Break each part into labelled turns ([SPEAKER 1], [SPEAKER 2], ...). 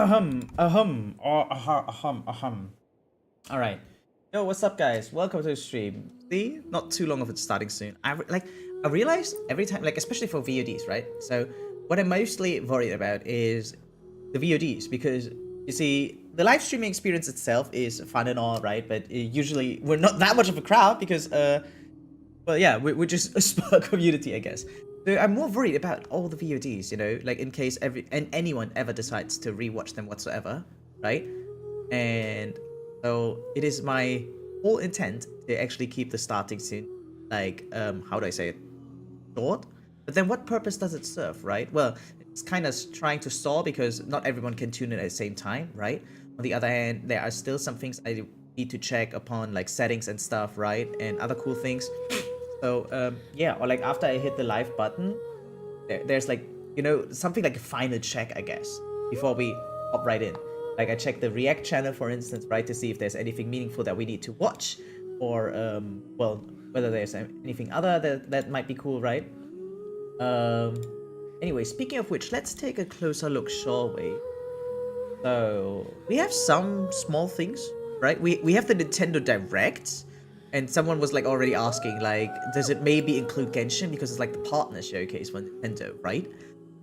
[SPEAKER 1] Alright. Yo, what's up, guys? Welcome to the stream. See? Not too long of it starting soon. I realize every time, like, especially for VODs, right? So, what I'm mostly worried about is the VODs, because, you see, the live streaming experience itself is fun and all, right? But usually, we're not that much of a crowd, because, well, yeah, we're just a small community, I guess. So I'm more worried about all the VODs, you know, like in case anyone ever decides to rewatch them whatsoever, right? And so it is my whole intent to actually keep the starting scene, like, how do I say it, short? But then what purpose does it serve, right? Well, it's kind of trying to stall because not everyone can tune in at the same time, right? On the other hand, there are still some things I need to check upon, like settings and stuff, right? And other cool things. So, yeah, or like after I hit the live button, there's like, you know, something like a final check, I guess, before we hop right in. Like I check the React channel, for instance, right, to see if there's anything meaningful that we need to watch, or, well, whether there's anything other that might be cool, right? Anyway, speaking of which, let's take a closer look, shall we? So, we have some small things, right? We have the Nintendo Direct. And someone was like already asking, like, does it maybe include Genshin? Because it's like the partner showcase for Nintendo, right?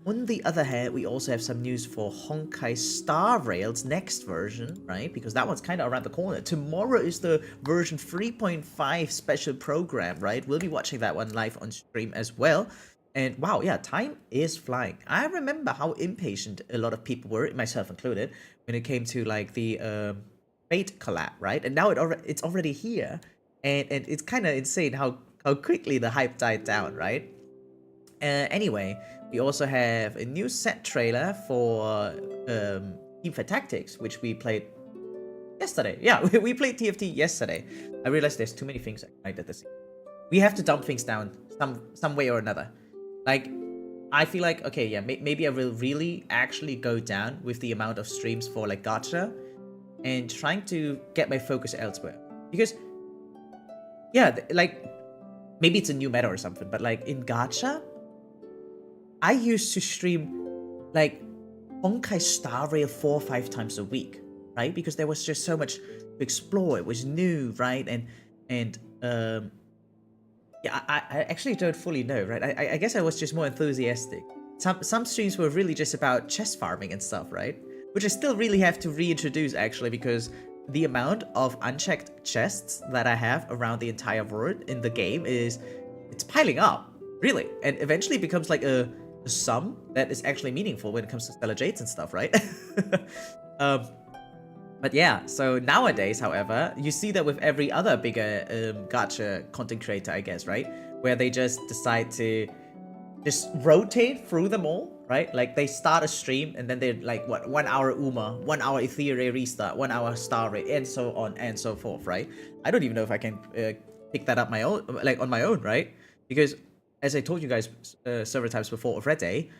[SPEAKER 1] On the other hand, we also have some news for Honkai Star Rail's next version, right? Because that one's kind of around the corner. Tomorrow is the version 3.5 special program, right? We'll be watching that one live on stream as well. And wow, yeah, time is flying. I remember how impatient a lot of people were, myself included, when it came to like the Fate collab, right? And now it's already here. And it's kind of insane how quickly the hype died down, right? Anyway, we also have a new set trailer for Teamfight Tactics, which we played yesterday. Yeah, we played TFT yesterday. I realized there's too many things I did this. We have to dump things down some way or another. Like, I feel like, okay, yeah, maybe I will really actually go down with the amount of streams for like Gacha and trying to get my focus elsewhere. Because yeah, like, maybe it's a new meta or something, but like in Gacha, I used to stream like Honkai Star Rail 4 or 5 times a week, right? Because there was just so much to explore. It was new, right? And yeah, I actually don't fully know, right? I guess I was just more enthusiastic. Some streams were really just about chest farming and stuff, right? Which I still really have to reintroduce actually, because the amount of unchecked chests that I have around the entire world in the game it's piling up, really, and eventually becomes like a sum that is actually meaningful when it comes to Stellar Jades and stuff, right? But yeah, so nowadays, however, you see that with every other bigger gacha content creator, I guess, right? Where they just decide to just rotate through them all, right? Like they start a stream and then they're like, what, 1 hour Uma, 1 hour Ethereau restart, 1 hour Star Raid, and so on and so forth, right? I don't even know if I can pick that up my own, like on my own, right? Because as I told you guys several times before already,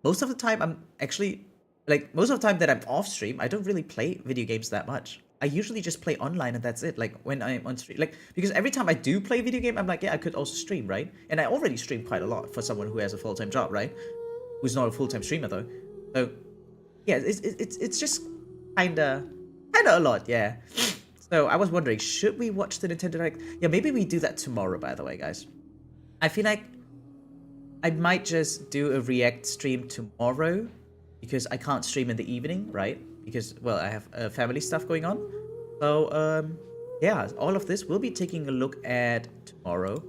[SPEAKER 1] most of the time I'm actually, like most of the time that I'm off stream, I don't really play video games that much. I usually just play online and that's it, like when I'm on stream. Like, because every time I do play video game, I'm like, yeah, I could also stream, right? And I already stream quite a lot for someone who has a full-time job, right? Who's not a full-time streamer though. So yeah, it's just kinda a lot, yeah. So I was wondering, should we watch the Nintendo Direct? Yeah, maybe we do that tomorrow, by the way, guys. I feel like I might just do a React stream tomorrow because I can't stream in the evening, right? Because, well, I have family stuff going on. So, yeah, all of this we'll be taking a look at tomorrow.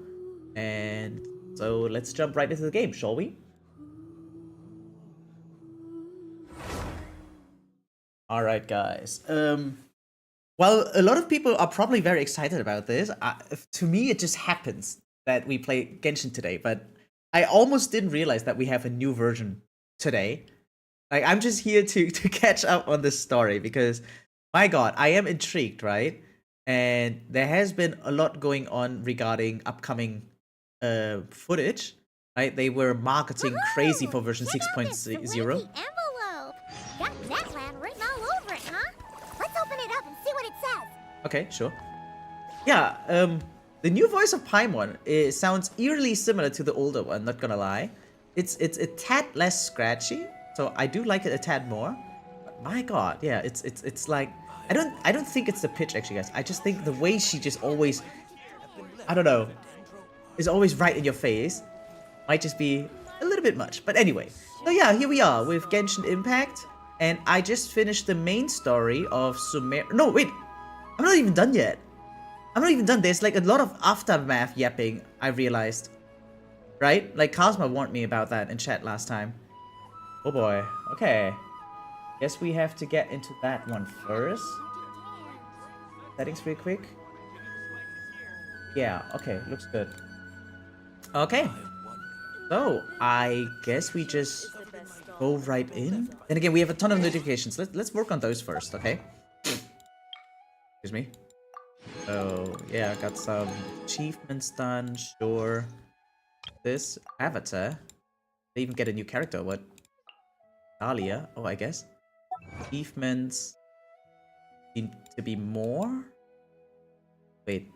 [SPEAKER 1] And so let's jump right into the game, shall we? Alright, guys. Well, a lot of people are probably very excited about this. To me, it just happens that we play Genshin today, but I almost didn't realize that we have a new version today. Like, I'm just here to catch up on this story because, my god, I am intrigued, right? And there has been a lot going on regarding upcoming footage, right? They were marketing crazy for version 6.0.
[SPEAKER 2] Got Netland written all over it, huh? Let's open it up and see what it says.
[SPEAKER 1] Okay, sure. Yeah, the new voice of Paimon sounds eerily similar to the older one, not gonna lie. It's a tad less scratchy, so I do like it a tad more. my god, yeah, it's like I don't think it's the pitch actually, guys. I just think the way she just always, I don't know, is always right in your face might just be a little bit much. But anyway, so yeah, here we are with Genshin Impact, and I just finished the main story of Sumera. No, wait, I'm not even done yet. I'm not even done. There's like a lot of aftermath yapping, I realized. Right? Like Cosmo warned me about that in chat last time. Oh boy. Okay. Guess we have to get into that one first. Settings real quick. Yeah, okay, looks good. Okay. So, I guess we just go right in. Then again, we have a ton of notifications. Let's work on those first, okay? Excuse me. So, yeah, I got some achievements done, sure. This avatar. They even get a new character, what? Dahlia, oh, I guess. Achievements need to be more? Wait.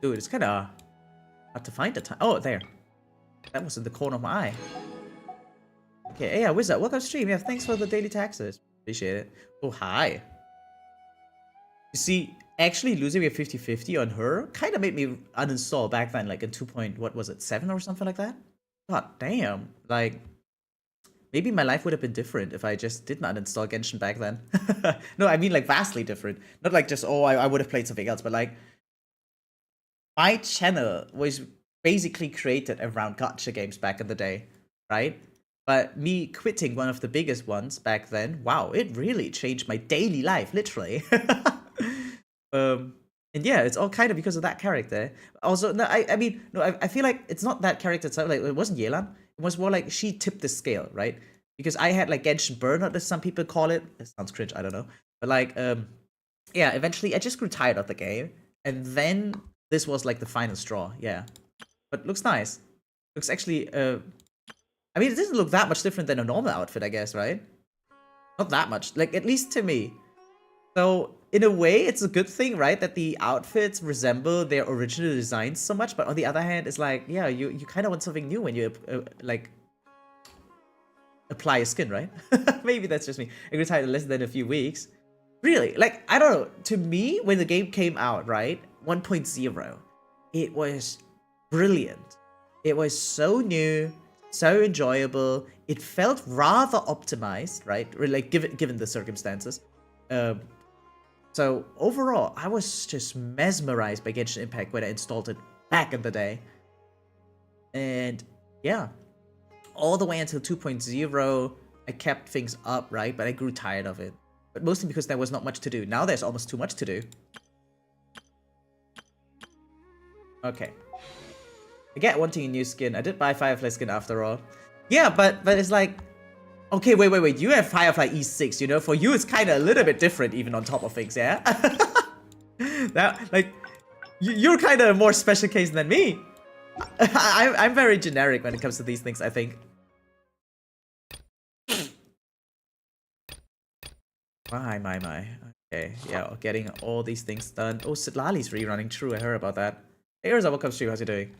[SPEAKER 1] Dude, it's kinda hard to find the time. Oh, there. That was in the corner of my eye. Okay, hey, Wizard, welcome to stream. Yeah, thanks for the daily taxes. Appreciate it. Oh, hi. You see, actually losing a 50-50 on her kind of made me uninstall back then, like in 2. What was it, 7 or something like that? God damn. Like, maybe my life would have been different if I just did not uninstall Genshin back then. No, I mean like vastly different. Not like just, oh, I would have played something else, but like, my channel was basically created around gacha games back in the day, right? But me quitting one of the biggest ones back then, wow, it really changed my daily life, literally. And yeah, it's all kind of because of that character. Also, no, I mean, no, I feel like it's not that character itself. Like, it wasn't Yelan. It was more like she tipped the scale, right? Because I had like Genshin burnout, as some people call it. It sounds cringe, I don't know. But like, yeah, eventually I just grew tired of the game, and then this was like the final straw. Yeah, but looks nice. Looks actually, I mean, it doesn't look that much different than a normal outfit, I guess, right? Not that much, like at least to me. So in a way, it's a good thing, right? That the outfits resemble their original designs so much. But on the other hand, it's like, yeah, you kind of want something new when you like apply a skin, right? Maybe that's just me. I grew tired in less than a few weeks. Really, like, I don't know. To me, when the game came out, right, 1.0, it was brilliant. It was so new, so enjoyable. It felt rather optimized, right? Like given the circumstances. So overall, I was just mesmerized by Genshin Impact when I installed it back in the day. And yeah, all the way until 2.0, I kept things up, right? But I grew tired of it. But mostly because there was not much to do. Now there's almost too much to do. Okay. I get wanting a new skin. I did buy Firefly skin after all. Yeah, but it's like, okay, wait. You have Firefly E6, you know? For you, it's kind of a little bit different even on top of things, yeah? That, like, you're kind of a more special case than me. I'm very generic when it comes to these things, I think. My. Okay, yeah, getting all these things done. Oh, Sitlali's rerunning. True, I heard about that. Hey, Urza, welcome to stream. How's you doing?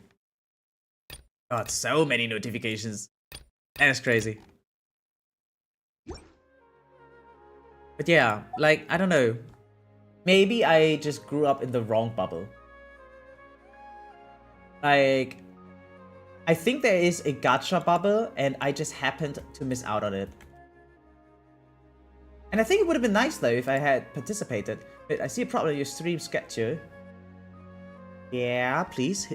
[SPEAKER 1] God, so many notifications. That is crazy. But yeah, like, I don't know. Maybe I just grew up in the wrong bubble. Like, I think there is a gacha bubble, and I just happened to miss out on it. And I think it would have been nice, though, if I had participated. But I see a problem with your stream schedule. Yeah, please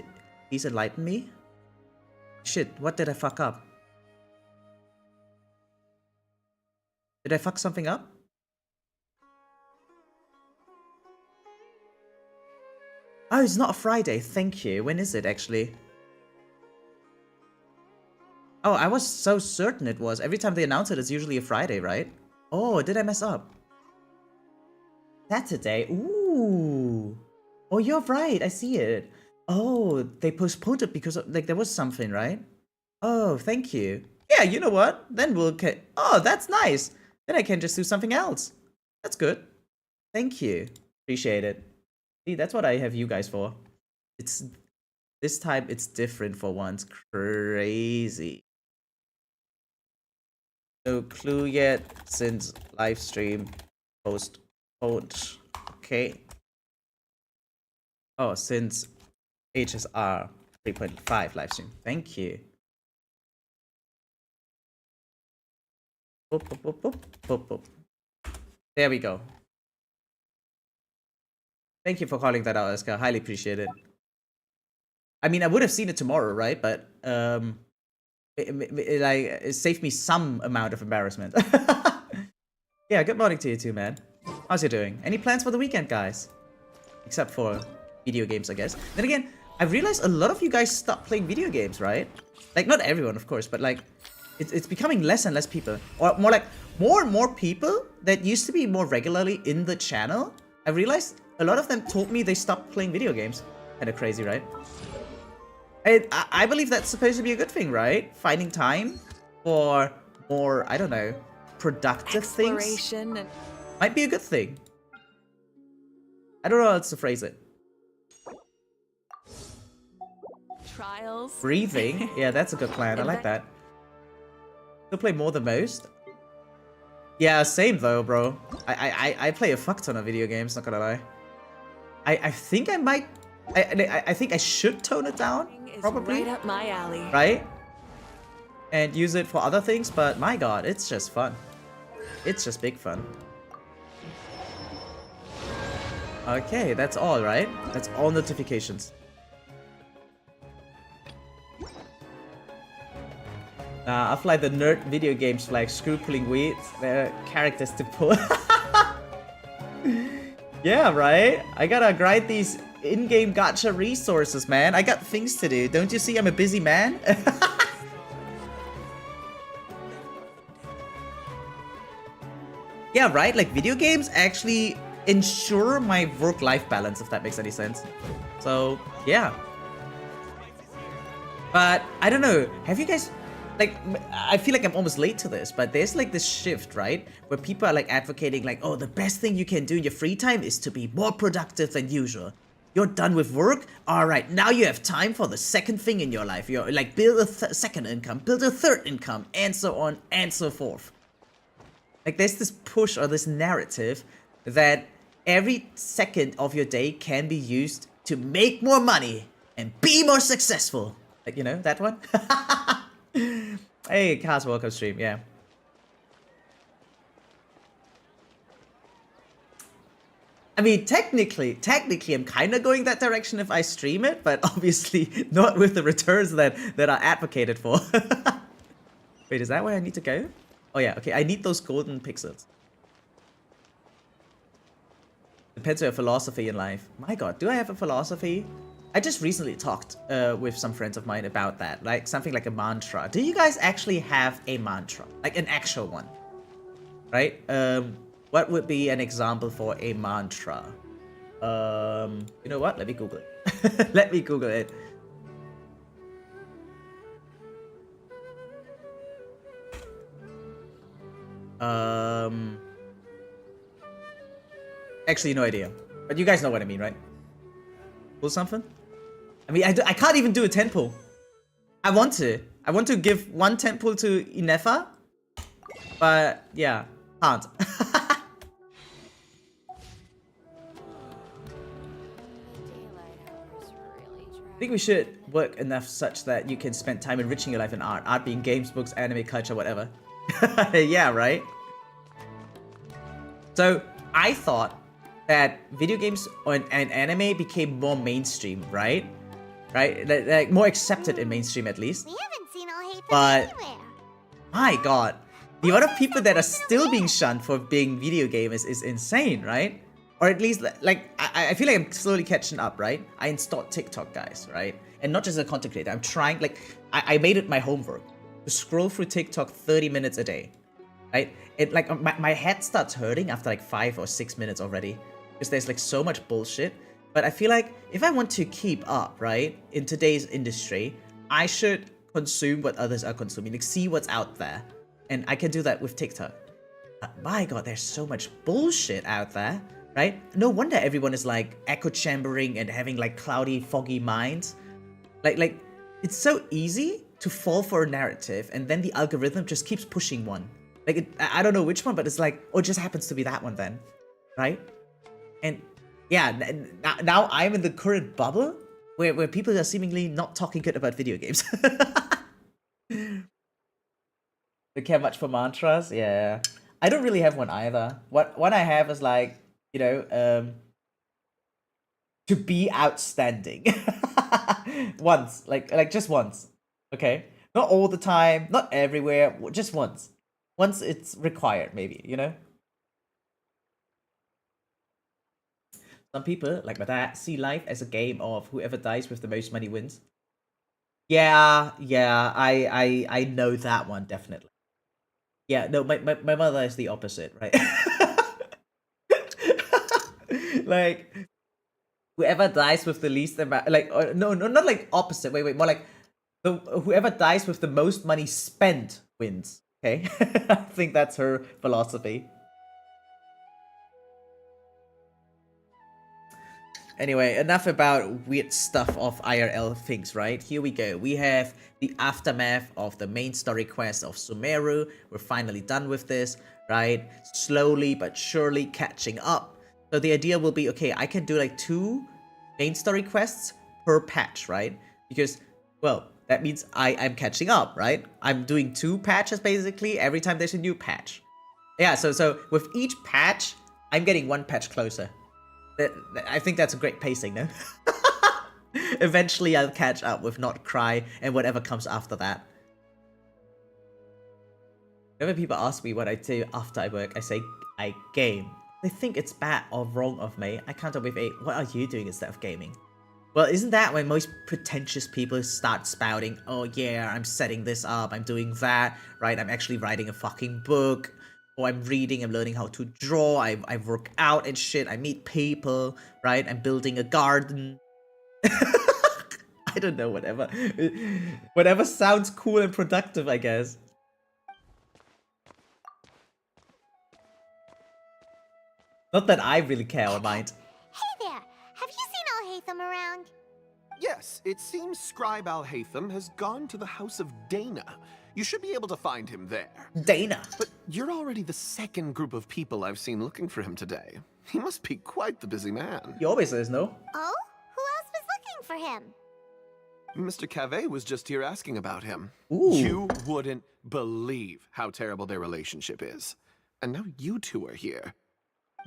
[SPEAKER 1] enlighten me. Shit, what did I fuck up? Did I fuck something up? Oh, it's not a Friday. Thank you. When is it, actually? Oh, I was so certain it was. Every time they announce it, it's usually a Friday, right? Oh, did I mess up? Saturday? Ooh. Oh, you're right. I see it. Oh, they postponed it because of, like, there was something, right? Oh, thank you. Yeah, you know what? Then we'll... Oh, that's nice. Then I can just do something else. That's good. Thank you. Appreciate it. See, that's what I have you guys for. It's... This time, it's different for once. Crazy. No clue yet since live stream postponed. Okay. Oh, since HSR 3.5 live stream. Thank you. Boop, boop, boop, boop, boop, boop. There we go. Thank you for calling that out, Oscar. Highly appreciate it. I mean, I would have seen it tomorrow, right? But it saved me some amount of embarrassment. Yeah, good morning to you too, man. How's you doing? Any plans for the weekend, guys? Except for video games, I guess. Then again, I realized a lot of you guys stopped playing video games, right? Like, not everyone, of course, but like, it's becoming less and less people. Or more like, more and more people that used to be more regularly in the channel. I realized a lot of them told me they stopped playing video games. Kinda crazy, right? I believe that's supposed to be a good thing, right? Finding time for more, I don't know, productive things might be a good thing. I don't know how else to phrase it.
[SPEAKER 3] Trials.
[SPEAKER 1] Breathing? Yeah, that's a good plan. I like that. Still play more than most? Yeah, same though, bro. I play a fuck ton of video games, not gonna lie. I think I might... I think I should tone it down, probably.
[SPEAKER 3] Right up my alley.
[SPEAKER 1] Right? And use it for other things, but my god, it's just fun. It's just big fun. Okay, that's all, right? That's all notifications. I feel like the nerd video games like screw pulling weeds, their characters to pull. Yeah, right? I gotta grind these in-game gacha resources, man. I got things to do. Don't you see I'm a busy man? Yeah, right? Like, video games actually ensure my work-life balance, if that makes any sense. So, yeah. But, I don't know. Have you guys... Like, I feel like I'm almost late to this, but there's like this shift, right? Where people are like advocating like, oh, the best thing you can do in your free time is to be more productive than usual. You're done with work? Alright, now you have time for the second thing in your life. You're like, build a second income, build a third income, and so on and so forth. Like, there's this push or this narrative that every second of your day can be used to make more money and be more successful. Like, you know, that one? Hey, Kaz, welcome stream, yeah. I mean, technically, I'm kind of going that direction if I stream it, but obviously not with the returns that are advocated for. Wait, is that where I need to go? Oh yeah, okay, I need those golden pixels. Depends on your philosophy in life. My god, do I have a philosophy? I just recently talked with some friends of mine about that, like something like a mantra. Do you guys actually have a mantra? Like an actual one? Right? What would be an example for a mantra? You know what? Let me Google it. Let me Google it. Actually, no idea. But you guys know what I mean, right? Pull something? I mean, I can't even do a 10 pull. I want to give one 10 pull to Inefa. But, yeah. Can't. I think we should work enough such that you can spend time enriching your life in art. Art being games, books, anime, culture, whatever. Yeah, right? So, I thought that video games and anime became more mainstream, right? Right? Like more accepted in mainstream at least.
[SPEAKER 2] We haven't seen all hate
[SPEAKER 1] But,
[SPEAKER 2] anywhere.
[SPEAKER 1] my god. The amount of people that are still being shunned for being video gamers is insane, right? Or at least, like, I feel like I'm slowly catching up, right? I installed TikTok, guys, right? And not just as a content creator. I'm trying, like, I made it my homework to scroll through TikTok 30 minutes a day, right? It, like, my head starts hurting after, like, 5 or 6 minutes already. Because there's, like, so much bullshit. But I feel like if I want to keep up, right, in today's industry, I should consume what others are consuming, like, see what's out there. And I can do that with TikTok. But my god, there's so much bullshit out there, right? No wonder everyone is like echo chambering and having like cloudy, foggy minds. Like it's so easy to fall for a narrative and then the algorithm just keeps pushing one. Like, I don't know which one, but it's like, oh, it just happens to be that one then, right? And yeah, now I'm in the current bubble where people are seemingly not talking good about video games. Don't care much for mantras. Yeah, I don't really have one either. What I have is like, you know, to be outstanding. Once, like just once. Okay, not all the time, not everywhere, just once. Once it's required, maybe, you know. Some people, like my dad, see life as a game of whoever dies with the most money wins. Yeah, I know that one definitely. Yeah, no, my mother is the opposite, right? Like, whoever dies with the least amount, like, no, not like opposite. Wait, more like whoever dies with the most money spent wins. Okay, I think that's her philosophy. Anyway, enough about weird stuff of IRL things, right? Here we go. We have the aftermath of the main story quest of Sumera. We're finally done with this, right? Slowly but surely catching up. So the idea will be, okay, I can do like 2 main story quests per patch, right? Because, well, that means I'm catching up, right? I'm doing 2 patches basically every time there's a new patch. Yeah, so with each patch, I'm getting 1 patch closer. I think that's a great pacing, no? Eventually, I'll catch up with Nod Krai and whatever comes after that. Whenever people ask me what I do after I work, I say I game. They think it's bad or wrong of me. I counter with a, what are you doing instead of gaming? Well, isn't that when most pretentious people start spouting, oh yeah, I'm setting this up, I'm doing that, right? I'm actually writing a fucking book. Or I'm reading, I'm learning how to draw, I work out and shit, I meet people, right? I'm building a garden. I don't know, whatever. Whatever sounds cool and productive, I guess. Not that I really care or mind.
[SPEAKER 2] Hey there, have you seen Al-Haytham around?
[SPEAKER 4] Yes, it seems Scribe Al-Haytham has gone to the House of Dana. You should be able to find him there.
[SPEAKER 1] Dana.
[SPEAKER 4] But you're already the 2nd group of people I've seen looking for him today. He must be quite the busy man.
[SPEAKER 1] He always is, no?
[SPEAKER 2] Oh? Who else was looking for him?
[SPEAKER 4] Mr. Cave was just here asking about him.
[SPEAKER 1] Ooh.
[SPEAKER 4] You wouldn't believe how terrible their relationship is. And now you 2 are here.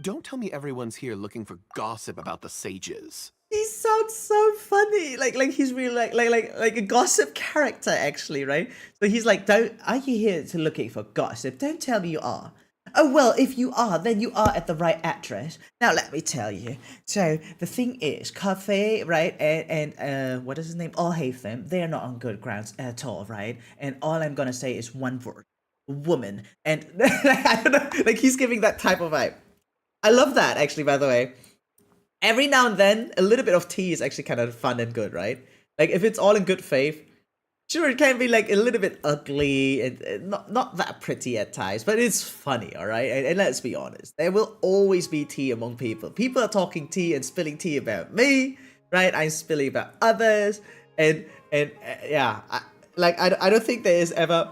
[SPEAKER 4] Don't tell me everyone's here looking for gossip about the sages.
[SPEAKER 1] He sounds so funny, like he's really like a gossip character actually, right? So he's like, are you here to looking for gossip? Don't tell me you are. Oh well, if you are, then you are at the right address. Now let me tell you. So the thing is, Cafe, right, and what is his name? Al-Haytham, they're not on good grounds at all, right? And all I'm gonna say is one word: woman. And I don't know, like he's giving that type of vibe. I love that actually, by the way. Every now and then, a little bit of tea is actually kind of fun and good, right? Like, if it's all in good faith, sure, it can be, like, a little bit ugly and not that pretty at times, but it's funny, alright? And let's be honest, there will always be tea among people. People are talking tea and spilling tea about me, right? I'm spilling about others, and yeah, I don't think there is ever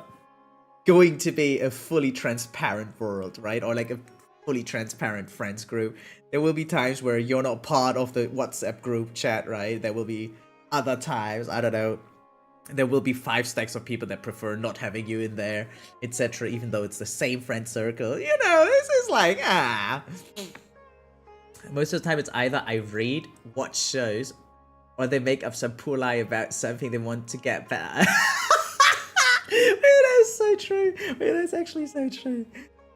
[SPEAKER 1] going to be a fully transparent world, right? Or, like, a fully transparent friends group. There will be times where you're not part of the WhatsApp group chat, right? There will be other times, I don't know, there will be 5 stacks of people that prefer not having you in there, etc. Even though it's the same friend circle, you know, this is like, Most of the time it's either I read, watch shows, or they make up some poor lie about something they want to get better. Wait, that's so true. Wait, that's actually so true.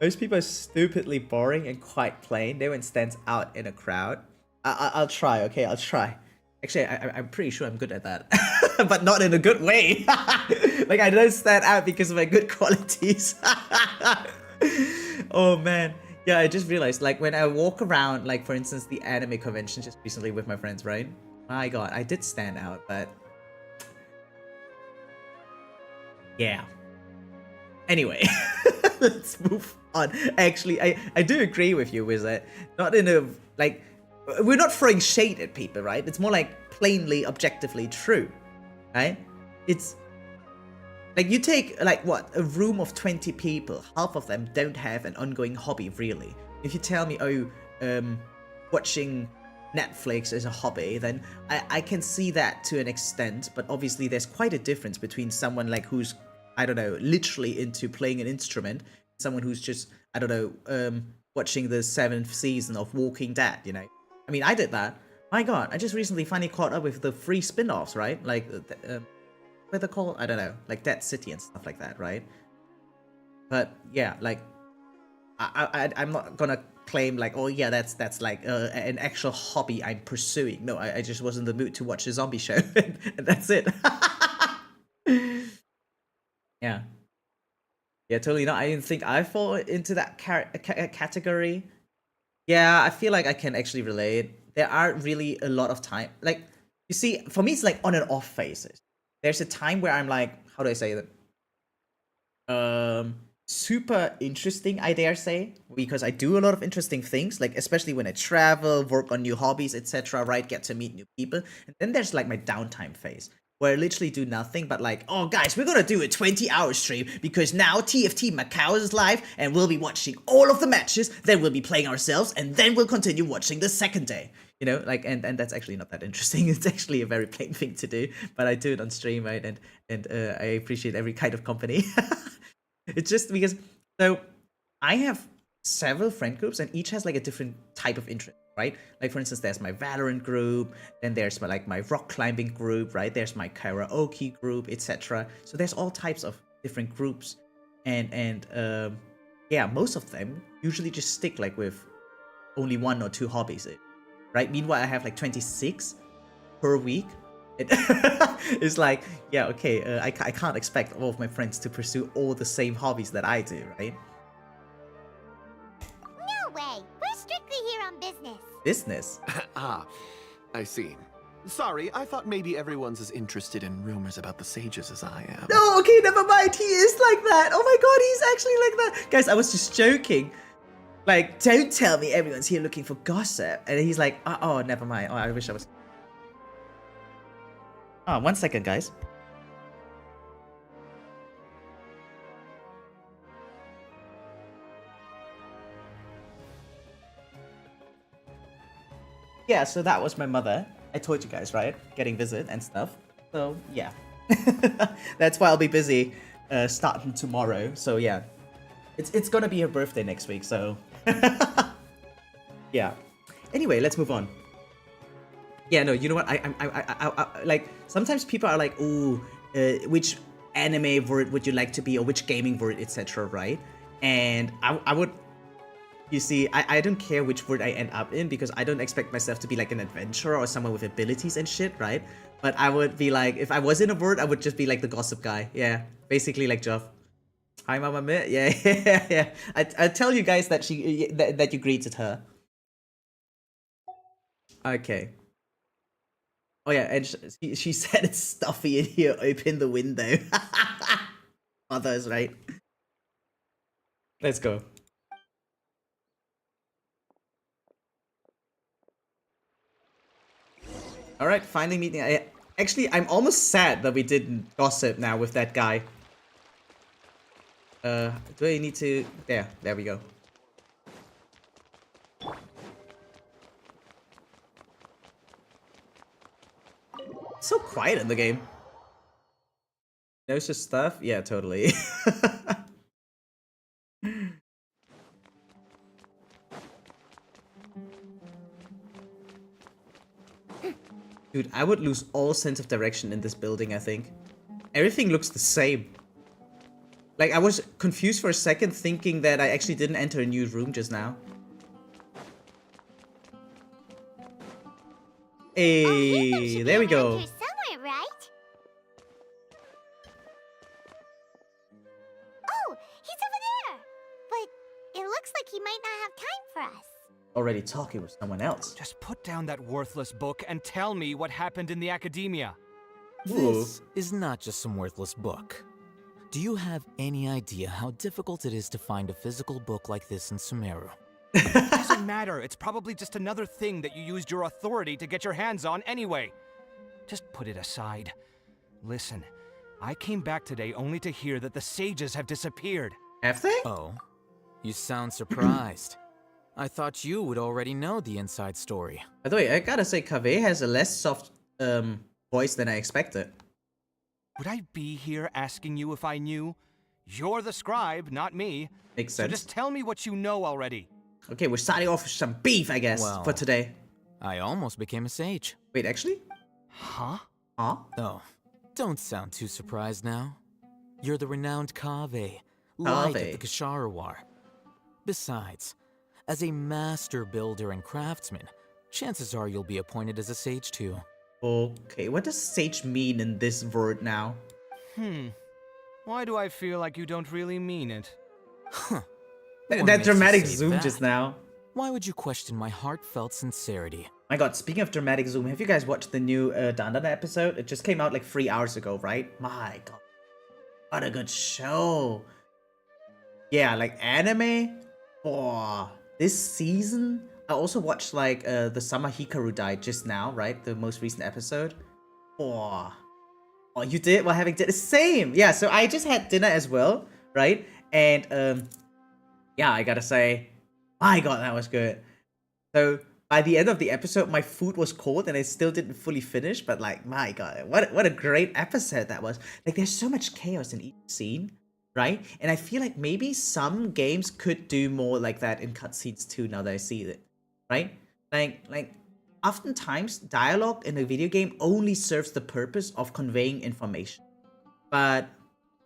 [SPEAKER 1] Most people are stupidly boring and quite plain. No one stands out in a crowd. I'll try, okay? I'll try. Actually, I'm pretty sure I'm good at that. But not in a good way. Like, I don't stand out because of my good qualities. Oh, man. Yeah, I just realized, like, when I walk around, like, for instance, the anime convention just recently with my friends, right? My god, I did stand out, but... yeah. Anyway, let's move on. Actually, I do agree with you, Wizard. Not in a, like, we're not throwing shade at people, right? It's more like plainly, objectively true, right? It's Like, you take, like, what, a room of 20 people, half of them don't have an ongoing hobby, really. If you tell me, oh, watching Netflix is a hobby, then I can see that to an extent, but obviously there's quite a difference between someone, like, who's, I don't know, literally into playing an instrument, someone who's just, I don't know, watching the 7th season of Walking Dead, you know? I mean, I did that. My god, I just recently finally caught up with the free spin-offs, right? Like, what they're called? I don't know, like Dead City and stuff like that, right? But yeah, like I'm not gonna claim like, oh yeah, that's like an actual hobby I'm pursuing. No, I just was in the mood to watch a zombie show, and that's it. Yeah, yeah, totally not. I didn't think I fall into that category. Yeah, I feel like I can actually relate. There are really a lot of time, like, you see, for me it's like on and off phases. There's a time where I'm like, how do I say that? Super interesting, I dare say, because I do a lot of interesting things, like especially when I travel, work on new hobbies, etc., right? Get to meet new people. And then there's like my downtime phase, where I literally do nothing but like, oh guys, we're gonna do a 20-hour stream because now TFT Macau is live and we'll be watching all of the matches, then we'll be playing ourselves, and then we'll continue watching the second day. You know, like, and that's actually not that interesting. It's actually a very plain thing to do, but I do it on stream, right? And I appreciate every kind of company. It's just because, so I have several friend groups and each has like a different type of interest, right? Like, for instance, there's my Valorant group, then there's my, like, my rock climbing group, right? There's my karaoke group, etc. So there's all types of different groups, and yeah, most of them usually just stick like with only 1 or 2 hobbies, right? Meanwhile, I have like 26 per week. It's like, yeah, okay, I can't expect all of my friends to pursue all the same hobbies that I do, right?
[SPEAKER 2] No way. We're strictly here on business.
[SPEAKER 1] Business?
[SPEAKER 4] Ah, I see. Sorry, I thought maybe everyone's as interested in rumors about the sages as I am.
[SPEAKER 1] No, okay, never mind. He is like that. Oh my god, he's actually like that. Guys, I was just joking. Like, don't tell me everyone's here looking for gossip. And he's like, oh, never mind. Oh, I wish I was... Oh, 1 second, guys. Yeah, so that was my mother. I told you guys, right? Getting visit and stuff. So, yeah. That's why I'll be busy starting tomorrow. So, yeah. It's gonna be her birthday next week, so... Yeah. Anyway, let's move on. Yeah, no, you know what? I like, sometimes people are like, ooh, which anime word would you like to be, or which gaming word, etc., right? And I would, you see, I don't care which word I end up in, because I don't expect myself to be like an adventurer or someone with abilities and shit, right? But I would be like, if I was in a word, I would just be like the gossip guy. Yeah, basically like Jeff. Hi, Mama Mitt. Yeah, yeah. I tell you guys that that you greeted her. Okay. Oh yeah, and she said it's stuffy in here. Open the window. Others, right? Let's go. All right, finally meeting. I'm almost sad that we didn't gossip now with that guy. Do I need to? There we go. So quiet in the game. Knows his stuff? Yeah, totally. Dude, I would lose all sense of direction in this building, I think. Everything looks the same. Like, I was confused for a second, thinking that I actually didn't enter a new room just now. Hey, there we go.
[SPEAKER 2] Somewhere, right? Oh, he's over there. But it looks like he might not have time for us.
[SPEAKER 1] Already talking with someone else.
[SPEAKER 5] Just put down that worthless book and tell me what happened in the academia.
[SPEAKER 6] This is not just some worthless book. Do you have any idea how difficult it is to find a physical book like this in Sumera?
[SPEAKER 5] It doesn't matter. It's probably just another thing that you used your authority to get your hands on anyway. Just put it aside. Listen, I came back today only to hear that the sages have disappeared.
[SPEAKER 1] Have they?
[SPEAKER 6] Oh, you sound surprised. I thought you would already know the inside story.
[SPEAKER 1] By the way, I gotta say, Kaveh has a less soft voice than I expected.
[SPEAKER 5] Would I be here asking you if I knew? You're the scribe, not me.
[SPEAKER 1] Makes
[SPEAKER 5] So
[SPEAKER 1] sense.
[SPEAKER 5] just tell me what you know already.
[SPEAKER 1] Okay, we're starting off with some beef, I guess,
[SPEAKER 6] Well.
[SPEAKER 1] for today.
[SPEAKER 6] I almost became a sage.
[SPEAKER 1] Wait, actually?
[SPEAKER 5] Huh?
[SPEAKER 1] Huh?
[SPEAKER 6] Oh, don't sound too surprised now. You're the renowned Kaveh, light of
[SPEAKER 1] Kaveh.
[SPEAKER 6] the Kashara War. Besides, as a master builder and craftsman, chances are you'll be appointed as a sage too.
[SPEAKER 1] Okay, what does sage mean in this word now?
[SPEAKER 5] Why do I feel like you don't really mean it?
[SPEAKER 6] What
[SPEAKER 1] That
[SPEAKER 6] makes you
[SPEAKER 1] dramatic
[SPEAKER 6] say
[SPEAKER 1] zoom
[SPEAKER 6] that?
[SPEAKER 1] just now.
[SPEAKER 6] Why would you question my heartfelt sincerity?
[SPEAKER 1] My god, speaking of dramatic zoom, have you guys watched the new Dandana episode? It just came out like 3 hours ago, right? My god. What a good show. Yeah, like anime. Oh, this season. I also watched like the summer Hikaru died just now, right? The most recent episode. Oh, you did? Well, having did the same. Yeah, so I just had dinner as well, right? And yeah, I gotta say, my god, that was good. So by the end of the episode, my food was cold and I still didn't fully finish. But like, my god, what a great episode that was. Like, there's so much chaos in each scene, right? And I feel like maybe some games could do more like that in cutscenes too. Now that I see it, right? Like, oftentimes dialogue in a video game only serves the purpose of conveying information. But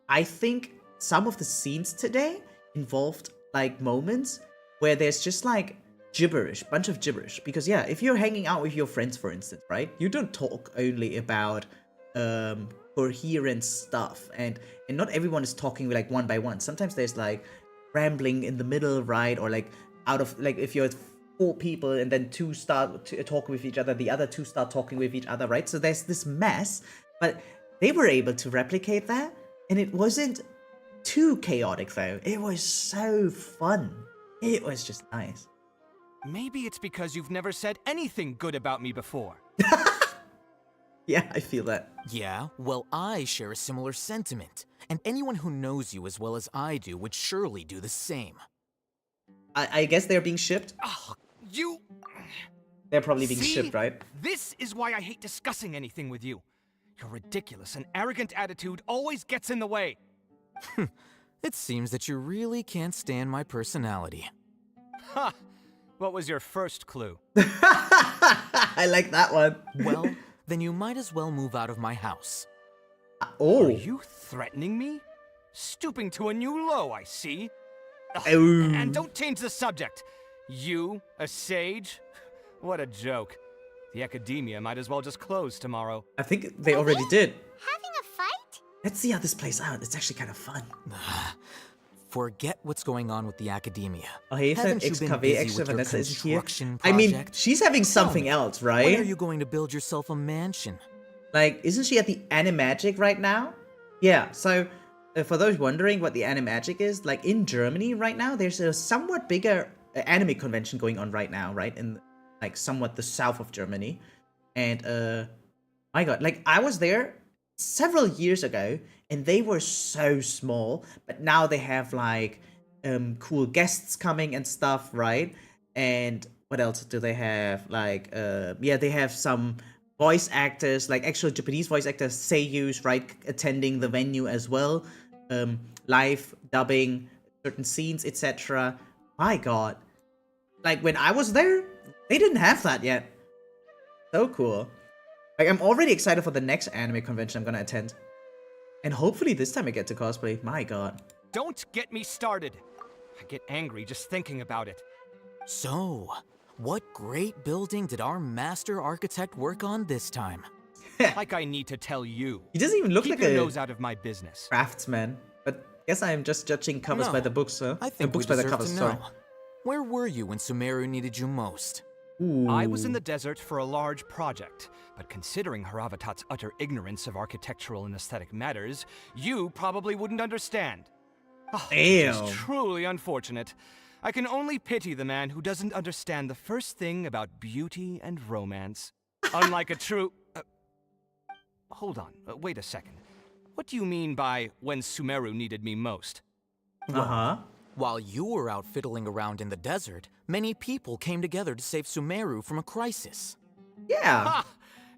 [SPEAKER 1] I think some of the scenes today involved like moments where there's just like gibberish, bunch of gibberish. Because yeah, if you're hanging out with your friends, for instance, right, you don't talk only about coherent stuff, and not everyone is talking like one by one. Sometimes there's like rambling in the middle, right? Or like out of like if you're 4 people and then 2 start talking with each other, the other 2 start talking with each other, right? So there's this mess, but they were able to replicate that, and it wasn't too chaotic though. It was so fun. It was just nice.
[SPEAKER 5] Maybe it's because you've never said anything good about me before.
[SPEAKER 1] Yeah, I feel that.
[SPEAKER 6] Yeah, well, I share a similar sentiment, and anyone who knows you as well as I do would surely do the same.
[SPEAKER 1] I guess they're being shipped.
[SPEAKER 5] Ugh, you...
[SPEAKER 1] They're probably being
[SPEAKER 5] See?
[SPEAKER 1] shipped, right?
[SPEAKER 5] This is why I hate discussing anything with you. Your ridiculous and arrogant attitude always gets in the way.
[SPEAKER 6] It seems that you really can't stand my personality.
[SPEAKER 5] Ha! What was your first clue?
[SPEAKER 1] I like that one.
[SPEAKER 6] Well, then you might as well move out of my house.
[SPEAKER 1] Oh.
[SPEAKER 5] Are you threatening me? Stooping to a new low, I see. Ugh,
[SPEAKER 1] Oh.
[SPEAKER 5] and don't change the subject. You, a sage? What a joke. The academia might as well just close tomorrow.
[SPEAKER 1] I think they already did.
[SPEAKER 2] Having a fight?
[SPEAKER 1] Let's see how this plays out. It's actually kind of fun.
[SPEAKER 6] Forget what's going on with the academia.
[SPEAKER 1] Oh, hey, if
[SPEAKER 6] Haven't you been
[SPEAKER 1] XKV,
[SPEAKER 6] busy
[SPEAKER 1] extra
[SPEAKER 6] with your
[SPEAKER 1] Vanessa isn't here.
[SPEAKER 6] construction
[SPEAKER 1] I mean,
[SPEAKER 6] project?
[SPEAKER 1] she's having
[SPEAKER 6] Tell
[SPEAKER 1] something
[SPEAKER 6] me,
[SPEAKER 1] else,
[SPEAKER 6] When are
[SPEAKER 1] right?
[SPEAKER 6] you going to build yourself a mansion?
[SPEAKER 1] Like, isn't she at the Animagic right now? Yeah, so for those wondering what the Animagic is, like in Germany right now, there's a somewhat bigger anime convention going on right now, right? In like somewhat the south of Germany. And my god, like I was there several years ago and they were so small, but now they have like cool guests coming and stuff, right? And what else do they have? Like yeah, they have some voice actors, like actual Japanese voice actors, seiyus, right, attending the venue as well, live dubbing certain scenes, etc. My god, like when I was there, they didn't have that yet. So cool. Like I'm already excited for the next anime convention I'm gonna attend, and hopefully this time I get to cosplay. My god.
[SPEAKER 5] Don't get me started. I get angry just thinking about it.
[SPEAKER 6] So, what great building did our master architect work on this time?
[SPEAKER 5] Like I need to tell you.
[SPEAKER 1] He doesn't even look
[SPEAKER 5] Keep
[SPEAKER 1] like
[SPEAKER 5] your
[SPEAKER 1] a
[SPEAKER 5] nose out of my business.
[SPEAKER 1] craftsman, but guess I am just judging covers
[SPEAKER 6] No,
[SPEAKER 1] by the books, huh?
[SPEAKER 6] I think
[SPEAKER 1] books
[SPEAKER 6] we
[SPEAKER 1] by the
[SPEAKER 6] deserve
[SPEAKER 1] covers.
[SPEAKER 6] to
[SPEAKER 1] Sorry.
[SPEAKER 6] know. Where were you when Sumera needed you most?
[SPEAKER 5] I was in the desert for a large project, but considering Haravatat's utter ignorance of architectural and aesthetic matters, you probably wouldn't understand. Oh, it's
[SPEAKER 1] Damn.
[SPEAKER 5] truly unfortunate. I can only pity the man who doesn't understand the first thing about beauty and romance. Unlike a true... hold on, wait a second. What do you mean by when Sumeru needed me most?
[SPEAKER 1] Uh-huh.
[SPEAKER 6] While you were out fiddling around in the desert, many people came together to save Sumeru from a crisis.
[SPEAKER 1] Yeah.
[SPEAKER 5] Ha!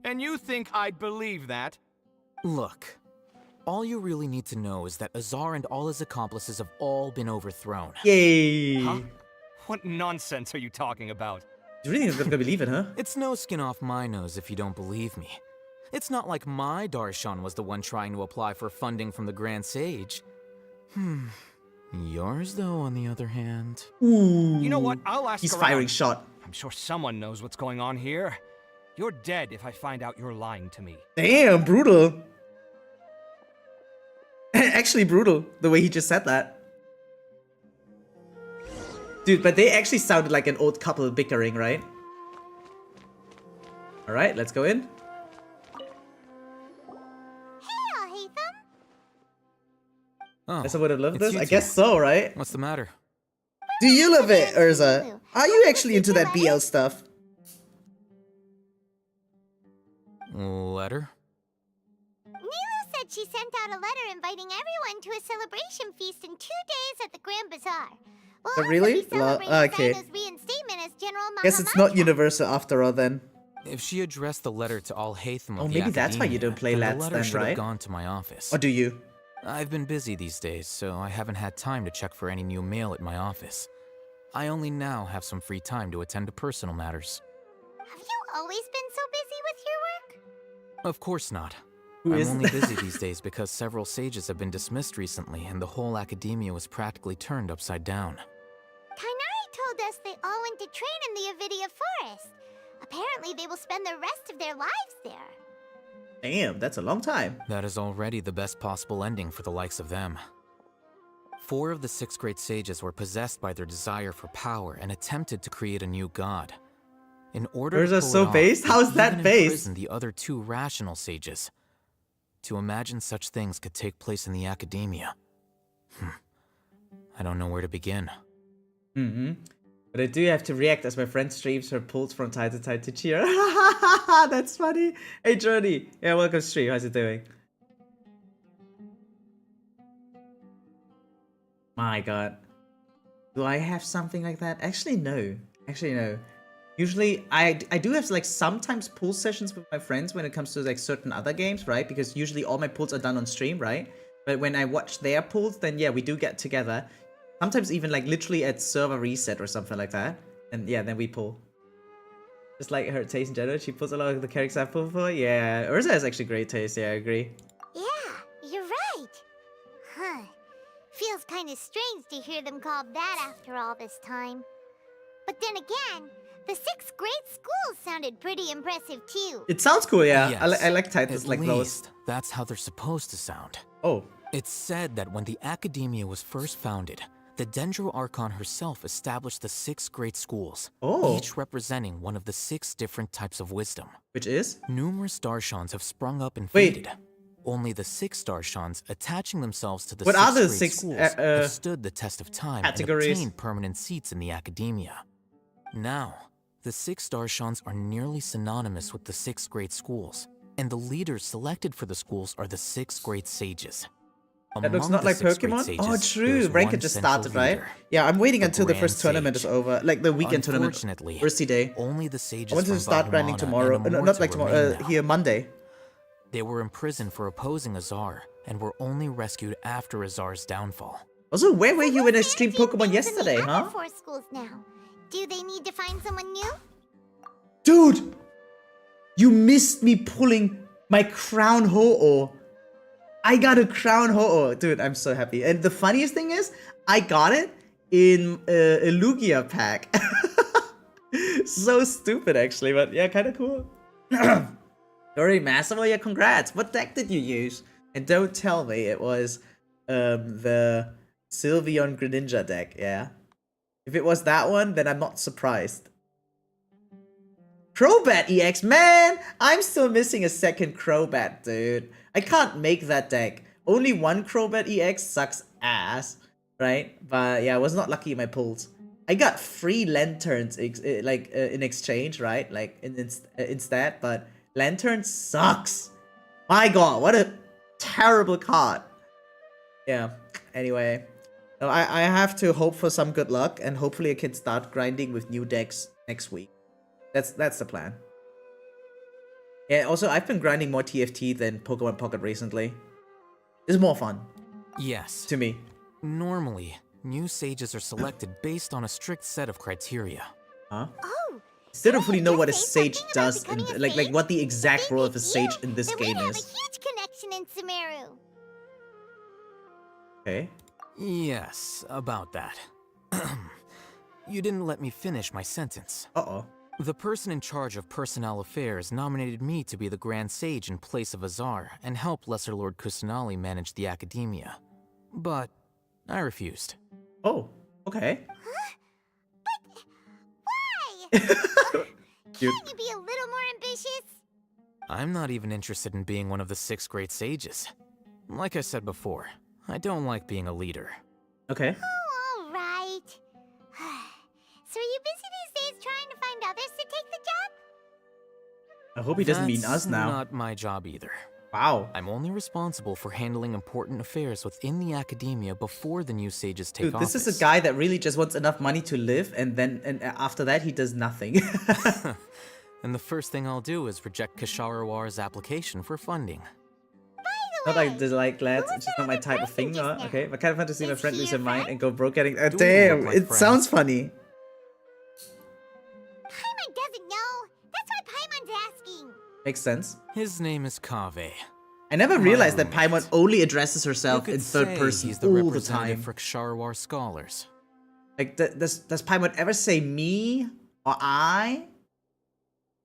[SPEAKER 5] And you think I'd believe that?
[SPEAKER 6] Look, all you really need to know is that Azar and all his accomplices have all been overthrown.
[SPEAKER 1] Yay.
[SPEAKER 5] Huh? What nonsense are you talking about?
[SPEAKER 1] You really think they're gonna believe it, huh?
[SPEAKER 6] It's no skin off my nose if you don't believe me. It's not like my Darshan was the one trying to apply for funding from the Grand Sage. Yours, though, on the other hand.
[SPEAKER 1] Ooh.
[SPEAKER 5] You know what? I'll ask
[SPEAKER 1] He's
[SPEAKER 5] around.
[SPEAKER 1] firing shot.
[SPEAKER 5] I'm sure someone knows what's going on here. You're dead if I find out you're lying to me.
[SPEAKER 1] Damn, brutal. Actually brutal, the way he just said that. Dude, but they actually sounded like an old couple bickering, right? Alright, let's go in.
[SPEAKER 2] Hey, Hatham.
[SPEAKER 6] Oh,
[SPEAKER 1] Guess I would have loved
[SPEAKER 6] it's
[SPEAKER 1] this.
[SPEAKER 6] you
[SPEAKER 1] I
[SPEAKER 6] two.
[SPEAKER 1] guess so, right?
[SPEAKER 6] What's the matter?
[SPEAKER 1] Do you love it, Urza? Are you actually into that BL stuff?
[SPEAKER 6] Letter?
[SPEAKER 2] Nilu said she sent out a letter inviting everyone to a celebration feast in 2 days at the Grand Bazaar. We'll
[SPEAKER 1] Oh,
[SPEAKER 2] also
[SPEAKER 1] really?
[SPEAKER 2] be celebrating
[SPEAKER 1] Okay.
[SPEAKER 2] Sino's reinstatement as General
[SPEAKER 1] Guess it's not
[SPEAKER 2] Mahamudra.
[SPEAKER 1] universal after all then.
[SPEAKER 6] If she addressed the letter to all Hatham of
[SPEAKER 1] Oh,
[SPEAKER 6] the
[SPEAKER 1] maybe that's why you
[SPEAKER 6] Academia,
[SPEAKER 1] don't play
[SPEAKER 6] then
[SPEAKER 1] Lads
[SPEAKER 6] the letter
[SPEAKER 1] then,
[SPEAKER 6] should
[SPEAKER 1] right?
[SPEAKER 6] have gone to my office.
[SPEAKER 1] Or do you?
[SPEAKER 6] I've been busy these days, so I haven't had time to check for any new mail at my office. I only now have some free time to attend to personal matters.
[SPEAKER 2] Have you always been so busy with your work?
[SPEAKER 6] Of course not.
[SPEAKER 1] Who
[SPEAKER 6] I'm
[SPEAKER 1] is
[SPEAKER 6] only busy these days because several sages have been dismissed recently and the whole academia was practically turned upside down.
[SPEAKER 2] Kainari told us they all went to train in the Avidia Forest. Apparently they will spend the rest of their lives there.
[SPEAKER 1] Damn, that's a long time.
[SPEAKER 6] That is already the best possible ending for the likes of them. 4 of the 6 great sages were possessed by their desire for power and attempted to create a new god. In order
[SPEAKER 1] Those
[SPEAKER 6] to
[SPEAKER 1] are
[SPEAKER 6] pull
[SPEAKER 1] so
[SPEAKER 6] it off,
[SPEAKER 1] based?
[SPEAKER 6] they
[SPEAKER 1] How's that
[SPEAKER 6] even
[SPEAKER 1] based?
[SPEAKER 6] imprisoned the other 2 rational sages. To imagine such things could take place in the academia. I don't know where to begin.
[SPEAKER 1] But I do have to react as my friend streams her pulls from time to time to cheer. That's funny. Hey, Jordy. Yeah, welcome stream. How's it doing? My god. Do I have something like that? Actually, no. Actually, no. Usually, I do have like sometimes pull sessions with my friends when it comes to like certain other games, right? Because usually all my pulls are done on stream, right? But when I watch their pulls, then yeah, we do get together. Sometimes even like literally at server reset or something like that. And yeah, then we pull. Just like her taste in general, she pulls a lot of the characters I pull for. Yeah, Urza has actually great taste, yeah, I agree.
[SPEAKER 2] Yeah, you're right. Huh. Feels kind of strange to hear them called that after all this time. But then again, the 6 great schools sounded pretty impressive too.
[SPEAKER 1] It sounds cool, yeah.
[SPEAKER 6] Yes,
[SPEAKER 1] I like titles
[SPEAKER 6] at
[SPEAKER 1] like
[SPEAKER 6] least,
[SPEAKER 1] those.
[SPEAKER 6] that's how they're supposed to sound.
[SPEAKER 1] Oh.
[SPEAKER 6] It's said that when the Academia was first founded, the Dendro Archon herself established the 6 great schools,
[SPEAKER 1] Oh.
[SPEAKER 6] each representing one of the 6 different types of wisdom.
[SPEAKER 1] Which is?
[SPEAKER 6] Numerous Darshans have sprung up and
[SPEAKER 1] Wait.
[SPEAKER 6] faded. Only the 6 Darshans attaching themselves to the
[SPEAKER 1] What
[SPEAKER 6] 6
[SPEAKER 1] are the
[SPEAKER 6] great
[SPEAKER 1] 6,
[SPEAKER 6] schools have stood the test of time
[SPEAKER 1] categories?
[SPEAKER 6] and obtained permanent seats in the Academia. Now, the 6 Darshans are nearly synonymous with the 6 great schools, and the leaders selected for the schools are the 6 great sages.
[SPEAKER 1] That looks
[SPEAKER 6] Among
[SPEAKER 1] not
[SPEAKER 6] the
[SPEAKER 1] like
[SPEAKER 6] 6 great
[SPEAKER 1] Pokemon?
[SPEAKER 6] sages,
[SPEAKER 1] Oh,
[SPEAKER 6] there
[SPEAKER 1] true.
[SPEAKER 6] is
[SPEAKER 1] Ranked
[SPEAKER 6] one
[SPEAKER 1] just
[SPEAKER 6] central
[SPEAKER 1] started, right?
[SPEAKER 6] leader,
[SPEAKER 1] Yeah, I'm waiting
[SPEAKER 6] the
[SPEAKER 1] until the
[SPEAKER 6] Grand
[SPEAKER 1] first tournament is
[SPEAKER 6] Sage.
[SPEAKER 1] over. Like the weekend tournament.
[SPEAKER 6] Unfortunately,
[SPEAKER 1] First day.
[SPEAKER 6] only the sages
[SPEAKER 1] I wanted to
[SPEAKER 6] from
[SPEAKER 1] start grinding
[SPEAKER 6] Valhalla
[SPEAKER 1] tomorrow.
[SPEAKER 6] and
[SPEAKER 1] No,
[SPEAKER 6] Amorta
[SPEAKER 1] not like tomorrow.
[SPEAKER 6] remain now.
[SPEAKER 1] Here, Monday.
[SPEAKER 6] They were imprisoned for opposing Azar and were only rescued after Azar's downfall.
[SPEAKER 1] Also, where were you when I
[SPEAKER 2] Who's
[SPEAKER 1] streamed
[SPEAKER 2] managing
[SPEAKER 1] Pokemon
[SPEAKER 2] things in the
[SPEAKER 1] yesterday,
[SPEAKER 2] other
[SPEAKER 1] huh?
[SPEAKER 2] 4 schools now? Do they need to find someone new?
[SPEAKER 1] Dude! You missed me pulling my Crown Ho-Oh. I got a Crown Ho-Oh. Dude, I'm so happy. And the funniest thing is, I got it in a Lugia pack. So stupid, actually, but yeah, kind of cool. Very massive. Oh yeah, congrats. What deck did you use? And don't tell me it was the Sylveon Greninja deck, yeah? If it was that one, then I'm not surprised. Crobat EX, man! I'm still missing a second Crobat, dude. I can't make that deck. Only one Crobat EX sucks ass, right? But yeah, I was not lucky in my pulls. I got 3 lanterns in exchange, right? Like instead, but lantern sucks. My god, what a terrible card. Yeah, anyway. So I have to hope for some good luck, and hopefully I can start grinding with new decks next week. That's the plan. Yeah, also I've been grinding more TFT than Pokemon Pocket recently. It's more fun.
[SPEAKER 6] Yes.
[SPEAKER 1] To me.
[SPEAKER 6] Normally, new sages are selected based on a strict set of criteria.
[SPEAKER 1] Huh?
[SPEAKER 2] Oh,
[SPEAKER 1] Still don't fully know what a
[SPEAKER 2] say
[SPEAKER 1] sage
[SPEAKER 2] something about
[SPEAKER 1] does,
[SPEAKER 2] becoming a
[SPEAKER 1] like
[SPEAKER 2] sage?
[SPEAKER 1] what the exact
[SPEAKER 2] If
[SPEAKER 1] role of a
[SPEAKER 2] it's
[SPEAKER 1] sage
[SPEAKER 2] you,
[SPEAKER 1] in this
[SPEAKER 2] then
[SPEAKER 1] game
[SPEAKER 2] we have
[SPEAKER 1] is.
[SPEAKER 2] a huge connection in Sumeru.
[SPEAKER 1] Okay.
[SPEAKER 6] Yes, about that. You didn't let me finish my sentence.
[SPEAKER 1] Uh-oh.
[SPEAKER 6] The person in charge of personnel affairs nominated me to be the Grand Sage in place of Azar and help Lesser Lord Kusanali manage the academia. But I refused.
[SPEAKER 1] Oh, okay.
[SPEAKER 2] Why? Can't you be a little more ambitious?
[SPEAKER 6] I'm not even interested in being one of the 6th grade sages. Like I said before, I don't like being a leader.
[SPEAKER 1] Okay.
[SPEAKER 2] Oh, all right. So are you busy these days trying to find others to take the job?
[SPEAKER 1] I hope he doesn't mean
[SPEAKER 6] That's
[SPEAKER 1] us now.
[SPEAKER 6] not my job either.
[SPEAKER 1] Wow.
[SPEAKER 6] I'm only responsible for handling important affairs within the academia before the new sages take
[SPEAKER 1] Dude,
[SPEAKER 6] office.
[SPEAKER 1] this is a guy that really just wants enough money to live, and after that he does nothing.
[SPEAKER 6] And the first thing I'll do is reject Kasharawar's application for funding.
[SPEAKER 1] Not like dislike lads,
[SPEAKER 2] Who
[SPEAKER 1] it's
[SPEAKER 2] was
[SPEAKER 1] just
[SPEAKER 2] that
[SPEAKER 1] not my
[SPEAKER 2] other
[SPEAKER 1] type of
[SPEAKER 2] person
[SPEAKER 1] thing.
[SPEAKER 2] just now?
[SPEAKER 1] Okay, but kind of fun to see my
[SPEAKER 2] Is
[SPEAKER 1] friend
[SPEAKER 2] he
[SPEAKER 1] lose
[SPEAKER 2] your
[SPEAKER 1] her mind
[SPEAKER 2] friend?
[SPEAKER 1] and go broke getting.
[SPEAKER 6] Do we
[SPEAKER 1] Damn,
[SPEAKER 6] look like
[SPEAKER 1] it
[SPEAKER 6] friends?
[SPEAKER 1] sounds funny.
[SPEAKER 2] Paimon doesn't know. That's why Paimon's asking.
[SPEAKER 1] Makes sense.
[SPEAKER 6] His name is Kaveh.
[SPEAKER 1] I never
[SPEAKER 6] My
[SPEAKER 1] realized that
[SPEAKER 6] roommate.
[SPEAKER 1] Paimon only addresses
[SPEAKER 6] You
[SPEAKER 1] herself
[SPEAKER 6] could
[SPEAKER 1] in third
[SPEAKER 6] say
[SPEAKER 1] person
[SPEAKER 6] he's the
[SPEAKER 1] all the
[SPEAKER 6] representative
[SPEAKER 1] time.
[SPEAKER 6] for Ksharawar scholars.
[SPEAKER 1] Like, does Paimon ever say me or I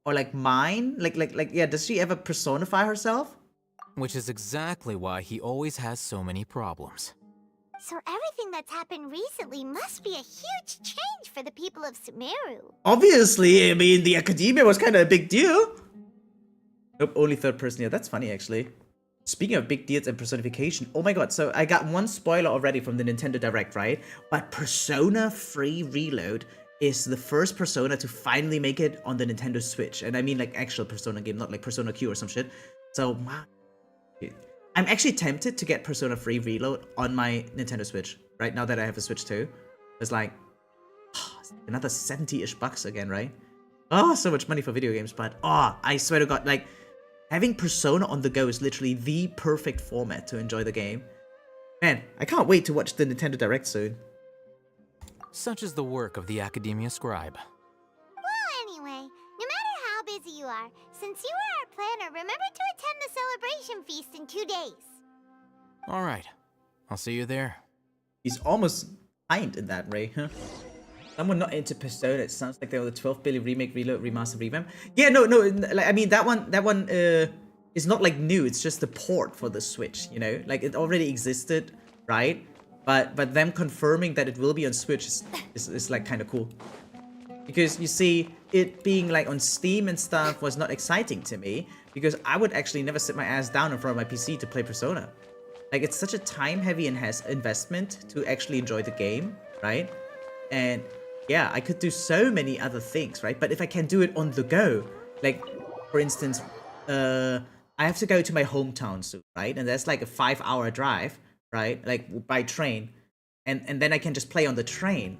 [SPEAKER 1] or like mine? Like, yeah. Does she ever personify herself?
[SPEAKER 6] Which is exactly why he always has so many problems.
[SPEAKER 2] So everything that's happened recently must be a huge change for the people of Sumeru.
[SPEAKER 1] Obviously, I mean, the academia was kind of a big deal. Nope, only third person. Yeah, that's funny actually. Speaking of big deals and personification, oh my god, so I got one spoiler already from the Nintendo Direct, right? But Persona 3 Reload is the first Persona to finally make it on the Nintendo Switch. And I mean like actual Persona game, not like Persona Q or some shit. So, wow. I'm actually tempted to get Persona 3 Reload on my Nintendo Switch, right? Now that I have a Switch too. It's like, another 70-ish bucks again, right? Oh, so much money for video games, but I swear to god, like, having Persona on the go is literally the perfect format to enjoy the game. Man, I can't wait to watch the Nintendo Direct soon.
[SPEAKER 6] Such is the work of the Academia Scribe.
[SPEAKER 2] Well, anyway, no matter how busy you are, since you are our planner, remember to attend the celebration feast in 2 days.
[SPEAKER 6] Alright, I'll see you there.
[SPEAKER 1] He's almost kind in that way, huh? Someone not into Persona, it sounds like they were the 12th Billy remake, reload, remaster, revamp. Yeah, no, like, I mean, that one is not like new, it's just the port for the Switch, you know? Like, it already existed, right? But them confirming that it will be on Switch is like kind of cool. Because you see, it being like on Steam and stuff was not exciting to me, because I would actually never sit my ass down in front of my PC to play Persona. Like, it's such a time-heavy investment to actually enjoy the game, right? And yeah, I could do so many other things, right? But if I can do it on the go, like, for instance, I have to go to my hometown soon, right? And that's like a 5-hour drive, right? Like, by train. And then I can just play on the train.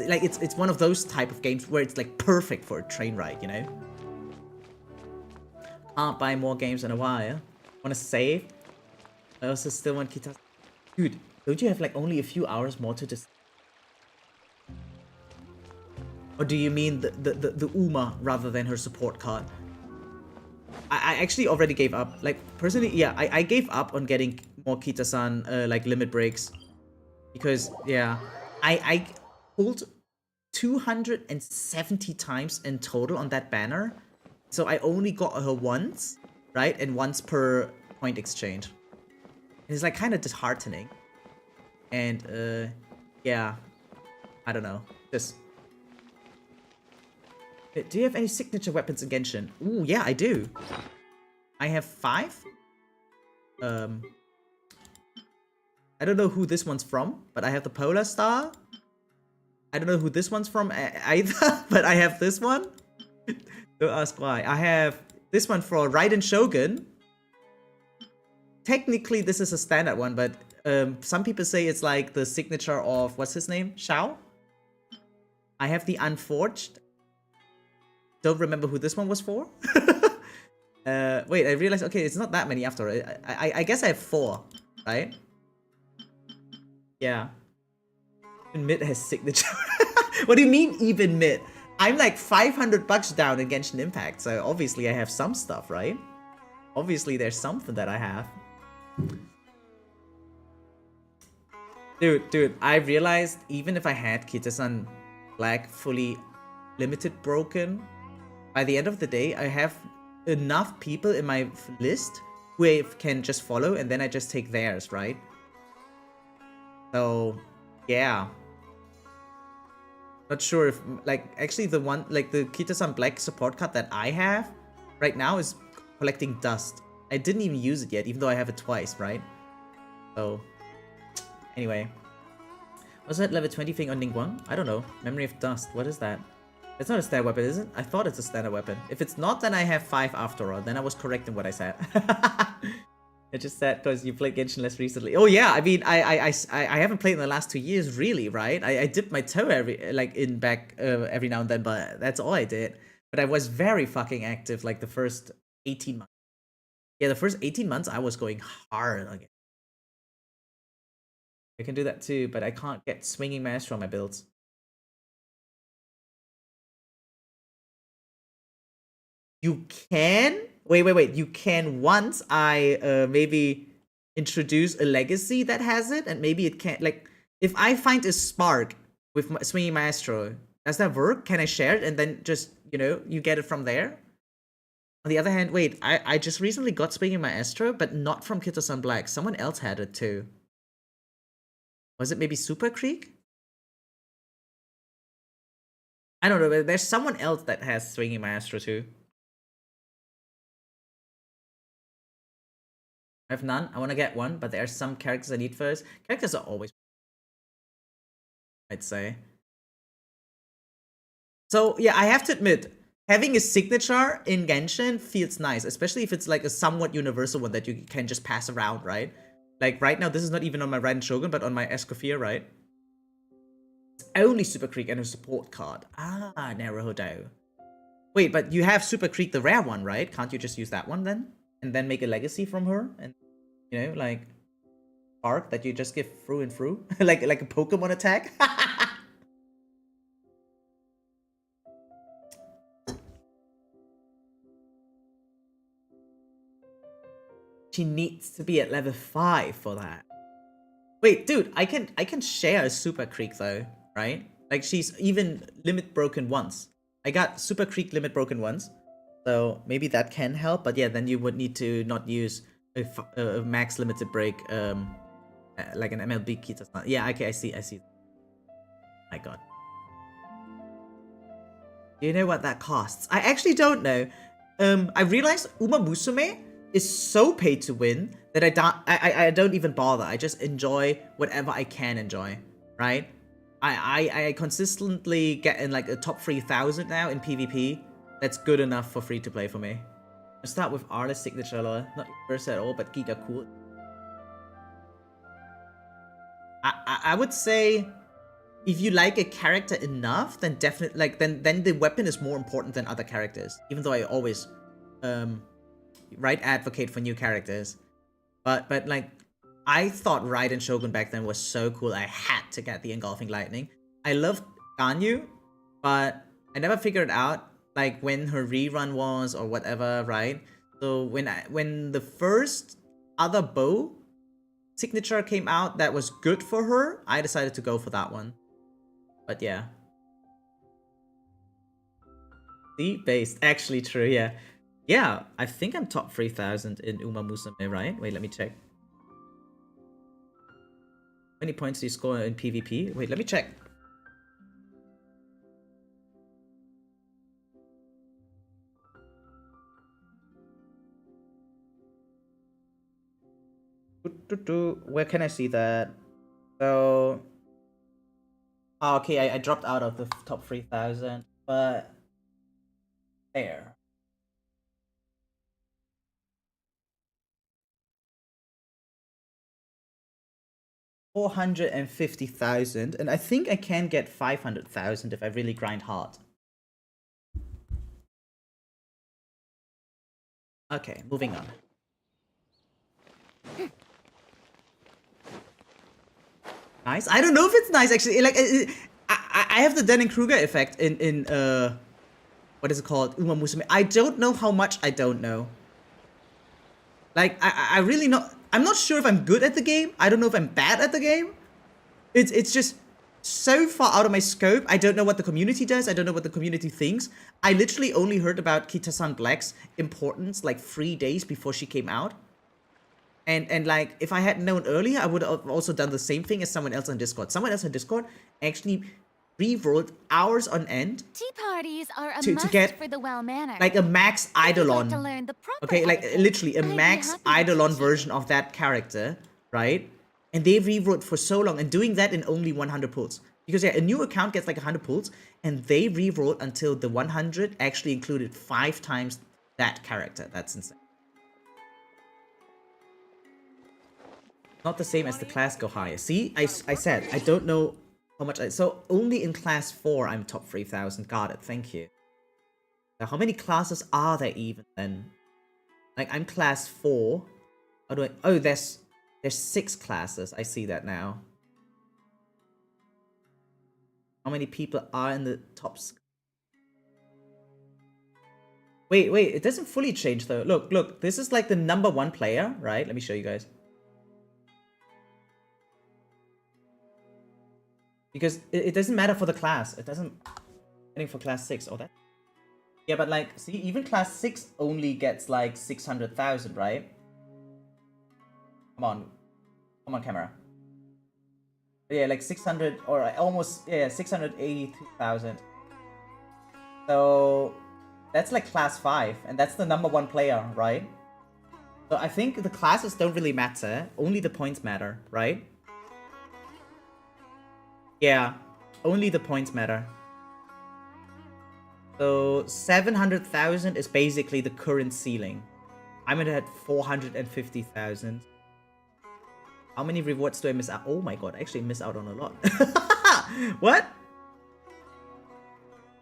[SPEAKER 1] Like, it's one of those type of games where it's like perfect for a train ride, you know? Can't buy more games in a while. Wanna save? I also still want Kita. Dude, don't you have like only a few hours more to just... Or do you mean the Uma rather than her support card? I actually already gave up. Like, personally, yeah, I gave up on getting more Kita-san, like, limit breaks. Because, yeah, I pulled 270 times in total on that banner. So I only got her once, right? And once per point exchange. And it's, like, kind of disheartening. And, yeah, I don't know. Just... Do you have any signature weapons in Genshin? Ooh, yeah, I do. I have 5. I don't know who this one's from, but I have the Polar Star. I don't know who this one's from either, but I have this one. Don't ask why. I have this one for Raiden Shogun. technically this is a standard one, but some people say it's like the signature of, what's his name? Shao? I have the Unforged. Don't remember who this one was for. Wait, I realized, okay, it's not that many after all. I guess I have 4, right? Yeah. Even mid has signature. What do you mean even mid? I'm like $500 down in Genshin Impact, so obviously I have some stuff, right? Obviously there's something that I have. Dude, I realized even if I had Kitasan Black fully limited broken, by the end of the day, I have enough people in my list who I can just follow, and then I just take theirs, right? So, yeah. Not sure if, like, actually the one, like the Kitasan Black support card that I have right now is collecting dust. I didn't even use it yet, even though I have it twice, right? So, anyway. Was that level 20 thing on Ningguang? I don't know. Memory of Dust. What is that? It's not a standard weapon, is it? I thought it's a standard weapon. If it's not, then I have 5 after all. Then I was correct in what I said. I just said because you played Genshin less recently. Oh yeah, I mean, I haven't played in the last 2 years, really, right? I dipped my toe every now and then, but that's all I did. But I was very fucking active, like the first 18 months. Yeah, the first 18 months I was going hard again. I can do that too, but I can't get swinging master on my builds. You can? Wait. You can once I maybe introduce a legacy that has it, and maybe it can't. Like, if I find a spark with my swinging maestro, does that work? Can I share it and then just, you know, you get it from there? On the other hand, wait, I just recently got swinging maestro, but not from Kitasan Black. Someone else had it too. Was it maybe Super Creek? I don't know, but there's someone else that has swinging maestro too. I have none. I want to get one, but there are some characters I need first. Characters are always, I'd say. So yeah, I have to admit, having a signature in Genshin feels nice, especially if it's like a somewhat universal one that you can just pass around, right? Like right now, this is not even on my Raiden Shogun, but on my Escoffier, right? It's only Super Creek and a support card. Ah, Naruhodo. Wait, but you have Super Creek, the rare one, right? Can't you just use that one then? And then make a legacy from her? And, you know, like, spark that you just give through and through? like a Pokemon attack? She needs to be at level 5 for that. Wait, dude, I can share a Super Creek though, right? Like, she's even limit broken once. I got Super Creek limit broken once, so maybe that can help. But yeah, then you would need to not use a max limited break, like an MLB kit. Yeah, okay, I see. My God. Do you know what that costs? I actually don't know. I realized Uma Musume is so paid to win that I don't even bother. I just enjoy whatever I can enjoy, right? I consistently get in like a top 3,000 now in PvP. That's good enough for free to play for me. I'll start with Arla's signature lore. Not first at all, but Giga cool. I would say if you like a character enough, then definitely like then the weapon is more important than other characters. Even though I always advocate for new characters. But like I thought Raiden Shogun back then was so cool. I had to get the Engulfing Lightning. I loved Ganyu, but I never figured out like when her rerun was or whatever, right? So when the first other bow signature came out that was good for her, I decided to go for that one. But yeah. See, based. Actually true, yeah. Yeah, I think I'm top 3,000 in Uma Musume, right? Wait, let me check. How many points do you score in PvP? Wait, let me check. Where can I see that? So... Oh, okay, I dropped out of the top 3,000, but... There. 450,000, and I think I can get 500,000 if I really grind hard. Okay, moving on. Nice. I don't know if it's nice actually. Like, I have the Dunning-Kruger effect in what is it called? Uma Musume. I don't know how much I don't know. Like, I really not. I'm not sure if I'm good at the game. I don't know if I'm bad at the game. It's just so far out of my scope. I don't know what the community does. I don't know what the community thinks. I literally only heard about Kita-san Black's importance like 3 days before she came out. And like, if I had known earlier, I would have also done the same thing as someone else on Discord. Someone else on Discord actually re-rolled hours on end
[SPEAKER 7] Tea parties are a
[SPEAKER 1] to
[SPEAKER 7] must
[SPEAKER 1] get
[SPEAKER 7] for the well-mannered.
[SPEAKER 1] like a max Eidolon.
[SPEAKER 7] To learn the proper
[SPEAKER 1] Okay, like
[SPEAKER 7] etiquette,
[SPEAKER 1] literally a
[SPEAKER 7] I'd be
[SPEAKER 1] max
[SPEAKER 7] happy to
[SPEAKER 1] Eidolon
[SPEAKER 7] teach you.
[SPEAKER 1] version of that character, right? And they rewrote for so long, and doing that in only 100 pulls. Because yeah, a new account gets like 100 pulls, and they rewrote until the 100 actually included 5 times that character. That's insane. Not the same as the class go higher. See, I said, I don't know how much so only in class 4 I'm top 3,000. Got it, thank you. Now, how many classes are there even then? Like, I'm class 4. How do I, oh, there's 6 classes. I see that now. How many people are in the top? Wait, it doesn't fully change though. Look, this is like the number 1 player, right? Let me show you guys. Because it doesn't matter for the class. It doesn't matter for class 6 or that. Yeah, but like, see, even class 6 only gets like 600,000, right? Come on, camera. Yeah, like 600 or almost, yeah, 682,000. So that's like class 5, and that's the number 1 player, right? So I think the classes don't really matter. Only the points matter, right? Yeah, only the points matter. So 700,000 is basically the current ceiling. I'm at 450,000. How many rewards do I miss out? Oh my god, I actually miss out on a lot. What?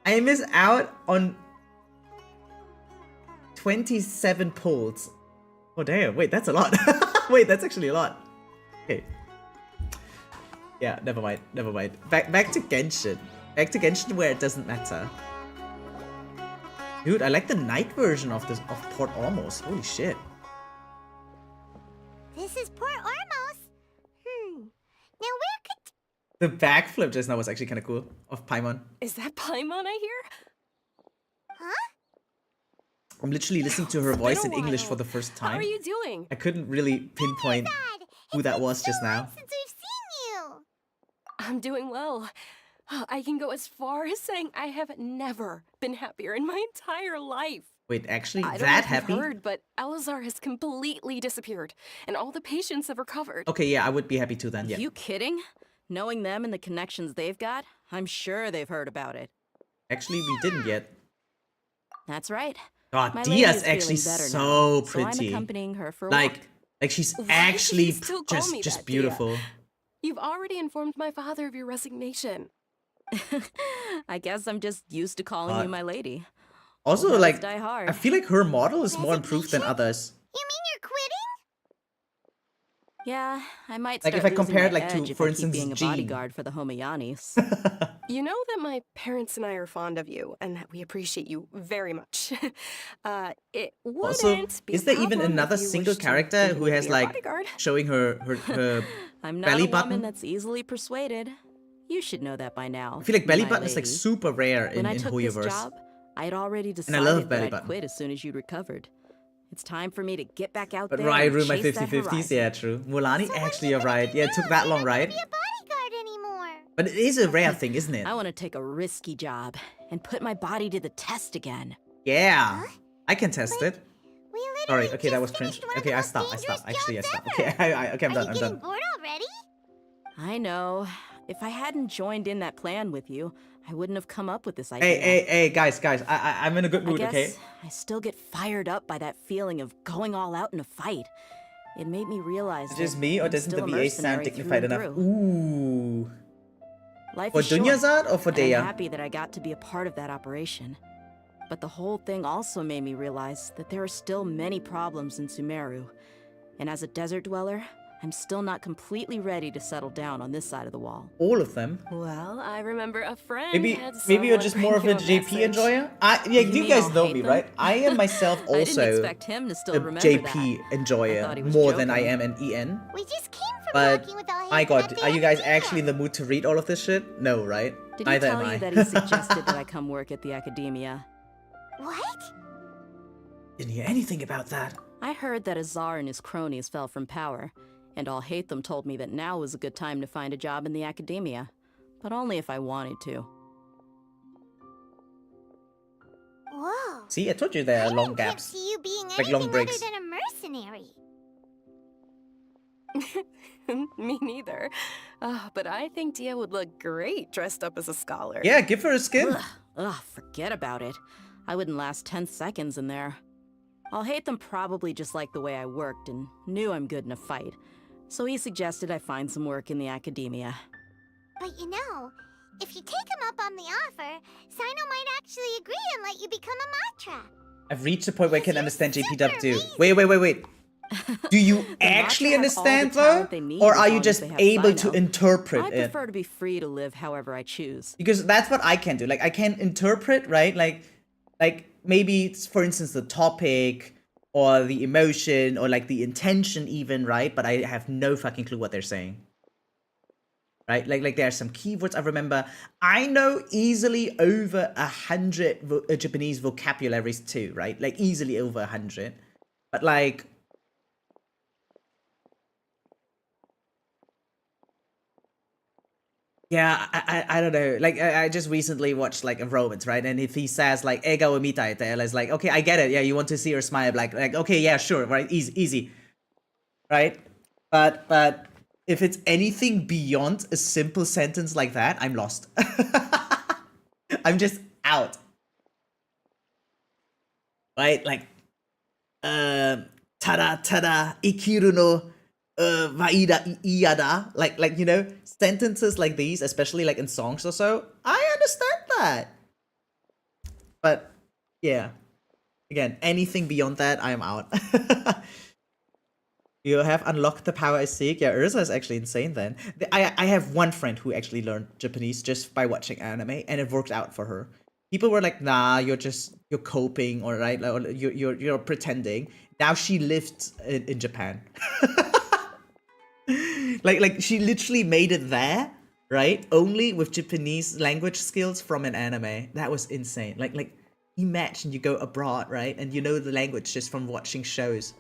[SPEAKER 1] I miss out on 27 pulls. Oh damn, wait, that's a lot. Wait, that's actually a lot. Okay. Yeah, never mind. Back to Genshin. Back to Genshin where it doesn't matter. Dude, I like the night version of this of Port Ormos. Holy shit.
[SPEAKER 2] This is Port Ormos. Now where could...
[SPEAKER 1] The backflip just now was actually kind of cool of Paimon.
[SPEAKER 3] Is that Paimon I hear?
[SPEAKER 2] Huh?
[SPEAKER 1] I'm literally listening to her
[SPEAKER 3] It's
[SPEAKER 1] voice
[SPEAKER 3] been
[SPEAKER 1] in
[SPEAKER 3] a
[SPEAKER 1] English
[SPEAKER 3] while.
[SPEAKER 1] for the first
[SPEAKER 3] How
[SPEAKER 1] time.
[SPEAKER 3] are you doing?
[SPEAKER 1] I couldn't really pinpoint
[SPEAKER 2] Dad,
[SPEAKER 1] who
[SPEAKER 2] it's
[SPEAKER 1] that
[SPEAKER 2] been
[SPEAKER 1] was
[SPEAKER 2] so
[SPEAKER 1] just
[SPEAKER 2] long
[SPEAKER 1] now.
[SPEAKER 2] since we've seen you.
[SPEAKER 3] I'm doing well. I can go as far as saying I have never been happier in my entire life.
[SPEAKER 1] Wait, actually,
[SPEAKER 3] I don't know
[SPEAKER 1] that
[SPEAKER 3] if you've
[SPEAKER 1] happy?
[SPEAKER 3] heard, but Elazar has completely disappeared, and all the patients have recovered.
[SPEAKER 1] Okay, yeah, I would be happy too then, yeah.
[SPEAKER 8] You kidding? Knowing them and the connections they've got, I'm sure they've heard about it.
[SPEAKER 1] Actually, we didn't yet.
[SPEAKER 8] That's right.
[SPEAKER 1] God,
[SPEAKER 8] My
[SPEAKER 1] Dia's
[SPEAKER 8] lady is
[SPEAKER 1] actually
[SPEAKER 8] feeling better
[SPEAKER 1] so
[SPEAKER 8] now, So
[SPEAKER 1] pretty.
[SPEAKER 8] I'm accompanying her for a
[SPEAKER 1] Like,
[SPEAKER 8] walk.
[SPEAKER 1] like she's
[SPEAKER 3] Why do
[SPEAKER 1] actually
[SPEAKER 3] you still call me
[SPEAKER 1] just
[SPEAKER 3] that, Dia?
[SPEAKER 1] beautiful.
[SPEAKER 3] You've already informed my father of your resignation.
[SPEAKER 8] I guess I'm just used to calling you my lady.
[SPEAKER 1] Also,
[SPEAKER 8] Old
[SPEAKER 1] like,
[SPEAKER 8] habits die hard.
[SPEAKER 1] I feel like her model is more improved than
[SPEAKER 2] Resignation?
[SPEAKER 1] others.
[SPEAKER 2] You mean you're quitting?
[SPEAKER 8] Yeah, I might
[SPEAKER 1] Like,
[SPEAKER 8] start
[SPEAKER 1] if I
[SPEAKER 8] losing
[SPEAKER 1] compare it,
[SPEAKER 8] my
[SPEAKER 1] like, to,
[SPEAKER 8] edge if
[SPEAKER 1] for
[SPEAKER 8] I keep
[SPEAKER 1] instance,
[SPEAKER 8] being a
[SPEAKER 1] Jean.
[SPEAKER 8] bodyguard for the Homayanis.
[SPEAKER 3] You know that my parents and I are fond of you, and that we appreciate you very much. It wouldn't
[SPEAKER 1] Also,
[SPEAKER 3] be
[SPEAKER 1] is
[SPEAKER 3] a
[SPEAKER 1] there even
[SPEAKER 3] problem if
[SPEAKER 1] another
[SPEAKER 3] you
[SPEAKER 1] single
[SPEAKER 3] wished to
[SPEAKER 1] character who
[SPEAKER 3] continue to
[SPEAKER 1] has
[SPEAKER 3] be our
[SPEAKER 1] like
[SPEAKER 3] bodyguard.
[SPEAKER 1] showing her
[SPEAKER 8] I'm not
[SPEAKER 1] belly
[SPEAKER 8] a woman
[SPEAKER 1] button?
[SPEAKER 8] that's easily persuaded. You should know that by now.
[SPEAKER 1] I feel like belly
[SPEAKER 8] my
[SPEAKER 1] button is like
[SPEAKER 8] lady.
[SPEAKER 1] super rare in
[SPEAKER 8] When I took this
[SPEAKER 1] hoyoverse.
[SPEAKER 8] job, I had already
[SPEAKER 1] I
[SPEAKER 8] decided
[SPEAKER 1] love
[SPEAKER 8] that
[SPEAKER 1] belly
[SPEAKER 8] I'd
[SPEAKER 1] button.
[SPEAKER 8] quit as soon as you'd recovered. It's time for me to get back out
[SPEAKER 1] But
[SPEAKER 8] there
[SPEAKER 1] Riot
[SPEAKER 8] and
[SPEAKER 1] ruined my
[SPEAKER 8] chase that
[SPEAKER 1] 50-50s,
[SPEAKER 8] horizon.
[SPEAKER 1] yeah, true. Mulani,
[SPEAKER 2] So what are
[SPEAKER 1] actually,
[SPEAKER 2] you
[SPEAKER 1] you're
[SPEAKER 2] gonna
[SPEAKER 1] right. Yeah, it took
[SPEAKER 2] do?
[SPEAKER 1] that
[SPEAKER 2] You're
[SPEAKER 1] long,
[SPEAKER 2] not
[SPEAKER 1] right?
[SPEAKER 2] gonna be a bodyguard anymore.
[SPEAKER 1] But it is a rare thing, isn't it?
[SPEAKER 8] I want to take a risky job and put my body to the test again.
[SPEAKER 1] Yeah, I can test it.
[SPEAKER 2] We
[SPEAKER 1] Sorry,
[SPEAKER 2] literally
[SPEAKER 1] okay, that
[SPEAKER 2] just
[SPEAKER 1] was cringe.
[SPEAKER 2] finished one of
[SPEAKER 1] Okay,
[SPEAKER 2] the
[SPEAKER 1] I
[SPEAKER 2] most
[SPEAKER 1] stopped.
[SPEAKER 2] dangerous
[SPEAKER 1] Actually, I
[SPEAKER 2] jobs
[SPEAKER 1] stopped.
[SPEAKER 2] ever.
[SPEAKER 1] Okay, okay, I'm
[SPEAKER 2] Are
[SPEAKER 1] done.
[SPEAKER 2] you
[SPEAKER 1] I'm
[SPEAKER 2] getting
[SPEAKER 1] done.
[SPEAKER 2] bored already?
[SPEAKER 8] I know. If I hadn't joined in that plan with you, I wouldn't have come up with this idea.
[SPEAKER 1] Hey, guys, I'm in a good
[SPEAKER 8] I
[SPEAKER 1] mood,
[SPEAKER 8] guess
[SPEAKER 1] okay?
[SPEAKER 8] I still get fired up by that feeling of going all out in a fight. It made me realize
[SPEAKER 1] Is it
[SPEAKER 8] that
[SPEAKER 1] just me, or
[SPEAKER 8] I'm
[SPEAKER 1] doesn't the
[SPEAKER 8] still a
[SPEAKER 1] VA sound
[SPEAKER 8] mercenary
[SPEAKER 1] dignified
[SPEAKER 8] through
[SPEAKER 1] enough?
[SPEAKER 8] and through.
[SPEAKER 1] Ooh.
[SPEAKER 8] Life
[SPEAKER 1] For
[SPEAKER 8] is short,
[SPEAKER 1] Dunyazad or for
[SPEAKER 8] and I'm
[SPEAKER 1] Deya?
[SPEAKER 8] happy that I got to be a part of that operation. But the whole thing also made me realize that there are still many problems in Sumera. And as a desert dweller, I'm still not completely ready to settle down on this side of the wall.
[SPEAKER 1] All of them?
[SPEAKER 3] Well, I remember a friend
[SPEAKER 1] Maybe
[SPEAKER 3] had
[SPEAKER 1] maybe you're
[SPEAKER 3] someone
[SPEAKER 1] just
[SPEAKER 3] bring
[SPEAKER 1] more of
[SPEAKER 3] you
[SPEAKER 1] a
[SPEAKER 3] a
[SPEAKER 1] JP
[SPEAKER 3] message.
[SPEAKER 1] enjoyer? Yeah,
[SPEAKER 8] You
[SPEAKER 1] you
[SPEAKER 8] mean
[SPEAKER 1] guys
[SPEAKER 8] I'll
[SPEAKER 1] know
[SPEAKER 8] hate
[SPEAKER 1] me,
[SPEAKER 8] them?
[SPEAKER 1] right? I am myself
[SPEAKER 8] I didn't
[SPEAKER 1] also
[SPEAKER 8] expect him to still
[SPEAKER 1] a
[SPEAKER 8] remember
[SPEAKER 1] JP
[SPEAKER 8] that. I
[SPEAKER 1] enjoyer
[SPEAKER 8] thought he was
[SPEAKER 1] more than I
[SPEAKER 8] joking.
[SPEAKER 1] am an EN.
[SPEAKER 2] We just came from
[SPEAKER 1] But
[SPEAKER 2] talking with all
[SPEAKER 1] my
[SPEAKER 2] Hayden
[SPEAKER 1] god,
[SPEAKER 2] at the
[SPEAKER 1] are you guys
[SPEAKER 2] academia.
[SPEAKER 1] actually in the mood to read all of this shit? No, right?
[SPEAKER 8] Did he
[SPEAKER 1] Neither
[SPEAKER 8] tell
[SPEAKER 1] am
[SPEAKER 8] you
[SPEAKER 1] I.
[SPEAKER 8] that he suggested that I come work at the academia?
[SPEAKER 2] What?
[SPEAKER 1] Didn't hear anything about that.
[SPEAKER 8] I heard that Azar and his cronies fell from power, and I'll hate them told me that now was a good time to find a job in the academia, but only if I wanted to.
[SPEAKER 2] Whoa.
[SPEAKER 1] See, I told you there are
[SPEAKER 2] Hayden
[SPEAKER 1] long
[SPEAKER 2] can't
[SPEAKER 1] gaps.
[SPEAKER 2] see you being
[SPEAKER 1] Like
[SPEAKER 2] anything
[SPEAKER 1] long
[SPEAKER 2] other
[SPEAKER 1] breaks.
[SPEAKER 2] than a mercenary.
[SPEAKER 3] Me neither. But I think Dia would look great dressed up as a scholar.
[SPEAKER 1] Yeah, give her a skin.
[SPEAKER 8] Ugh, forget about it. I wouldn't last 10 seconds in there. I'll hate them probably just like the way I worked and knew I'm good in a fight. So he suggested I find some work in the academia.
[SPEAKER 2] But you know, if you take him up on the offer, Sino might actually agree and let you become a matra.
[SPEAKER 1] I've reached the point where I can
[SPEAKER 2] Because
[SPEAKER 1] understand
[SPEAKER 2] you're
[SPEAKER 1] JP Dub
[SPEAKER 2] super
[SPEAKER 1] too.
[SPEAKER 2] amazing.
[SPEAKER 1] Wait. Do you
[SPEAKER 8] The
[SPEAKER 1] actually
[SPEAKER 8] Matra have all the
[SPEAKER 1] understand though?
[SPEAKER 8] talent they need
[SPEAKER 1] Or
[SPEAKER 8] as
[SPEAKER 1] are you
[SPEAKER 8] long as
[SPEAKER 1] just
[SPEAKER 8] they have
[SPEAKER 1] able to
[SPEAKER 8] Sino.
[SPEAKER 1] interpret
[SPEAKER 8] I
[SPEAKER 1] it?
[SPEAKER 8] prefer to be free to live however I choose.
[SPEAKER 1] Because that's what I can do. Like I can interpret, right? Like maybe it's, for instance, the topic or the emotion or like the intention even, right? But I have no fucking clue what they're saying. Right? Like there are some keywords I remember. I know easily over 100 Japanese vocabularies too, right? Like easily over 100. But like yeah, I don't know. Like I just recently watched like a romance, right? And if he says like "ega wa mitai," it's like, okay, I get it. Yeah, you want to see her smile, like okay, yeah, sure, right, easy, right? But if it's anything beyond a simple sentence like that, I'm lost. I'm just out, right? Like, tada ikiru no vaida iada, like you know, sentences like these, especially like in songs or so, I understand that. But yeah, again, anything beyond that, I'm out. You have unlocked the power I seek. Yeah, Ursa is actually insane then. I have one friend who actually learned Japanese just by watching anime, and it worked out for her. People were like, nah, you're coping, or right, or you're pretending. Now she lived in Japan. like she literally made it there, right? Only with Japanese language skills from an anime. That was insane. Like imagine you go abroad, right? And you know the language just from watching shows.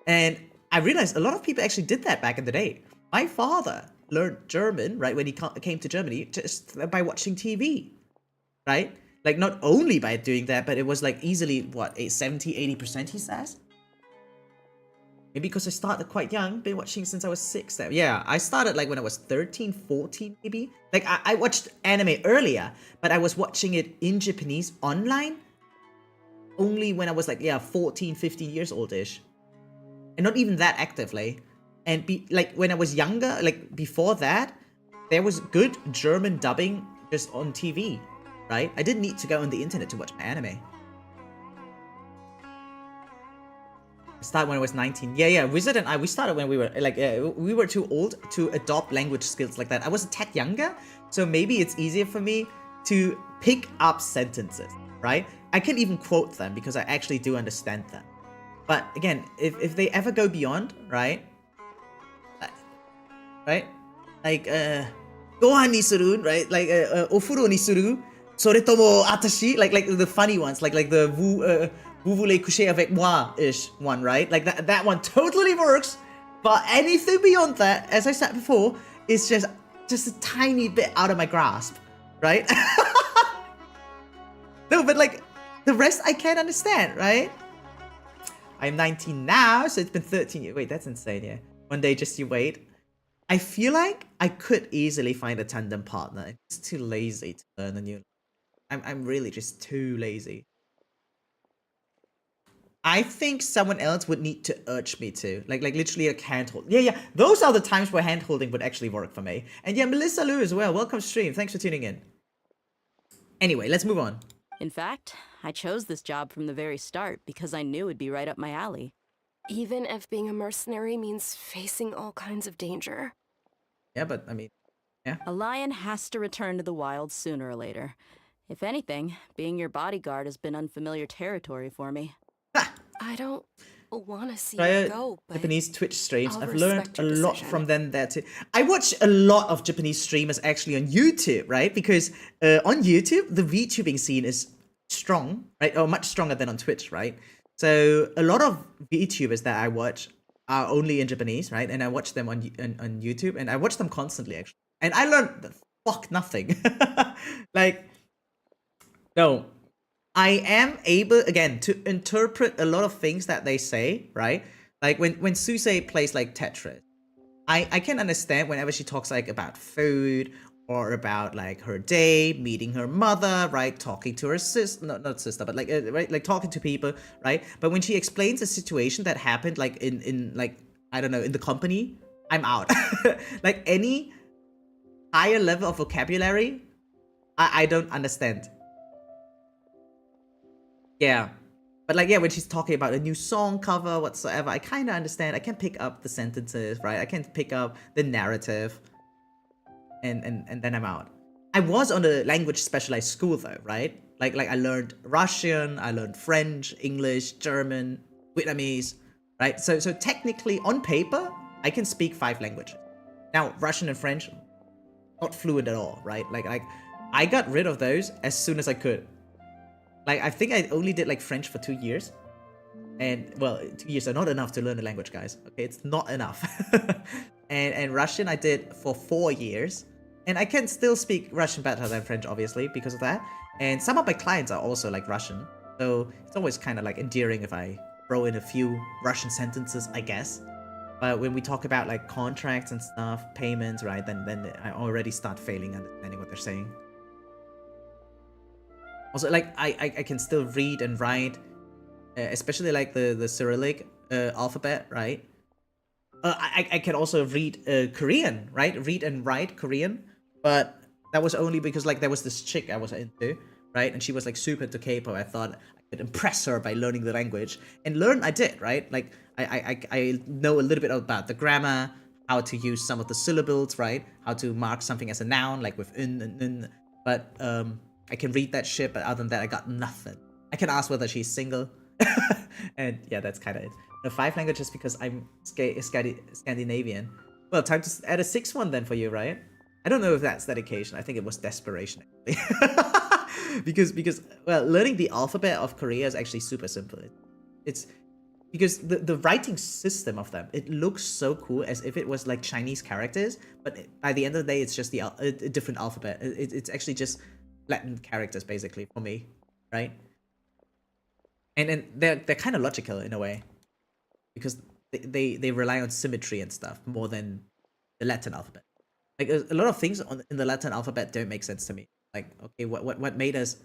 [SPEAKER 1] And I realized a lot of people actually did that back in the day. My father learned German, right, when he came to Germany, just by watching TV, right? Like, not only by doing that, but it was like easily, what, 70-80% he says? Maybe because I started quite young, been watching since I was 6. Yeah, I started like when I was 13, 14 maybe. Like, I watched anime earlier, but I was watching it in Japanese online only when I was like, yeah, 14, 15 years old-ish. And not even that actively. And like when I was younger, like before that, there was good German dubbing just on TV, right? I didn't need to go on the internet to watch my anime. I started when I was 19. Yeah, Wizard and I, we started when we were like, we were too old to adopt language skills like that. I was a tad younger, so maybe it's easier for me to pick up sentences, right? I can even quote them because I actually do understand them. But again, if they ever go beyond, right? Like, gohan ni suru, right? Like, ofuro ni suru, soretomo atashi, like the funny ones, like the vous voulez coucher avec moi-ish one, right? Like that one totally works. But anything beyond that, as I said before, is just a tiny bit out of my grasp, right? No, but like the rest I can't understand, right? I'm 19 now, so it's been 13 years. Wait, that's insane, yeah. One day, just you wait. I feel like I could easily find a tandem partner. I'm just too lazy to learn a new... I'm really just too lazy. I think someone else would need to urge me to. Like literally a hand hold. Yeah. Those are the times where hand holding would actually work for me. And yeah, Melissa Lou as well. Welcome stream. Thanks for tuning in. Anyway, let's move on.
[SPEAKER 8] In fact, I chose this job from the very start because I knew it'd be right up my alley.
[SPEAKER 3] Even if being a mercenary means facing all kinds of danger.
[SPEAKER 1] Yeah, but I mean, yeah.
[SPEAKER 8] A lion has to return to the wild sooner or later. If anything, being your bodyguard has been unfamiliar territory for me.
[SPEAKER 3] I don't want to see
[SPEAKER 1] Try
[SPEAKER 3] you go, but
[SPEAKER 1] Japanese Twitch streams.
[SPEAKER 3] I'll
[SPEAKER 1] I've learned
[SPEAKER 3] respect
[SPEAKER 1] a
[SPEAKER 3] your
[SPEAKER 1] lot
[SPEAKER 3] decision.
[SPEAKER 1] from them there too. I watch a lot of Japanese streamers actually on YouTube, right? Because on YouTube, the VTubing scene is strong, right? Or much stronger than on Twitch, right? So a lot of VTubers that I watch are only in Japanese, right? And I watch them on YouTube, and I watch them constantly actually. And I learned the fuck nothing. Like, no. I am able, again, to interpret a lot of things that they say, right? Like when Suse plays like Tetris, I can understand whenever she talks like about food or about like her day, meeting her mother, right? Talking to her sister, not sister, but like, right? Like talking to people, right? But when she explains a situation that happened like in like, I don't know, in the company, I'm out. Like any higher level of vocabulary, I don't understand. Yeah. But like, yeah, when she's talking about a new song cover, whatsoever, I kind of understand. I can pick up the sentences, right? I can pick up the narrative. And then I'm out. I was on a language specialized school though, right? Like I learned Russian, I learned French, English, German, Vietnamese, right? So technically on paper, I can speak 5 languages. Now, Russian and French, not fluent at all, right? Like I got rid of those as soon as I could. Like, I think I only did like French for 2 years. And well, 2 years are not enough to learn the language, guys. Okay, it's not enough. and Russian I did for 4 years. And I can still speak Russian better than French, obviously, because of that. And some of my clients are also like Russian. So it's always kind of like endearing if I throw in a few Russian sentences, I guess. But when we talk about like contracts and stuff, payments, right, then I already start failing understanding what they're saying. Also, like, I can still read and write, especially like the Cyrillic alphabet, right? I can also read Korean, right? Read and write Korean, but that was only because like there was this chick I was into, right? And she was like super into K-pop. I thought I could impress her by learning the language, and learn I did, right? Like I know a little bit about the grammar, how to use some of the syllables, right? How to mark something as a noun, like with in and in. But I can read that shit, but other than that, I got nothing. I can ask whether she's single, and yeah, that's kind of it. The 5 languages because I'm Scandinavian. Well, time to add a 6th one then for you, right? I don't know if that's dedication. I think it was desperation, actually. because well, learning the alphabet of Korea is actually super simple. It's because the writing system of them, it looks so cool as if it was like Chinese characters, but by the end of the day, it's just a different alphabet. It's actually just Latin characters, basically, for me, right? And they're kind of logical in a way, because they rely on symmetry and stuff more than the Latin alphabet. Like a lot of things in the Latin alphabet don't make sense to me. Like, okay, what made us?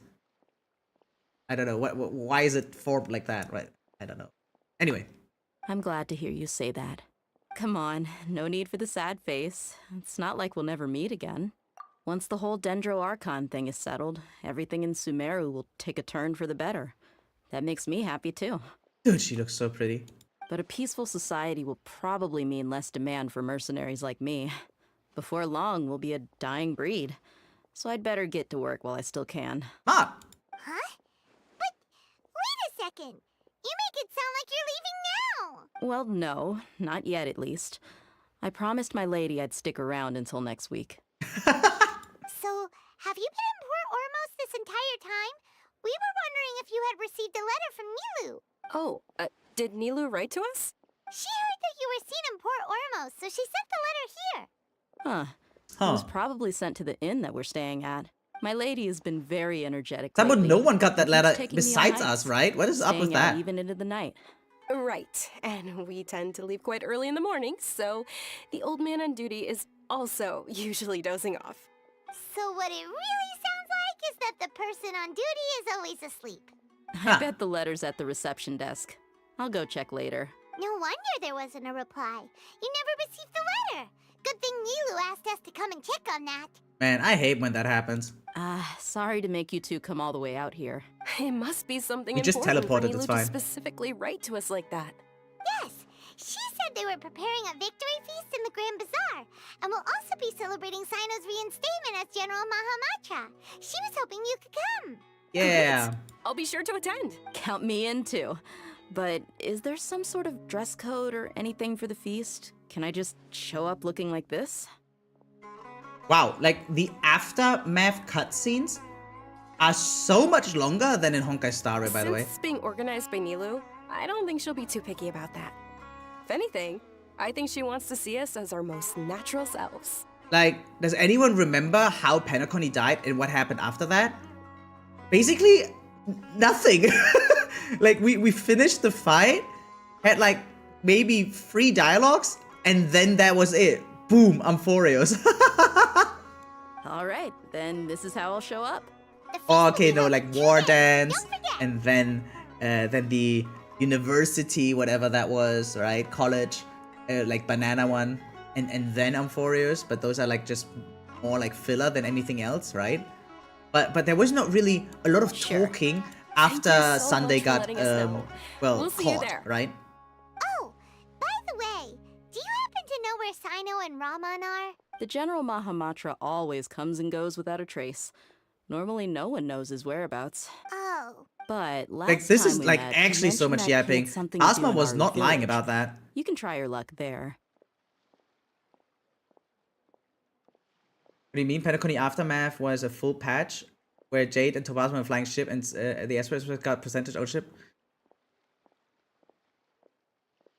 [SPEAKER 1] I don't know. Why is it formed like that? Right? I don't know. Anyway,
[SPEAKER 8] I'm glad to hear you say that. Come on, no need for the sad face. It's not like we'll never meet again. Once the whole Dendro Archon thing is settled, everything in Sumera will take a turn for the better. That makes me happy too.
[SPEAKER 1] dude, she looks so pretty.
[SPEAKER 8] But a peaceful society will probably mean less demand for mercenaries like me. Before long, we'll be a dying breed. So I'd better get to work while I still can.
[SPEAKER 1] Ah,
[SPEAKER 2] Huh? But wait a second. You make it sound like you're leaving now.
[SPEAKER 8] Well, no, not yet at least. I promised my lady I'd stick around until next week.
[SPEAKER 2] So, have you been in Port Ormos this entire time? We were wondering if you had received a letter from Nilu.
[SPEAKER 3] Oh, did Nilu write to us?
[SPEAKER 2] She heard that you were seen in Port Ormos, so she sent the letter here.
[SPEAKER 8] Huh. It was probably sent to the inn that we're staying at. My lady has been very energetic
[SPEAKER 1] someone,
[SPEAKER 8] lately.
[SPEAKER 1] no one got that
[SPEAKER 8] Keeps
[SPEAKER 1] letter
[SPEAKER 8] taking me on
[SPEAKER 1] besides
[SPEAKER 8] hikes,
[SPEAKER 1] us, right? What is up with
[SPEAKER 8] staying out
[SPEAKER 1] that?
[SPEAKER 8] even into the night.
[SPEAKER 3] Right, and we tend to leave quite early in the morning, so the old man on duty is also usually dozing off.
[SPEAKER 2] So what it really sounds like is that the person on duty is always asleep.
[SPEAKER 8] I bet the letter's at the reception desk. I'll go check later.
[SPEAKER 2] No wonder there wasn't a reply. You never received the letter. Good thing Nilu asked us to come and check on that.
[SPEAKER 1] Man, I hate when that happens.
[SPEAKER 8] Sorry to make you two come all the way out here.
[SPEAKER 3] It must be something
[SPEAKER 1] We just
[SPEAKER 3] important for
[SPEAKER 1] teleported,
[SPEAKER 3] Nilu
[SPEAKER 1] it's
[SPEAKER 3] to
[SPEAKER 1] fine.
[SPEAKER 3] specifically write to us like that.
[SPEAKER 2] Yes, she said they were preparing a victory feast in the Grand Bazaar, and will also be celebrating Sino's reinstatement as General Mahamatra. She was hoping you could come.
[SPEAKER 1] Yeah.
[SPEAKER 3] I'll be sure to attend.
[SPEAKER 8] Count me in too. But is there some sort of dress code or anything for the feast? Can I just show up looking like this?
[SPEAKER 1] Wow, like the aftermath cutscenes are so much longer than in Honkai Star Rail, by the way.
[SPEAKER 3] Since it's being organized by Nilu, I don't think she'll be too picky about that. If anything, I think she wants to see us as our most natural selves.
[SPEAKER 1] Like, does anyone remember how Penacony died and what happened after that? Basically, nothing. Like, we finished the fight, had like maybe 3 dialogues, and then that was it. Boom, amphoreus.
[SPEAKER 8] Alright, then this is how I'll show up.
[SPEAKER 2] The feast
[SPEAKER 1] Oh,
[SPEAKER 2] will
[SPEAKER 1] okay,
[SPEAKER 2] be
[SPEAKER 1] no,
[SPEAKER 2] held
[SPEAKER 1] like
[SPEAKER 2] in 2
[SPEAKER 1] war
[SPEAKER 2] days.
[SPEAKER 1] dance,
[SPEAKER 2] Don't forget.
[SPEAKER 1] and then the university, whatever that was, right? College, like banana one, and then amphoreus. But those are like just more like filler than anything else, right? But there was not really a lot of
[SPEAKER 8] Sure.
[SPEAKER 1] talking
[SPEAKER 3] Thank
[SPEAKER 1] after
[SPEAKER 3] you so
[SPEAKER 1] Sunday
[SPEAKER 3] much for
[SPEAKER 1] got
[SPEAKER 3] letting us know.
[SPEAKER 1] well
[SPEAKER 3] We'll see you
[SPEAKER 1] caught,
[SPEAKER 3] there.
[SPEAKER 1] right?
[SPEAKER 2] Oh, by the way, do you happen to know where Sino and Raman are?
[SPEAKER 8] The General Mahamatra always comes and goes without a trace. Normally no one knows his whereabouts.
[SPEAKER 2] Oh,
[SPEAKER 8] But last
[SPEAKER 1] Like this
[SPEAKER 8] time
[SPEAKER 1] is
[SPEAKER 8] we
[SPEAKER 1] like
[SPEAKER 8] met, he
[SPEAKER 1] actually so
[SPEAKER 8] mentioned
[SPEAKER 1] much
[SPEAKER 8] that he had
[SPEAKER 1] yapping.
[SPEAKER 8] something to do
[SPEAKER 1] Asma
[SPEAKER 8] in
[SPEAKER 1] was
[SPEAKER 8] our
[SPEAKER 1] not lying
[SPEAKER 8] village.
[SPEAKER 1] about that.
[SPEAKER 8] You can try your luck there.
[SPEAKER 1] What do you mean? Penacony Aftermath was a full patch where Jade and Tobasma were flying ship and the Express got percentage ownership.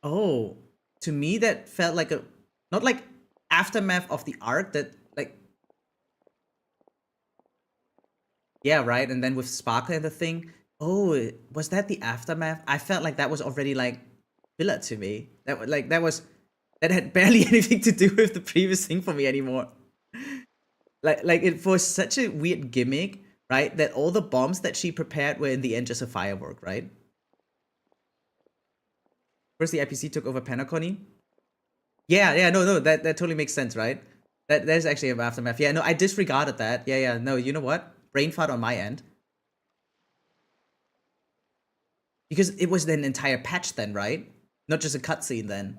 [SPEAKER 1] Oh, to me that felt like a not like aftermath of the arc that like yeah, right. And then with Sparkle and the thing. Oh, was that the aftermath? I felt like that was already like filler to me. That had barely anything to do with the previous thing for me anymore. Like it was such a weird gimmick, right? That all the bombs that she prepared were in the end just a firework, right? First the IPC took over Penacony. Yeah, no, that totally makes sense, right? There's actually an aftermath. Yeah, no, I disregarded that. Yeah, no, you know what? Brain fart on my end. Because it was an entire patch then, right? Not just a cutscene then.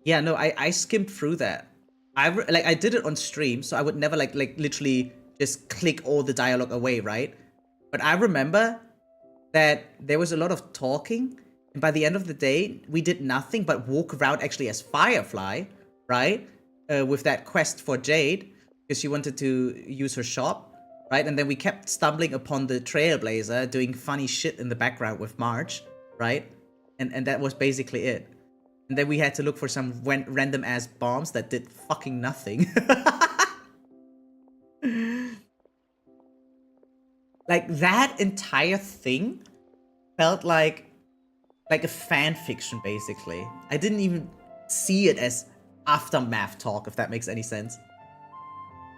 [SPEAKER 1] Yeah, no, I skimmed through that. I did it on stream, so I would never like literally just click all the dialogue away, right? But I remember that there was a lot of talking, and by the end of the day, we did nothing but walk around actually as Firefly, right? With that quest for Jade, because she wanted to use her shop, right? And then we kept stumbling upon the Trailblazer doing funny shit in the background with March, right? And that was basically it. And then we had to look for some random ass bombs that did fucking nothing. Like that entire thing felt like a fan fiction basically. I didn't even see it as aftermath talk, if that makes any sense.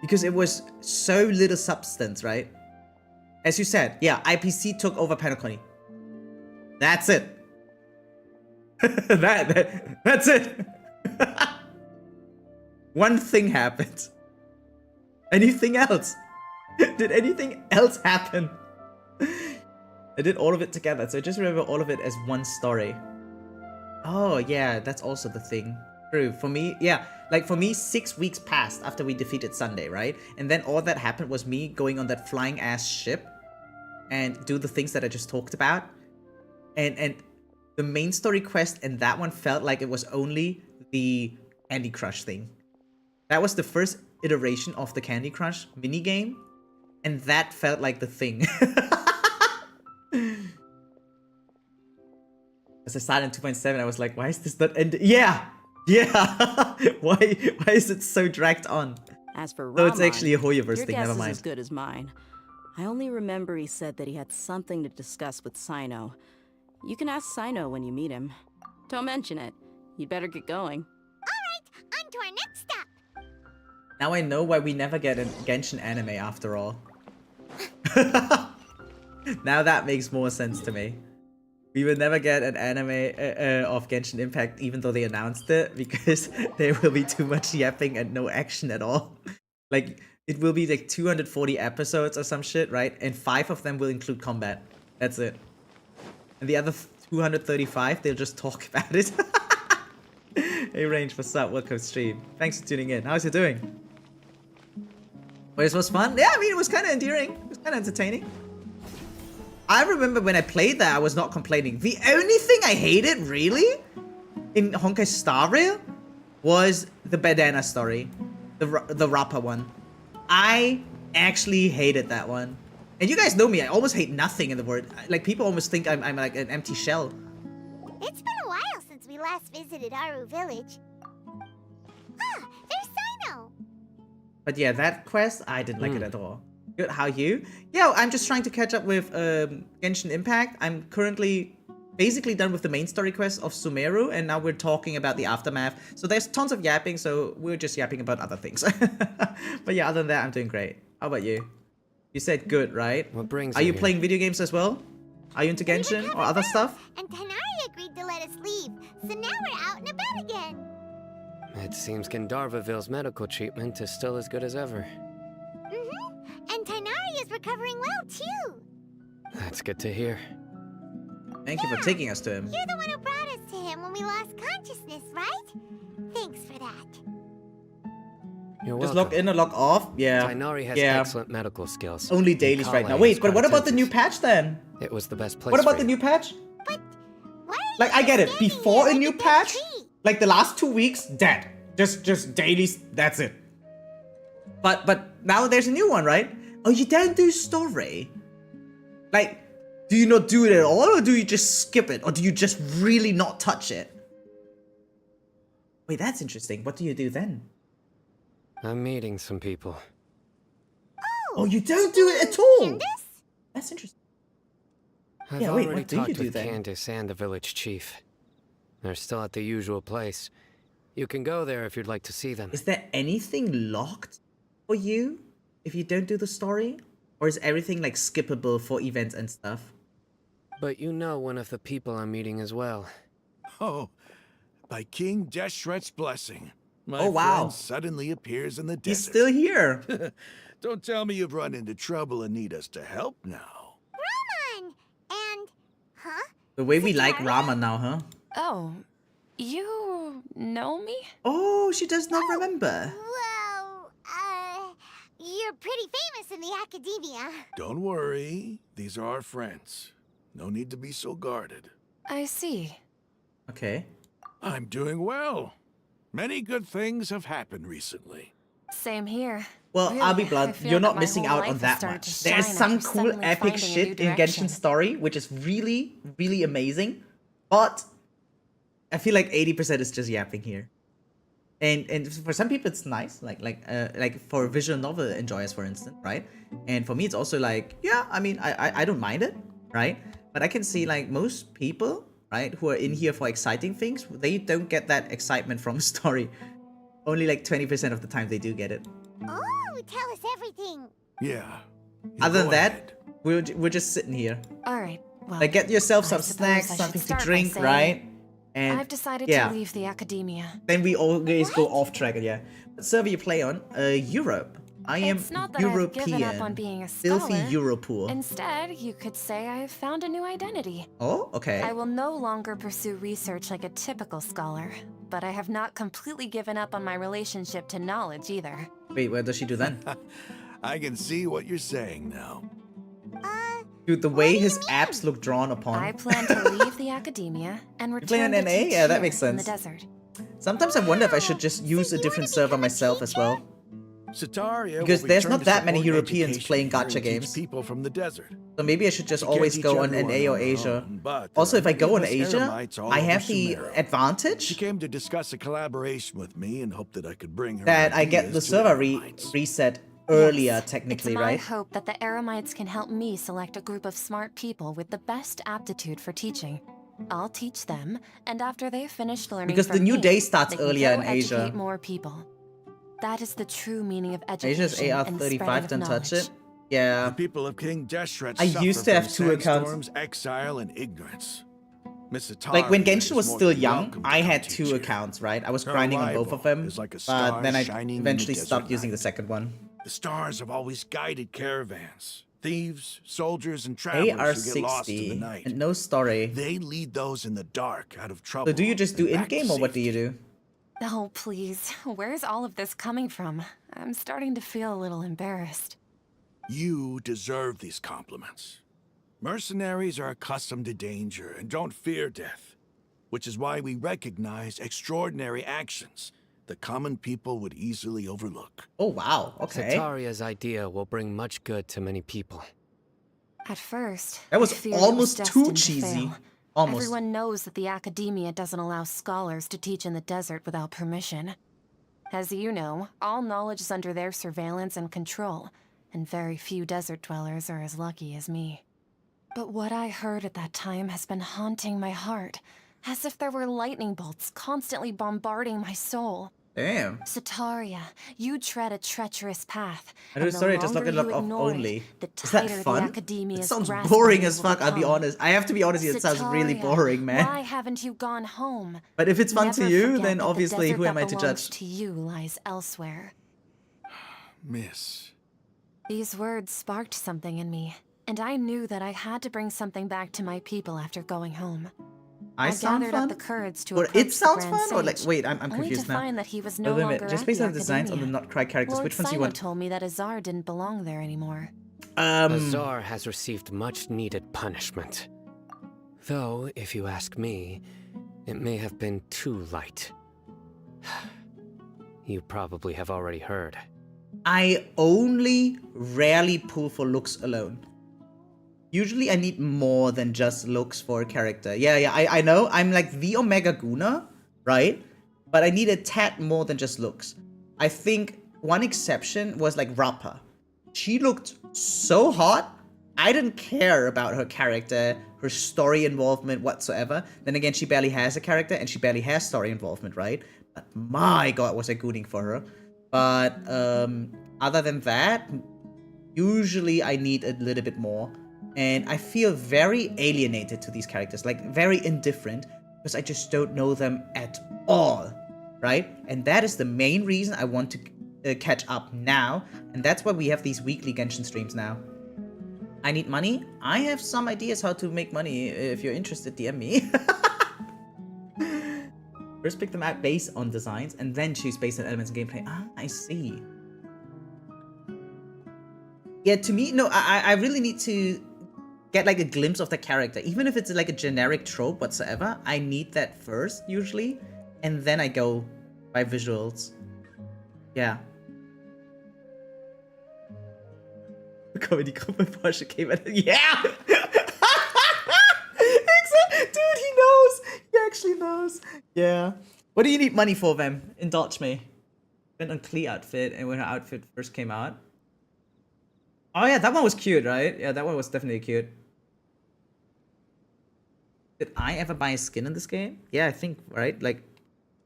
[SPEAKER 1] Because it was so little substance, right? As you said, yeah, IPC took over Penacony. That's it. That's it. One thing happened. Anything else? Did anything else happen? I did all of it together, so I just remember all of it as one story. Oh yeah, that's also the thing. True. For me, yeah, like for me, 6 weeks passed after we defeated Sunday, right? And then all that happened was me going on that flying ass ship and do the things that I just talked about. And the main story quest and that one felt like it was only the Candy Crush thing. That was the first iteration of the Candy Crush minigame, and that felt like the thing. As I started in 2.7, I was like, why is this not ending? Yeah! Why is it so dragged on?
[SPEAKER 8] As for
[SPEAKER 1] So
[SPEAKER 8] Raman,
[SPEAKER 1] it's actually a hoyoverse
[SPEAKER 8] your
[SPEAKER 1] thing,
[SPEAKER 8] guess
[SPEAKER 1] never
[SPEAKER 8] is
[SPEAKER 1] mind.
[SPEAKER 8] as good as mine. I only remember he said that he had something to discuss with Sino. You can ask Sino when you meet him. Don't mention it. You'd better get going.
[SPEAKER 2] on to our next stop.
[SPEAKER 1] Now I know why we never get a Genshin anime after all. Now that makes more sense to me. We will never get an anime of Genshin Impact, even though they announced it, because there will be too much yapping and no action at all. Like, it will be like 240 episodes or some shit, right? And 5 of them will include combat. That's it. And the other 235, they'll just talk about it. Hey Range, what's up? Welcome stream. Thanks for tuning in. How's it doing? Well, this was fun. Yeah, I mean, it was kind of endearing. It was kind of entertaining. I remember when I played that, I was not complaining. The only thing I hated, really, in Honkai Star Rail was the bandana story. The rapper one. I actually hated that one. And you guys know me, I almost hate nothing in the world. Like, people almost think I'm like an empty shell.
[SPEAKER 2] It's been a while since we last visited Aru village. Ah, there's Sino.
[SPEAKER 1] But yeah, that quest, I didn't like it at all. Good, how you? Yeah, I'm just trying to catch up with Genshin Impact. I'm currently basically done with the main story quest of Sumera, and now we're talking about the aftermath. So there's tons of yapping, so we're just yapping about other things. But yeah, other than that, I'm doing great. How about you? You said good, right?
[SPEAKER 9] What brings
[SPEAKER 1] Are you
[SPEAKER 9] here?
[SPEAKER 1] playing video games as well? Are you into Genshin or other stuff?
[SPEAKER 2] And Tanari agreed to let us leave, so now we're out and about again.
[SPEAKER 9] It seems Gandharvaville's medical treatment is still as good as ever.
[SPEAKER 2] And Tanari is recovering well, too.
[SPEAKER 9] That's good to hear.
[SPEAKER 1] Thank you for taking us to him.
[SPEAKER 2] You're the one who brought us to him when we lost consciousness, right? Thanks for that.
[SPEAKER 9] You're
[SPEAKER 1] Just
[SPEAKER 9] welcome.
[SPEAKER 1] log in or log off? Yeah.
[SPEAKER 9] Tainari has
[SPEAKER 1] yeah.
[SPEAKER 9] excellent medical skills.
[SPEAKER 1] Only
[SPEAKER 9] and
[SPEAKER 1] dailies right now.
[SPEAKER 9] Kale
[SPEAKER 1] Wait,
[SPEAKER 9] has
[SPEAKER 1] but what about the new
[SPEAKER 9] consensus.
[SPEAKER 1] patch then?
[SPEAKER 9] It was the best place
[SPEAKER 1] What about
[SPEAKER 9] for
[SPEAKER 1] the
[SPEAKER 9] you.
[SPEAKER 1] new patch?
[SPEAKER 2] But why are
[SPEAKER 1] Like,
[SPEAKER 2] you
[SPEAKER 1] I get it.
[SPEAKER 2] standing
[SPEAKER 1] Before
[SPEAKER 2] here
[SPEAKER 1] a
[SPEAKER 2] like
[SPEAKER 1] new
[SPEAKER 2] dead
[SPEAKER 1] patch,
[SPEAKER 2] tree?
[SPEAKER 1] like the last 2 weeks, dead. Just dailies, that's it. But now there's a new one, right? Oh, you don't do story? Like, do you not do it at all, or do you just skip it? Or do you just really not touch it? Wait, that's interesting. What do you do then?
[SPEAKER 9] I'm meeting some people.
[SPEAKER 1] Oh, you don't do it at all?
[SPEAKER 2] Candace?
[SPEAKER 1] That's interesting.
[SPEAKER 9] I've
[SPEAKER 1] Yeah, wait,
[SPEAKER 9] already
[SPEAKER 1] what do you
[SPEAKER 9] talked
[SPEAKER 1] do
[SPEAKER 9] with
[SPEAKER 1] then?
[SPEAKER 9] Candace and the village chief. They're still at the usual place. You can go there if you'd like to see them.
[SPEAKER 1] Is there anything locked for you if you don't do the story? Or is everything like skippable for events and stuff?
[SPEAKER 9] But you know one of the people I'm meeting as well.
[SPEAKER 10] Oh, by King Deshret's blessing, my
[SPEAKER 1] Oh, wow.
[SPEAKER 10] friend suddenly appears in the desert.
[SPEAKER 1] He's still here.
[SPEAKER 10] Don't tell me you've run into trouble and need us to help now.
[SPEAKER 2] Raman! And... Huh?
[SPEAKER 1] The way we like
[SPEAKER 2] Sitaria?
[SPEAKER 1] Rama now, huh?
[SPEAKER 3] Oh, you know me?
[SPEAKER 1] Oh, she does not remember.
[SPEAKER 2] Well, you're pretty famous in the academia.
[SPEAKER 10] Don't worry, these are our friends. No need to be so guarded.
[SPEAKER 3] I see.
[SPEAKER 1] Okay.
[SPEAKER 10] I'm doing well. Many good things have happened recently.
[SPEAKER 3] Same here.
[SPEAKER 1] Well,
[SPEAKER 3] Really,
[SPEAKER 1] I'll be
[SPEAKER 3] I
[SPEAKER 1] blunt,
[SPEAKER 3] feel
[SPEAKER 1] you're
[SPEAKER 3] that
[SPEAKER 1] not
[SPEAKER 3] my
[SPEAKER 1] missing
[SPEAKER 3] whole
[SPEAKER 1] out on
[SPEAKER 3] life has
[SPEAKER 1] that
[SPEAKER 3] started to
[SPEAKER 1] much. There's
[SPEAKER 3] shine
[SPEAKER 1] some
[SPEAKER 3] after
[SPEAKER 1] cool
[SPEAKER 3] suddenly
[SPEAKER 1] epic
[SPEAKER 3] finding a
[SPEAKER 1] shit
[SPEAKER 3] new
[SPEAKER 1] in
[SPEAKER 3] direction.
[SPEAKER 1] Genshin Story, which is really, really amazing. But I feel like 80% is just yapping here. And for some people it's nice, like for visual novel enjoyers, for instance, right? And for me it's also like, yeah, I mean, I don't mind it, right? But I can see like most people, right, who are in here for exciting things, they don't get that excitement from story. Only like 20% of the time they do get it.
[SPEAKER 2] Oh, tell us everything.
[SPEAKER 10] Yeah.
[SPEAKER 1] Other than
[SPEAKER 10] go
[SPEAKER 1] that,
[SPEAKER 10] ahead.
[SPEAKER 1] we're just sitting here.
[SPEAKER 3] All right. Well,
[SPEAKER 1] Like, get yourself
[SPEAKER 3] I
[SPEAKER 1] some
[SPEAKER 3] suppose
[SPEAKER 1] snacks,
[SPEAKER 3] I should
[SPEAKER 1] something to
[SPEAKER 3] start by
[SPEAKER 1] drink,
[SPEAKER 3] saying
[SPEAKER 1] right? And
[SPEAKER 3] I've decided
[SPEAKER 1] yeah,
[SPEAKER 3] to leave the academia.
[SPEAKER 1] then we always go off track, yeah. What server you play on? Europe. I am
[SPEAKER 3] It's not that I've given up on being a
[SPEAKER 1] Filthy
[SPEAKER 3] scholar.
[SPEAKER 1] Europoor.
[SPEAKER 3] Instead, you could say I've found a new identity.
[SPEAKER 1] Oh, okay.
[SPEAKER 3] I will no longer pursue research like a typical scholar, but I have not completely given up on my relationship to knowledge either.
[SPEAKER 1] Wait, what does she do then?
[SPEAKER 10] I can see what you're saying now.
[SPEAKER 1] Dude, the way his abs look drawn upon.
[SPEAKER 3] I plan to leave the academia and
[SPEAKER 1] play
[SPEAKER 3] return
[SPEAKER 1] on
[SPEAKER 3] to
[SPEAKER 1] NA?
[SPEAKER 3] teach
[SPEAKER 1] Yeah, that
[SPEAKER 3] here
[SPEAKER 1] makes
[SPEAKER 3] in the
[SPEAKER 1] sense.
[SPEAKER 3] desert.
[SPEAKER 1] Sometimes I wonder if I should just use a different server myself as well.
[SPEAKER 10] Sitaria
[SPEAKER 1] Because
[SPEAKER 10] will
[SPEAKER 1] there's
[SPEAKER 10] return
[SPEAKER 1] not
[SPEAKER 10] to
[SPEAKER 1] that many
[SPEAKER 10] support
[SPEAKER 1] Europeans
[SPEAKER 10] education
[SPEAKER 1] playing
[SPEAKER 10] here and
[SPEAKER 1] gacha
[SPEAKER 10] teach
[SPEAKER 1] games.
[SPEAKER 10] people from the desert.
[SPEAKER 1] So maybe I should just
[SPEAKER 10] We can't
[SPEAKER 1] always
[SPEAKER 10] teach
[SPEAKER 1] go on
[SPEAKER 10] everyone
[SPEAKER 1] NA or
[SPEAKER 10] on our
[SPEAKER 1] Asia.
[SPEAKER 10] own, but
[SPEAKER 1] Also, if I go on
[SPEAKER 10] many of us
[SPEAKER 1] Asia,
[SPEAKER 10] Eremites all
[SPEAKER 1] I
[SPEAKER 10] over
[SPEAKER 1] have the
[SPEAKER 10] Sumera. She
[SPEAKER 1] advantage
[SPEAKER 10] came to discuss a collaboration with me and hoped that I could bring her
[SPEAKER 1] that I get the
[SPEAKER 10] ideas to
[SPEAKER 1] server
[SPEAKER 10] Eremites.
[SPEAKER 1] reset earlier,
[SPEAKER 3] Yes,
[SPEAKER 1] technically,
[SPEAKER 3] it's my
[SPEAKER 1] right?
[SPEAKER 3] hope that the Eremites can help me select a group of smart people with the best aptitude for teaching. I'll teach them, and after they've finished learning
[SPEAKER 1] Because the
[SPEAKER 3] from
[SPEAKER 1] new
[SPEAKER 3] me,
[SPEAKER 1] day starts
[SPEAKER 3] they can
[SPEAKER 1] earlier
[SPEAKER 3] go
[SPEAKER 1] in Asia.
[SPEAKER 3] educate more people. That is the true meaning of education
[SPEAKER 1] Asia's
[SPEAKER 3] and spreading
[SPEAKER 1] AR35,
[SPEAKER 3] of
[SPEAKER 1] don't touch
[SPEAKER 3] knowledge.
[SPEAKER 1] it. Yeah.
[SPEAKER 10] The people of King Deshret
[SPEAKER 1] I
[SPEAKER 10] suffer
[SPEAKER 1] used to
[SPEAKER 10] from
[SPEAKER 1] have two accounts.
[SPEAKER 10] sandstorms, exile, and ignorance. Miss
[SPEAKER 1] Like when
[SPEAKER 10] Hetaria
[SPEAKER 1] Genshin
[SPEAKER 10] is
[SPEAKER 1] was
[SPEAKER 10] more
[SPEAKER 1] still
[SPEAKER 10] than
[SPEAKER 1] young,
[SPEAKER 10] welcome to
[SPEAKER 1] I
[SPEAKER 10] come
[SPEAKER 1] had
[SPEAKER 10] teach
[SPEAKER 1] 2
[SPEAKER 10] you.
[SPEAKER 1] accounts, right? I was
[SPEAKER 10] Her
[SPEAKER 1] grinding on both of
[SPEAKER 10] arrival
[SPEAKER 1] them,
[SPEAKER 10] is like a
[SPEAKER 1] but
[SPEAKER 10] star
[SPEAKER 1] then I
[SPEAKER 10] shining in
[SPEAKER 1] eventually
[SPEAKER 10] the
[SPEAKER 1] stopped
[SPEAKER 10] desert
[SPEAKER 1] using the
[SPEAKER 10] night.
[SPEAKER 1] second one.
[SPEAKER 10] The stars have always guided caravans, thieves, soldiers, and
[SPEAKER 1] They are
[SPEAKER 10] travelers who get lost in the
[SPEAKER 1] 60
[SPEAKER 10] night.
[SPEAKER 1] and no story.
[SPEAKER 10] They lead those in the dark out of trouble.
[SPEAKER 1] So do you just do
[SPEAKER 10] and back to
[SPEAKER 1] in-game or what do you
[SPEAKER 10] safety.
[SPEAKER 1] do?
[SPEAKER 3] Oh, please. Where's all of this coming from? I'm starting to feel a little embarrassed.
[SPEAKER 10] You deserve these compliments. Mercenaries are accustomed to danger and don't fear death, which is why we recognize extraordinary actions that common people would easily overlook.
[SPEAKER 1] Oh, wow. Okay.
[SPEAKER 9] Hetaria's idea will bring much good to many people.
[SPEAKER 3] At first,
[SPEAKER 1] That was
[SPEAKER 3] I feared it
[SPEAKER 1] almost too
[SPEAKER 3] destined to
[SPEAKER 1] cheesy.
[SPEAKER 3] fail.
[SPEAKER 1] Almost.
[SPEAKER 3] Everyone knows that the academia doesn't allow scholars to teach in the desert without permission. As you know, all knowledge is under their surveillance and control, and very few desert dwellers are as lucky as me. But what I heard at that time has been haunting my heart, as if there were lightning bolts constantly bombarding my soul.
[SPEAKER 1] Damn.
[SPEAKER 3] Sataria, you tread a treacherous path.
[SPEAKER 1] I do
[SPEAKER 3] and the
[SPEAKER 1] sorry, just look
[SPEAKER 3] longer
[SPEAKER 1] it up
[SPEAKER 3] you
[SPEAKER 1] off
[SPEAKER 3] ignore it,
[SPEAKER 1] only.
[SPEAKER 3] the
[SPEAKER 1] Is that
[SPEAKER 3] tighter the
[SPEAKER 1] fun? It
[SPEAKER 3] academia's
[SPEAKER 1] sounds
[SPEAKER 3] grasp
[SPEAKER 1] boring
[SPEAKER 3] on you
[SPEAKER 1] as
[SPEAKER 3] will
[SPEAKER 1] fuck, I'll be
[SPEAKER 3] become.
[SPEAKER 1] honest. I have to be honest, it sounds really
[SPEAKER 3] Sataria,
[SPEAKER 1] boring, man.
[SPEAKER 3] Why haven't you gone home?
[SPEAKER 1] But if it's fun to
[SPEAKER 3] Never
[SPEAKER 1] you,
[SPEAKER 3] forget
[SPEAKER 1] then
[SPEAKER 3] that the
[SPEAKER 1] obviously
[SPEAKER 3] desert
[SPEAKER 1] who am
[SPEAKER 3] that
[SPEAKER 1] I to
[SPEAKER 3] belongs
[SPEAKER 1] judge?
[SPEAKER 3] to you lies elsewhere.
[SPEAKER 10] Miss.
[SPEAKER 3] These words sparked something in me, and I knew that I had to bring something back to my people after going home. I
[SPEAKER 1] sound
[SPEAKER 3] gathered
[SPEAKER 1] fun?
[SPEAKER 3] up the courage to
[SPEAKER 1] Or
[SPEAKER 3] approach
[SPEAKER 1] it sounds
[SPEAKER 3] the Grand
[SPEAKER 1] fun? Or like,
[SPEAKER 3] Sage,
[SPEAKER 1] wait, I'm
[SPEAKER 3] only
[SPEAKER 1] confused
[SPEAKER 3] to
[SPEAKER 1] now.
[SPEAKER 3] find that he was
[SPEAKER 1] Wait,
[SPEAKER 3] no
[SPEAKER 1] wait,
[SPEAKER 3] longer
[SPEAKER 1] just
[SPEAKER 3] at
[SPEAKER 1] based
[SPEAKER 3] the
[SPEAKER 1] on the designs on the
[SPEAKER 3] academia.
[SPEAKER 1] Nod Krai characters,
[SPEAKER 3] Lord
[SPEAKER 1] which ones do you
[SPEAKER 3] Phainon
[SPEAKER 1] want?
[SPEAKER 3] told me that Azar didn't belong there anymore.
[SPEAKER 9] Azar has received much needed punishment. Though, if you ask me, it may have been too light. You probably have already heard.
[SPEAKER 1] I only rarely pull for looks alone. Usually I need more than just looks for a character. Yeah, I know. I'm like the Omega Guna, right? But I need a tad more than just looks. I think one exception was like Rappa. She looked so hot. I didn't care about her character, her story involvement whatsoever. Then again, she barely has a character and she barely has story involvement, right? But my god, was I gooning for her. But other than that, usually I need a little bit more. And I feel very alienated to these characters, like very indifferent, because I just don't know them at all, right? And that is the main reason I want to catch up now. And that's why we have these weekly Genshin streams now. I need money. I have some ideas how to make money. If you're interested, DM me. First pick them out based on designs, and then choose based on elements and gameplay. Ah, I see. Yeah, to me, no, I really need to get like a glimpse of the character. Even if it's like a generic trope whatsoever, I need that first, usually. And then I go by visuals. Yeah. Comedy-Gruppe Porsche came at it. Yeah! Dude, he knows! He actually knows. Yeah. What do you need money for, Vem? Indulge me. Went on Klee outfit, and when her outfit first came out. Oh yeah, that one was cute, right? Yeah, that one was definitely cute. Did I ever buy a skin in this game? Yeah, I think, right? Like,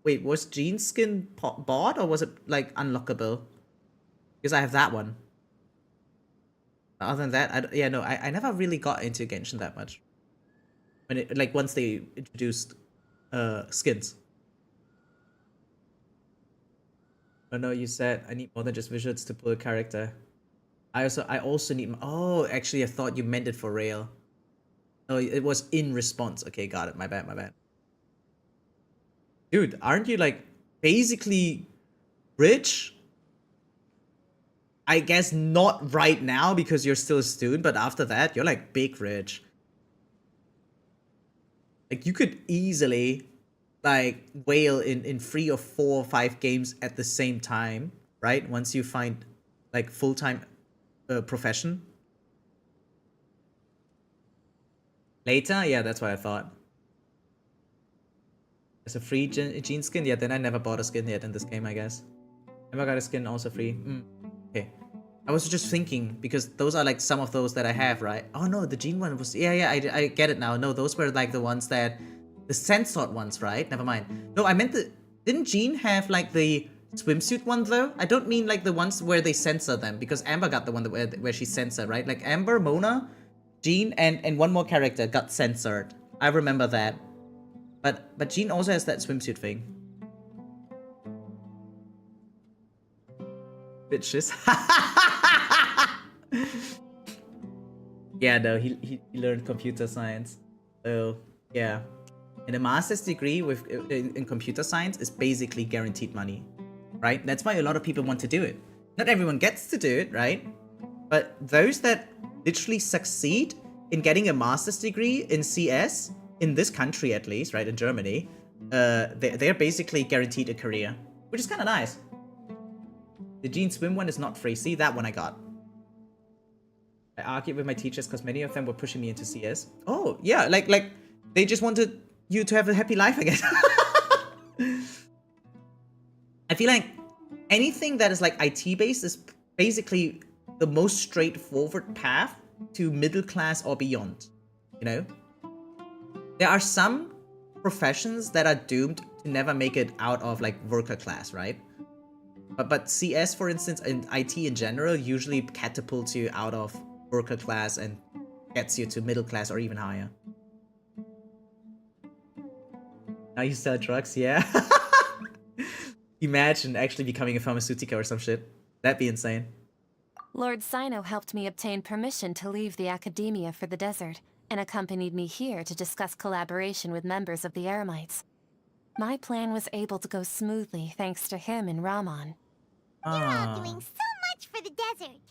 [SPEAKER 1] wait, was Jean's skin bought, or was it, like, unlockable? Because I have that one. Other than that, I never really got into Genshin that much. When it, like, once they introduced skins. Oh no, you said I need more than just visuals to pull a character. I also need. Oh, actually, I thought you meant it for rail. No, it was in response. Okay, got it. My bad. My bad. Dude, aren't you like basically rich? I guess not right now because you're still a student, but after that, you're like big rich. Like you could easily like whale in 3 or 4 or 5 games at the same time, right? Once you find like full-time profession. Later? Yeah, that's what I thought. As a free Jean skin? Yeah, then I never bought a skin yet in this game, I guess. Never got a skin also free. Okay. I was just thinking, because those are like some of those that I have, right? Oh no, the Jean one was... Yeah, I get it now. No, those were like the ones that... The censored ones, right? Never mind. No, I meant the... Didn't Jean have like the swimsuit one though? I don't mean like the ones where they censor them, because Amber got the one where she censored, right? Like Amber, Mona, Jean, and one more character got censored. I remember that. But Jean also has that swimsuit thing. Bitches. Yeah, no, he learned computer science. So yeah, and a master's degree with in computer science is basically guaranteed money, right? That's why a lot of people want to do it. Not everyone gets to do it, right? But those that literally succeed in getting a master's degree in CS, in this country at least, right, in Germany, they're basically guaranteed a career, which is kind of nice. The Jean Swim one is not free. See, that one I got. I argued with my teachers because many of them were pushing me into CS. Oh, yeah, like they just wanted you to have a happy life, I guess. I feel like anything that is like IT based is basically the most straightforward path to middle class or beyond, you know? There are some professions that are doomed to never make it out of like worker class, right? But CS, for instance, and IT in general usually catapults you out of worker class and gets you to middle class or even higher. Now you sell drugs, yeah? Imagine actually becoming a pharmaceutical or some shit. That'd be insane.
[SPEAKER 3] Lord Sino helped me obtain permission to leave the academia for the desert, and accompanied me here to discuss collaboration with members of the Eremites. My plan was able to go smoothly thanks to him and Rahman.
[SPEAKER 2] You're all doing so much for the desert.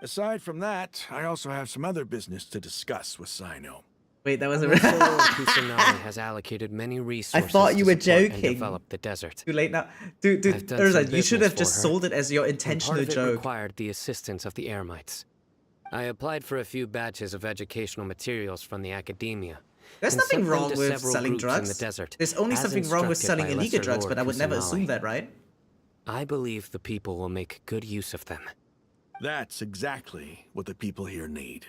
[SPEAKER 10] Aside from that, I also have some other business to discuss with Sino.
[SPEAKER 1] Wait, that was a...
[SPEAKER 9] Lord Kusanagi has allocated many resources
[SPEAKER 1] I thought you were
[SPEAKER 9] to support and
[SPEAKER 1] joking.
[SPEAKER 9] develop the desert.
[SPEAKER 1] Too late now. Dude, Urza, you should have just sold it as your intentional
[SPEAKER 9] and part of it
[SPEAKER 1] joke.
[SPEAKER 9] required the assistance of the Eremites. I applied for a few batches of educational materials from the academia.
[SPEAKER 1] There's
[SPEAKER 9] and
[SPEAKER 1] nothing
[SPEAKER 9] sent them
[SPEAKER 1] wrong
[SPEAKER 9] to
[SPEAKER 1] with
[SPEAKER 9] several
[SPEAKER 1] selling
[SPEAKER 9] groups in
[SPEAKER 1] drugs.
[SPEAKER 9] the desert,
[SPEAKER 1] There's only
[SPEAKER 9] as
[SPEAKER 1] something wrong with
[SPEAKER 9] instructed
[SPEAKER 1] selling
[SPEAKER 9] by
[SPEAKER 1] illegal
[SPEAKER 9] Lesser
[SPEAKER 1] drugs,
[SPEAKER 9] Lord
[SPEAKER 1] but I would never
[SPEAKER 9] Kusanagi.
[SPEAKER 1] assume that, right?
[SPEAKER 9] I believe the people will make good use of them.
[SPEAKER 10] That's exactly what the people here need.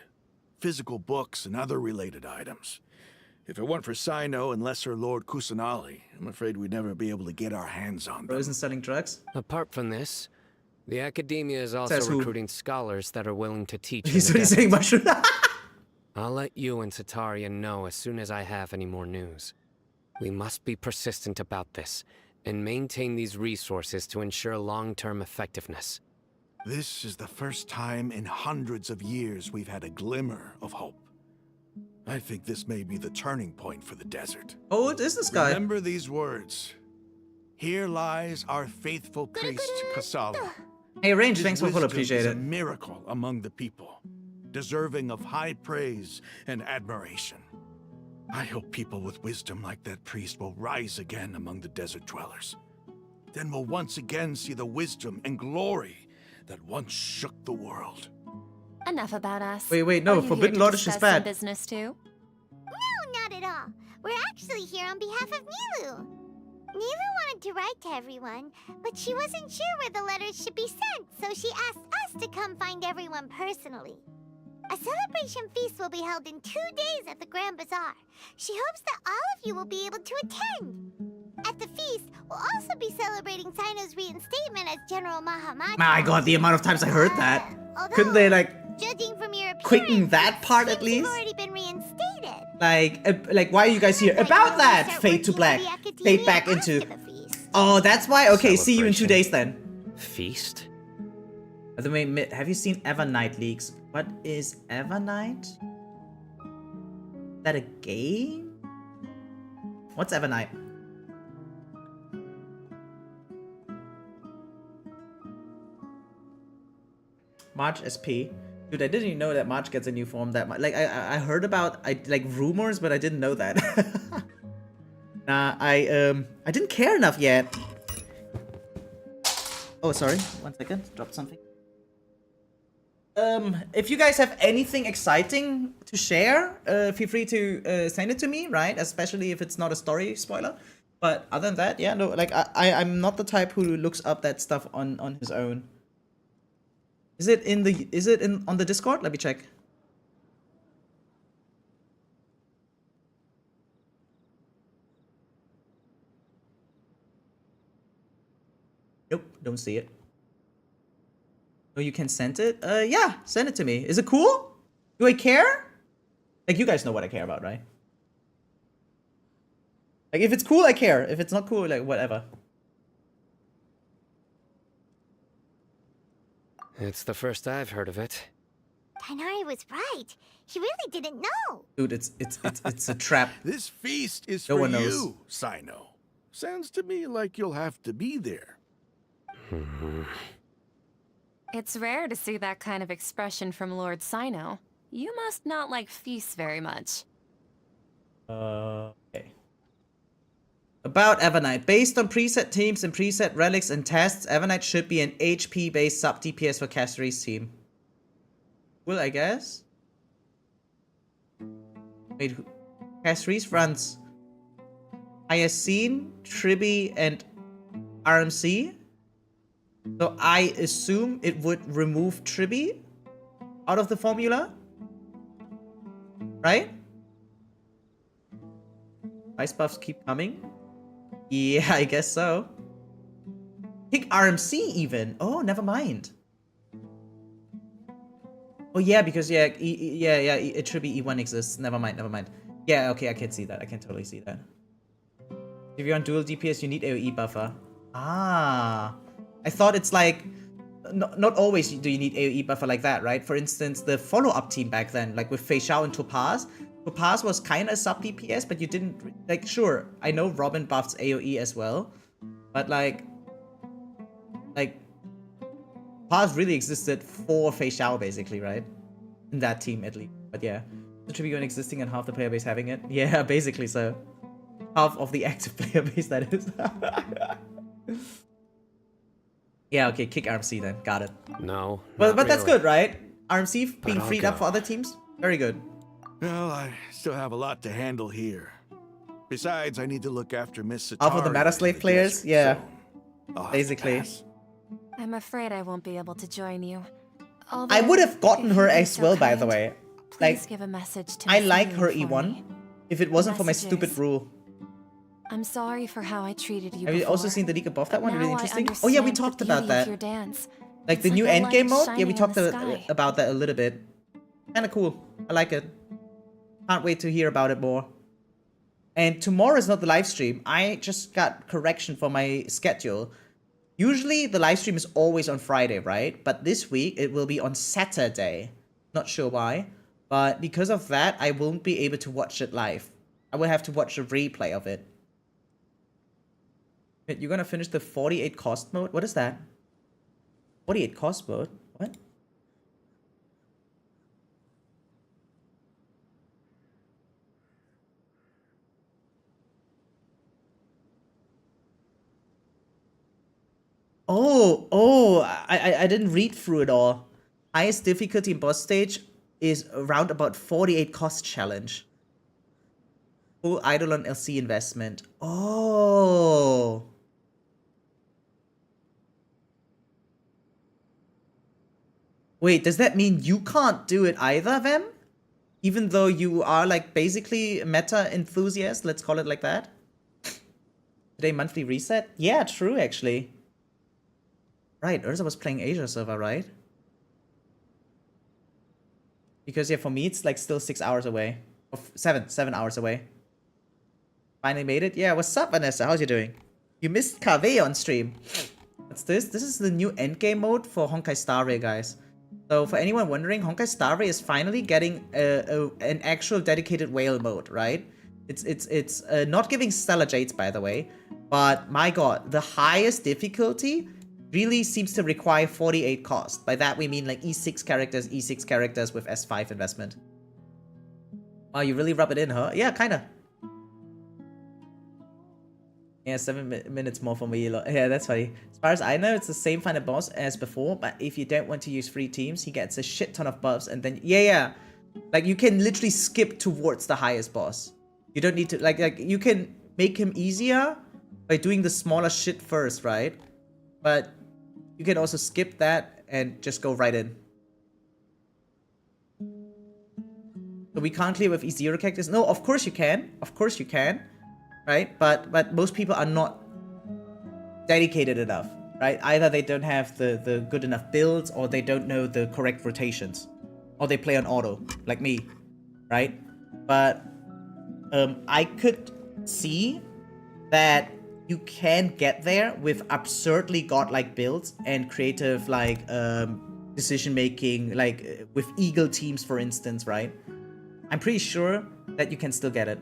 [SPEAKER 10] Physical books and other related items. If it weren't for Sino and Lesser Lord Kusanagi, I'm afraid we'd never be able to get our hands on them.
[SPEAKER 1] Bro isn't selling drugs?
[SPEAKER 9] Apart from this, the academia is also
[SPEAKER 1] Says who?
[SPEAKER 9] recruiting scholars that are willing to teach in
[SPEAKER 1] He's
[SPEAKER 9] the
[SPEAKER 1] saying
[SPEAKER 9] desert.
[SPEAKER 1] mushroom.
[SPEAKER 9] I'll let you and Satarian know as soon as I have any more news. We must be persistent about this, and maintain these resources to ensure long-term effectiveness.
[SPEAKER 10] This is the first time in hundreds of years we've had a glimmer of hope. I think this may be the turning point for the desert.
[SPEAKER 1] Oh, it is this guy.
[SPEAKER 10] Remember these words. Here lies our faithful priest, Kasala.
[SPEAKER 1] Hey, Range,
[SPEAKER 10] His
[SPEAKER 1] thanks for follow,
[SPEAKER 10] wisdom
[SPEAKER 1] appreciate
[SPEAKER 10] is
[SPEAKER 1] it.
[SPEAKER 10] a miracle among the people, deserving of high praise and admiration. I hope people with wisdom like that priest will rise again among the desert dwellers. Then we'll once again see the wisdom and glory that once shook the world.
[SPEAKER 3] Enough about us.
[SPEAKER 1] Wait, no,
[SPEAKER 3] Are you here
[SPEAKER 1] Forbidden
[SPEAKER 3] to
[SPEAKER 1] Lord is just
[SPEAKER 3] discuss some
[SPEAKER 1] bad.
[SPEAKER 3] business too?
[SPEAKER 2] No, not at all. We're actually here on behalf of Nilu. Nilu wanted to write to everyone, but she wasn't sure where the letters should be sent, so she asked us to come find everyone personally. A celebration feast will be held in 2 days at the Grand Bazaar. She hopes that all of you will be able to attend. At the feast, we'll also be celebrating Sino's reinstatement as General Mahamata.
[SPEAKER 1] My god, the amount of times I heard that.
[SPEAKER 2] Although,
[SPEAKER 1] Couldn't they, like,
[SPEAKER 2] judging from your
[SPEAKER 1] quicken
[SPEAKER 2] appearance,
[SPEAKER 1] that part at
[SPEAKER 2] seems you've
[SPEAKER 1] least?
[SPEAKER 2] already been reinstated.
[SPEAKER 1] Like, why are you guys here? About that! Fade to black. Fade back into... Oh, that's why? Okay, see you in 2 days then.
[SPEAKER 9] Feast?
[SPEAKER 1] By the way, have you seen Evernight leaks? What is Evernight? Is that a game? What's Evernight? March SP. Dude, I didn't even know that March gets a new form that much. Like, I heard about, like, rumors, but I didn't know that. Nah, I didn't care enough yet. Oh, sorry. 1 second. Dropped something. If you guys have anything exciting to share, feel free to send it to me, right? Especially if it's not a story spoiler. But other than that, yeah, no, like, I'm not the type who looks up that stuff on his own. Is it on the Discord? Let me check. Nope, don't see it. Oh, you can send it? Yeah, send it to me. Is it cool? Do I care? Like, you guys know what I care about, right? Like, if it's cool, I care. If it's not cool, like, whatever.
[SPEAKER 9] It's the first I've heard of it.
[SPEAKER 2] Tighnari was right. He really didn't know.
[SPEAKER 1] Dude, it's a trap.
[SPEAKER 10] This feast is
[SPEAKER 1] No
[SPEAKER 10] for
[SPEAKER 1] one knows.
[SPEAKER 10] you, Sino. Sounds to me like you'll have to be there.
[SPEAKER 3] It's rare to see that kind of expression from Lord Sino. You must not like feasts very much.
[SPEAKER 1] Okay. About Evernight. Based on preset teams and preset relics and tests, Evernight should be an HP-based sub-DPS for castorice team. Well, I guess. Wait, castorice runs hyacine, tribbie, and RMC. So I assume it would remove tribbie out of the formula, right? Ice buffs keep coming. Yeah, I guess so. Pick RMC even. Oh, never mind. Oh yeah, because yeah, it should be E1 exists. Never mind. Yeah, okay, I can see that. I can totally see that. If you're on dual DPS, you need AoE buffer. Ah, I thought it's like not always do you need AoE buffer like that, right? For instance, the follow-up team back then, like with Fei Xiao and Topaz. Topaz was kind of sub DPS, but you didn't like. Sure, I know Robin buffs AoE as well, but like Topaz really existed for Fei Xiao basically, right? In that team at least. But yeah, the tribbie going existing and half the player base having it. Yeah, basically so. Half of the active player base, that is. Yeah, okay, kick RMC then. Got it.
[SPEAKER 9] No.
[SPEAKER 1] But
[SPEAKER 9] not
[SPEAKER 1] that's
[SPEAKER 9] really.
[SPEAKER 1] good, right? RMC being
[SPEAKER 9] I'll
[SPEAKER 1] freed
[SPEAKER 9] go.
[SPEAKER 1] up for other teams? Very good.
[SPEAKER 10] Well, I still have a lot to handle here. Besides, I need to look after Miss Sitari.
[SPEAKER 1] Half of the meta
[SPEAKER 10] in
[SPEAKER 1] slave
[SPEAKER 10] the
[SPEAKER 1] players?
[SPEAKER 10] desert,
[SPEAKER 1] Yeah.
[SPEAKER 10] so I'll have to
[SPEAKER 1] Basically.
[SPEAKER 10] pass.
[SPEAKER 3] I'm afraid I won't be able to join you.
[SPEAKER 1] I
[SPEAKER 3] Although,
[SPEAKER 1] would have gotten
[SPEAKER 3] if
[SPEAKER 1] her
[SPEAKER 3] you'd be
[SPEAKER 1] as
[SPEAKER 3] so
[SPEAKER 1] well, by the
[SPEAKER 3] kind,
[SPEAKER 1] way.
[SPEAKER 3] Please
[SPEAKER 1] Like,
[SPEAKER 3] give a message to
[SPEAKER 1] I
[SPEAKER 3] Miss
[SPEAKER 1] like her
[SPEAKER 3] Celine for
[SPEAKER 1] E1
[SPEAKER 3] me.
[SPEAKER 1] if it wasn't for my
[SPEAKER 3] Messages.
[SPEAKER 1] stupid rule.
[SPEAKER 3] I'm sorry for how I treated you
[SPEAKER 1] Have you
[SPEAKER 3] before,
[SPEAKER 1] also seen the leak above that
[SPEAKER 3] but
[SPEAKER 1] one? Really
[SPEAKER 3] now I
[SPEAKER 1] interesting. Oh yeah, we
[SPEAKER 3] understand
[SPEAKER 1] talked
[SPEAKER 3] the
[SPEAKER 1] about
[SPEAKER 3] beauty
[SPEAKER 1] that.
[SPEAKER 3] of your dance.
[SPEAKER 1] Like the
[SPEAKER 3] It's
[SPEAKER 1] new
[SPEAKER 3] like a
[SPEAKER 1] endgame
[SPEAKER 3] light
[SPEAKER 1] mode? Yeah, we
[SPEAKER 3] shining in
[SPEAKER 1] talked
[SPEAKER 3] the sky.
[SPEAKER 1] about that a little bit. Kinda cool. I like it. Can't wait to hear about it more. And tomorrow is not the live stream. I just got correction for my schedule. Usually the live stream is always on Friday, right? But this week it will be on Saturday. Not sure why. But because of that, I won't be able to watch it live. I will have to watch a replay of it. Wait, you're gonna finish the 48 cost mode? What is that? 48 cost mode? What? Oh, I didn't read through it all. Highest difficulty in boss stage is around about 48 cost challenge. Full Eidolon LC investment. Oh. Wait, does that mean you can't do it either, Vem? Even though you are like basically a meta enthusiast, let's call it like that? Today monthly reset? Yeah, true actually. Right, Urza was playing Asia server, right? Because yeah, for me it's like still 6 hours away. Or 7 hours away. Finally made it? Yeah, what's up, Vanessa? How's you doing? You missed Kave on stream. What's this? This is the new endgame mode for Honkai Star Rail, guys. So for anyone wondering, Honkai Star Rail is finally getting an actual dedicated whale mode, right? It's not giving Stellar Jades, by the way. But my god, the highest difficulty really seems to require 48 cost. By that we mean like E6 characters with S5 investment. Wow, you really rub it in, huh? Yeah, kinda. Yeah, 7 minutes more for me. Yeah, that's funny. As far as I know, it's the same final boss as before, but if you don't want to use free teams, he gets a shit ton of buffs, and then yeah. Like you can literally skip towards the highest boss. You don't need to like you can make him easier by doing the smaller shit first, right? But you can also skip that and just go right in. So we can't clear with E0 characters. No, of course you can. Of course you can. Right? But most people are not dedicated enough. Right? Either they don't have the good enough builds, or they don't know the correct rotations. Or they play on auto, like me. Right? But I could see that you can get there with absurdly godlike builds and creative like decision making, like with eagle teams, for instance, right? I'm pretty sure that you can still get it.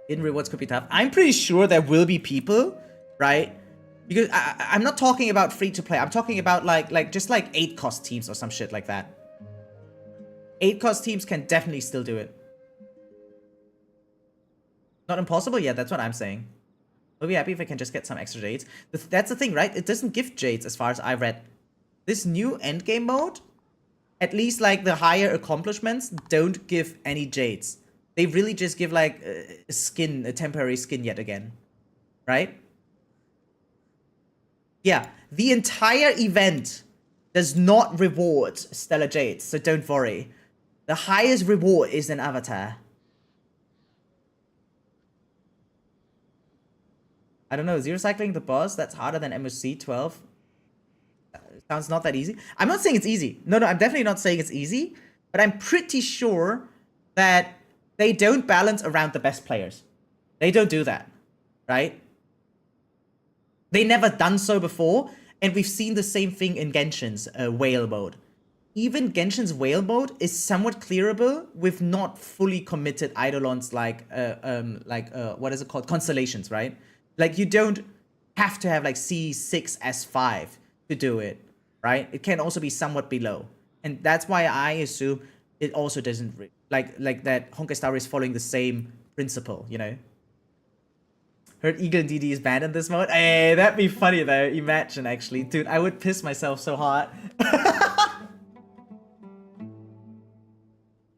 [SPEAKER 1] Hidden rewards could be tough. I'm pretty sure there will be people, right? Because I'm not talking about free to play. I'm talking about like just like 8-cost teams or some shit like that. 8-cost teams can definitely still do it. Not impossible? Yeah, that's what I'm saying. I'll be happy if I can just get some extra jades. That's the thing, right? It doesn't give jades as far as I read. This new endgame mode, at least like the higher accomplishments, don't give any jades. They really just give like a skin, a temporary skin yet again. Right? Yeah, the entire event does not reward Stellar Jades, so don't worry. The highest reward is an avatar. I don't know, zero cycling the boss, that's harder than MOC 12. Sounds not that easy. I'm not saying it's easy. No, I'm definitely not saying it's easy, but I'm pretty sure that they don't balance around the best players. They don't do that, right? They never done so before, and we've seen the same thing in Genshin's whale mode. Even Genshin's whale mode is somewhat clearable with not fully committed eidolons like what is it called? Constellations, right? Like you don't have to have like C6 S5 to do it, right? It can also be somewhat below, and that's why I assume it also doesn't like that Honkai Star is following the same principle, you know. Heard Eagle and DD is banned in this mode. Hey, that'd be funny though. Imagine actually, dude, I would piss myself so hard.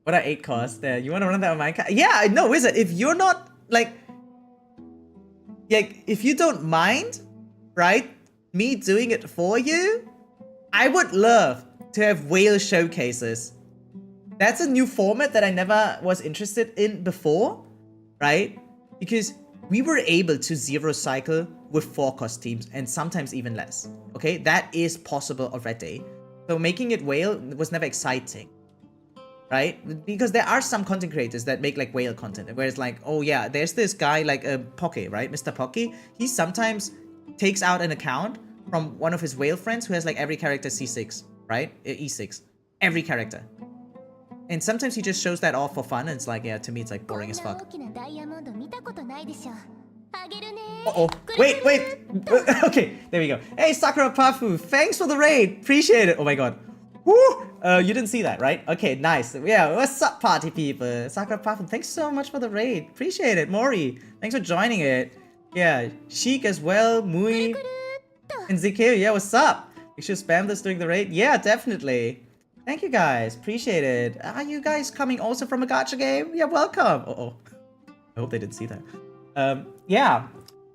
[SPEAKER 1] What are 8 costs there? You want to run that on Minecraft? Yeah, no, Wizard. If you're not like if you don't mind, right, me doing it for you, I would love to have whale showcases. That's a new format that I never was interested in before, right? Because we were able to zero cycle with 4-cost teams and sometimes even less. Okay, that is possible already. So making it whale was never exciting, right? Because there are some content creators that make like whale content, where it's like, oh yeah, there's this guy like Pocky, right? Mr. Pocky. He sometimes takes out an account from one of his whale friends who has like every character C6, right? E6, every character. And sometimes he just shows that off for fun, and it's like, yeah, to me it's like boring as fuck. Uh-oh. Wait. Okay, there we go. Hey, Sakura Pafu, thanks for the raid. Appreciate it. Oh my god. Woo! You didn't see that, right? Okay, nice. Yeah, what's up, party people? Sakura Pafu, thanks so much for the raid. Appreciate it. Mori, thanks for joining it. Yeah, Sheik as well, Mui, and ZK. Yeah, what's up? You should spam this during the raid. Yeah, definitely. Thank you guys, appreciate it. Are you guys coming also from a gacha game? Yeah, welcome. Uh-oh. I hope they didn't see that. Yeah.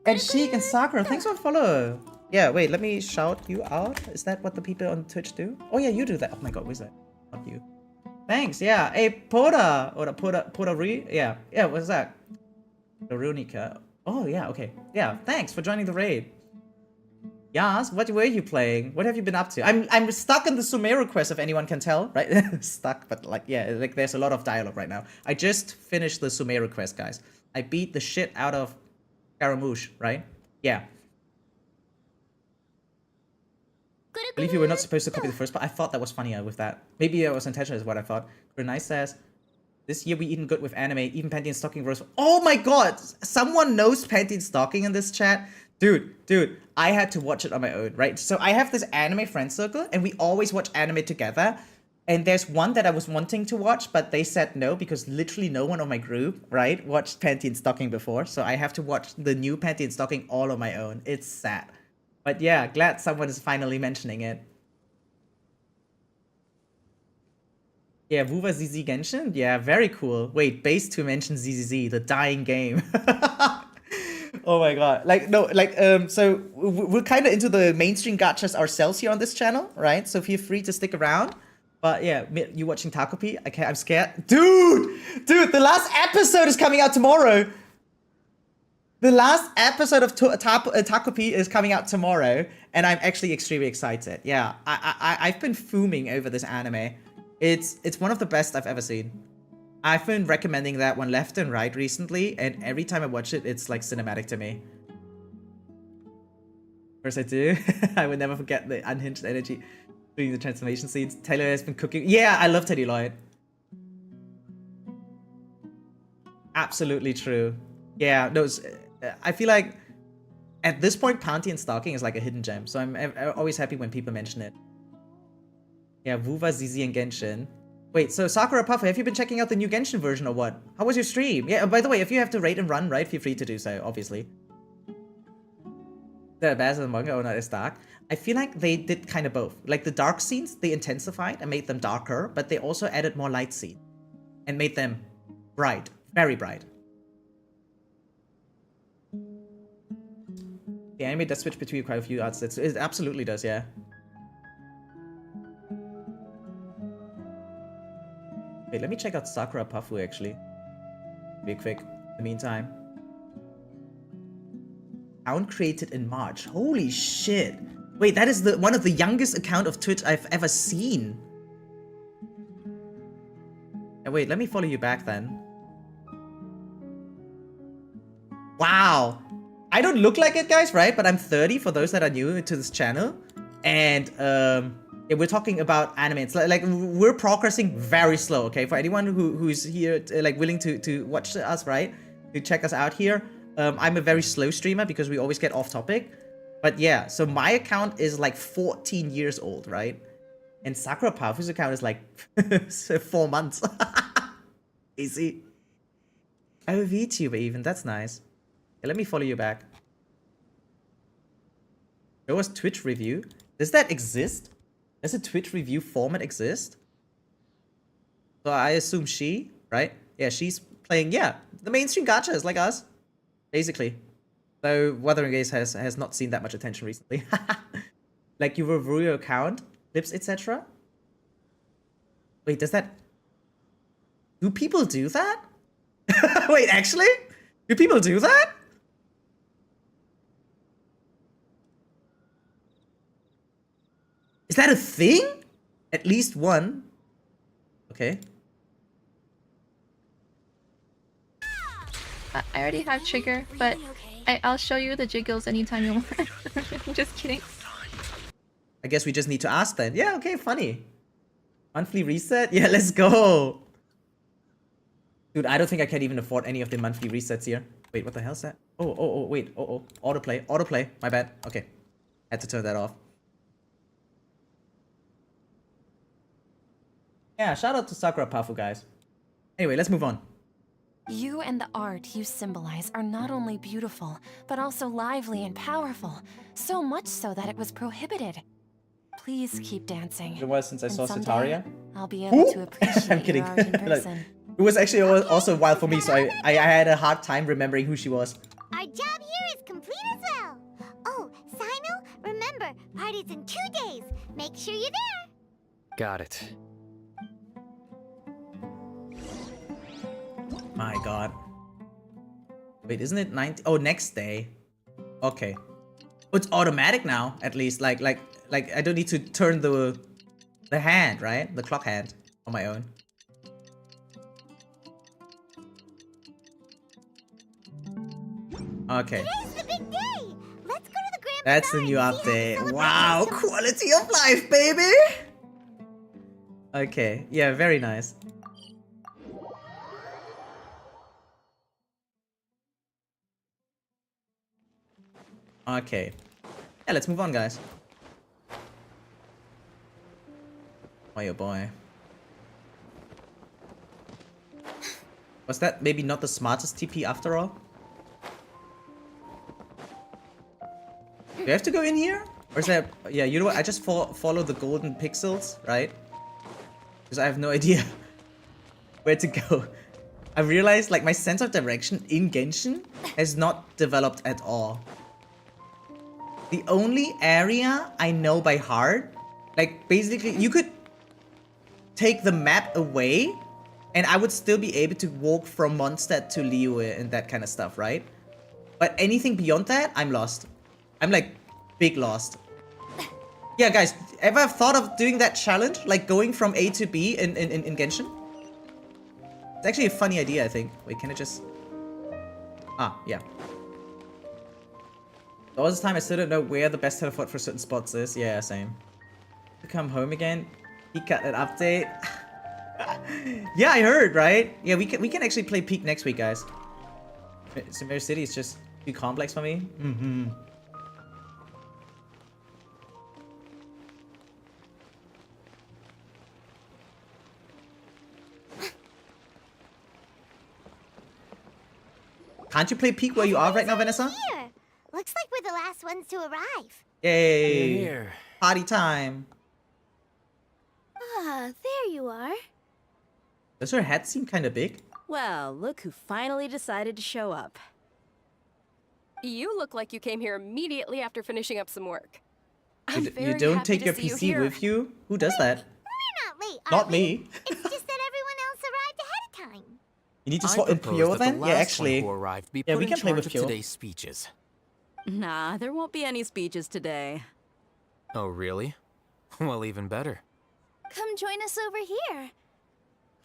[SPEAKER 1] And Sheik and Sakura, thanks for follow. Yeah, wait, let me shout you out. Is that what the people on Twitch do? Oh yeah, you do that. Oh my god, where's that? Not you. Thanks, yeah. Hey, Poda. Or Poda Re? Yeah, what's that? Veronica. Oh yeah, okay. Yeah, thanks for joining the raid. Yas, what were you playing? What have you been up to? I'm stuck in the Sumera quest, if anyone can tell, right? Stuck, but like, yeah, like there's a lot of dialogue right now. I just finished the Sumera quest, guys. I beat the shit out of Scaramouche, right? Yeah. I believe you were not supposed to copy the first part. I thought that was funnier with that. Maybe it was intentional is what I thought. Nice says, this year we eaten good with anime, even Panty and Stocking rose. Oh my god! Someone knows Panty and Stocking in this chat? Dude, I had to watch it on my own, right? So I have this anime friend circle, and we always watch anime together. And there's one that I was wanting to watch, but they said no, because literally no one on my group, right, watched Panty and Stocking before. So I have to watch the new Panty and Stocking all on my own. It's sad. But yeah, glad someone is finally mentioning it. Yeah, Wuwa ZZ Genshin? Yeah, very cool. Wait, base to mention ZZZ, the dying game. Oh my god. Like, no, like, so we're kind of into the mainstream gachas ourselves here on this channel, right? So feel free to stick around. But yeah, you watching Takopi? Okay, I'm scared. Dude, the last episode is coming out tomorrow. The last episode of Takopi is coming out tomorrow, and I'm actually extremely excited. Yeah, I've been fuming over this anime. It's one of the best I've ever seen. I've been recommending that one left and right recently, and every time I watch it, it's like cinematic to me. Of course I do. I would never forget the unhinged energy during the transformation scenes. Taylor has been cooking. Yeah, I love Teddy Lloyd. Absolutely true. Yeah, no, I feel like at this point, Pantheon stalking is like a hidden gem, so I'm always happy when people mention it. Yeah, Wuva, Zizi, and Genshin. Wait, so Sakura Puffer, have you been checking out the new Genshin version or what? How was your stream? Yeah, by the way, if you have to raid and run, right, feel free to do so, obviously. The best of the manga or not is dark. I feel like they did kind of both. Like the dark scenes, they intensified and made them darker, but they also added more light scenes and made them bright, very bright. The anime does switch between quite a few art styles. It absolutely does, yeah. Wait, let me check out Sakura Puffu actually. Be quick. In the meantime. Account created in March. Holy shit. Wait, that is the one of the youngest account of Twitch I've ever seen. Wait, let me follow you back then. Wow. I don't look like it, guys, right? But I'm 30 for those that are new to this channel. And yeah, we're talking about anime. It's like we're progressing very slow, okay? For anyone who's here, like willing to watch us, right? To check us out here. I'm a very slow streamer because we always get off topic. But yeah, so my account is like 14 years old, right? And Sakura Puffu's account is like 4 months. Easy. Oh, VTuber even. That's nice. Okay, let me follow you back. There was Twitch review. Does that exist? Does a Twitch review format exist? So I assume she, right? Yeah, she's playing, yeah, the mainstream gacha is like us, basically. So Wuthering Gaze has not seen that much attention recently. Like you review your account, clips, etc. Wait, does that... Do people do that? Wait, actually? Do people do that? Is that a thing? At least one. Okay.
[SPEAKER 11] I already have trigger, but I'll show you the jiggles anytime you want. I'm just kidding.
[SPEAKER 1] I guess we just need to ask then. Yeah, okay, funny. Monthly reset? Yeah, let's go. Dude, I don't think I can even afford any of the monthly resets here. Wait, what the hell's that? Oh, wait. Autoplay. Autoplay. My bad. Okay. Had to turn that off. Yeah, shout out to Sakura Puffu, guys. Anyway, let's move on.
[SPEAKER 3] You and the art you symbolize are not only beautiful, but also lively and powerful. So much so that it was prohibited. Please keep dancing.
[SPEAKER 1] It was since I saw
[SPEAKER 3] someday,
[SPEAKER 1] Sitaria.
[SPEAKER 3] I'll be able to appreciate
[SPEAKER 1] I'm kidding.
[SPEAKER 3] your art in person.
[SPEAKER 1] It was actually also wild for me, so I had a hard time remembering who she was.
[SPEAKER 2] Our job here is complete as well. Oh, Sino, remember, party's in 2 days. Make sure you're there.
[SPEAKER 9] Got it.
[SPEAKER 1] My god. Wait, isn't it 90? Oh, next day. Okay. Oh, it's automatic now, at least. Like I don't need to turn the hand, right? The clock hand on my own. Okay.
[SPEAKER 2] Today's the big day. Let's go to the Grand
[SPEAKER 1] That's the
[SPEAKER 2] Bazaar
[SPEAKER 1] new
[SPEAKER 2] and see how
[SPEAKER 1] update.
[SPEAKER 2] the
[SPEAKER 1] Wow,
[SPEAKER 2] celebration
[SPEAKER 1] quality of life, baby! Okay, yeah, very nice. Okay. Yeah, let's move on, guys. Oh, boy. Was that maybe not the smartest TP after all? Do I have to go in here? Or is that... Yeah, you know what? I just follow the golden pixels, right? Because I have no idea where to go. I realized, like, my sense of direction in Genshin has not developed at all. The only area I know by heart, like, basically, you could take the map away, and I would still be able to walk from Mondstadt to Liyue and that kind of stuff, right? But anything beyond that, I'm lost. I'm, like, big lost. Yeah, guys, ever thought of doing that challenge? Like, going from A to B in Genshin? It's actually a funny idea, I think. Wait, can it just... Ah, yeah. All this time, I still don't know where the best teleport for certain spots is. Yeah, same. To come home again. Peak got an update. Yeah, I heard, right? Yeah, we can actually play Peak next week, guys. Sumera City is just too complex for me. Mm-hmm. Can't you play Peak where you are right now, Vanessa?
[SPEAKER 2] Here. Looks like we're the last ones to arrive.
[SPEAKER 1] Yay!
[SPEAKER 9] Here.
[SPEAKER 1] Party time.
[SPEAKER 7] Ah, there you are.
[SPEAKER 1] Does her head seem kind of big?
[SPEAKER 8] Well, look who finally decided to show up.
[SPEAKER 12] You look like you came here immediately after finishing up some work.
[SPEAKER 1] You don't take your PC with you? Who does that?
[SPEAKER 2] We're not late, are
[SPEAKER 1] Not
[SPEAKER 2] we?
[SPEAKER 1] me.
[SPEAKER 2] It's just that everyone else arrived ahead of time.
[SPEAKER 1] You need to
[SPEAKER 6] I
[SPEAKER 1] swap in
[SPEAKER 6] propose
[SPEAKER 1] Pure
[SPEAKER 6] that the
[SPEAKER 1] then? Yeah,
[SPEAKER 6] last
[SPEAKER 1] actually.
[SPEAKER 6] one who arrived be
[SPEAKER 1] Yeah,
[SPEAKER 6] put
[SPEAKER 1] we
[SPEAKER 6] in
[SPEAKER 1] can play
[SPEAKER 6] charge
[SPEAKER 1] with
[SPEAKER 6] of
[SPEAKER 1] Pure.
[SPEAKER 6] today's speeches.
[SPEAKER 8] Nah, there won't be any speeches today.
[SPEAKER 6] Oh, really? Well, even better.
[SPEAKER 7] Come join us over here.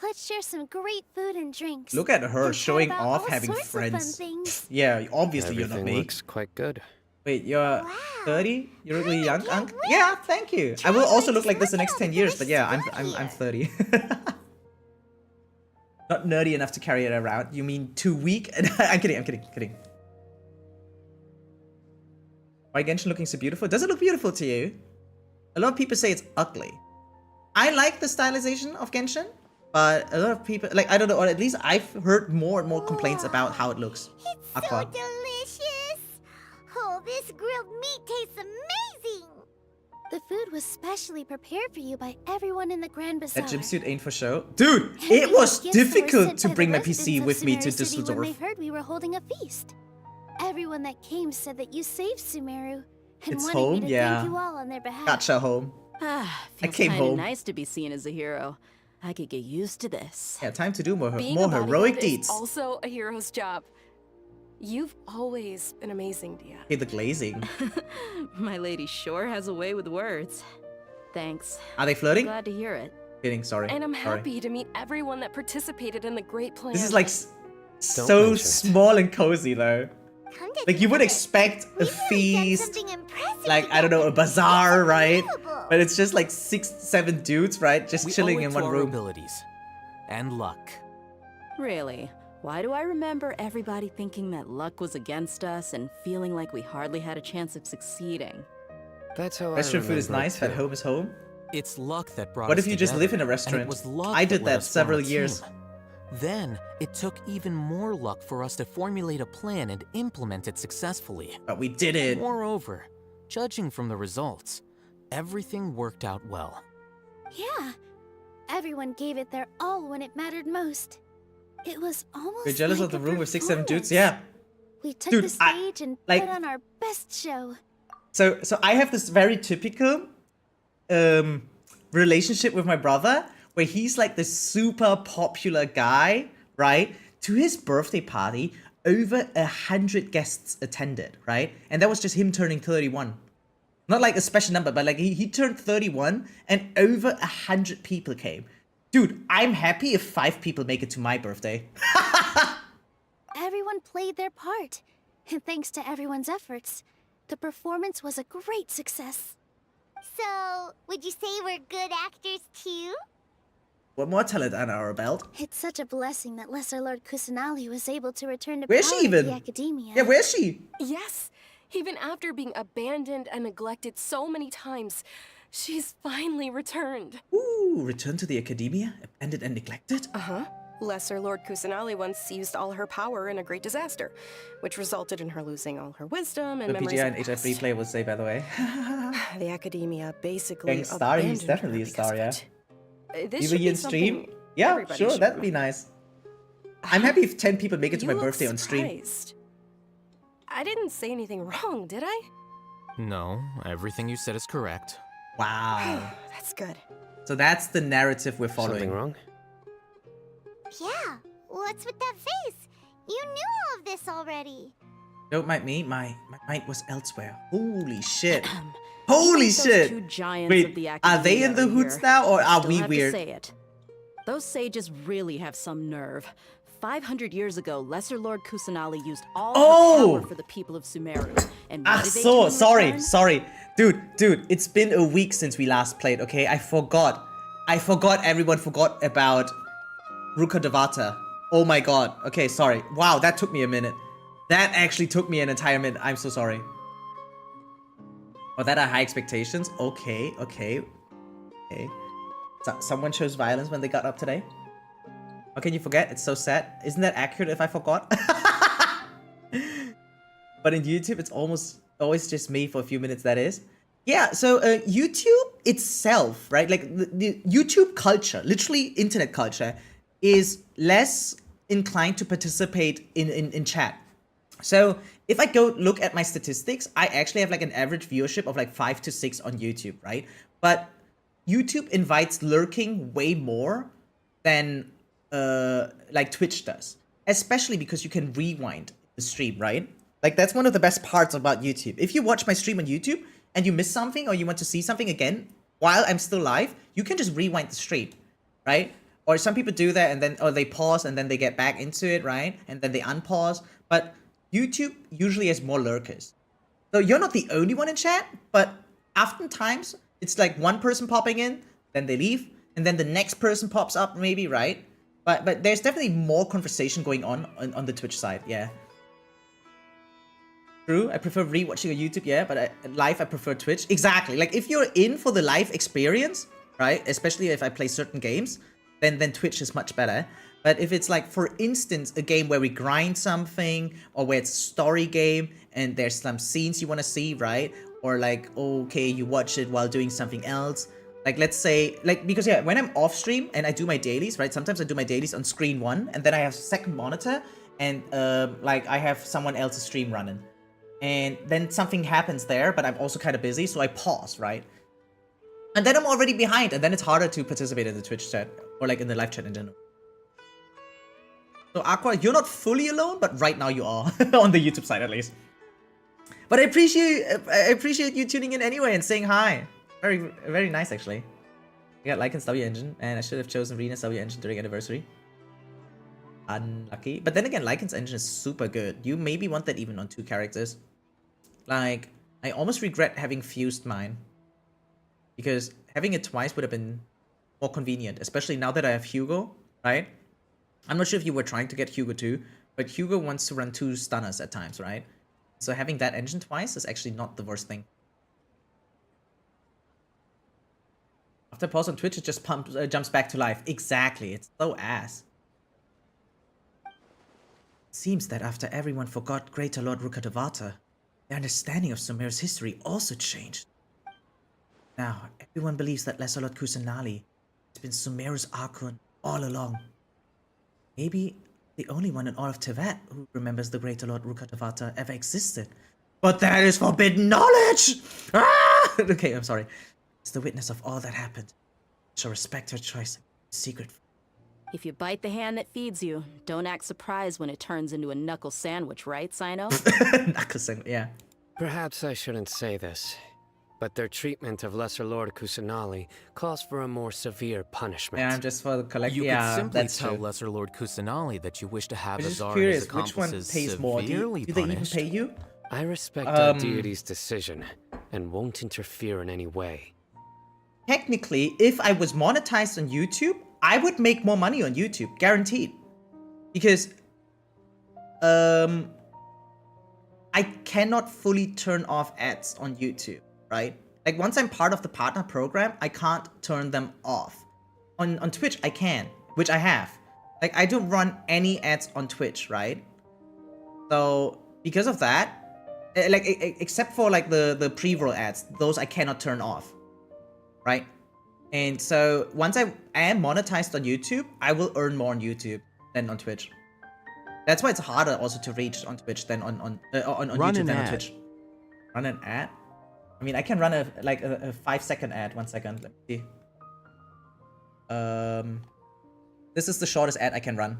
[SPEAKER 7] Let's share some great food and drinks.
[SPEAKER 1] Look at her
[SPEAKER 7] and chat
[SPEAKER 1] showing
[SPEAKER 7] about
[SPEAKER 1] off
[SPEAKER 7] all
[SPEAKER 1] having
[SPEAKER 7] sorts of fun
[SPEAKER 1] friends.
[SPEAKER 7] things.
[SPEAKER 1] Yeah, obviously
[SPEAKER 9] Everything
[SPEAKER 1] you're not me.
[SPEAKER 9] looks quite good.
[SPEAKER 1] Wait, you're
[SPEAKER 2] Wow.
[SPEAKER 1] 30? You're really young,
[SPEAKER 2] Yeah,
[SPEAKER 1] Unc?
[SPEAKER 2] really.
[SPEAKER 1] Yeah, thank you. I
[SPEAKER 2] Try
[SPEAKER 1] will also
[SPEAKER 2] like
[SPEAKER 1] look like this the
[SPEAKER 2] look
[SPEAKER 1] next
[SPEAKER 2] at
[SPEAKER 1] 10
[SPEAKER 2] all the
[SPEAKER 1] years, but yeah,
[SPEAKER 2] delicious
[SPEAKER 1] I'm
[SPEAKER 2] food
[SPEAKER 1] 30. Not nerdy enough to carry it around. You mean too weak? I'm kidding. Why Genshin looking so beautiful? Does it look beautiful to you? A lot of people say it's ugly. I like the stylization of Genshin, but a lot of people, like, I don't know, or at least I've heard more and more complaints about how it looks.
[SPEAKER 2] It's
[SPEAKER 1] Aqua.
[SPEAKER 2] so delicious. Oh, this grilled meat tastes amazing.
[SPEAKER 7] The food was specially prepared for you by everyone in the Grand Bazaar.
[SPEAKER 1] That jumpsuit ain't for show. Dude,
[SPEAKER 7] And
[SPEAKER 1] it
[SPEAKER 7] we
[SPEAKER 1] was
[SPEAKER 7] had gifts that were
[SPEAKER 1] difficult
[SPEAKER 7] sent
[SPEAKER 1] to
[SPEAKER 7] by the
[SPEAKER 1] bring my
[SPEAKER 7] residents
[SPEAKER 1] PC
[SPEAKER 7] of
[SPEAKER 1] with me to
[SPEAKER 7] Sumera City when they
[SPEAKER 1] Düsseldorf.
[SPEAKER 7] heard we were holding a feast. Everyone that came said that you saved Sumeru and
[SPEAKER 1] It's
[SPEAKER 7] wanted
[SPEAKER 1] home,
[SPEAKER 7] me to
[SPEAKER 1] yeah.
[SPEAKER 7] thank you all on their behalf.
[SPEAKER 1] Gotcha home.
[SPEAKER 8] Feels
[SPEAKER 1] came
[SPEAKER 8] kinda
[SPEAKER 1] home.
[SPEAKER 8] nice to be seen as a hero. I could get used to this.
[SPEAKER 1] Yeah, time to do more
[SPEAKER 12] Being
[SPEAKER 1] more
[SPEAKER 12] a bodyguard
[SPEAKER 1] heroic
[SPEAKER 12] is
[SPEAKER 1] deeds.
[SPEAKER 12] also a hero's job. You've always been amazing, Dia.
[SPEAKER 1] Okay, the glazing.
[SPEAKER 8] My lady sure has a way with words. Thanks.
[SPEAKER 1] Are they flirting?
[SPEAKER 8] Glad to hear it.
[SPEAKER 1] Kidding, sorry.
[SPEAKER 12] And I'm
[SPEAKER 1] Sorry.
[SPEAKER 12] happy to meet everyone that participated in the great plan.
[SPEAKER 1] This is like
[SPEAKER 9] Don't
[SPEAKER 1] so
[SPEAKER 9] mention it.
[SPEAKER 1] small and cozy though.
[SPEAKER 2] Come to
[SPEAKER 1] Like you would
[SPEAKER 2] think of it,
[SPEAKER 1] expect a
[SPEAKER 2] we've really done
[SPEAKER 1] feast,
[SPEAKER 2] something impressive
[SPEAKER 1] like I don't know, a
[SPEAKER 2] together.
[SPEAKER 1] bazaar,
[SPEAKER 2] It's
[SPEAKER 1] right?
[SPEAKER 2] unbelievable.
[SPEAKER 1] But it's just like 6-7 dudes, right? Just
[SPEAKER 6] We
[SPEAKER 1] chilling
[SPEAKER 6] owe it
[SPEAKER 1] in
[SPEAKER 6] to
[SPEAKER 1] one
[SPEAKER 6] our
[SPEAKER 1] room.
[SPEAKER 6] abilities. And luck.
[SPEAKER 8] Really? Why do I remember everybody thinking that luck was against us and feeling like we hardly had a chance of succeeding?
[SPEAKER 9] That's how
[SPEAKER 1] Restaurant
[SPEAKER 9] I
[SPEAKER 1] food is
[SPEAKER 9] remember it,
[SPEAKER 1] nice, but
[SPEAKER 9] too.
[SPEAKER 1] home is home.
[SPEAKER 6] It's luck that brought
[SPEAKER 1] What
[SPEAKER 6] us
[SPEAKER 1] if you just live in a
[SPEAKER 6] together, and
[SPEAKER 1] restaurant?
[SPEAKER 6] it was luck
[SPEAKER 1] I did
[SPEAKER 6] let
[SPEAKER 1] that
[SPEAKER 6] us form a
[SPEAKER 1] several years.
[SPEAKER 6] team. Then, it took even more luck for us to formulate a plan and implement it successfully.
[SPEAKER 1] But we did it.
[SPEAKER 6] Moreover, judging from the results, everything worked out well.
[SPEAKER 7] Yeah. Everyone gave it their all when it mattered most. It was almost
[SPEAKER 1] You're jealous
[SPEAKER 7] like
[SPEAKER 1] of the
[SPEAKER 7] a
[SPEAKER 1] room with 6-7 dudes?
[SPEAKER 7] performance.
[SPEAKER 1] Yeah.
[SPEAKER 7] We took
[SPEAKER 1] Dude,
[SPEAKER 7] the stage and
[SPEAKER 1] like-
[SPEAKER 7] put on our best show.
[SPEAKER 1] So I have this very typical relationship with my brother where he's like this super popular guy, right? To his birthday party, over 100 guests attended, right? And that was just him turning 31. Not like a special number, but like he turned 31 and over 100 people came. Dude, I'm happy if 5 people make it to my birthday.
[SPEAKER 7] Everyone played their part. And thanks to everyone's efforts, the performance was a great success.
[SPEAKER 2] So, would you say we're good actors too?
[SPEAKER 1] What more talent under our belt?
[SPEAKER 7] It's such a blessing that Lesser Lord Kusanali was able to return to
[SPEAKER 1] Where's
[SPEAKER 7] power
[SPEAKER 1] she
[SPEAKER 7] in
[SPEAKER 1] even?
[SPEAKER 7] the academia.
[SPEAKER 1] Yeah, where's she?
[SPEAKER 12] Yes, even after being abandoned and neglected so many times, she's finally returned.
[SPEAKER 1] Ooh, return to the academia? Abandoned and neglected?
[SPEAKER 12] Uh-huh. Lesser Lord Kusanali once used all her power in a great disaster, which resulted in her losing all her wisdom and
[SPEAKER 1] The
[SPEAKER 12] memories
[SPEAKER 1] PGI
[SPEAKER 12] of
[SPEAKER 1] and
[SPEAKER 12] the
[SPEAKER 1] HF
[SPEAKER 12] past.
[SPEAKER 1] replay will say, by the way.
[SPEAKER 12] The academia basically
[SPEAKER 1] Gang star, he's
[SPEAKER 12] abandoned
[SPEAKER 1] definitely
[SPEAKER 12] her
[SPEAKER 1] a
[SPEAKER 12] because
[SPEAKER 1] star,
[SPEAKER 12] of
[SPEAKER 1] yeah.
[SPEAKER 12] it. This
[SPEAKER 1] Leave
[SPEAKER 12] should
[SPEAKER 1] a
[SPEAKER 12] be
[SPEAKER 1] in stream?
[SPEAKER 12] something
[SPEAKER 1] Yeah,
[SPEAKER 12] everybody
[SPEAKER 1] sure,
[SPEAKER 12] should
[SPEAKER 1] that'd be
[SPEAKER 12] know.
[SPEAKER 1] nice. I'm happy if 10 people make it to
[SPEAKER 12] You
[SPEAKER 1] my
[SPEAKER 12] look
[SPEAKER 1] birthday on stream.
[SPEAKER 12] surprised. I didn't say anything wrong, did I?
[SPEAKER 6] No, everything you said is correct.
[SPEAKER 1] Wow.
[SPEAKER 12] That's good.
[SPEAKER 1] So that's the narrative we're following.
[SPEAKER 9] Something wrong?
[SPEAKER 2] Yeah. What's with that face? You knew all of this already.
[SPEAKER 1] Don't mind me, my mind was elsewhere. Holy shit.
[SPEAKER 8] Even
[SPEAKER 1] Holy
[SPEAKER 8] those
[SPEAKER 1] shit!
[SPEAKER 8] two giants
[SPEAKER 1] Wait,
[SPEAKER 8] of the
[SPEAKER 1] are they in
[SPEAKER 8] academia
[SPEAKER 1] the
[SPEAKER 8] are
[SPEAKER 1] hoods
[SPEAKER 8] here.
[SPEAKER 1] now, or
[SPEAKER 8] I
[SPEAKER 1] are
[SPEAKER 8] still
[SPEAKER 1] we
[SPEAKER 8] have to
[SPEAKER 1] weird?
[SPEAKER 8] say it. Those sages really have some nerve. 500 years ago, Lesser Lord Kusanali used all her power for the people of Sumeru. And what did they do in return?
[SPEAKER 1] Sorry. Dude, it's been a week since we last played, okay? I forgot everyone forgot about Rukkhadevata. Oh my god. Okay, sorry. Wow, that took me a minute. That actually took me an entire minute. I'm so sorry. Oh, that are high expectations? Okay. So, someone chose violence when they got up today? How can you forget? It's so sad. Isn't that accurate if I forgot? But in YouTube, it's always just me for a few minutes, that is. Yeah, so YouTube itself, right? Like the YouTube culture, literally internet culture, is less inclined to participate in chat. So if I go look at my statistics, I actually have like an average viewership of like 5 to 6 on YouTube, right? But YouTube invites lurking way more than like Twitch does, especially because you can rewind the stream, right? Like that's one of the best parts about YouTube. If you watch my stream on YouTube and you miss something or you want to see something again while I'm still live, you can just rewind the stream, right? Or some people do that and then they pause and then they get back into it, right? And then they unpause. But YouTube usually has more lurkers. So you're not the only one in chat, but oftentimes it's like one person popping in, then they leave, and then the next person pops up maybe, right? But there's definitely more conversation going on the Twitch side, yeah. True, I prefer rewatching on YouTube, yeah, but live I prefer Twitch. Exactly, like if you're in for the live experience, right, especially if I play certain games, then Twitch is much better. But if it's like, for instance, a game where we grind something, or where it's a story game, and there's some scenes you want to see, right? Or like, okay, you watch it while doing something else. Like, let's say, like, because yeah, when I'm off stream and I do my dailies, right? Sometimes I do my dailies on screen 1, and then I have a second monitor, and like I have someone else's stream running. And then something happens there, but I'm also kind of busy, so I pause, right? And then I'm already behind, and then it's harder to participate in the Twitch chat, or like in the live chat in general. So Aqua, you're not fully alone, but right now you are, on the YouTube side at least. But I appreciate you tuning in anyway and saying hi. Very, very nice actually. I got Lycan's W engine, and I should have chosen Rena's W engine during anniversary. Unlucky. But then again, Lycan's engine is super good. You maybe want that even on 2 characters. Like, I almost regret having fused mine, because having it twice would have been more convenient, especially now that I have Hugo, right? I'm not sure if you were trying to get Hugo too, but Hugo wants to run 2 stunners at times, right? So having that engine twice is actually not the worst thing. After pause on Twitch, it just jumps back to life. Exactly, it's so ass. It seems that after everyone forgot Greater Lord Rukkhadevata, their understanding of Sumera's history also changed. Now, everyone believes that Lesser Lord Kusanali has been Sumera's Archon all along. Maybe the only one in all of Teyvat who remembers the Greater Lord Rukkhadevata ever existed. But that is forbidden knowledge! Ah! Okay, I'm sorry. As the witness of all that happened, I shall respect her choice. Secret.
[SPEAKER 8] If you bite the hand that feeds you, don't act surprised when it turns into a knuckle sandwich, right, Sino?
[SPEAKER 1] Knuckle sandwich, yeah.
[SPEAKER 9] Perhaps I shouldn't say this, but their treatment of Lesser Lord Kusanali calls for a more severe punishment.
[SPEAKER 1] Yeah, I'm just for the collective.
[SPEAKER 6] You
[SPEAKER 1] Yeah,
[SPEAKER 6] could simply
[SPEAKER 1] that's
[SPEAKER 6] tell
[SPEAKER 1] true.
[SPEAKER 6] Lesser Lord Kusanali that you wish to have
[SPEAKER 1] I'm just
[SPEAKER 6] Azar and
[SPEAKER 1] curious,
[SPEAKER 6] his
[SPEAKER 1] which one
[SPEAKER 6] accomplices
[SPEAKER 1] pays more?
[SPEAKER 6] severely
[SPEAKER 1] Do they even
[SPEAKER 6] punished.
[SPEAKER 1] pay you?
[SPEAKER 9] I respect our deity's decision and won't interfere in any way.
[SPEAKER 1] Technically, if I was monetized on YouTube, I would make more money on YouTube, guaranteed. Because I cannot fully turn off ads on YouTube, right? Like once I'm part of the partner program, I can't turn them off. On Twitch, I can, which I have. Like I don't run any ads on Twitch, right? So because of that, like except for like the pre-roll ads, those I cannot turn off, right? And so once I am monetized on YouTube, I will earn more on YouTube than on Twitch. That's why it's harder also to reach on Twitch than on YouTube than on Twitch. Run an ad? I mean, I can run a 5-second ad. 1 second. Let me see. This is the shortest ad I can run.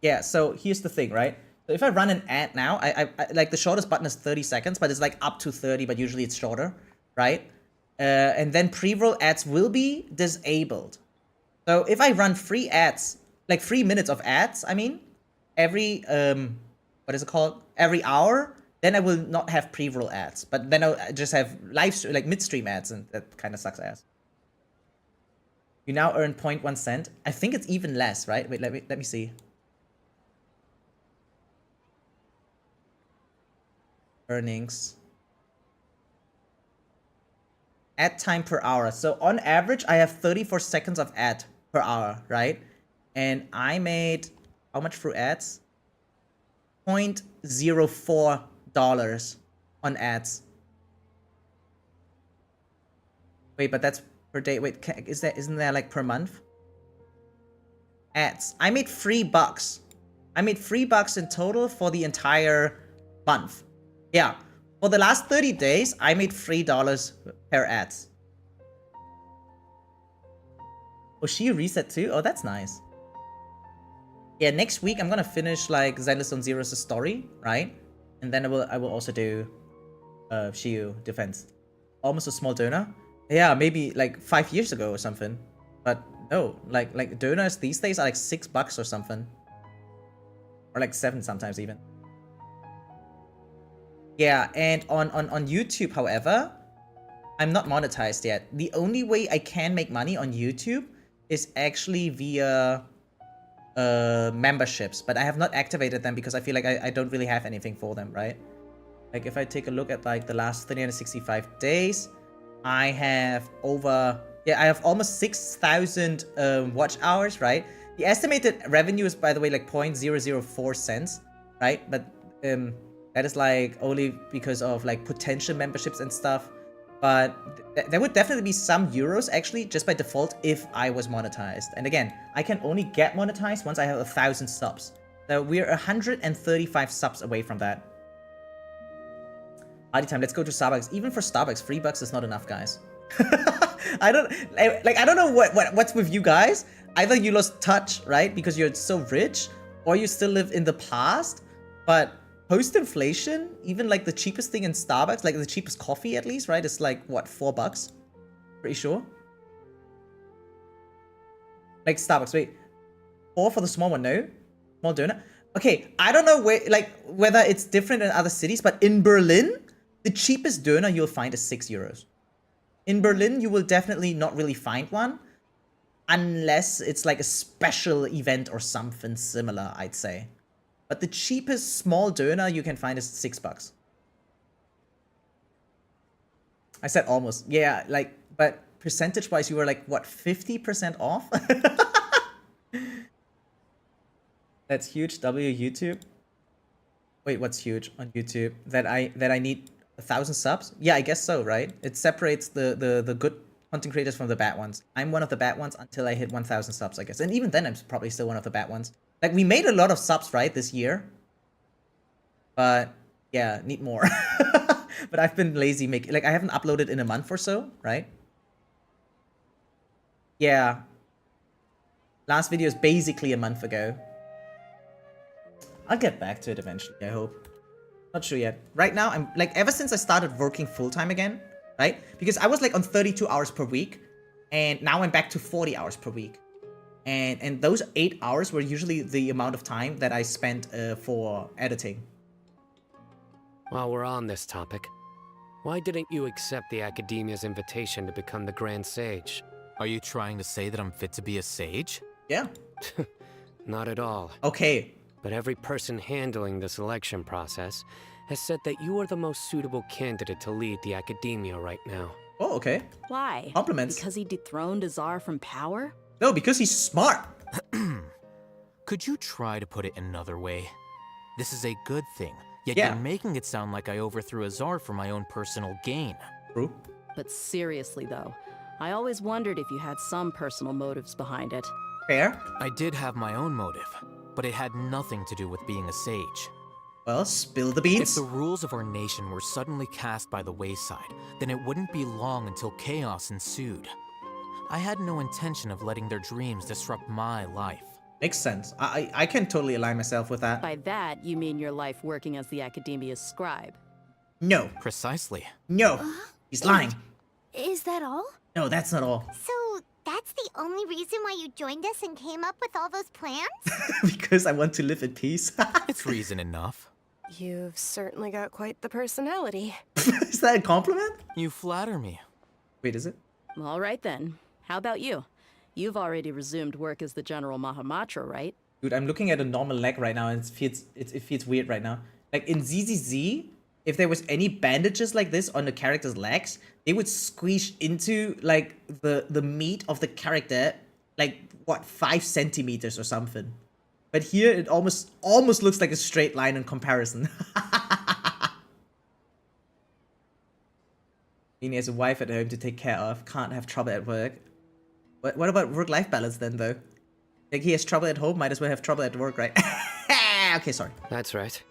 [SPEAKER 1] Yeah, so here's the thing, right? So if I run an ad now, I like the shortest button is 30 seconds, but it's like up to 30, but usually it's shorter, right? And then pre-roll ads will be disabled. So if I run free ads, like 3 minutes of ads, I mean, every, what is it called? Every hour, then I will not have pre-roll ads. But then I'll just have like midstream ads, and that kind of sucks ass. You now earn 0.1 cent. I think it's even less, right? Wait, let me see. Earnings. Ad time per hour. So on average, I have 34 seconds of ad per hour, right? And I made how much through ads? $0.04 on ads. Wait, but that's per day. Wait, isn't that like per month? Ads. I made $3. I made $3 in total for the entire month. Yeah. For the last 30 days, I made $3 per ads. Oh, she reset too? Oh, that's nice. Yeah, next week I'm gonna finish like Zenless on Zero's story, right? And then I will also do Shiyu defense. Almost a small donor. Yeah, maybe like 5 years ago or something. But no, like donors these days are like $6 or something. Or like 7 sometimes even. Yeah, and on YouTube, however, I'm not monetized yet. The only way I can make money on YouTube is actually via memberships, but I have not activated them because I feel like I don't really have anything for them, right? Like if I take a look at like the last 365 days, I have I have almost 6,000 watch hours, right? The estimated revenue is, by the way, like 0.004 cents, right? But that is like only because of like potential memberships and stuff. But there would definitely be some euros actually just by default if I was monetized. And again, I can only get monetized once I have 1,000 subs. So we're 135 subs away from that. Party time, let's go to Starbucks. Even for Starbucks, $3 is not enough, guys. I don't know what's with you guys. Either you lost touch, right? Because you're so rich, or you still live in the past. But post-inflation, even like the cheapest thing in Starbucks, like the cheapest coffee at least, right? It's like, what, $4? Pretty sure. Like Starbucks, wait. 4 for the small one, no? Small donut? Okay, I don't know whether it's different in other cities, but in Berlin, the cheapest donut you'll find is €6. In Berlin, you will definitely not really find one, unless it's like a special event or something similar, I'd say. But the cheapest small donut you can find is $6. I said almost. Yeah, like, but percentage-wise, you were like, what, 50% off? That's huge. W YouTube. Wait, what's huge on YouTube? That I need 1,000 subs? Yeah, I guess so, right? It separates the good content creators from the bad ones. I'm one of the bad ones until I hit 1,000 subs, I guess. And even then, I'm probably still one of the bad ones. Like, we made a lot of subs, right, this year. But, yeah, need more. But I've been lazy making... Like, I haven't uploaded in a month or so, right? Yeah. Last video is basically a month ago. I'll get back to it eventually, I hope. Not sure yet. Right now, I'm... Like, ever since I started working full-time again, right? Because I was, like, on 32 hours per week. And now I'm back to 40 hours per week. And those 8 hours were usually the amount of time that I spent for editing.
[SPEAKER 9] While we're on this topic, why didn't you accept the Academia's invitation to become the Grand Sage?
[SPEAKER 6] Are you trying to say that I'm fit to be a sage?
[SPEAKER 1] Yeah.
[SPEAKER 9] Not at all.
[SPEAKER 1] Okay.
[SPEAKER 9] But every person handling the selection process has said that you are the most suitable candidate to lead the Academia right now.
[SPEAKER 1] Oh, okay.
[SPEAKER 8] Why?
[SPEAKER 1] Compliments.
[SPEAKER 8] Because he dethroned Azar from power?
[SPEAKER 1] No, because he's smart.
[SPEAKER 6] Could you try to put it another way? This is a good thing, yet
[SPEAKER 1] Yeah.
[SPEAKER 6] you're making it sound like I overthrew Azar for my own personal gain.
[SPEAKER 1] True.
[SPEAKER 8] But seriously, though, I always wondered if you had some personal motives behind it.
[SPEAKER 1] Fair.
[SPEAKER 6] I did have my own motive, but it had nothing to do with being a sage.
[SPEAKER 1] Well, spill the beans.
[SPEAKER 6] If the rules of our nation were suddenly cast by the wayside, then it wouldn't be long until chaos ensued. I had no intention of letting their dreams disrupt my life.
[SPEAKER 1] Makes sense. I can totally align myself with that.
[SPEAKER 8] By that, you mean your life working as the Academia's scribe?
[SPEAKER 1] No.
[SPEAKER 6] Precisely.
[SPEAKER 1] No. He's lying.
[SPEAKER 7] Is that all?
[SPEAKER 1] No, that's not all.
[SPEAKER 2] So that's the only reason why you joined us and came up with all those plans?
[SPEAKER 1] Because I want to live in peace.
[SPEAKER 6] It's reason enough.
[SPEAKER 12] You've certainly got quite the personality.
[SPEAKER 1] Is that a compliment?
[SPEAKER 6] You flatter me.
[SPEAKER 1] Wait, is it?
[SPEAKER 8] All right then. How about you? You've already resumed work as the General Mahamatra, right?
[SPEAKER 1] Dude, I'm looking at a normal leg right now, and it feels weird right now. Like in ZZZ, if there was any bandages like this on the character's legs, they would squeeze into like the meat of the character, like what, 5 centimeters or something. But here it almost looks like a straight line in comparison. He has a wife at home to take care of, can't have trouble at work. What about work-life balance then, though? Like, he has trouble at home, might as well have trouble at work, right? Okay, sorry.
[SPEAKER 9] That's right.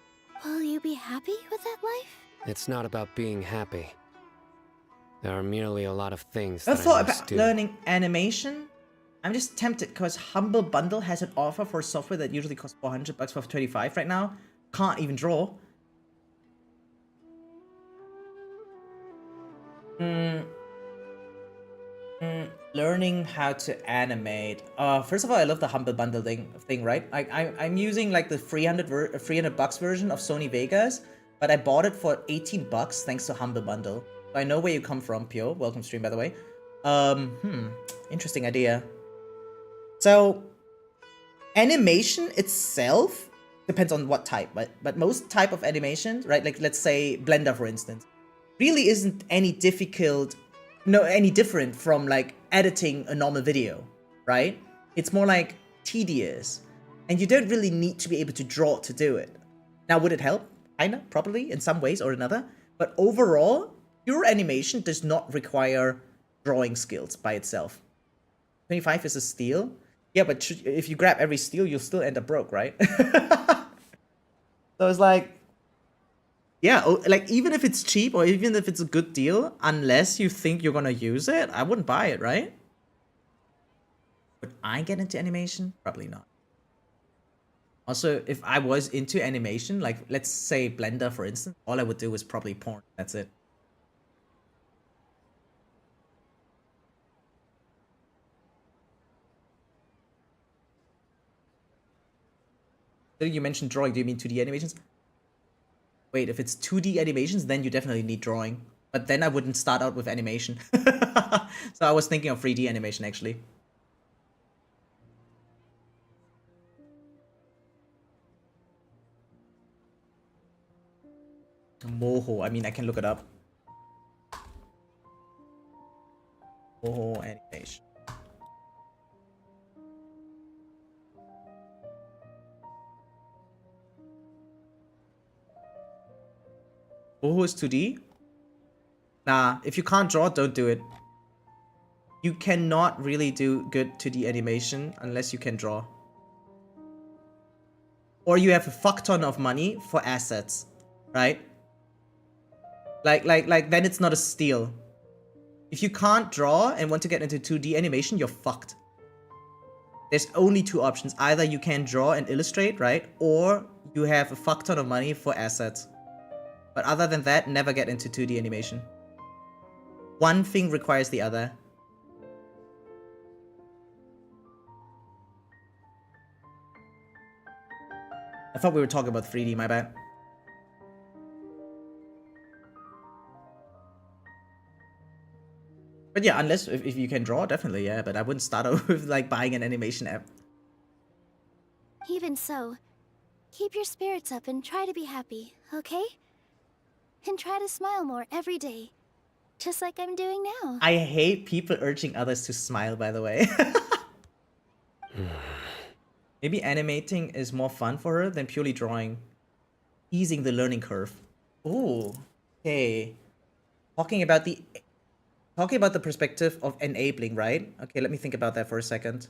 [SPEAKER 7] Will you be happy with that life?
[SPEAKER 9] It's not about being happy. There are merely a lot of things
[SPEAKER 1] I
[SPEAKER 9] that I
[SPEAKER 1] thought
[SPEAKER 9] must
[SPEAKER 1] about
[SPEAKER 9] do.
[SPEAKER 1] learning animation. I'm just tempted because Humble Bundle has an offer for software that usually costs $400 for 25 right now. Can't even draw. Learning how to animate. First of all, I love the Humble Bundle thing, right? I'm using like the $300 version of Sony Vegas, but I bought it for $18 thanks to Humble Bundle. So I know where you come from, Pio. Welcome stream, by the way. Interesting idea. So, animation itself depends on what type, but most type of animation, right? Like let's say Blender, for instance, really isn't any different from like editing a normal video, right? It's more like tedious, and you don't really need to be able to draw to do it. Now, would it help? Kinda, probably, in some ways or another. But overall, pure animation does not require drawing skills by itself. 25 is a steal. Yeah, but if you grab every steal, you'll still end up broke, right? So it's like, yeah, like even if it's cheap or even if it's a good deal, unless you think you're gonna use it, I wouldn't buy it, right? Would I get into animation? Probably not. Also, if I was into animation, like let's say Blender, for instance, all I would do is probably porn. That's it. So you mentioned drawing. Do you mean 2D animations? Wait, if it's 2D animations, then you definitely need drawing. But then I wouldn't start out with animation. So I was thinking of 3D animation, actually. Moho. I mean, I can look it up. Moho animation. Moho is 2D? Nah, if you can't draw, don't do it. You cannot really do good 2D animation unless you can draw. Or you have a fuck ton of money for assets, right? Like then it's not a steal. If you can't draw and want to get into 2D animation, you're fucked. There's only 2 options. Either you can draw and illustrate, right? Or you have a fuck ton of money for assets. But other than that, never get into 2D animation. One thing requires the other. I thought we were talking about 3D, my bad. But yeah, unless if you can draw, definitely, yeah. But I wouldn't start out with like buying an animation app.
[SPEAKER 7] Even so, keep your spirits up and try to be happy, okay? And try to smile more every day. Just like I'm doing now.
[SPEAKER 1] I hate people urging others to smile, by the way. Maybe animating is more fun for her than purely drawing. Easing the learning curve. Ooh, okay. Talking about the perspective of enabling, right? Okay, let me think about that for a second.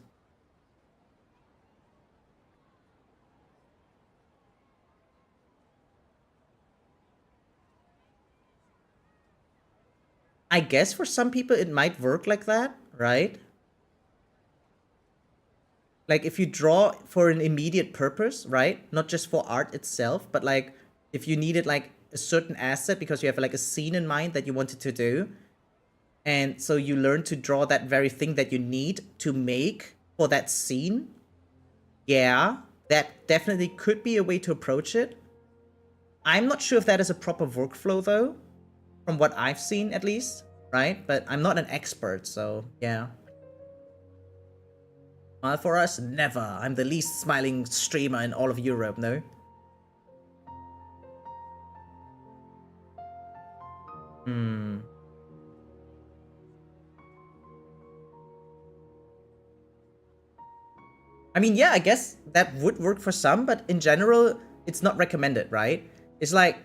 [SPEAKER 1] I guess for some people it might work like that, right? Like if you draw for an immediate purpose, right? Not just for art itself, but like if you needed like a certain asset because you have like a scene in mind that you wanted to do, And so you learn to draw that very thing that you need to make for that scene. Yeah, that definitely could be a way to approach it. I'm not sure if that is a proper workflow though, from what I've seen at least, right? But I'm not an expert, so yeah. Well, for us, never. I'm the least smiling streamer in all of Europe, no? I mean, yeah, I guess that would work for some, but in general, it's not recommended, right? It's like,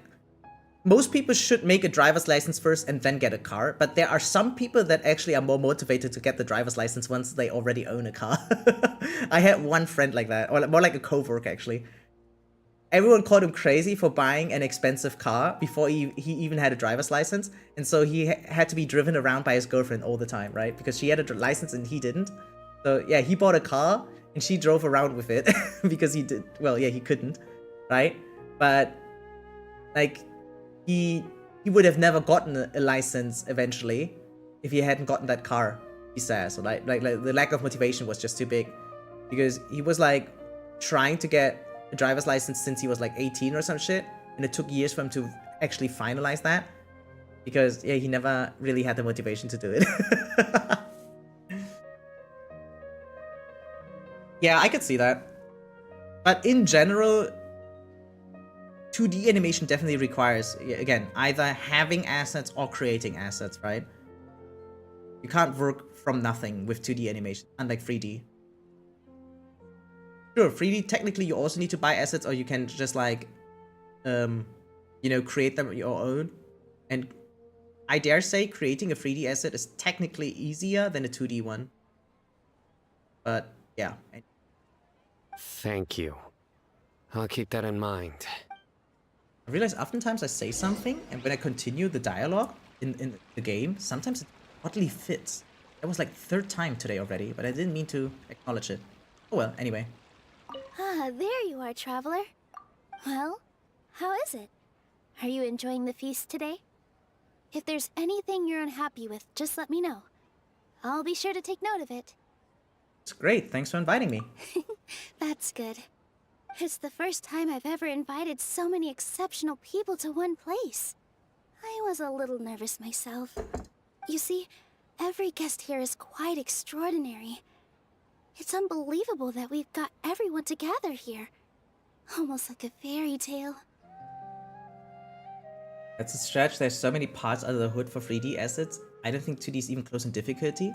[SPEAKER 1] most people should make a driver's license first and then get a car, but there are some people that actually are more motivated to get the driver's license once they already own a car. I had one friend like that, or more like a co-worker actually. Everyone called him crazy for buying an expensive car before he even had a driver's license, and so he had to be driven around by his girlfriend all the time, right? Because she had a license and he didn't. So yeah, he bought a car and she drove around with it because he did, well, yeah, he couldn't, right? But like, he would have never gotten a license eventually if he hadn't gotten that car, he says. So like the lack of motivation was just too big, because he was like trying to get a driver's license since he was like 18 or some shit, and it took years for him to actually finalize that, because yeah, he never really had the motivation to do it. Yeah, I could see that. But in general, 2D animation definitely requires, again, either having assets or creating assets, right? You can't work from nothing with 2D animation, unlike 3D. Sure, 3D, technically you also need to buy assets, or you can just like, you know, create them your own. And I dare say creating a 3D asset is technically easier than a 2D one. But yeah.
[SPEAKER 9] Thank you. I'll keep that in mind.
[SPEAKER 1] I realize oftentimes I say something, and when I continue the dialogue in the game, sometimes it oddly fits. That was like third time today already, but I didn't mean to acknowledge it. Oh well, anyway.
[SPEAKER 7] Ah, there you are, traveler. Well, how is it? Are you enjoying the feast today? If there's anything you're unhappy with, just let me know. I'll be sure to take note of it.
[SPEAKER 1] It's great, thanks for inviting me.
[SPEAKER 7] That's good. It's the first time I've ever invited so many exceptional people to one place. I was a little nervous myself. You see, every guest here is quite extraordinary. It's unbelievable that we've got everyone together here. Almost like a fairy tale.
[SPEAKER 1] That's a stretch. There's so many parts under the hood for 3D assets. I don't think 2D is even close in difficulty.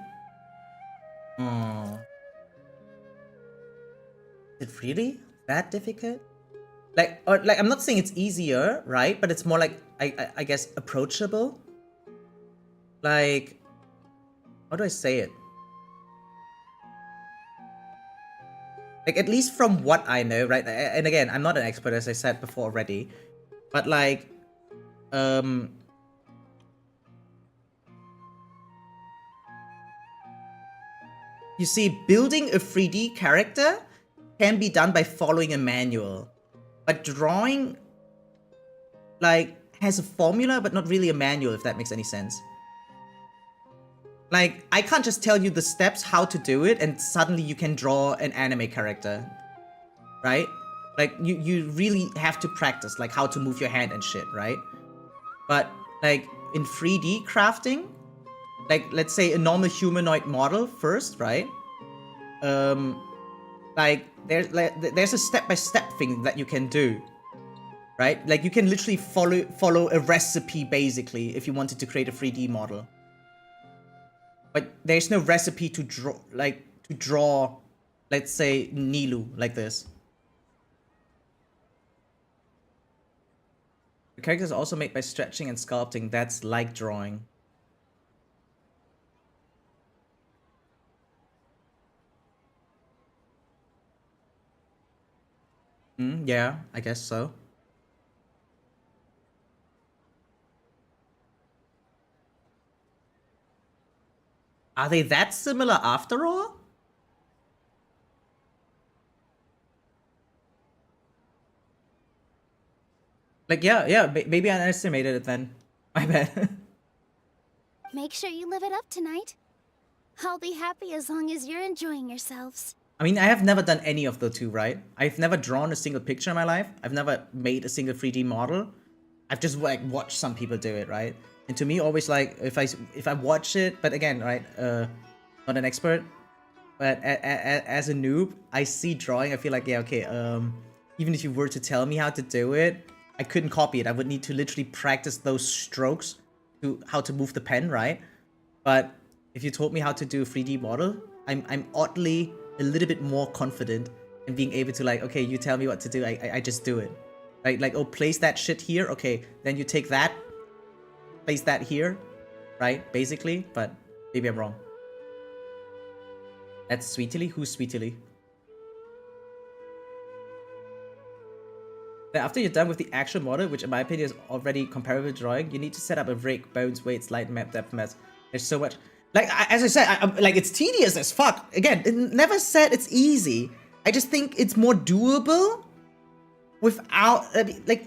[SPEAKER 1] Oh. Is it really that difficult? Like, or like, I'm not saying it's easier, right? But it's more like, I guess, approachable. Like, how do I say it? Like, at least from what I know, right? And again, I'm not an expert, as I said before already. But like, you see, building a 3D character can be done by following a manual. But drawing, like, has a formula, but not really a manual, if that makes any sense. Like, I can't just tell you the steps how to do it, and suddenly you can draw an anime character. Right? Like, you really have to practice, like, how to move your hand and shit, right? But, like, in 3D crafting, like, let's say a normal humanoid model first, right? Like, there's a step-by-step thing that you can do, right? Like, you can literally follow a recipe, basically, if you wanted to create a 3D model. But there's no recipe to draw, let's say, Nilu, like this. The character is also made by stretching and sculpting. That's like drawing. Yeah, I guess so. Are they that similar after all? Like, yeah, maybe I underestimated it then. My bad.
[SPEAKER 7] Make sure you live it up tonight. I'll be happy as long as you're enjoying yourselves.
[SPEAKER 1] I mean, I have never done any of the two, right? I've never drawn a single picture in my life. I've never made a single 3D model. I've just like watched some people do it, right? And to me, always like if I watch it, but again, right, not an expert, but as a noob, I see drawing. I feel like, yeah, okay. Even if you were to tell me how to do it, I couldn't copy it. I would need to literally practice those strokes to how to move the pen, right? But if you told me how to do a 3D model, I'm oddly a little bit more confident in being able to like, okay, you tell me what to do, I just do it. Right? Like, oh, place that shit here. Okay, then you take that, place that here, right? Basically, but maybe I'm wrong. That's Sweetly? Who's Sweetly? Then after you're done with the actual model, which in my opinion is already comparable to drawing, you need to set up a rig, bones, weights, light, map, depth, mass. There's so much. Like, as I said, I'm like, it's tedious as fuck. Again, it never said it's easy. I just think it's more doable without, like,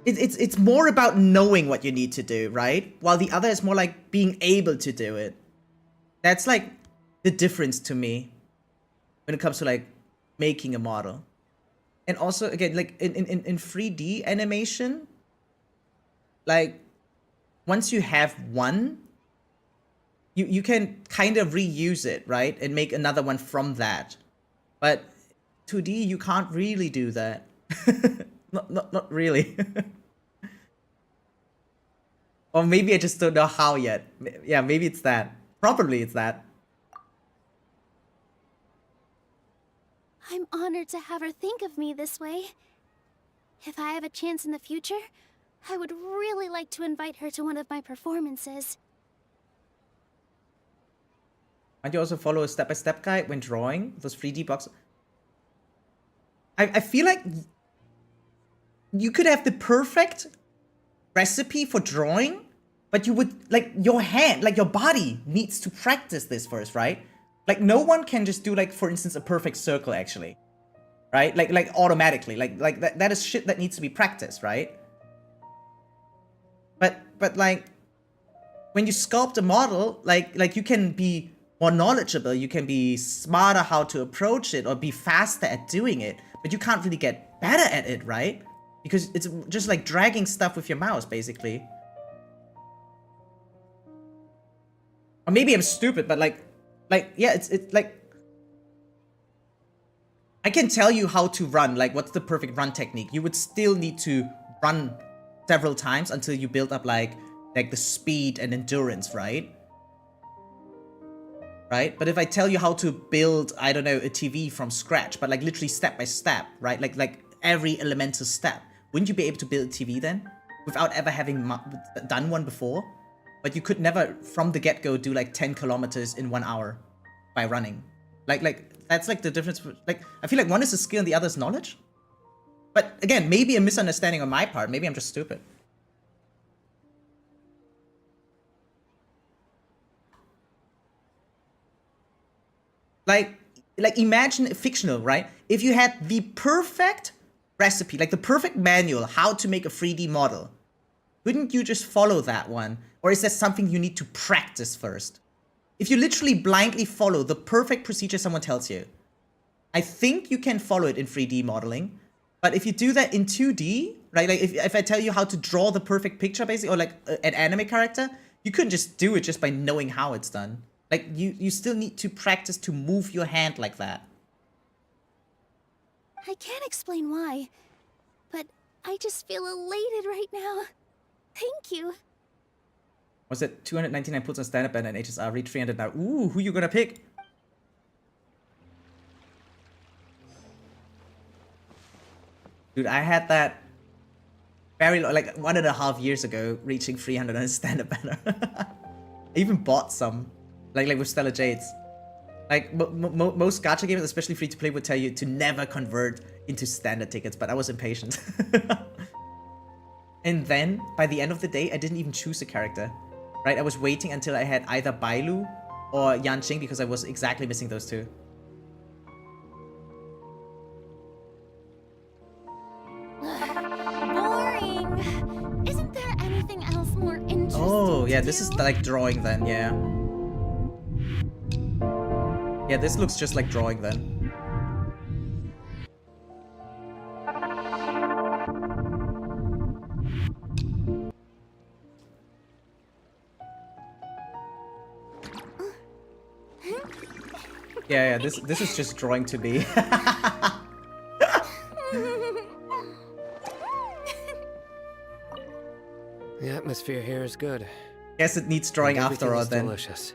[SPEAKER 1] it's more about knowing what you need to do, right? While the other is more like being able to do it. That's like the difference to me when it comes to like making a model. And also, again, like in 3D animation, like once you have one, you can kind of reuse it, right? And make another one from that. But 2D, you can't really do that. not really. Or maybe I just don't know how yet. Yeah, maybe it's that. Probably it's that.
[SPEAKER 7] I'm honored to have her think of me this way. If I have a chance in the future, I would really like to invite her to one of my performances.
[SPEAKER 1] Can't you also follow a step-by-step guide when drawing those 3D boxes? I feel like you could have the perfect recipe for drawing, but you would, like, your hand, like your body needs to practice this first, right? Like, no one can just do, like, for instance, a perfect circle, actually. Right? Like automatically. Like that is shit that needs to be practiced, right? But like, when you sculpt a model, like you can be more knowledgeable, you can be smarter how to approach it, or be faster at doing it, but you can't really get better at it, right? Because it's just like dragging stuff with your mouse, basically. Or maybe I'm stupid, but like, yeah, it's like, I can tell you how to run, like what's the perfect run technique. You would still need to run several times until you build up like the speed and endurance, right? Right? But if I tell you how to build, I don't know, a TV from scratch, but like literally step by step, right? Like every elemental step, wouldn't you be able to build a TV then? Without ever having done one before? But you could never, from the get-go, do like 10 kilometers in 1 hour by running. Like that's like the difference. Like, I feel like one is a skill and the other is knowledge. But again, maybe a misunderstanding on my part. Maybe I'm just stupid. Like imagine fictional, right? If you had the perfect recipe, like the perfect manual, how to make a 3D model, wouldn't you just follow that one? Or is that something you need to practice first? If you literally blindly follow the perfect procedure someone tells you, I think you can follow it in 3D modeling. But if you do that in 2D, right? Like if I tell you how to draw the perfect picture, basically, or like an anime character, you couldn't just do it just by knowing how it's done. Like, you still need to practice to move your hand like that.
[SPEAKER 7] I can't explain why, but I just feel elated right now. Thank you.
[SPEAKER 1] Was it 299 puts on stand-up and an HSR, reach 300 now. Ooh, who you gonna pick? Dude, I had that very long, like 1.5 years ago, reaching 300 on a stand-up banner. I even bought some. Like with Stellar Jades. Like, most gacha games, especially free-to-play, would tell you to never convert into standard tickets, but I was impatient. And then, by the end of the day, I didn't even choose a character. Right? I was waiting until I had either Bailu or Yanqing, because I was exactly missing those two.
[SPEAKER 7] Boring! Isn't there anything else more interesting?
[SPEAKER 1] Oh, yeah, this is like drawing then, yeah. Yeah, this looks just like drawing then. Yeah, this is just drawing to be.
[SPEAKER 9] The atmosphere here is good.
[SPEAKER 1] Guess it needs drawing
[SPEAKER 9] And
[SPEAKER 1] after all
[SPEAKER 9] everything is
[SPEAKER 1] then.
[SPEAKER 9] delicious.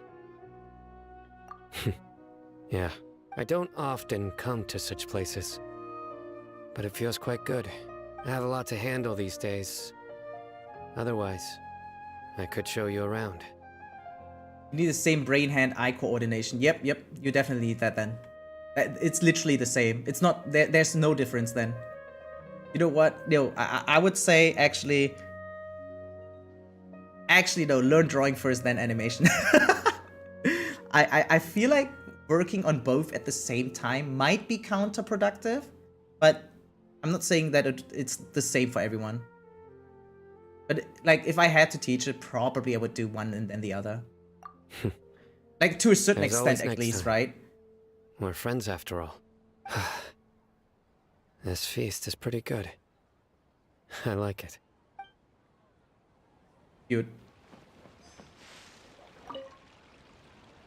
[SPEAKER 9] Yeah, I don't often come to such places, but it feels quite good. I have a lot to handle these days. Otherwise, I could show you around.
[SPEAKER 1] You need the same brain-hand-eye coordination. Yep, you definitely need that then. It's literally the same. It's not, there's no difference then. You know what? No, I would say actually no, learn drawing first, then animation. I feel like working on both at the same time might be counterproductive, but I'm not saying that it's the same for everyone. But like, if I had to teach it, probably I would do one and then the other. Like, to a certain
[SPEAKER 9] There's
[SPEAKER 1] extent,
[SPEAKER 9] always
[SPEAKER 1] at
[SPEAKER 9] next
[SPEAKER 1] least,
[SPEAKER 9] time.
[SPEAKER 1] right?
[SPEAKER 9] We're friends after all. This feast is pretty good. I like it.
[SPEAKER 1] Cute.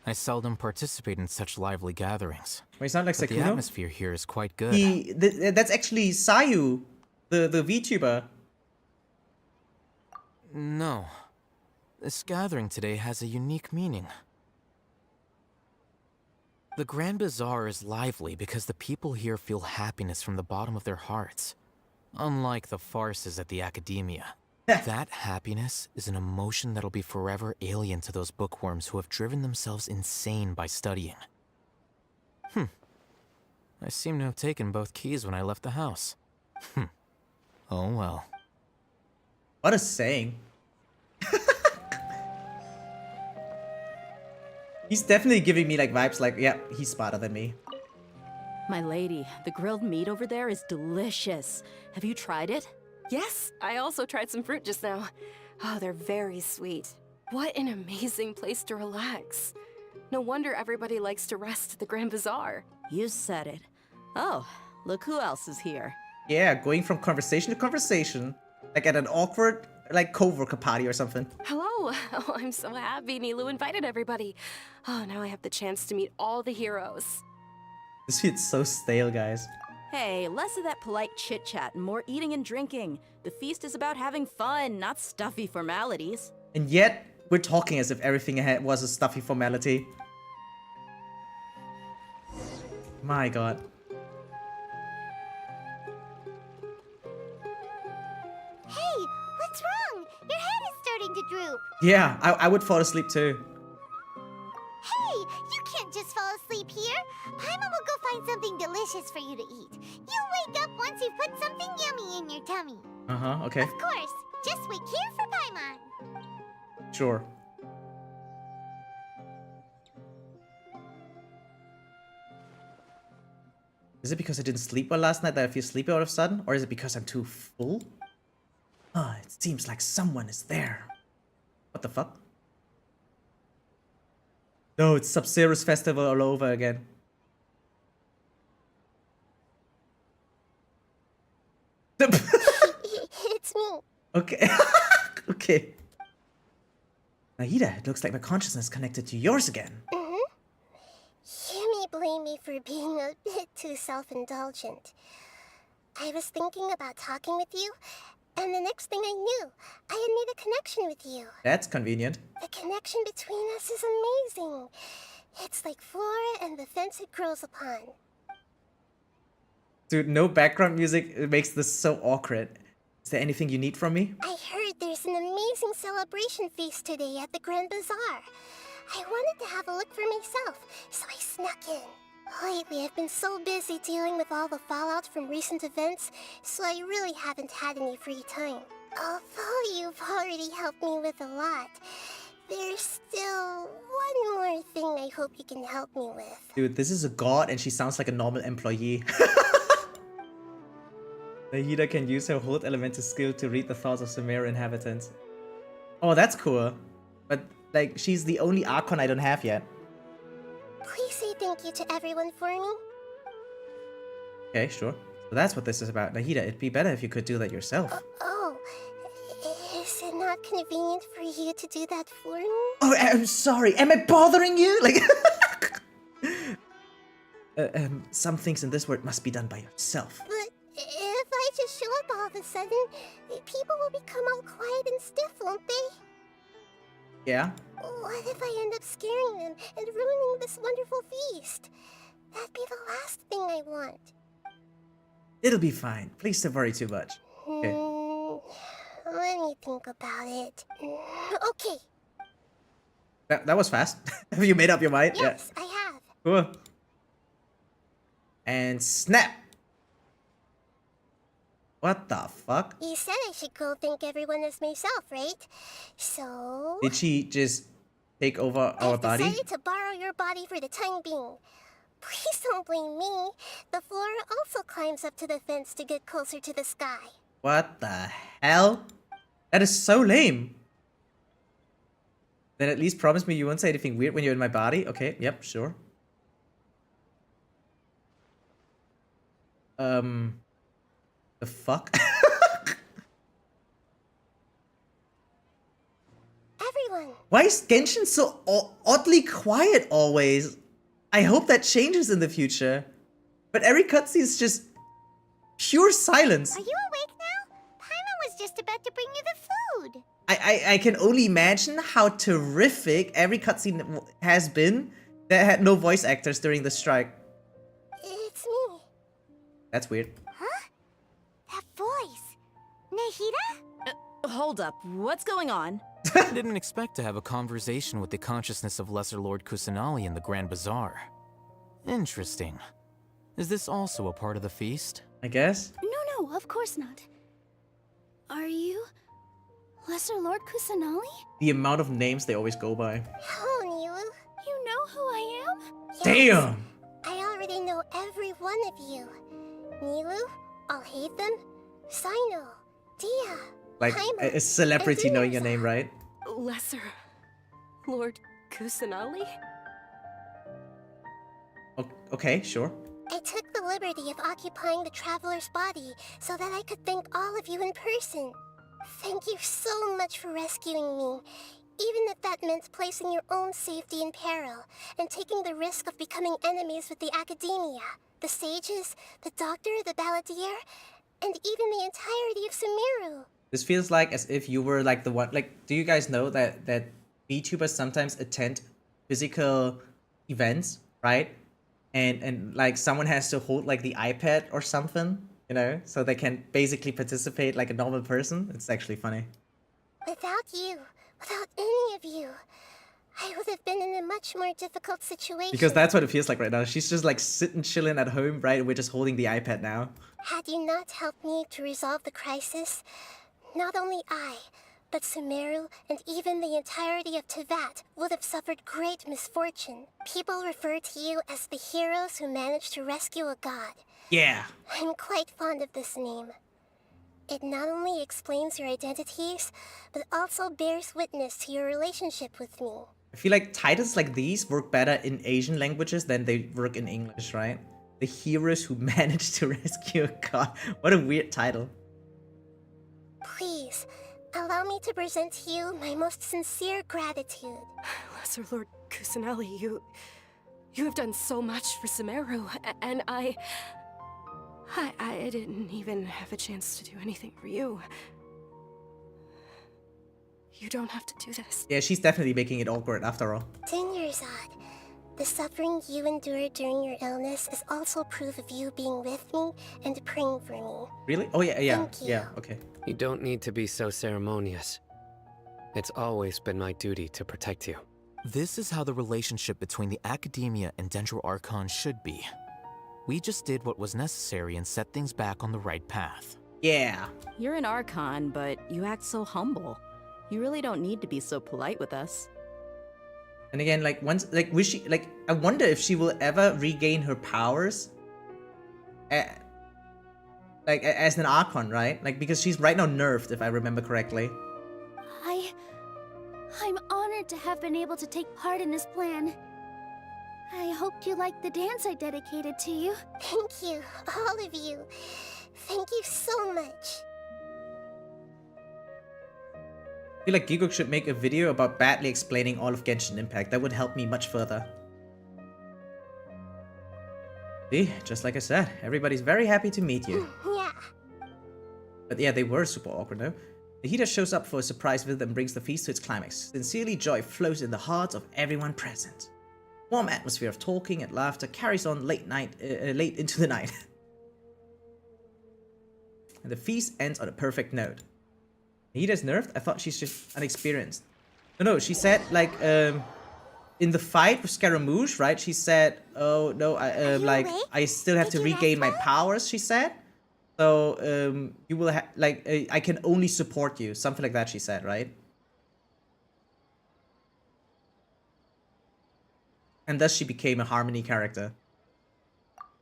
[SPEAKER 6] I seldom participate in such lively gatherings.
[SPEAKER 1] Wait, sound like
[SPEAKER 6] But the
[SPEAKER 1] Sakuno?
[SPEAKER 6] atmosphere here is quite good.
[SPEAKER 1] That's actually Sayu, the VTuber.
[SPEAKER 6] No. This gathering today has a unique meaning. The Grand Bazaar is lively because the people here feel happiness from the bottom of their hearts. Unlike the farces at the academia. That happiness is an emotion that'll be forever alien to those bookworms who have driven themselves insane by studying. I seem to have taken both keys when I left the house. Oh well.
[SPEAKER 1] What a saying. He's definitely giving me like vibes like, yeah, he's smarter than me.
[SPEAKER 8] My lady, the grilled meat over there is delicious. Have you tried it?
[SPEAKER 12] Yes, I also tried some fruit just now. Oh, they're very sweet. What an amazing place to relax. No wonder everybody likes to rest at the Grand Bazaar.
[SPEAKER 8] You said it. Oh, look who else is here.
[SPEAKER 1] Yeah, going from conversation to conversation. Like at an awkward, like, co-worker party or something.
[SPEAKER 12] Hello. Oh, I'm so happy Nilu invited everybody. Oh, now I have the chance to meet all the heroes.
[SPEAKER 1] This feels so stale, guys.
[SPEAKER 8] Hey, less of that polite chit-chat and more eating and drinking. The feast is about having fun, not stuffy formalities.
[SPEAKER 1] And yet, we're talking as if everything ahead was a stuffy formality. My god.
[SPEAKER 2] Hey, what's wrong? Your head is starting to droop.
[SPEAKER 1] Yeah, I would fall asleep too.
[SPEAKER 2] Hey, you can't just fall asleep here. Paimon will go find something delicious for you to eat. You'll wake up once you've put something yummy in your tummy.
[SPEAKER 1] Uh-huh, okay.
[SPEAKER 2] Of course, just wait here for Paimon.
[SPEAKER 1] Sure. Is it because I didn't sleep well last night that I feel sleepy all of a sudden? Or is it because I'm too full? Ah, it seems like someone is there. What the fuck? No, it's Sub-Zero's festival all over again.
[SPEAKER 2] It's me.
[SPEAKER 1] Okay. Okay. Naida, it looks like my consciousness is connected to yours again.
[SPEAKER 2] You may blame me for being a bit too self-indulgent. I was thinking about talking with you, and the next thing I knew, I had made a connection with you.
[SPEAKER 1] That's convenient.
[SPEAKER 2] The connection between us is amazing. It's like flora and the fence it grows upon.
[SPEAKER 1] Dude, no background music, it makes this so awkward. Is there anything you need from me?
[SPEAKER 2] I heard there's an amazing celebration feast today at the Grand Bazaar. I wanted to have a look for myself, so I snuck in. Lately, I've been so busy dealing with all the fallout from recent events, so I really haven't had any free time. Although you've already helped me with a lot, there's still one more thing I hope you can help me with.
[SPEAKER 1] Dude, this is a god and she sounds like a normal employee. Naida can use her hold elemental skill to read the thoughts of Sumera inhabitants. Oh, that's cool. But like, she's the only Archon I don't have yet.
[SPEAKER 2] Please say thank you to everyone for me.
[SPEAKER 1] Okay, sure. So that's what this is about. Nahida, it'd be better if you could do that yourself.
[SPEAKER 2] Oh, is it not convenient for you to do that for me?
[SPEAKER 1] Oh, I'm sorry. Am I bothering you? Like, some things in this world must be done by yourself.
[SPEAKER 2] But if I just show up all of a sudden, people will become all quiet and stiff, won't they?
[SPEAKER 1] Yeah?
[SPEAKER 2] What if I end up scaring them and ruining this wonderful feast? That'd be the last thing I want.
[SPEAKER 1] It'll be fine. Please don't worry too much. Okay.
[SPEAKER 2] Let me think about it. Okay.
[SPEAKER 1] That was fast. Have you made up your mind?
[SPEAKER 2] Yes, I have.
[SPEAKER 1] Cool. And snap. What the fuck?
[SPEAKER 2] You said I should go thank everyone as myself, right? So...
[SPEAKER 1] Did she just take over our body?
[SPEAKER 2] I decided to borrow your body for the time being. Please don't blame me. The floor also climbs up to the fence to get closer to the sky.
[SPEAKER 1] What the hell? That is so lame. Then at least promise me you won't say anything weird when you're in my body. Okay, yep, sure. The fuck?
[SPEAKER 2] Everyone.
[SPEAKER 1] Why is Genshin so oddly quiet always? I hope that changes in the future. But every cutscene is just pure silence.
[SPEAKER 2] Are you awake now? Paimon was just about to bring you the food.
[SPEAKER 1] I can only imagine how terrific every cutscene has been that had no voice actors during the strike.
[SPEAKER 2] It's me.
[SPEAKER 1] That's weird.
[SPEAKER 2] Huh? That voice. Nahida?
[SPEAKER 8] Hold up, what's going on?
[SPEAKER 6] I didn't expect to have a conversation with the consciousness of Lesser Lord Kusanali in the Grand Bazaar. Interesting. Is this also a part of the feast?
[SPEAKER 1] I guess.
[SPEAKER 7] No, of course not. Are you Lesser Lord Kusanali?
[SPEAKER 1] The amount of names they always go by.
[SPEAKER 2] Hello, Nilu.
[SPEAKER 7] You know who I am?
[SPEAKER 2] Yes.
[SPEAKER 1] Damn!
[SPEAKER 2] I already know every one of you. Nilu, Alhaitham, Sino, Dia,
[SPEAKER 1] Like
[SPEAKER 2] Paimon,
[SPEAKER 1] a celebrity knowing your
[SPEAKER 2] Everness.
[SPEAKER 1] name, right?
[SPEAKER 12] Lesser Lord Kusanali?
[SPEAKER 1] Okay, sure.
[SPEAKER 2] I took the liberty of occupying the traveler's body so that I could thank all of you in person. Thank you so much for rescuing me, even if that meant placing your own safety in peril and taking the risk of becoming enemies with the academia, the sages, the doctor, the balladeer, and even the entirety of Sumeru.
[SPEAKER 1] This feels like as if you were like the one. Like, do you guys know that VTubers sometimes attend physical events, right? And like someone has to hold like the iPad or something, you know, so they can basically participate like a normal person. It's actually funny.
[SPEAKER 2] Without you, without any of you, I would have been in a much more difficult situation.
[SPEAKER 1] Because that's what it feels like right now. She's just like sitting chilling at home, right? And we're just holding the iPad now.
[SPEAKER 2] Had you not helped me to resolve the crisis, not only I, but Sumeru and even the entirety of Tevat would have suffered great misfortune. People refer to you as the heroes who managed to rescue a god.
[SPEAKER 1] Yeah.
[SPEAKER 2] I'm quite fond of this name. It not only explains your identities, but also bears witness to your relationship with me.
[SPEAKER 1] I feel like titles like these work better in Asian languages than they work in English, right? The heroes who managed to rescue a god. What a weird title.
[SPEAKER 2] Please, allow me to present to you my most sincere gratitude.
[SPEAKER 12] Lesser Lord Kusanali, you have done so much for Sumeru, and I didn't even have a chance to do anything for you. You don't have to do this.
[SPEAKER 1] Yeah, she's definitely making it awkward after all.
[SPEAKER 2] Dinyarzad, the suffering you endured during your illness is also proof of you being with me and praying for me.
[SPEAKER 1] Really? Oh yeah,
[SPEAKER 2] Thank you.
[SPEAKER 1] yeah, okay.
[SPEAKER 9] You don't need to be so ceremonious. It's always been my duty to protect you.
[SPEAKER 6] This is how the relationship between the Academia and Dendro Archon should be. We just did what was necessary and set things back on the right path.
[SPEAKER 1] Yeah.
[SPEAKER 8] You're an Archon, but you act so humble. You really don't need to be so polite with us.
[SPEAKER 1] And again, like once, like wish she, like I wonder if she will ever regain her powers, like as an Archon, right? Like because she's right now nerfed, if I remember correctly.
[SPEAKER 7] I'm honored honored to have been able to take part in his plan. I hoped you liked the dance I dedicated to you.
[SPEAKER 2] Thank you, all of you. Thank you so much.
[SPEAKER 1] I feel like Gigok should make a video about badly explaining all of Genshin Impact. That would help me much further. See, just like I said, everybody's very happy to meet you.
[SPEAKER 2] Yeah.
[SPEAKER 1] But yeah, they were super awkward, no? Nahida shows up for a surprise visit and brings the feast to its climax. Sincerely, joy flows in the hearts of everyone present. Warm atmosphere of talking and laughter carries on late into the night. And the feast ends on a perfect note. Nahida's nerfed? I thought she's just unexperienced. No, she said, like, in the fight with Scaramouche, right? She said, oh, no, I still have to regain my powers, she said. So, you will have, like, I can only support you. Something like that, she said, right? And thus she became a Harmony character.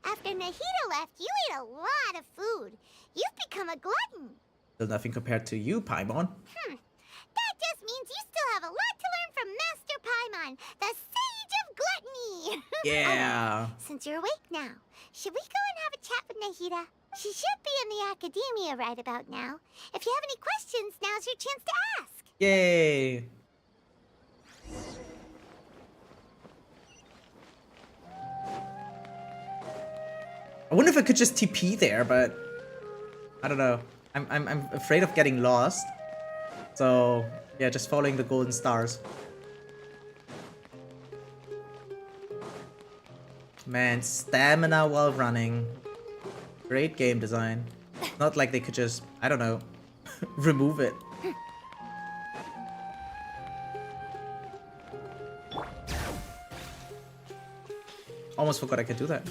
[SPEAKER 2] After Nahida left, you ate a lot of food. You've become a glutton.
[SPEAKER 1] Still nothing compared to you, Paimon.
[SPEAKER 2] That just means you still have a lot to learn from Master Paimon, the Sage of Gluttony.
[SPEAKER 1] Yeah.
[SPEAKER 2] Since you're awake now, should we go and have a chat with Nahida? She should be in the academia right about now. If you have any questions, now's your chance to ask.
[SPEAKER 1] Yay. I wonder if I could just TP there, but I don't know. I'm afraid of getting lost. So yeah, just following the golden stars. Man, stamina while running. Great game design. Not like they could just, I don't know, remove it. Almost forgot I could do that.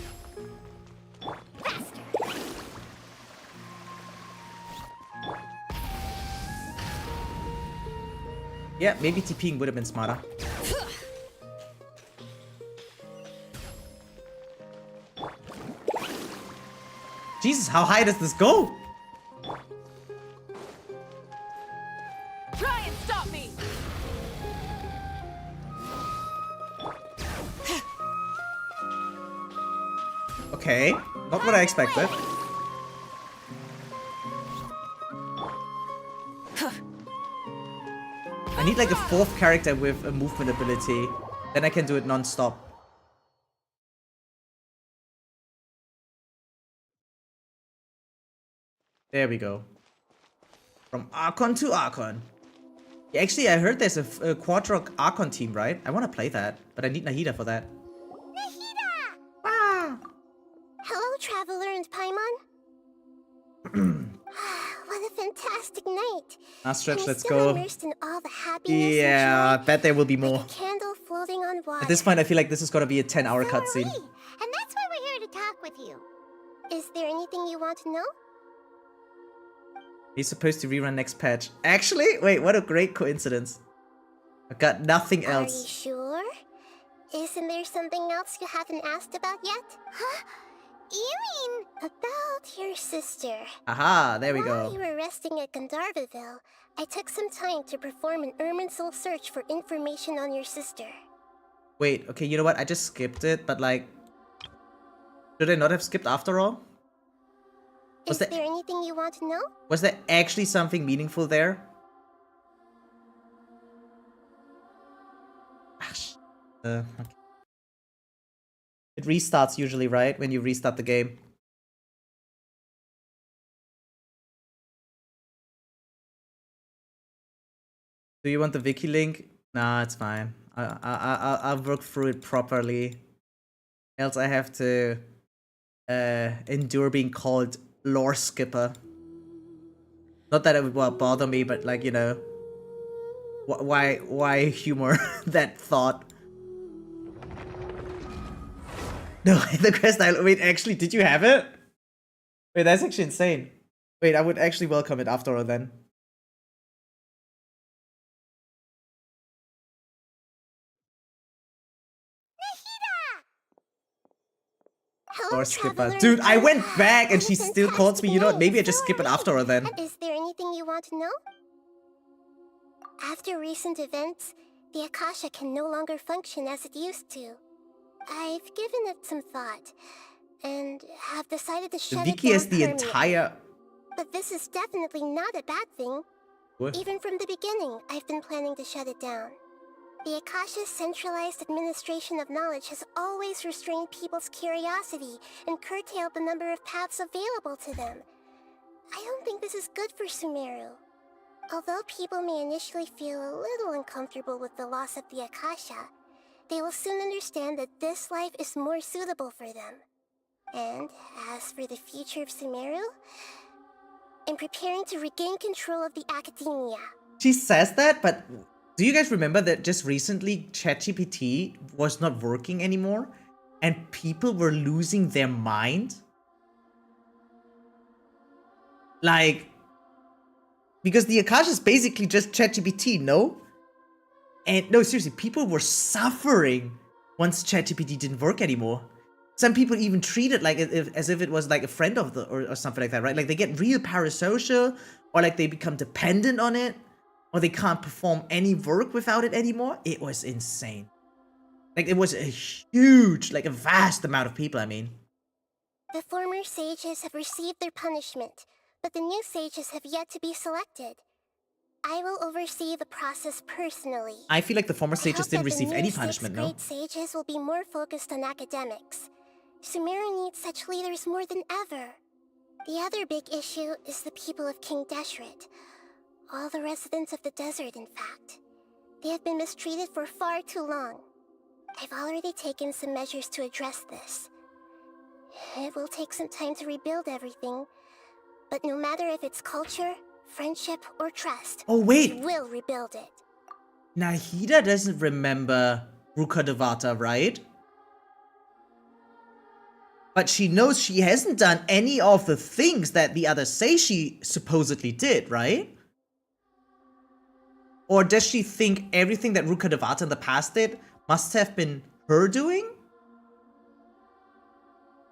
[SPEAKER 1] Yeah, maybe TPing would have been smarter. Jesus, how high does this go?
[SPEAKER 12] Try and stop me!
[SPEAKER 1] Okay, not what I expected. I need like a fourth character with a movement ability. Then I can do it non-stop. There we go. From Archon to Archon. Yeah, actually, I heard there's a Quadrock Archon team, right? I want to play that, but I need Nahida for that.
[SPEAKER 2] Nahida!
[SPEAKER 1] Ah!
[SPEAKER 2] Hello, Traveler and Paimon. What a fantastic night.
[SPEAKER 1] Now stretch,
[SPEAKER 2] I'm
[SPEAKER 1] let's
[SPEAKER 2] still
[SPEAKER 1] go.
[SPEAKER 2] immersed in all the happiness
[SPEAKER 1] Yeah, I
[SPEAKER 2] and joy,
[SPEAKER 1] bet there will be more.
[SPEAKER 2] like a candle floating on water.
[SPEAKER 1] At this point, I feel like this is gonna be a 10-hour
[SPEAKER 2] So are
[SPEAKER 1] cutscene.
[SPEAKER 2] we, and that's why we're here to talk with you. Is there anything you want to know?
[SPEAKER 1] He's supposed to rerun next patch. Actually, wait, what a great coincidence. I've got nothing
[SPEAKER 2] Are you
[SPEAKER 1] else.
[SPEAKER 2] sure? Isn't there something else you haven't asked about yet? Huh? You mean about your sister?
[SPEAKER 1] Aha, there we
[SPEAKER 2] While
[SPEAKER 1] go.
[SPEAKER 2] you were resting at Gandharvaville, I took some time to perform an Irminsul search for information on your sister.
[SPEAKER 1] Wait, okay, you know what? I just skipped it, but like... Should I not have skipped after all?
[SPEAKER 2] Is there anything you want to know?
[SPEAKER 1] Was there actually something meaningful there? Okay. It restarts usually, right? When you restart the game. Do you want the wiki link? Nah, it's fine. I'll work through it properly. Else I have to endure being called lore skipper. Not that it would bother me, but like, you know, why humor that thought? No, the quest I wait, actually, did you have it? Wait, that's actually insane. Wait, I would actually welcome it after all then. Or skipper. Dude, I went back and she still calls me. You know what? Maybe I just skip it after her then.
[SPEAKER 2] Is there anything you want to know? After recent events, The Akasha can no longer function as it used to. I've given it some thought, and have decided to shut it
[SPEAKER 1] Vicky
[SPEAKER 2] down
[SPEAKER 1] has the
[SPEAKER 2] permanently.
[SPEAKER 1] entire...
[SPEAKER 2] But this is definitely not a bad thing.
[SPEAKER 1] What?
[SPEAKER 2] Even from the beginning, I've been planning to shut it down. The Akasha's centralized administration of knowledge has always restrained people's curiosity and curtailed the number of paths available to them. I don't think this is good for Sumeru. Although people may initially feel a little uncomfortable with the loss of the Akasha, they will soon understand that this life is more suitable for them. And as for the future of Sumeru, I'm preparing to regain control of the academia.
[SPEAKER 1] She says that, but do you guys remember that just recently ChatGPT was not working anymore? And people were losing their mind? Like, because the Akasha is basically just ChatGPT, no? And no, seriously, people were suffering once ChatGPT didn't work anymore. Some people even treat it like as if it was like a friend of the or something like that, right? Like they get real parasocial, or like they become dependent on it, or they can't perform any work without it anymore. It was insane. Like it was a huge, like a vast amount of people, I mean.
[SPEAKER 2] The former sages have received their punishment, but the new sages have yet to be selected. I will oversee the process personally.
[SPEAKER 1] I feel like the former sages didn't receive any
[SPEAKER 2] The
[SPEAKER 1] punishment, no?
[SPEAKER 2] great sages will be more focused on academics. Sumera needs such leaders more than ever. The other big issue is the people of King Deshret. All the residents of the desert, in fact. They have been mistreated for far too long. I've already taken some measures to address this. It will take some time to rebuild everything, but no matter if it's culture, friendship, or trust,
[SPEAKER 1] Oh, wait.
[SPEAKER 2] we will rebuild it.
[SPEAKER 1] Nahida doesn't remember Rukkhadevata, right? But she knows she hasn't done any of the things that the others say she supposedly did, right? Or does she think everything that Rukkhadevata in the past did must have been her doing?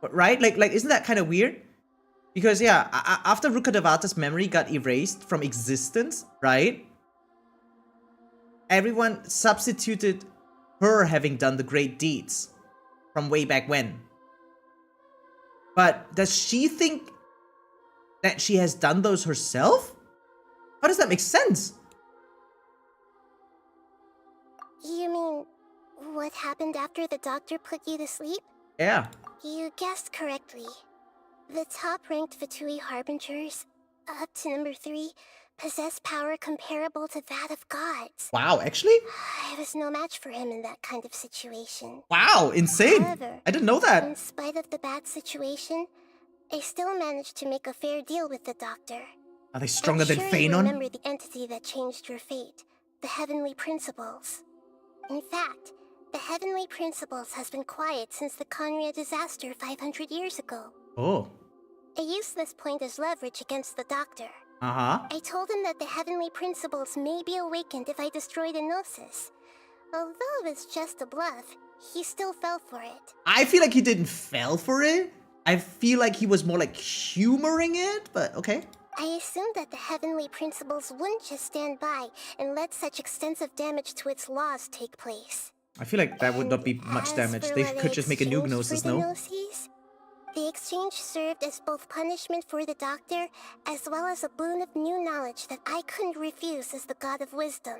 [SPEAKER 1] Right? Like isn't that kind of weird? Because yeah, after Rukkhadevata's memory got erased from existence, right? Everyone substituted her having done the great deeds from way back when. But does she think that she has done those herself? How does that make sense?
[SPEAKER 2] You mean, what happened after the doctor put you to sleep?
[SPEAKER 1] Yeah.
[SPEAKER 2] You guessed correctly. The top-ranked Fatui Harbingers, up to number 3, possess power comparable to that of gods.
[SPEAKER 1] Wow, actually?
[SPEAKER 2] I was no match for him in that kind of situation.
[SPEAKER 1] Wow, insane.
[SPEAKER 2] However,
[SPEAKER 1] I didn't know that.
[SPEAKER 2] In spite of the bad situation, I still managed to make a fair deal with the doctor.
[SPEAKER 1] Are they stronger than
[SPEAKER 2] I'm sure
[SPEAKER 1] phainon?
[SPEAKER 2] you remember the entity that changed your fate, the Heavenly Principles. In fact, the Heavenly Principles has been quiet since the Conria disaster 500 years ago.
[SPEAKER 1] Oh.
[SPEAKER 2] I used this point as leverage against the doctor.
[SPEAKER 1] Uh-huh.
[SPEAKER 2] I told him that the Heavenly Principles may be awakened if I destroy the Gnosis. Although it's just a bluff, he still fell for it.
[SPEAKER 1] I feel like he didn't fell for it. I feel like he was more like humoring it, but okay.
[SPEAKER 2] I assumed that the Heavenly Principles wouldn't just stand by and let such extensive damage to its laws take place.
[SPEAKER 1] I feel like that would not be much damage. They could just make a new Gnosis, no?
[SPEAKER 2] The exchange served as both punishment for the doctor, as well as a boon of new knowledge that I couldn't refuse as the god of wisdom.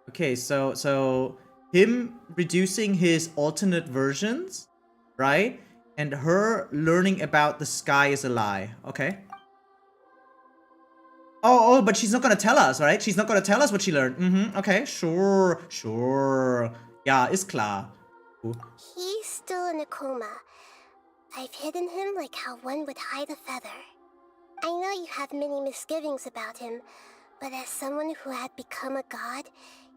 [SPEAKER 1] Okay, so him reducing his alternate versions, right? And her learning about the sky is a lie. Okay. Oh, but she's not gonna tell us, right? She's not gonna tell us what she learned. Okay, sure. Yeah, ist klar. Ooh.
[SPEAKER 2] He's still in a coma. I've hidden him like how one would hide a feather. I know you have many misgivings about him, but as someone who had become a god,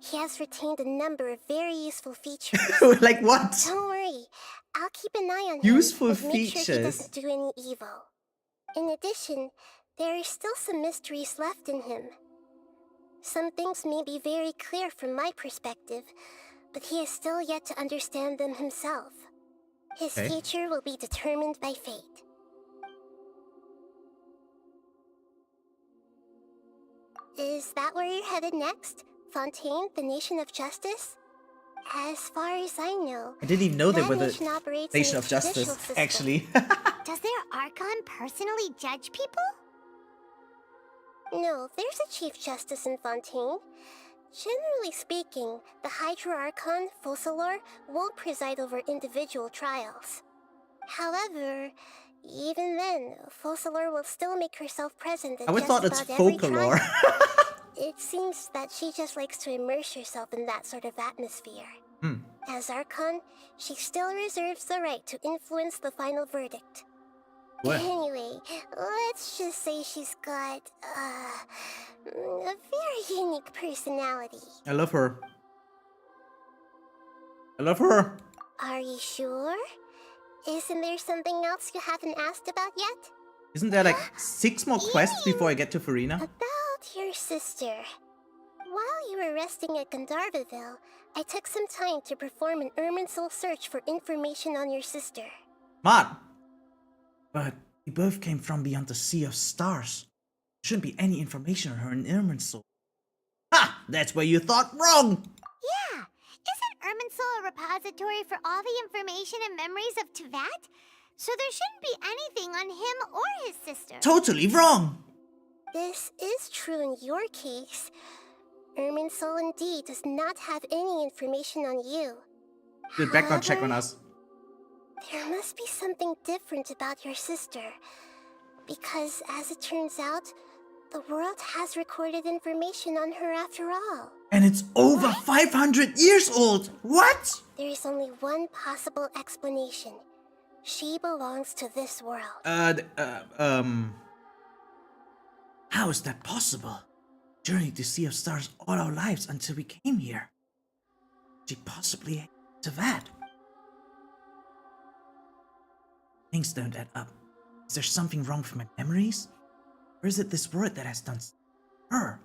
[SPEAKER 2] he has retained a number of very useful features.
[SPEAKER 1] Like what?
[SPEAKER 2] Don't worry, I'll keep an eye on
[SPEAKER 1] Useful
[SPEAKER 2] him and make
[SPEAKER 1] features.
[SPEAKER 2] sure he doesn't do any evil. In addition, there are still some mysteries left in him. Some things may be very clear from my perspective, but he is still yet to understand them himself. His future will be determined by fate. Is that where you're headed next? Fontaine the nation of justice? As far as I know,
[SPEAKER 1] I didn't even know they
[SPEAKER 2] that
[SPEAKER 1] were the
[SPEAKER 2] nation operates in
[SPEAKER 1] nation
[SPEAKER 2] a
[SPEAKER 1] of justice,
[SPEAKER 2] judicial system.
[SPEAKER 1] actually.
[SPEAKER 2] Does their Archon personally judge people? No, there's a Chief Justice in Fontaine. Generally speaking, the Hydra Archon, Focalor, won't preside over individual trials. However, even then, Focalor will still make herself present at
[SPEAKER 1] I would
[SPEAKER 2] just
[SPEAKER 1] thought it's
[SPEAKER 2] about every
[SPEAKER 1] folklore.
[SPEAKER 2] trial. It seems that she just likes to immerse herself in that sort of atmosphere. As Archon, she still reserves the right to influence the final verdict.
[SPEAKER 1] What?
[SPEAKER 2] Anyway, let's just say she's got, a very unique personality.
[SPEAKER 1] I love her. I love her.
[SPEAKER 2] Are you sure? Isn't there something else you haven't asked about yet?
[SPEAKER 1] Isn't there like 6 more quests before I get to Farina?
[SPEAKER 2] About your sister. While you were resting at Gandharvaville, I took some time to perform an Irminsul search for information on your sister.
[SPEAKER 1] Smart. But we both came from beyond the Sea of Stars. Shouldn't be any information on her in Irminsul. Ha! That's where you thought wrong!
[SPEAKER 2] Yeah, isn't Irminsul a repository for all the information and memories of Tevat? So there shouldn't be anything on him or his sister.
[SPEAKER 1] Totally wrong!
[SPEAKER 2] This is true in your case. Irminsul indeed does not have any information on you.
[SPEAKER 1] Did background check on
[SPEAKER 2] However,
[SPEAKER 1] us.
[SPEAKER 2] there must be something different about your sister. Because, as it turns out, the world has recorded information on her after all.
[SPEAKER 1] And it's over 500 years old! What?
[SPEAKER 2] There is only one possible explanation. She belongs to this world.
[SPEAKER 1] How is that possible? Journeyed to Sea of Stars all our lives until we came here. She possibly to that. Things don't add up. Is there something wrong with my memories? Or is it this word that has done her?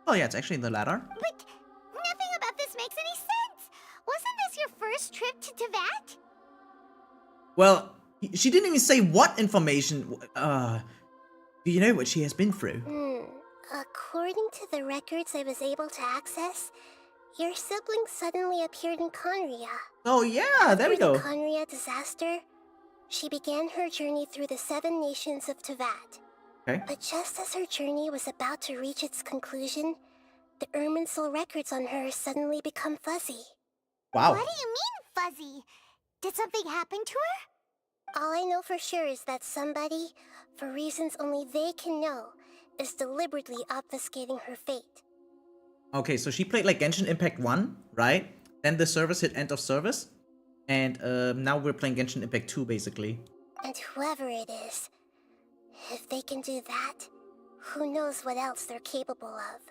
[SPEAKER 1] Oh yeah, it's actually the latter.
[SPEAKER 2] But nothing about this makes any sense. Wasn't this your first trip to Tevat?
[SPEAKER 1] Well, she didn't even say what information. Do you know what she has been through?
[SPEAKER 2] According to the records I was able to access, your sibling suddenly appeared in Conria.
[SPEAKER 1] Oh yeah, there we go.
[SPEAKER 2] After the Conria disaster, she began her journey through the 7 nations of Tevat.
[SPEAKER 1] Okay.
[SPEAKER 2] But just as her journey was about to reach its conclusion, the Irminsul records on her suddenly become fuzzy.
[SPEAKER 1] Wow.
[SPEAKER 2] What do you mean, fuzzy? Did something happen to her? All I know for sure is that somebody, for reasons only they can know, is deliberately obfuscating her fate.
[SPEAKER 1] Okay, so she played like Genshin Impact 1, right? Then the service hit end of service. And now we're playing Genshin Impact 2, basically.
[SPEAKER 2] And whoever it is, if they can do that, who knows what else they're capable of.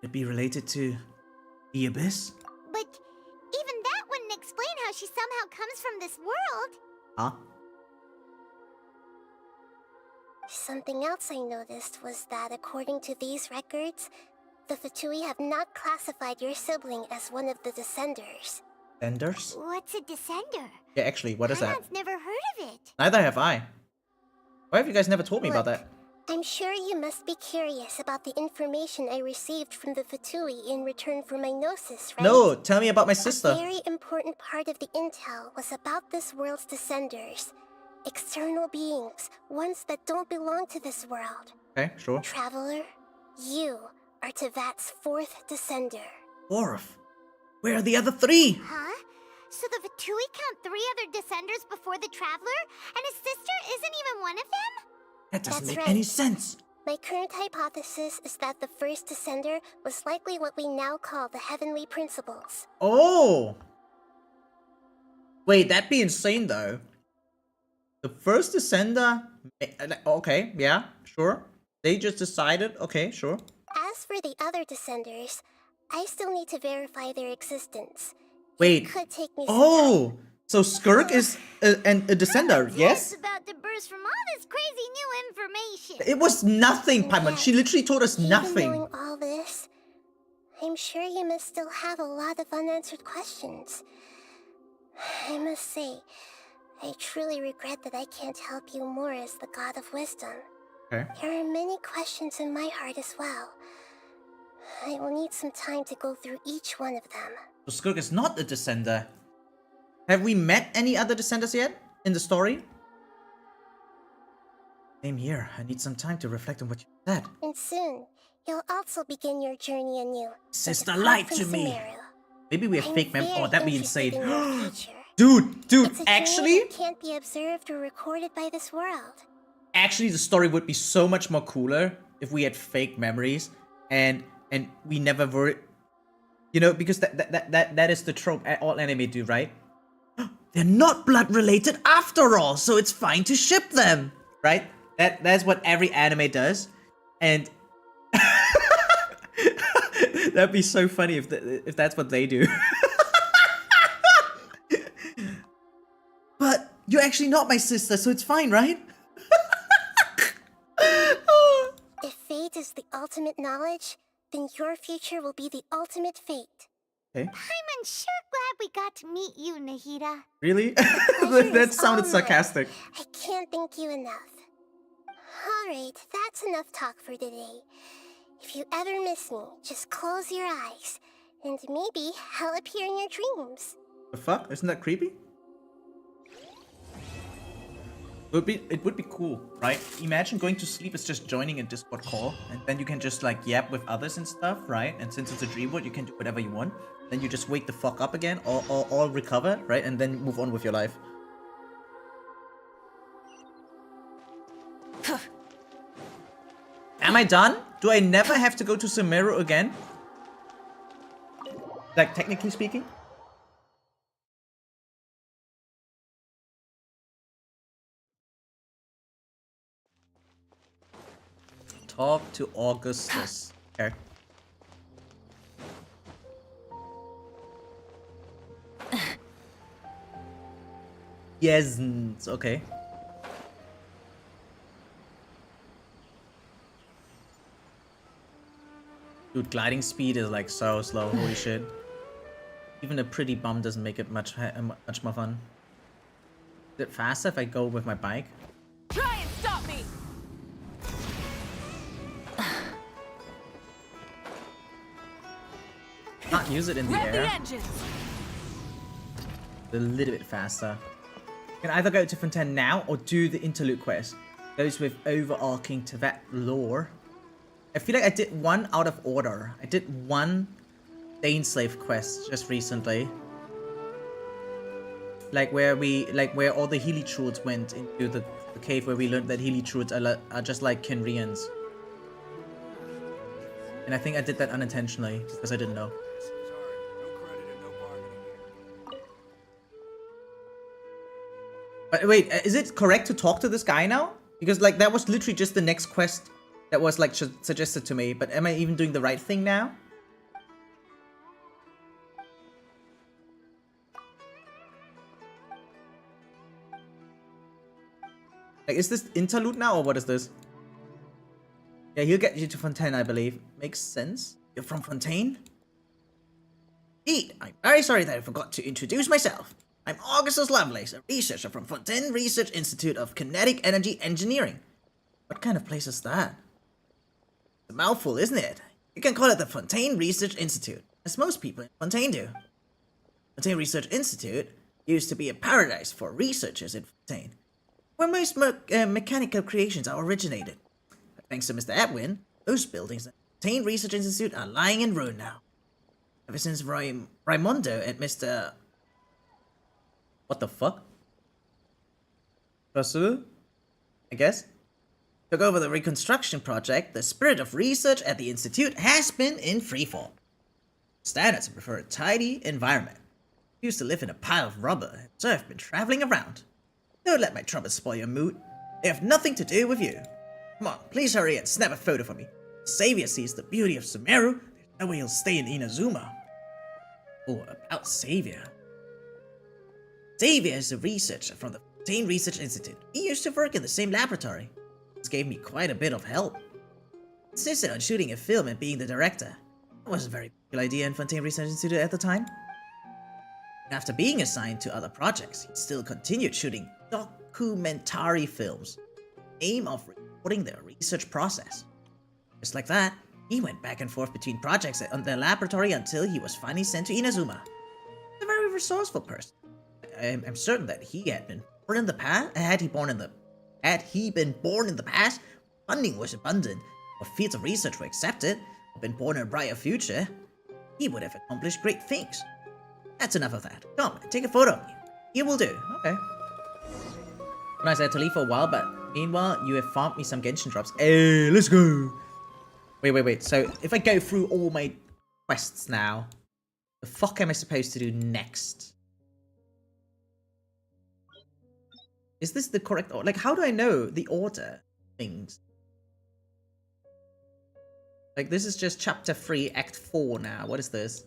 [SPEAKER 1] Could it be related to the Abyss?
[SPEAKER 2] But even that wouldn't explain how she somehow comes from this world.
[SPEAKER 1] Huh?
[SPEAKER 2] Something else I noticed was that according to these records, the Fatui have not classified your sibling as one of the Descenders.
[SPEAKER 1] Descenders?
[SPEAKER 2] What's a Descender?
[SPEAKER 1] Yeah, actually, what is that?
[SPEAKER 2] I've never heard of it.
[SPEAKER 1] Neither have I. Why have you guys never told me about that?
[SPEAKER 2] I'm sure you must be curious about the information I received from the Fatui in return for my gnosis, right?
[SPEAKER 1] No, tell me about my sister.
[SPEAKER 2] A very important part of the intel was about this world's Descenders. External beings, ones that don't belong to this world.
[SPEAKER 1] Okay, sure.
[SPEAKER 2] Traveler, you are Tevat's 4th Descender.
[SPEAKER 1] 4th? Where are the other 3?
[SPEAKER 2] Huh? So the Fatui count 3 other Descenders before the Traveler, and his sister isn't even one of them?
[SPEAKER 1] That doesn't
[SPEAKER 2] That's
[SPEAKER 1] make
[SPEAKER 2] right.
[SPEAKER 1] any sense.
[SPEAKER 2] My current hypothesis is that the first Descender was likely what we now call the Heavenly Principles.
[SPEAKER 1] Oh! Wait, that'd be insane though. The first Descender... Okay, yeah, sure. They just decided, okay, sure.
[SPEAKER 2] As for the other Descenders, I still need to verify their existence.
[SPEAKER 1] Wait.
[SPEAKER 2] It could take me some time.
[SPEAKER 1] Oh! So Skirk is a Descender, yes?
[SPEAKER 2] It's about to burst from all this crazy new information.
[SPEAKER 1] It was nothing, Paimon. She literally told us
[SPEAKER 2] Even
[SPEAKER 1] nothing.
[SPEAKER 2] knowing all this, I'm sure you must still have a lot of unanswered questions. I must say, I truly regret that I can't help you more as the God of Wisdom.
[SPEAKER 1] Okay.
[SPEAKER 2] There are many questions in my heart as well. I will need some time to go through each one of them.
[SPEAKER 1] So Skirk is not a descender. Have we met any other descenders yet in the story? Same here. I need some time to reflect on what you said.
[SPEAKER 2] And soon, you'll also begin your journey anew.
[SPEAKER 1] Sister
[SPEAKER 2] Depart
[SPEAKER 1] lied
[SPEAKER 2] from
[SPEAKER 1] to me.
[SPEAKER 2] Sumera.
[SPEAKER 1] Maybe we have
[SPEAKER 2] I'm
[SPEAKER 1] fake mem. Oh,
[SPEAKER 2] very
[SPEAKER 1] that'd be
[SPEAKER 2] interested
[SPEAKER 1] insane.
[SPEAKER 2] in your future.
[SPEAKER 1] Dude,
[SPEAKER 2] It's a journey
[SPEAKER 1] actually,
[SPEAKER 2] that can't be observed or recorded by this world.
[SPEAKER 1] actually, the story would be so much more cooler if we had fake memories and we never were, you know, because that is the trope all anime do, right? They're not blood related after all, so it's fine to ship them, right? That's what every anime does, and that'd be so funny if that's what they do. But you're actually not my sister, so it's fine, right?
[SPEAKER 2] If fate is the ultimate knowledge, then your future will be the ultimate fate.
[SPEAKER 1] Okay.
[SPEAKER 2] I'm sure glad we got to meet you, Nahida.
[SPEAKER 1] Really?
[SPEAKER 2] pleasure
[SPEAKER 1] That
[SPEAKER 2] is
[SPEAKER 1] sounded
[SPEAKER 2] all mine.
[SPEAKER 1] sarcastic.
[SPEAKER 2] I can't thank you enough. Alright, that's enough talk for today. If you ever miss me, just close your eyes, and maybe I'll appear in your dreams.
[SPEAKER 1] The fuck? Isn't that creepy? It would be cool, right? Imagine going to sleep is just joining a Discord call, and then you can just like yap with others and stuff, right? And since it's a dream world, you can do whatever you want. Then you just wake the fuck up again, or recover, right? And then move on with your life. Am I done? Do I never have to go to Sumera again? Like, technically speaking? Talk to Augustus. Okay. Yes, okay. Dude, gliding speed is like so slow. Holy shit. Even a pretty bum doesn't make it much more fun. Is it faster if I go with my bike?
[SPEAKER 12] Try and stop me!
[SPEAKER 1] Not use it in the
[SPEAKER 12] Rev the
[SPEAKER 1] air.
[SPEAKER 12] engines!
[SPEAKER 1] A little bit faster. Can either go to Fontaine now or do the interlude quest. Those with overarching Teyvat lore. I feel like I did one out of order. I did one dainsleif quest just recently. Like where all the Healy-Truids went into the cave where we learned that Healy-Truids are just like Kenrians. And I think I did that unintentionally because I didn't know. But wait, is it correct to talk to this guy now? Because like that was literally just the next quest that was like suggested to me. But am I even doing the right thing now? Like, is this interlude now or what is this? Yeah, he'll get you to Fontaine, I believe. Makes sense. You're from Fontaine? Indeed, I'm very sorry that I forgot to introduce myself. I'm Augustus Lovelace, a researcher from Fontaine Research Institute of Kinetic Energy Engineering. What kind of place is that? It's a mouthful, isn't it? You can call it the Fontaine Research Institute, as most people in Fontaine do. Fontaine Research Institute used to be a paradise for researchers in Fontaine, where most mechanical creations are originated. But thanks to Mr. Edwin, those buildings at Fontaine Research Institute are lying in ruin now. Ever since Raimondo and Mr. What the fuck? Rasul? I guess? Took over the reconstruction project, the spirit of research at the Institute has been in freefall. Standards prefer a tidy environment. Used to live in a pile of rubble, so I've been traveling around. Don't let my troubles spoil your mood. They have nothing to do with you. Come on, please hurry and snap a photo for me. Xavier sees the beauty of Sumera. There's no way he'll stay in Inazuma. Oh, about Xavier. Xavier is a researcher from the Fontaine Research Institute. He used to work in the same laboratory. This gave me quite a bit of help. He insisted on shooting a film and being the director. That was a very good idea in Fontaine Research Institute at the time. And after being assigned to other projects, he still continued shooting documentary films, with the aim of recording their research process. Just like that, He went back and forth between projects at the laboratory until he was finally sent to Inazuma. A very resourceful person. I'm certain that he had been born in the past. Had he been born in the past, funding was abundant, or fields of research were accepted, or been born in a brighter future, he would have accomplished great things. That's enough of that. Come, take a photo of me. Here will do. Okay. Nice, I had to leave for a while, but meanwhile, you have farmed me some Genshin drops. Hey, let's go. Wait. So, if I go through all my quests now, the fuck am I supposed to do next? Is this the correct order? Like, how do I know the order things? Like, this is just chapter 3, act 4 now. What is this?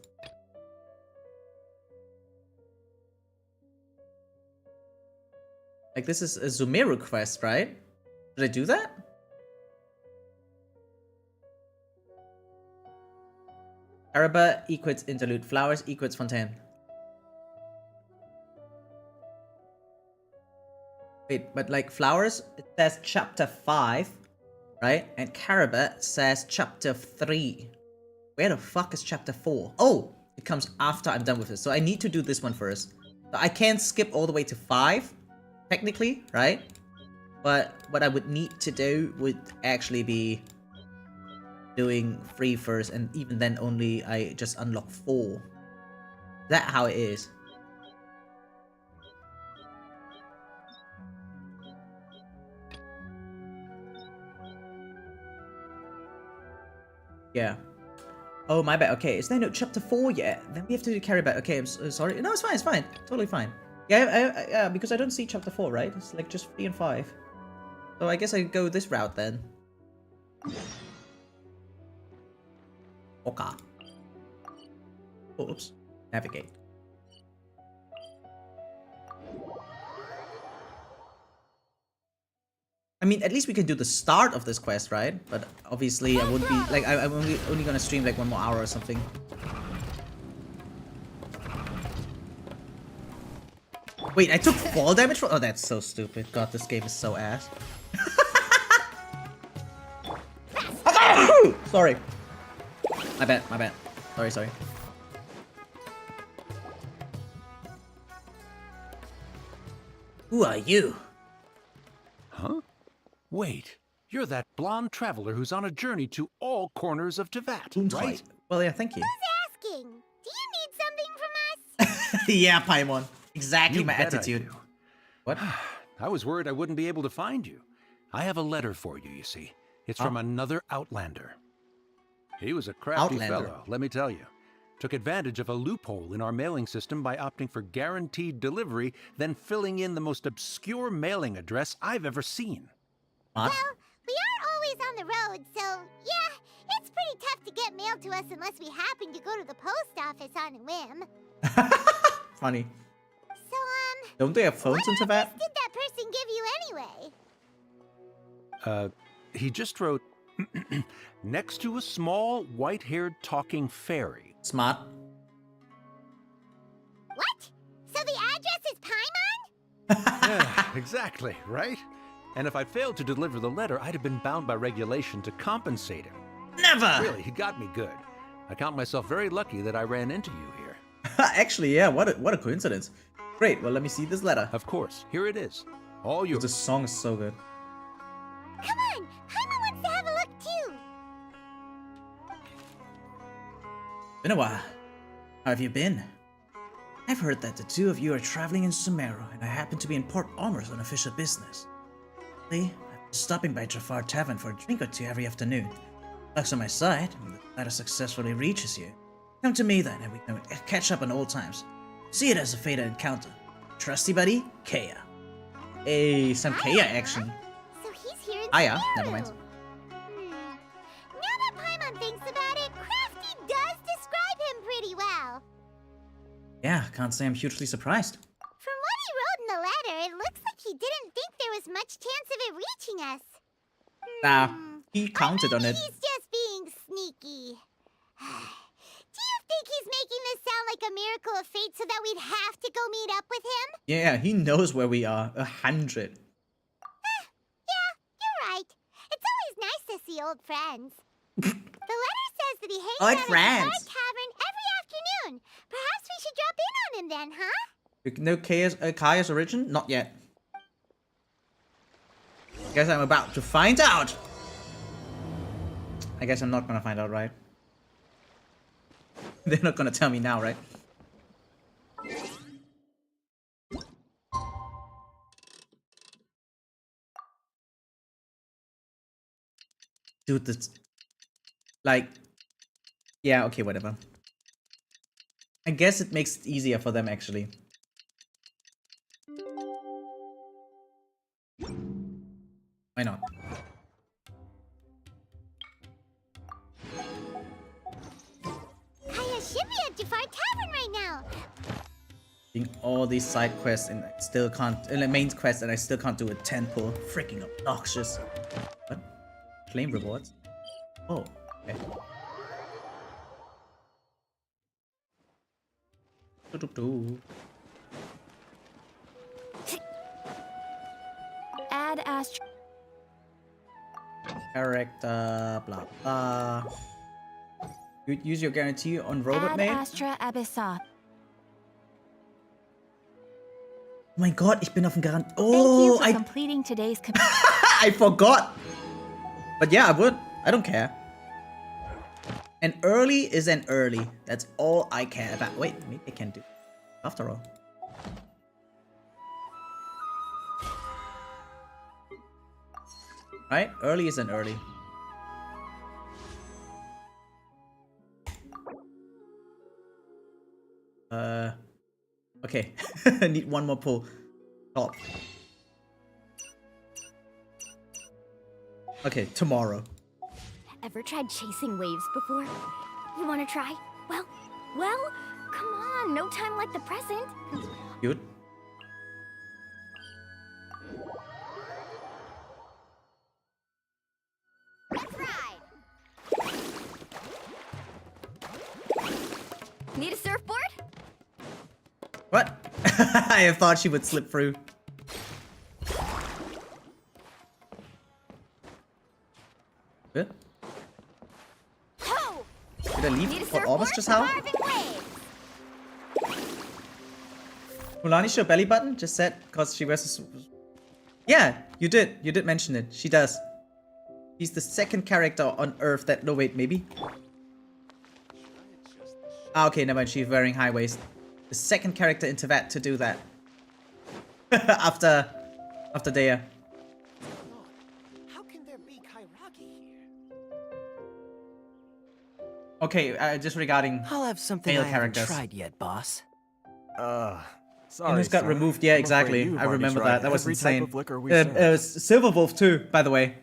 [SPEAKER 1] Like, this is a Sumera quest, right? Did I do that? Araba equals interlude. Flowers equals fontaine. Wait, but like flowers, it says chapter 5, right? And Caraba says chapter 3. Where the fuck is chapter 4? Oh, it comes after I'm done with this. So I need to do this one first. So I can't skip all the way to 5, technically, right? But what I would need to do would actually be doing 3 first, and even then only I just unlock 4. Is that how it is? Yeah. Oh, my bad. Okay, is there no chapter 4 yet? Then we have to do carry back. Okay, I'm sorry. No, it's fine. It's fine. Totally fine. Yeah, yeah, because I don't see chapter 4, right? It's like just 3 and 5. So I guess I go this route then. Okay. Oops. Navigate. I mean, at least we can do the start of this quest, right? But obviously, I wouldn't be like I'm only gonna stream like 1 more hour or something. Wait, I took fall damage from. Oh, that's so stupid. God, this game is so ass. Sorry. My bad. My bad. Sorry. Who are you?
[SPEAKER 13] Huh? Wait, you're that blonde traveler who's on a journey to all corners of Teyvat, right?
[SPEAKER 1] Well, yeah, thank you.
[SPEAKER 2] Who's asking? Do you need something from us?
[SPEAKER 1] Yeah, Paimon. Exactly
[SPEAKER 13] You
[SPEAKER 1] my
[SPEAKER 13] bet I
[SPEAKER 1] attitude.
[SPEAKER 13] do.
[SPEAKER 1] What?
[SPEAKER 13] I was worried I wouldn't be able to find you. I have a letter for you, you see. It's from another Outlander. He was a crafty fellow, let me tell you. Took advantage of a loophole in our mailing system by opting for guaranteed delivery, then filling in the most obscure mailing address I've ever seen.
[SPEAKER 2] Well, we aren't always on the road, so yeah, it's pretty tough to get mail to us unless we happen to go to the post office on a whim.
[SPEAKER 1] Funny.
[SPEAKER 2] So,
[SPEAKER 1] don't they have phones into that?
[SPEAKER 2] What did that person give you anyway?
[SPEAKER 13] He just wrote, next to a small, white-haired talking fairy.
[SPEAKER 1] Smart.
[SPEAKER 2] What? So the address is Paimon?
[SPEAKER 13] Yeah, exactly, right? And if I failed to deliver the letter, I'd have been bound by regulation to compensate him.
[SPEAKER 1] Never!
[SPEAKER 13] Really, he got me good. I count myself very lucky that I ran into you here.
[SPEAKER 1] Actually, yeah, what a coincidence. Great, well, let me see this letter.
[SPEAKER 13] Of course, here it is. All yours.
[SPEAKER 1] This song is so good.
[SPEAKER 2] Come on, Paimon wants to have a look too.
[SPEAKER 1] Been a while. How have you been? I've heard that the two of you are traveling in Sumera, and I happen to be in Port Armors on official business. Lately, I've been stopping by Jafar Tavern for a drink or two every afternoon. Luck's on my side, when the ladder successfully reaches you. Come to me then, and we can catch up on old times. See it as a fatal encounter. Trusty buddy, Kea. Hey, some Kea action.
[SPEAKER 2] So he's here in
[SPEAKER 1] Aya,
[SPEAKER 2] Sumera.
[SPEAKER 1] never mind.
[SPEAKER 2] Now that Paimon thinks about it, Crafty does describe him pretty well.
[SPEAKER 1] Yeah, can't say I'm hugely surprised.
[SPEAKER 2] From what he wrote in the letter, it looks like he didn't think there was much chance of it reaching us.
[SPEAKER 1] Nah, he counted on it.
[SPEAKER 2] He's just being sneaky. Do you think he's making this sound like a miracle of fate so that we'd have to go meet up with him?
[SPEAKER 1] Yeah, he knows where we are. 100.
[SPEAKER 2] Yeah, you're right. It's always nice to see old friends. The letter says that he hangs
[SPEAKER 1] Oh,
[SPEAKER 2] out
[SPEAKER 1] in
[SPEAKER 2] at the
[SPEAKER 1] France.
[SPEAKER 2] Bar Tavern every afternoon. Perhaps we should drop in on him then, huh?
[SPEAKER 1] You know Kaya's origin? Not yet. Guess I'm about to find out. I guess I'm not gonna find out, right? They're not gonna tell me now, right? Dude, this... Like... Yeah, okay, whatever. I guess it makes it easier for them, actually. Why not?
[SPEAKER 2] Kaya should be at Jafar Tavern right now.
[SPEAKER 1] Doing all these side quests and I still can't... main quest and I still can't do a 10 pull. Freaking obnoxious. What? Claim rewards? Oh, okay.
[SPEAKER 3] Add Astra.
[SPEAKER 1] Character, blah blah. You use your guarantee on robot
[SPEAKER 3] Add
[SPEAKER 1] maid?
[SPEAKER 3] Astra Abyssa.
[SPEAKER 1] Oh mein Gott, ich bin auf dem Garant.
[SPEAKER 3] Thank you
[SPEAKER 1] Oh,
[SPEAKER 3] for completing today's
[SPEAKER 1] I forgot. But yeah, I would. I don't care. An early is an early. That's all I care about. Wait, maybe I can do. After all. Right? Early is an early. Okay. I need one more pull. Top. Okay, tomorrow.
[SPEAKER 7] Ever tried chasing waves before? You want to try? Well, come on, no time like the present.
[SPEAKER 1] Good.
[SPEAKER 2] Let's ride.
[SPEAKER 7] Need a surfboard?
[SPEAKER 1] What? I thought she would slip through. Good.
[SPEAKER 2] Ho!
[SPEAKER 1] Did I leave for almost just how? Mulani show belly button? Just said because she wears a... Yeah, you did. You did mention it. She does. She's the second character on Earth that... No, wait, maybe? Ah, okay, never mind. She's wearing high waist. The second character in Tibet to do that. after Dea.
[SPEAKER 14] How can there be Kairagi here?
[SPEAKER 1] Okay, just regarding
[SPEAKER 14] I'll have something
[SPEAKER 1] male
[SPEAKER 14] I haven't
[SPEAKER 1] characters.
[SPEAKER 14] tried yet, boss.
[SPEAKER 1] And who's got removed? Yeah, exactly. I remember that. That was insane.
[SPEAKER 14] serve.
[SPEAKER 1] Silver Wolf too, by the way.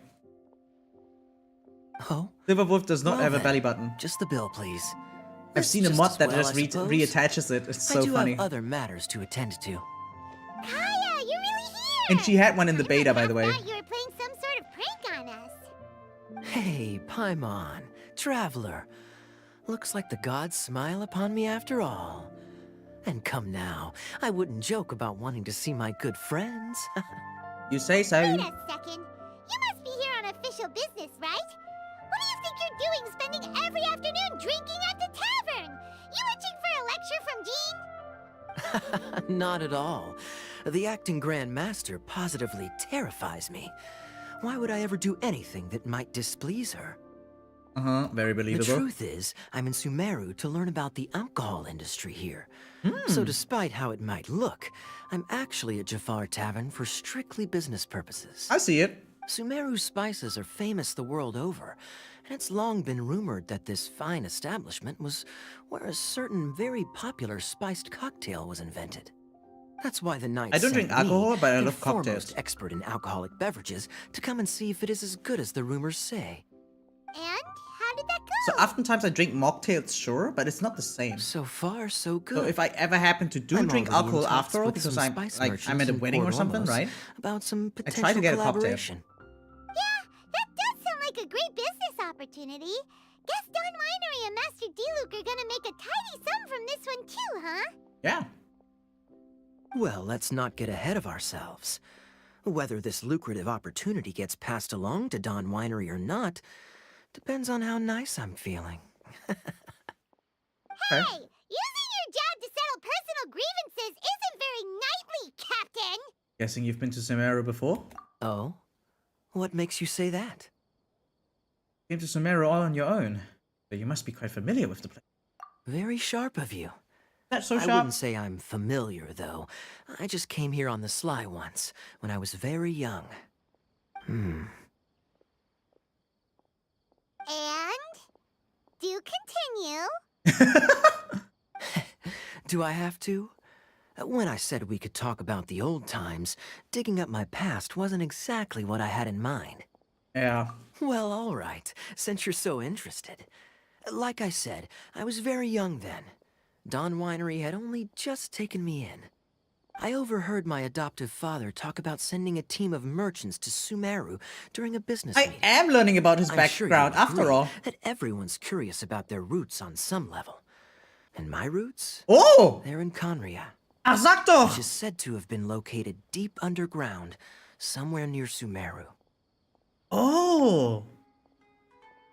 [SPEAKER 14] Oh?
[SPEAKER 1] Silver Wolf does not
[SPEAKER 14] Well
[SPEAKER 1] have a
[SPEAKER 14] then,
[SPEAKER 1] belly button.
[SPEAKER 14] Just the bill, please.
[SPEAKER 1] I've
[SPEAKER 14] This
[SPEAKER 1] seen a
[SPEAKER 14] just
[SPEAKER 1] mod
[SPEAKER 14] as
[SPEAKER 1] that
[SPEAKER 14] well,
[SPEAKER 1] just
[SPEAKER 14] I suppose.
[SPEAKER 1] reattaches it. It's so
[SPEAKER 14] I do
[SPEAKER 1] funny.
[SPEAKER 14] have other matters to attend to.
[SPEAKER 2] Kaya, you're really here!
[SPEAKER 1] And she had one in the beta, by the way.
[SPEAKER 2] I thought you were playing some sort of prank on us.
[SPEAKER 14] Hey, Paimon, traveler. Looks like the gods smile upon me after all. And come now, I wouldn't joke about wanting to see my good friends.
[SPEAKER 1] You say so.
[SPEAKER 2] Wait a second. You must be here on official business, right? What do you think you're doing spending every afternoon drinking at the tavern? You itching for a lecture from Jean?
[SPEAKER 14] Not at all. The acting Grand Master positively terrifies me. Why would I ever do anything that might displease her?
[SPEAKER 1] Very believable.
[SPEAKER 14] The truth is, I'm in Sumera to learn about the alcohol industry here. So despite how it might look, I'm actually at Jafar Tavern for strictly business purposes.
[SPEAKER 1] I see it.
[SPEAKER 14] Sumeru's spices are famous the world over, and it's long been rumored that this fine establishment was where a certain very popular spiced cocktail was invented. That's why the knight
[SPEAKER 1] I don't drink alcohol, but I love cocktails.
[SPEAKER 14] Foremost expert in alcoholic beverages to come and see if it is as good as the rumors say.
[SPEAKER 2] And how did that go?
[SPEAKER 1] So oftentimes I drink mocktails, sure, but it's not the same.
[SPEAKER 14] So far, so good.
[SPEAKER 1] So if I ever happen to
[SPEAKER 14] I'm
[SPEAKER 1] drink
[SPEAKER 14] already in
[SPEAKER 1] alcohol
[SPEAKER 14] talks
[SPEAKER 1] after all,
[SPEAKER 14] with
[SPEAKER 1] because
[SPEAKER 14] some
[SPEAKER 1] I'm
[SPEAKER 14] spice
[SPEAKER 1] like I'm at a
[SPEAKER 14] merchants
[SPEAKER 1] wedding
[SPEAKER 14] in
[SPEAKER 1] or something,
[SPEAKER 14] Port
[SPEAKER 1] right?
[SPEAKER 14] About some
[SPEAKER 1] I
[SPEAKER 14] potential
[SPEAKER 1] try to get a cocktail.
[SPEAKER 14] collaboration.
[SPEAKER 2] Yeah, that does sound like a great business opportunity. Guess Don Winery and Master D-Luke are gonna make a tidy sum from this one too, huh?
[SPEAKER 1] Yeah.
[SPEAKER 14] Well, let's not get ahead of ourselves. Whether this lucrative opportunity gets passed along to Don Winery or not Depends on how nice I'm feeling.
[SPEAKER 2] Hey, using your job to settle personal grievances isn't very knightly, Captain!
[SPEAKER 1] Guessing you've been to Sumera before?
[SPEAKER 14] Oh? What makes you say that?
[SPEAKER 1] Came to Sumera all on your own, so you must be quite familiar with the place.
[SPEAKER 14] Very sharp of you.
[SPEAKER 1] That's so
[SPEAKER 14] I
[SPEAKER 1] sharp.
[SPEAKER 14] wouldn't say I'm familiar, though. I just came here on the sly once, when I was very young.
[SPEAKER 2] And? Do continue.
[SPEAKER 14] Do I have to? When I said we could talk about the old times, digging up my past wasn't exactly what I had in mind.
[SPEAKER 1] Yeah.
[SPEAKER 14] Well, all right, since you're so interested. Like I said, I was very young then. Dawn Winery had only just taken me in. I overheard my adoptive father talk about sending a team of merchants to Sumera during a business meeting.
[SPEAKER 1] I am learning about his
[SPEAKER 14] I'm
[SPEAKER 1] background
[SPEAKER 14] sure you'll
[SPEAKER 1] after
[SPEAKER 14] agree
[SPEAKER 1] all.
[SPEAKER 14] that everyone's curious about their roots on some level. And my roots?
[SPEAKER 1] Oh!
[SPEAKER 14] They're in Conria.
[SPEAKER 1] Sag doch!
[SPEAKER 14] Which is said to have been located deep underground, somewhere near Sumera.
[SPEAKER 1] Oh!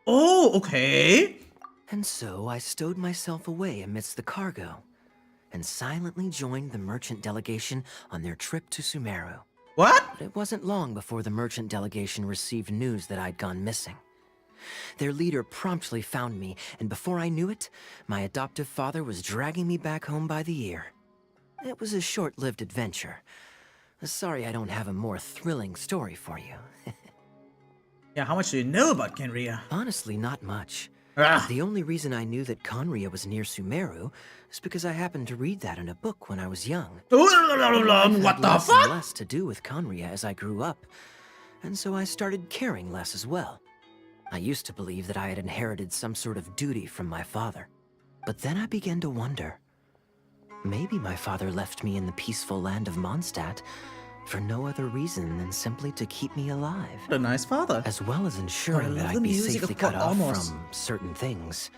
[SPEAKER 1] Oh, okay.
[SPEAKER 14] And so I stowed myself away amidst the cargo, and silently joined the merchant delegation on their trip to Sumera.
[SPEAKER 1] What?
[SPEAKER 14] But it wasn't long before the merchant delegation received news that I'd gone missing. Their leader promptly found me, and before I knew it, my adoptive father was dragging me back home by the ear. It was a short-lived adventure. Sorry I don't have a more thrilling story for you.
[SPEAKER 1] Yeah, how much do you know about Conria?
[SPEAKER 14] Honestly, not much.
[SPEAKER 1] Ah.
[SPEAKER 14] The only reason I knew that Conria was near Sumera is because I happened to read that in a book when I was young.
[SPEAKER 1] What the
[SPEAKER 14] less
[SPEAKER 1] fuck?
[SPEAKER 14] and less to do with Conria as I grew up, and so I started caring less as well. I used to believe that I had inherited some sort of duty from my father. But then I began to wonder. Maybe my father left me in the peaceful land of Mondstadt for no other reason than simply to keep me alive.
[SPEAKER 1] What a nice father.
[SPEAKER 14] As well as ensuring that I'd be safely cut off from certain things.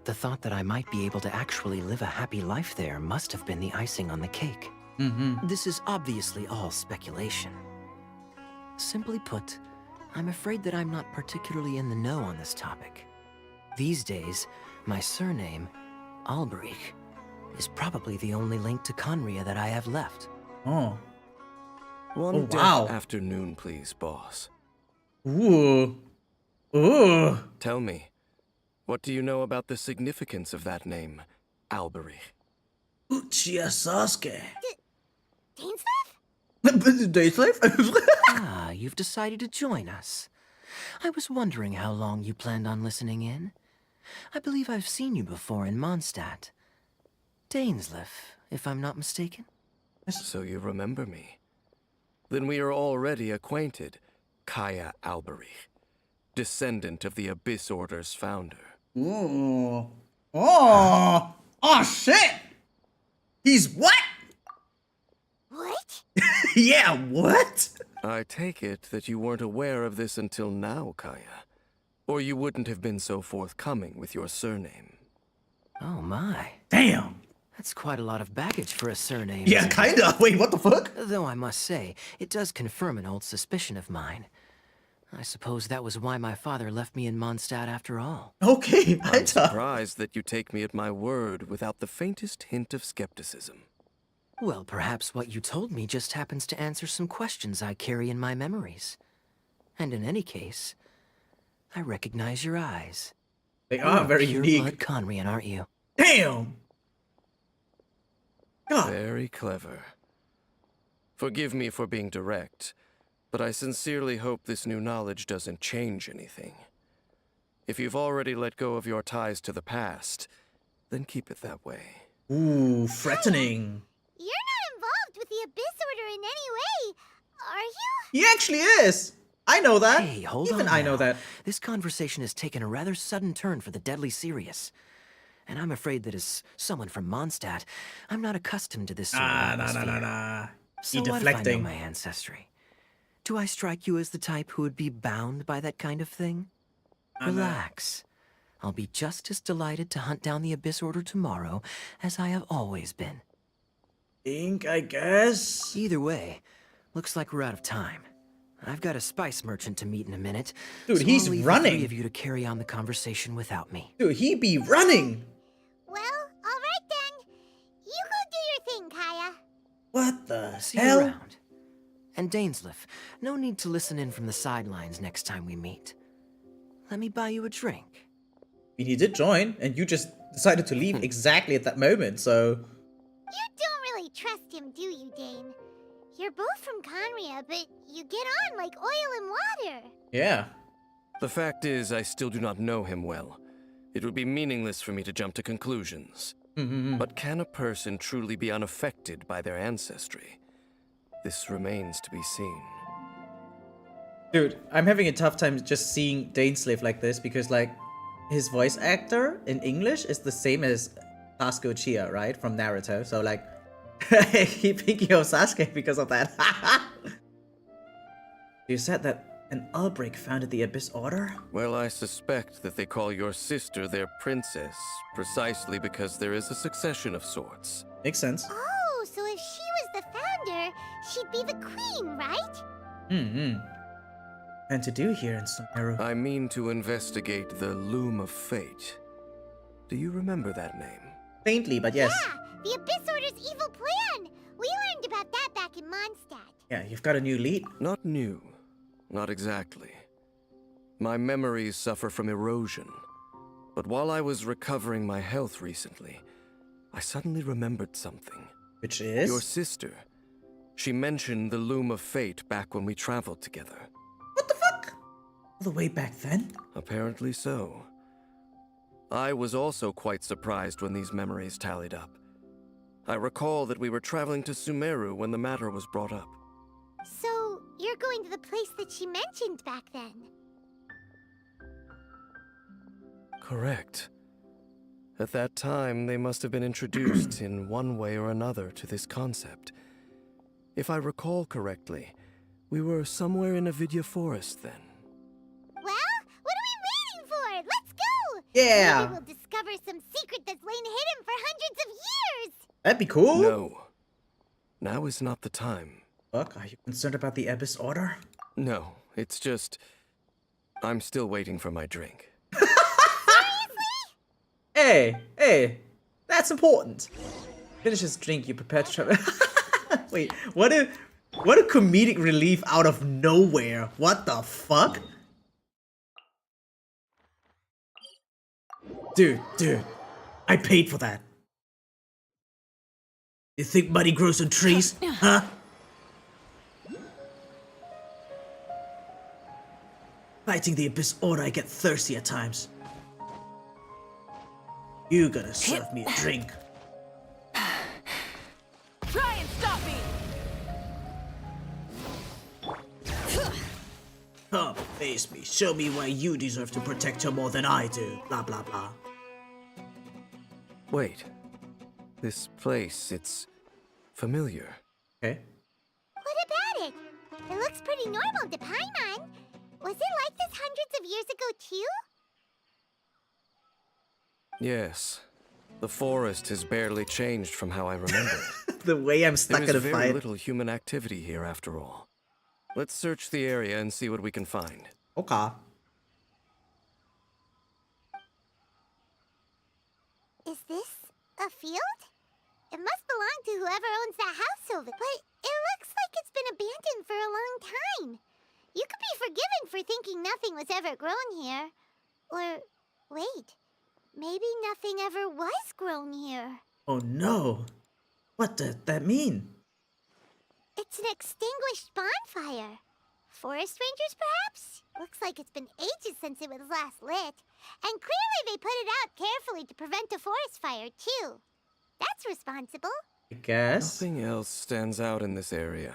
[SPEAKER 14] The thought that I might be able to actually live a happy life there must have been the icing on the cake. This is obviously all speculation. Simply put, I'm afraid that I'm not particularly in the know on this topic. These days, my surname, Alberich, is probably the only link to Conria that I have left.
[SPEAKER 1] Oh.
[SPEAKER 15] One
[SPEAKER 1] wow.
[SPEAKER 15] afternoon, please, boss.
[SPEAKER 1] Ooh. Ooh.
[SPEAKER 15] Tell me, what do you know about the significance of that name, Alberich?
[SPEAKER 1] Uchiha Sasuke.
[SPEAKER 2] Dainsleif?
[SPEAKER 1] Dainsleif?
[SPEAKER 14] Ah, you've decided to join us. I was wondering how long you planned on listening in. I believe I've seen you before in Mondstadt. Dainsleif, if I'm not mistaken.
[SPEAKER 15] So you remember me. Then we are already acquainted, Kaya Alberich, descendant of the Abyss Order's founder.
[SPEAKER 1] Ooh. Oh. Oh, shit. He's what?
[SPEAKER 2] What?
[SPEAKER 1] Yeah, what?
[SPEAKER 15] I take it that you weren't aware of this until now, Kaya. Or you wouldn't have been so forthcoming with your surname.
[SPEAKER 14] Oh my.
[SPEAKER 1] Damn.
[SPEAKER 14] That's quite a lot of baggage for a surname.
[SPEAKER 1] Yeah, kinda. Wait, what the fuck?
[SPEAKER 14] Though I must say, it does confirm an old suspicion of mine. I suppose that was why my father left me in Mondstadt after all.
[SPEAKER 1] Okay,
[SPEAKER 15] I'm surprised that you take me at my word without the faintest hint of skepticism.
[SPEAKER 14] Well, perhaps what you told me just happens to answer some questions I carry in my memories. And in any case, I recognize your eyes.
[SPEAKER 1] They are very unique.
[SPEAKER 14] Pure-blood Conrian, aren't you?
[SPEAKER 1] Damn! God.
[SPEAKER 15] Very clever. Forgive me for being direct, but I sincerely hope this new knowledge doesn't change anything. If you've already let go of your ties to the past, then keep it that way.
[SPEAKER 1] Ooh, threatening.
[SPEAKER 2] You're not involved with the Abyss Order in any way, are you?
[SPEAKER 1] He actually is. I know that.
[SPEAKER 14] Hey, hold
[SPEAKER 1] Even
[SPEAKER 14] on
[SPEAKER 1] I know
[SPEAKER 14] now.
[SPEAKER 1] that.
[SPEAKER 14] This conversation has taken a rather sudden turn for the deadly serious. And I'm afraid that as someone from Mondstadt, I'm not accustomed to this sort of atmosphere.
[SPEAKER 1] Nah.
[SPEAKER 14] So what if I know
[SPEAKER 1] deflecting.
[SPEAKER 14] my ancestry? Do I strike you as the type who would be bound by that kind of thing? Relax. I'll be just as delighted to hunt down the Abyss Order tomorrow as I have always been.
[SPEAKER 1] I guess.
[SPEAKER 14] Either way, looks like we're out of time. I've got a spice merchant to meet in a minute.
[SPEAKER 1] Dude,
[SPEAKER 14] so
[SPEAKER 1] he's
[SPEAKER 14] I'll leave
[SPEAKER 1] running.
[SPEAKER 14] the 3 of you to carry on the conversation without me.
[SPEAKER 1] Dude, he be running.
[SPEAKER 2] Well, alright then. You go do your thing, Kaya.
[SPEAKER 1] What the
[SPEAKER 14] See
[SPEAKER 1] hell?
[SPEAKER 14] you around. And Dainsleif, no need to listen in from the sidelines next time we meet. Let me buy you a drink.
[SPEAKER 1] I mean, he did join, and you just decided to leave exactly at that moment, so...
[SPEAKER 2] You don't really trust him, do you, Dane? You're both from Conria, but you get on like oil and water.
[SPEAKER 1] Yeah.
[SPEAKER 15] The fact is, I still do not know him well. It would be meaningless for me to jump to conclusions. But can a person truly be unaffected by their ancestry? This remains to be seen.
[SPEAKER 1] Dude, I'm having a tough time just seeing Dainsleif like this, because, like, his voice actor in English is the same as Sasuke Uchiha, right? From Naruto, so, like, I keep thinking of Sasuke because of that. You said that an outbreak founded the Abyss Order?
[SPEAKER 15] Well, I suspect that they call your sister their princess, precisely because there is a succession of sorts.
[SPEAKER 1] Makes sense.
[SPEAKER 2] Oh, so if she was the founder, she'd be the queen, right?
[SPEAKER 1] And to do here in Sumera?
[SPEAKER 15] I mean to investigate the Loom of Fate. Do you remember that name?
[SPEAKER 1] Faintly, but yes.
[SPEAKER 2] Yeah, the Abyss Order's evil plan. We learned about that back in Mondstadt.
[SPEAKER 1] Yeah, you've got a new lead.
[SPEAKER 15] Not new. Not exactly. My memories suffer from erosion. But while I was recovering my health recently, I suddenly remembered something.
[SPEAKER 1] Which is?
[SPEAKER 15] Your sister. She mentioned the Loom of Fate back when we traveled together.
[SPEAKER 1] What the fuck? All the way back then?
[SPEAKER 15] Apparently so. I was also quite surprised when these memories tallied up. I recall that we were traveling to Sumera when the matter was brought up.
[SPEAKER 2] So, you're going to the place that she mentioned back then?
[SPEAKER 15] Correct. At that time, they must have been introduced in one way or another to this concept. If I recall correctly, we were somewhere in Avidya Forest then.
[SPEAKER 2] Well, what are we waiting for? Let's go!
[SPEAKER 1] Yeah!
[SPEAKER 2] Maybe we'll discover some secret that's lain hidden for hundreds of years!
[SPEAKER 1] That'd be cool.
[SPEAKER 15] No. Now is not the time.
[SPEAKER 1] Fuck, are you concerned about the Abyss Order?
[SPEAKER 15] No, it's just... I'm still waiting for my drink.
[SPEAKER 1] Hey, that's important. Finish this drink, you prepare to travel. Wait, what a comedic relief out of nowhere. What the fuck? Dude, I paid for that. You think money grows on trees? Huh? Fighting the Abyss Order, I get thirsty at times. You gotta serve me a drink.
[SPEAKER 12] Try and stop me!
[SPEAKER 1] Come, face me. Show me why you deserve to protect her more than I do. Blah, blah, blah.
[SPEAKER 15] Wait. This place, it's familiar.
[SPEAKER 1] Okay.
[SPEAKER 2] What about it? It looks pretty normal to Paimon. Was it like this hundreds of years ago, too?
[SPEAKER 15] Yes. The forest has barely changed from how I remember it.
[SPEAKER 1] The way I'm stuck in a
[SPEAKER 15] There is very
[SPEAKER 1] fight.
[SPEAKER 15] little human activity here, after all. Let's search the area and see what we can find.
[SPEAKER 1] Okay.
[SPEAKER 2] Is this a field? It must belong to whoever owns that house over. But it looks like it's been abandoned for a long time. You could be forgiven for thinking nothing was ever grown here. Or, wait. Maybe nothing ever was grown here.
[SPEAKER 1] Oh no. What does that mean?
[SPEAKER 2] It's an extinguished bonfire. Forest rangers, perhaps? Looks like it's been ages since it was last lit. And clearly they put it out carefully to prevent a forest fire, too. That's responsible.
[SPEAKER 1] I guess.
[SPEAKER 15] Nothing else stands out in this area.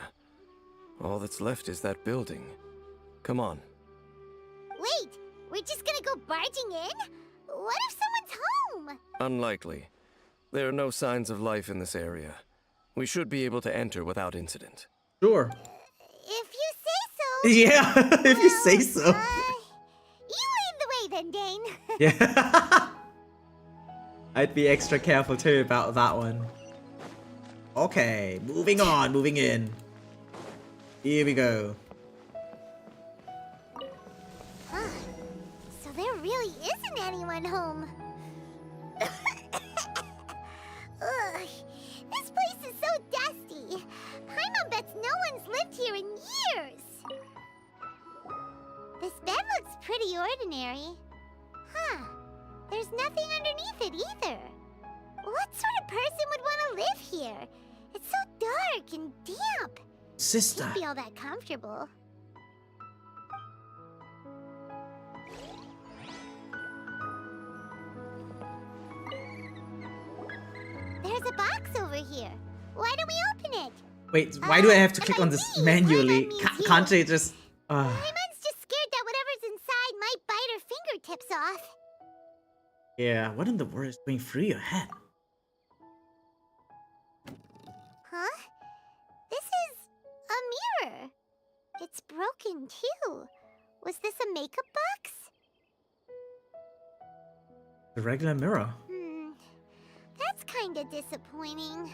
[SPEAKER 15] All that's left is that building. Come on.
[SPEAKER 2] Wait, we're just gonna go barging in? What if someone's home?
[SPEAKER 15] Unlikely. There are no signs of life in this area. We should be able to enter without incident.
[SPEAKER 1] Sure.
[SPEAKER 2] If you say so.
[SPEAKER 1] Yeah, if you say so.
[SPEAKER 2] You lead the way then, Dane.
[SPEAKER 1] Yeah. I'd be extra careful too about that one. Okay, moving on, moving in. Here we go.
[SPEAKER 2] Paimon home. Ugh, this place is so dusty. Paimon bets no one's lived here in years. This bed looks pretty ordinary. Huh. There's nothing underneath it either. What sort of person would want to live here? It's so dark and damp.
[SPEAKER 1] Sister.
[SPEAKER 2] Can't be all that comfortable. There's a box over here. Why don't we open it?
[SPEAKER 1] Wait, why do I have to click on this manually? Can't they just...
[SPEAKER 2] Paimon's just scared that whatever's inside might bite her fingertips off.
[SPEAKER 1] Yeah, what in the world is going through your head?
[SPEAKER 2] Huh? This is a mirror. It's broken too. Was this a makeup box?
[SPEAKER 1] The regular mirror.
[SPEAKER 2] That's kinda disappointing.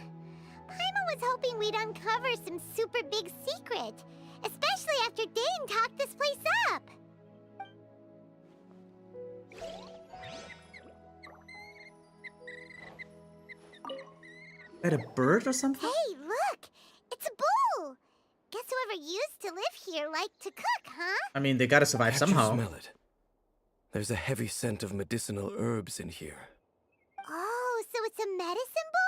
[SPEAKER 2] Paimon was hoping we'd uncover some super big secret, especially after Dane talked this place up.
[SPEAKER 1] Is that a bird or something?
[SPEAKER 2] Hey, look! It's a bull! Guess whoever used to live here liked to cook, huh?
[SPEAKER 1] I mean, they gotta survive
[SPEAKER 15] Can't you
[SPEAKER 1] somehow.
[SPEAKER 15] smell it? There's a heavy scent of medicinal herbs in here.
[SPEAKER 2] Oh, so it's a medicine bull?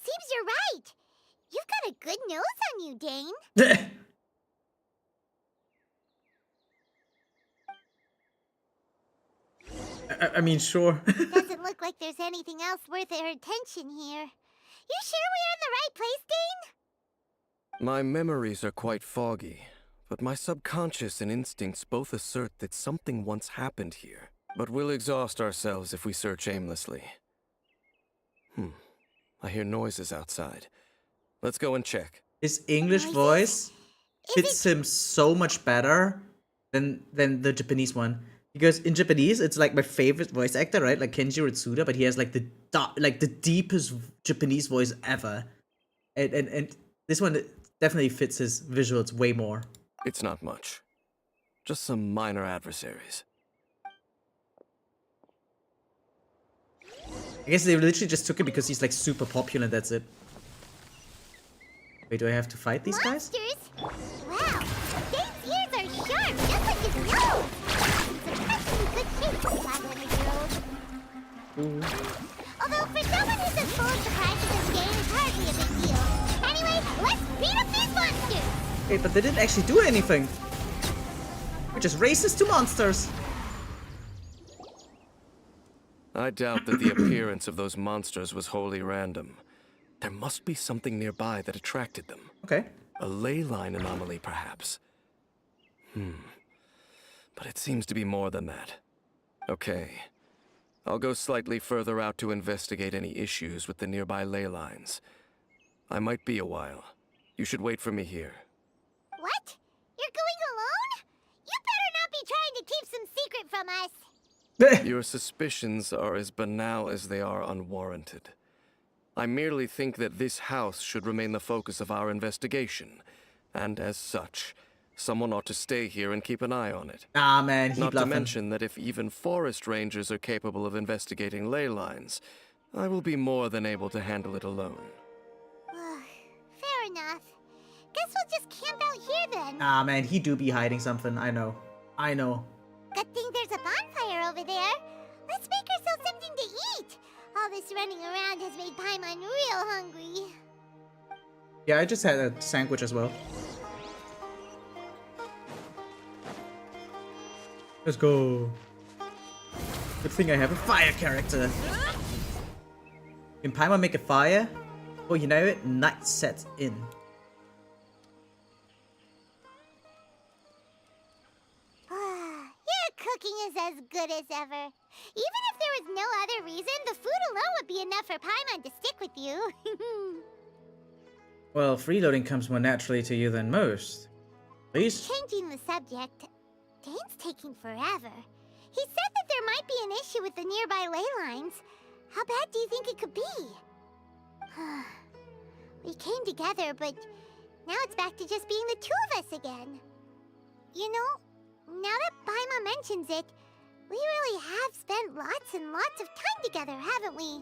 [SPEAKER 2] Seems you're right. You've got a good nose on you, Dane.
[SPEAKER 1] I mean, sure.
[SPEAKER 2] Doesn't look like there's anything else worth our attention here. You sure we're in the right place, Dane?
[SPEAKER 15] My memories are quite foggy, but my subconscious and instincts both assert that something once happened here. But we'll exhaust ourselves if we search aimlessly. I hear noises outside. Let's go and check.
[SPEAKER 1] His English voice fits him so much better than the Japanese one. Because in Japanese, it's like my favorite voice actor, right? Like Kenji Ritsuda, but he has like the deepest Japanese voice ever. And this one definitely fits his visuals way more.
[SPEAKER 15] It's not much. Just some minor adversaries.
[SPEAKER 1] I guess they literally just took it because he's like super popular, that's it. Wait, do I have to fight these guys?
[SPEAKER 2] Wow, Dane's ears are sharp, just like his nose. It's a good shape for a 500-year-old. Although for someone who's as full of surprises as Dane, it's hardly a big deal. Anyway, let's beat up these monsters!
[SPEAKER 1] Hey, but they didn't actually do anything. We're just racist to monsters.
[SPEAKER 15] I doubt that the appearance of those monsters was wholly random. There must be something nearby that attracted them.
[SPEAKER 1] Okay.
[SPEAKER 15] A ley line anomaly, perhaps. But it seems to be more than that. Okay. I'll go slightly further out to investigate any issues with the nearby ley lines. I might be a while. You should wait for me here.
[SPEAKER 2] What? You're going alone? You better not be trying to keep some secret from us.
[SPEAKER 15] Your suspicions are as banal as they are unwarranted. I merely think that this house should remain the focus of our investigation, and as such, someone ought to stay here and keep an eye on it.
[SPEAKER 1] Ah, man, he
[SPEAKER 15] Not
[SPEAKER 1] bluffing.
[SPEAKER 15] to mention that if even forest rangers are capable of investigating ley lines, I will be more than able to handle it alone.
[SPEAKER 2] Fair enough. Guess we'll just camp out here then.
[SPEAKER 1] Ah, man, he do be hiding something. I know.
[SPEAKER 2] Good thing there's a bonfire over there. Let's make ourselves something to eat. All this running around has made Paimon real hungry.
[SPEAKER 1] Yeah, I just had a sandwich as well. Let's go. Good thing I have a fire character. Can Paimon make a fire? Oh, you know it? Night sets in.
[SPEAKER 2] Your cooking is as good as ever. Even if there was no other reason, the food alone would be enough for Paimon to stick with you.
[SPEAKER 1] Well, freeloading comes more naturally to you than most. Please?
[SPEAKER 2] Changing the subject, Dane's taking forever. He said that there might be an issue with the nearby ley lines. How bad do you think it could be? We came together, but now it's back to just being the two of us again. You know, now that Paimon mentions it, We really have spent lots and lots of time together, haven't we?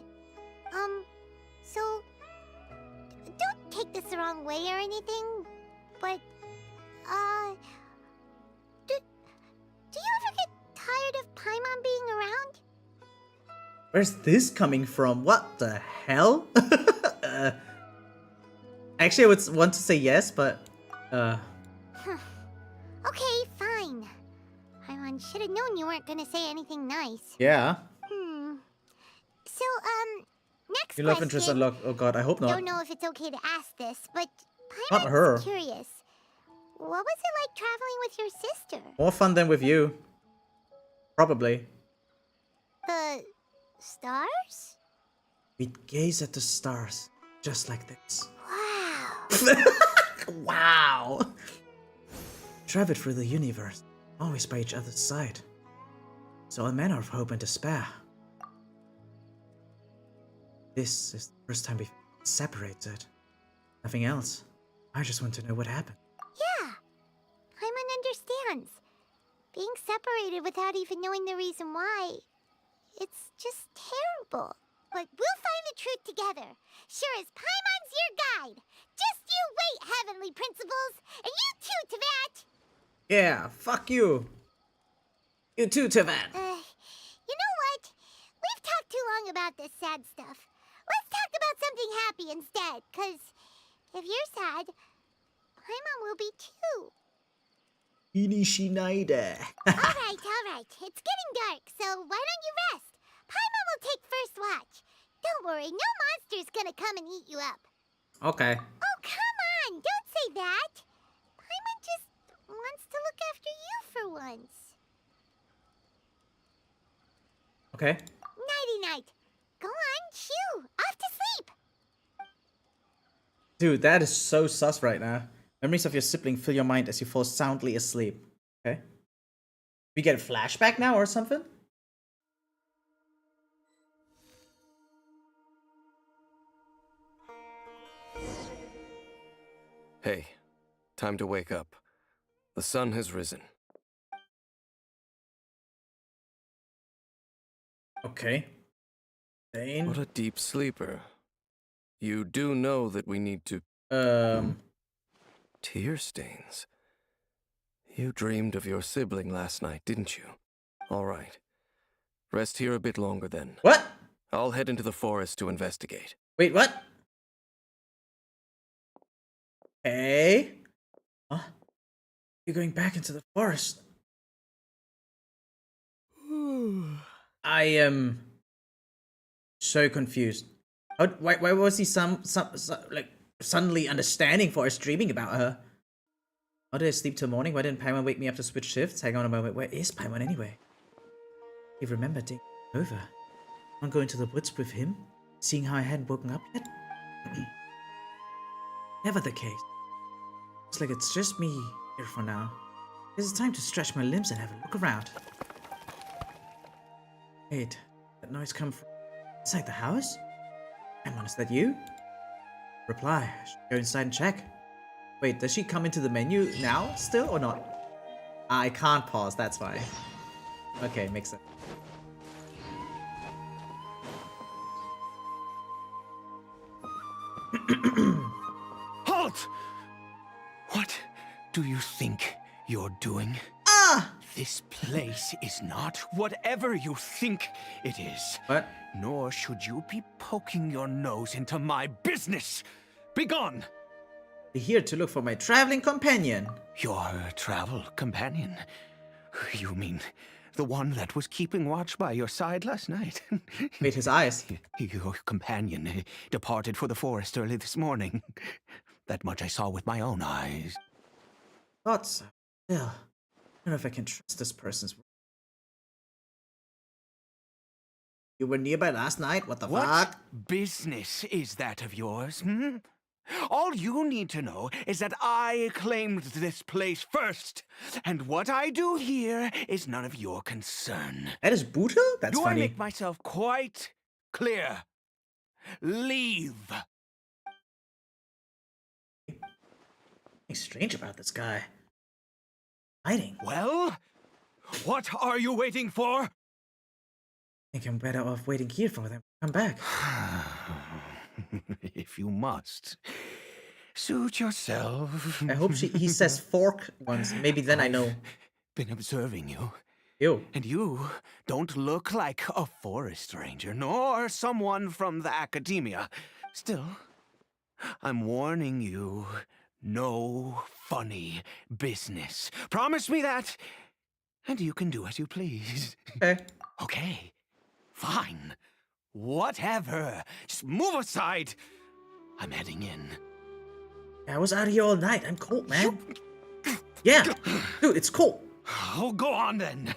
[SPEAKER 2] So don't take this the wrong way or anything, but do you ever get tired of Paimon being around?
[SPEAKER 1] Where's this coming from? What the hell? Actually, I would want to say yes, but
[SPEAKER 2] Okay, fine. Paimon should have known you weren't gonna say anything nice.
[SPEAKER 1] yeah.
[SPEAKER 2] So, next
[SPEAKER 1] You love interest
[SPEAKER 2] question.
[SPEAKER 1] unlock. Oh god, I hope not.
[SPEAKER 2] Don't know if it's okay to ask this, but
[SPEAKER 1] Not
[SPEAKER 2] Paimon's
[SPEAKER 1] her.
[SPEAKER 2] curious. What was it like traveling with your sister?
[SPEAKER 1] More fun than with you. Probably.
[SPEAKER 2] The stars?
[SPEAKER 1] We'd gaze at the stars, just like this.
[SPEAKER 2] Wow.
[SPEAKER 1] Wow. Traveled through the universe, always by each other's side. So all manner of hope and despair. This is the first time we've separated. Nothing else. I just want to know what happened.
[SPEAKER 2] Yeah. Paimon understands. Being separated without even knowing the reason why. It's just terrible. But we'll find the truth together. Sure as Paimon's your guide. Just you wait, heavenly principles. And you too, Tevat.
[SPEAKER 1] Yeah, fuck you. You too, Tevat.
[SPEAKER 2] You know what? We've talked too long about this sad stuff. Let's talk about something happy instead, cause if you're sad, Paimon will be too.
[SPEAKER 1] Inishinada.
[SPEAKER 2] Alright. It's getting dark, so why don't you rest? Paimon will take first watch. Don't worry, no monster's gonna come and eat you up.
[SPEAKER 1] Okay.
[SPEAKER 2] Oh, come on! Don't say that! Paimon just wants to look after you for once.
[SPEAKER 1] Okay.
[SPEAKER 2] Nighty-night. Go on, shoo! Off to sleep!
[SPEAKER 1] Dude, that is so sus right now. Memories of your sibling fill your mind as you fall soundly asleep. Okay. We get a flashback now or something?
[SPEAKER 15] Hey, time to wake up. The sun has risen.
[SPEAKER 1] Okay. Dane.
[SPEAKER 15] What a deep sleeper. You do know that we need to... Tear stains. You dreamed of your sibling last night, didn't you? All right. Rest here a bit longer then.
[SPEAKER 1] What?
[SPEAKER 15] I'll head into the forest to investigate.
[SPEAKER 1] Wait, what? Hey? Huh? You're going back into the forest. I am so confused. Why was he like suddenly understanding for us dreaming about her? How did I sleep till morning? Why didn't Paimon wake me up to switch shifts? Hang on a moment. Where is Paimon anyway? You remember being over? I'm going to the woods with him, seeing how I hadn't woken up yet. Never the case. Looks like it's just me here for now. It's time to stretch my limbs and have a look around. Wait, that noise come from inside the house? Paimon, is that you? Reply. I should go inside and check. Wait, does she come into the menu now still or not? I can't pause, that's why. Okay, makes sense.
[SPEAKER 5] Halt! What do you think you're doing?
[SPEAKER 1] Ah!
[SPEAKER 5] This place is not whatever you think it is.
[SPEAKER 1] What?
[SPEAKER 5] Nor should you be poking your nose into my business. Begone!
[SPEAKER 1] We're here to look for my traveling companion.
[SPEAKER 5] Your travel companion? You mean the one that was keeping watch by your side last night?
[SPEAKER 1] Wait, his eyes.
[SPEAKER 5] Your companion departed for the forest early this morning. That much I saw with my own eyes.
[SPEAKER 1] Thought so. Still, I don't know if I can trust this person's word. You were nearby last night? What the fuck?
[SPEAKER 5] What business is that of yours, hmm? All you need to know is that I claimed this place first, and what I do here is none of your concern.
[SPEAKER 1] That is brutal? That's
[SPEAKER 5] Do
[SPEAKER 1] funny.
[SPEAKER 5] I make myself quite clear? Leave.
[SPEAKER 1] Something strange about this guy. Hiding.
[SPEAKER 5] Well, What are you waiting for?
[SPEAKER 1] I think I'm better off waiting here for them to come back.
[SPEAKER 5] If you must. Suit yourself.
[SPEAKER 1] I hope he says fork once. Maybe then I know.
[SPEAKER 5] Been observing you.
[SPEAKER 1] Ew.
[SPEAKER 5] And you don't look like a forest ranger, nor someone from the academia. Still, I'm warning you, no funny business. Promise me that, and you can do as you please.
[SPEAKER 1] Okay.
[SPEAKER 5] Okay, fine. Whatever. Just move aside. I'm heading in.
[SPEAKER 1] I was out here all night. I'm cold, man. Yeah, dude, it's cold.
[SPEAKER 5] Oh, go on then.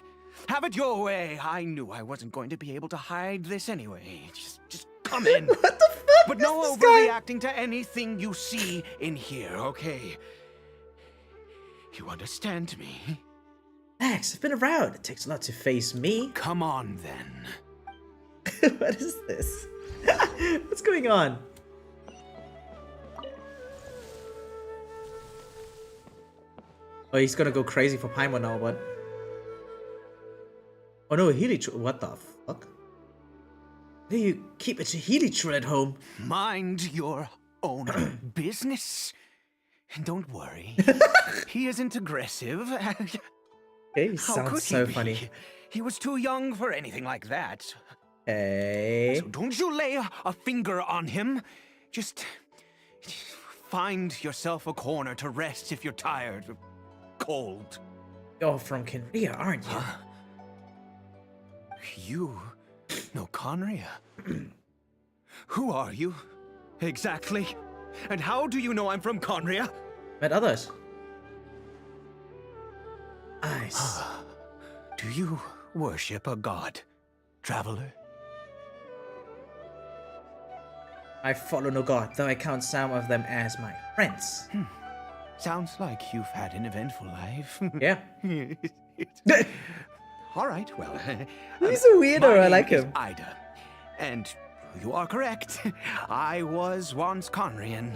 [SPEAKER 5] Have it your way. I knew I wasn't going to be able to hide this anyway. Just come in.
[SPEAKER 1] What the fuck?
[SPEAKER 5] But no overreacting to anything you see in here, okay? You understand me?
[SPEAKER 1] Max, I've been around. It takes a lot to face me.
[SPEAKER 5] Come on then.
[SPEAKER 1] What is this? What's going on? Oh, he's gonna go crazy for Paimon now, but... Oh no, a Helitro. What the fuck? Why do you keep a Helitro at home?
[SPEAKER 5] Mind your own business. And don't worry. He isn't aggressive.
[SPEAKER 1] Okay, he sounds so funny.
[SPEAKER 5] He was too young for anything like that.
[SPEAKER 1] Hey.
[SPEAKER 5] So don't you lay a finger on him. Just find yourself a corner to rest if you're tired or cold.
[SPEAKER 1] You're from Kenria, aren't you?
[SPEAKER 5] You know Conria? Who are you, exactly? And how do you know I'm from Conria?
[SPEAKER 1] Met others. Nice.
[SPEAKER 5] Do you worship a god, traveler?
[SPEAKER 1] I follow no god, though I count some of them as my friends.
[SPEAKER 5] Sounds like you've had an eventful life.
[SPEAKER 1] Yeah.
[SPEAKER 5] All right, well.
[SPEAKER 1] He's a weirdo, I like him.
[SPEAKER 5] Ida. And you are correct. I was once Conrian.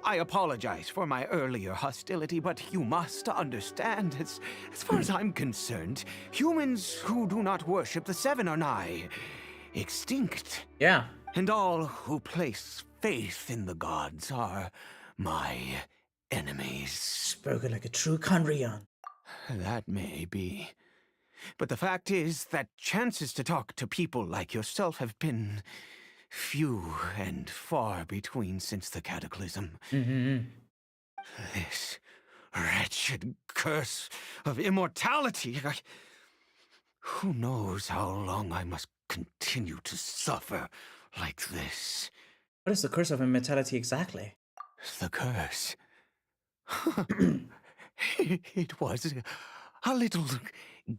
[SPEAKER 5] I apologize for my earlier hostility, but you must understand, as far as I'm concerned, humans who do not worship the Seven are nigh extinct.
[SPEAKER 1] Yeah.
[SPEAKER 5] And all who place faith in the gods are my enemies.
[SPEAKER 1] Spoken like a true Conrian.
[SPEAKER 5] That may be. But the fact is that chances to talk to people like yourself have been few and far between since the cataclysm. This wretched curse of immortality. Who knows how long I must continue to suffer like this?
[SPEAKER 1] What is the curse of immortality exactly?
[SPEAKER 5] The curse? It was a little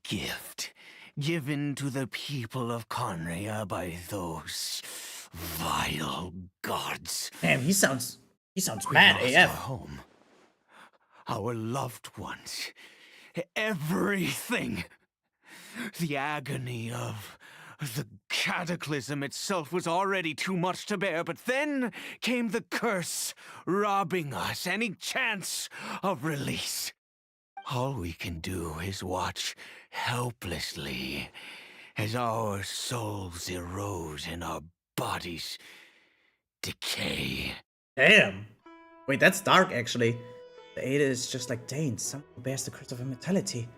[SPEAKER 5] gift given to the people of Conria by those vile gods.
[SPEAKER 1] Damn, he sounds
[SPEAKER 5] We
[SPEAKER 1] mad
[SPEAKER 5] lost
[SPEAKER 1] AF.
[SPEAKER 5] our home, our loved ones, everything. The agony of the cataclysm itself was already too much to bear, but then came the curse, robbing us any chance of release. All we can do is watch helplessly as our souls erode and our bodies decay.
[SPEAKER 1] Damn. Wait, that's dark actually. The Ada is just like Dane, someone who bears the curse of immortality.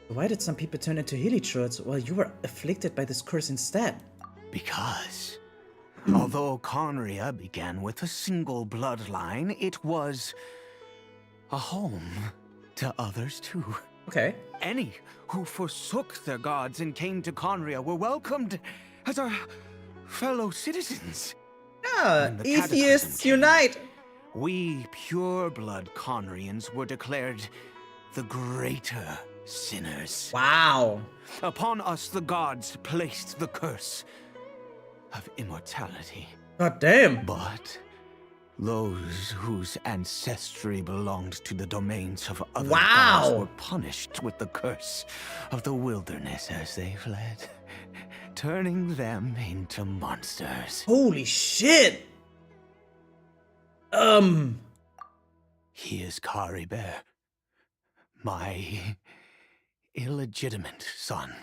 [SPEAKER 1] Why did some people turn into Helitroids while you were afflicted by this curse instead?
[SPEAKER 5] Because, although Conria began with a single bloodline, it was a home to others too.
[SPEAKER 1] Okay.
[SPEAKER 5] Any who forsook their gods and came to Conria were welcomed as our fellow citizens.
[SPEAKER 1] Yeah,
[SPEAKER 5] When the
[SPEAKER 1] atheists
[SPEAKER 5] cataclysm came,
[SPEAKER 1] unite!
[SPEAKER 5] We pure-blood Conrians were declared the greater sinners.
[SPEAKER 1] Wow.
[SPEAKER 5] Upon us, the gods placed the curse of immortality.
[SPEAKER 1] God damn.
[SPEAKER 5] But those whose ancestry belonged to the domains of other
[SPEAKER 1] Wow.
[SPEAKER 5] gods were punished with the curse of the wilderness as they fled, turning them into monsters.
[SPEAKER 1] Holy shit!
[SPEAKER 5] He is Kari Bear, my illegitimate son.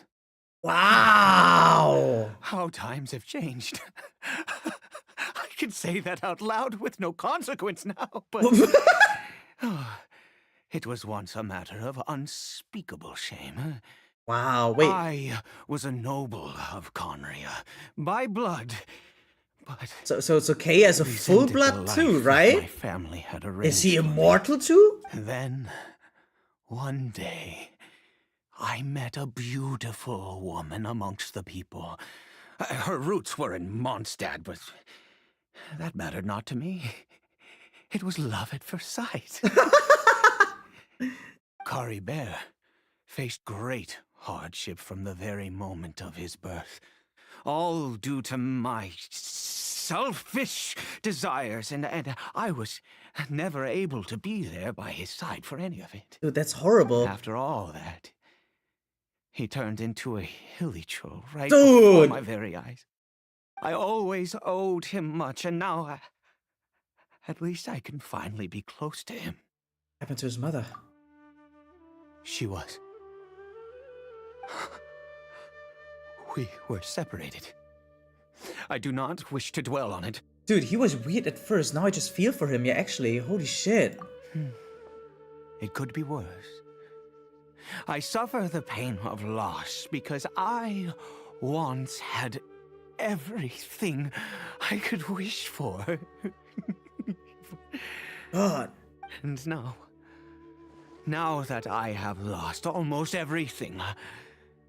[SPEAKER 1] Wow!
[SPEAKER 5] How times have changed. I can say that out loud with no consequence now, but it was once a matter of unspeakable shame.
[SPEAKER 1] Wow, wait.
[SPEAKER 5] I was a noble of Conria by blood, but
[SPEAKER 1] So Kay has a full blood too, right?
[SPEAKER 5] My family had
[SPEAKER 1] Is he
[SPEAKER 5] arranged for me.
[SPEAKER 1] immortal too?
[SPEAKER 5] Then, one day, I met a beautiful woman amongst the people. Her roots were in Mondstadt, but that mattered not to me. It was love at first sight. Kari Bear faced great hardship from the very moment of his birth. All due to my selfish desires, and I was never able to be there by his side for any of it.
[SPEAKER 1] Dude, that's horrible.
[SPEAKER 5] After all that, he turned into a hilichurl right before my very eyes. I always owed him much, and now at least I can finally be close to him.
[SPEAKER 1] What happened to his mother?
[SPEAKER 5] She was. We were separated. I do not wish to dwell on it.
[SPEAKER 1] Dude, he was weird at first. Now I just feel for him. Yeah, actually. Holy shit.
[SPEAKER 5] It could be worse. I suffer the pain of loss because I once had everything I could wish for.
[SPEAKER 1] God.
[SPEAKER 5] And now that I have lost almost everything,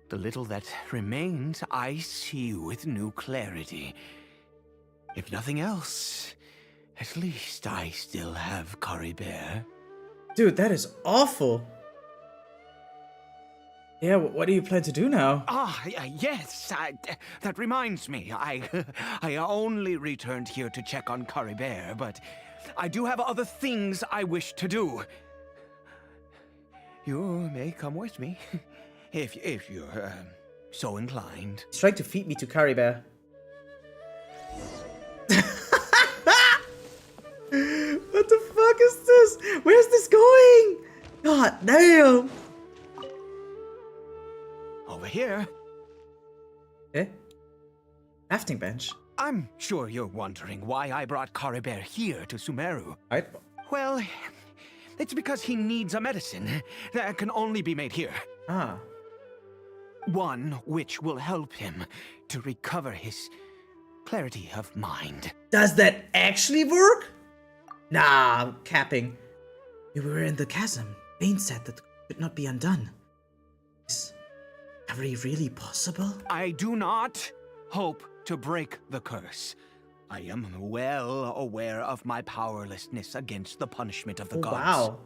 [SPEAKER 5] the little that remains I see with new clarity. If nothing else, at least I still have Kari Bear.
[SPEAKER 1] Dude, that is awful. Yeah, what do you plan to do now?
[SPEAKER 5] Yes, that reminds me. I only returned here to check on Kari Bear, but I do have other things I wish to do. You may come with me, if you're so inclined.
[SPEAKER 1] He's trying to feed me to Kari Bear. What the fuck is this? Where's this going? God damn.
[SPEAKER 5] Over here.
[SPEAKER 1] Eh? Crafting bench.
[SPEAKER 5] I'm sure you're wondering why I brought Kari Bear here to Sumera.
[SPEAKER 1] Right.
[SPEAKER 5] Well, it's because he needs a medicine that can only be made here.
[SPEAKER 1] Ah.
[SPEAKER 5] One which will help him to recover his clarity of mind.
[SPEAKER 1] Does that actually work? Nah, I'm capping. We were in the chasm. Bane said that could not be undone. Is really possible?
[SPEAKER 5] I do not hope to break the curse. I am well aware of my powerlessness against the punishment of the gods.
[SPEAKER 1] Wow.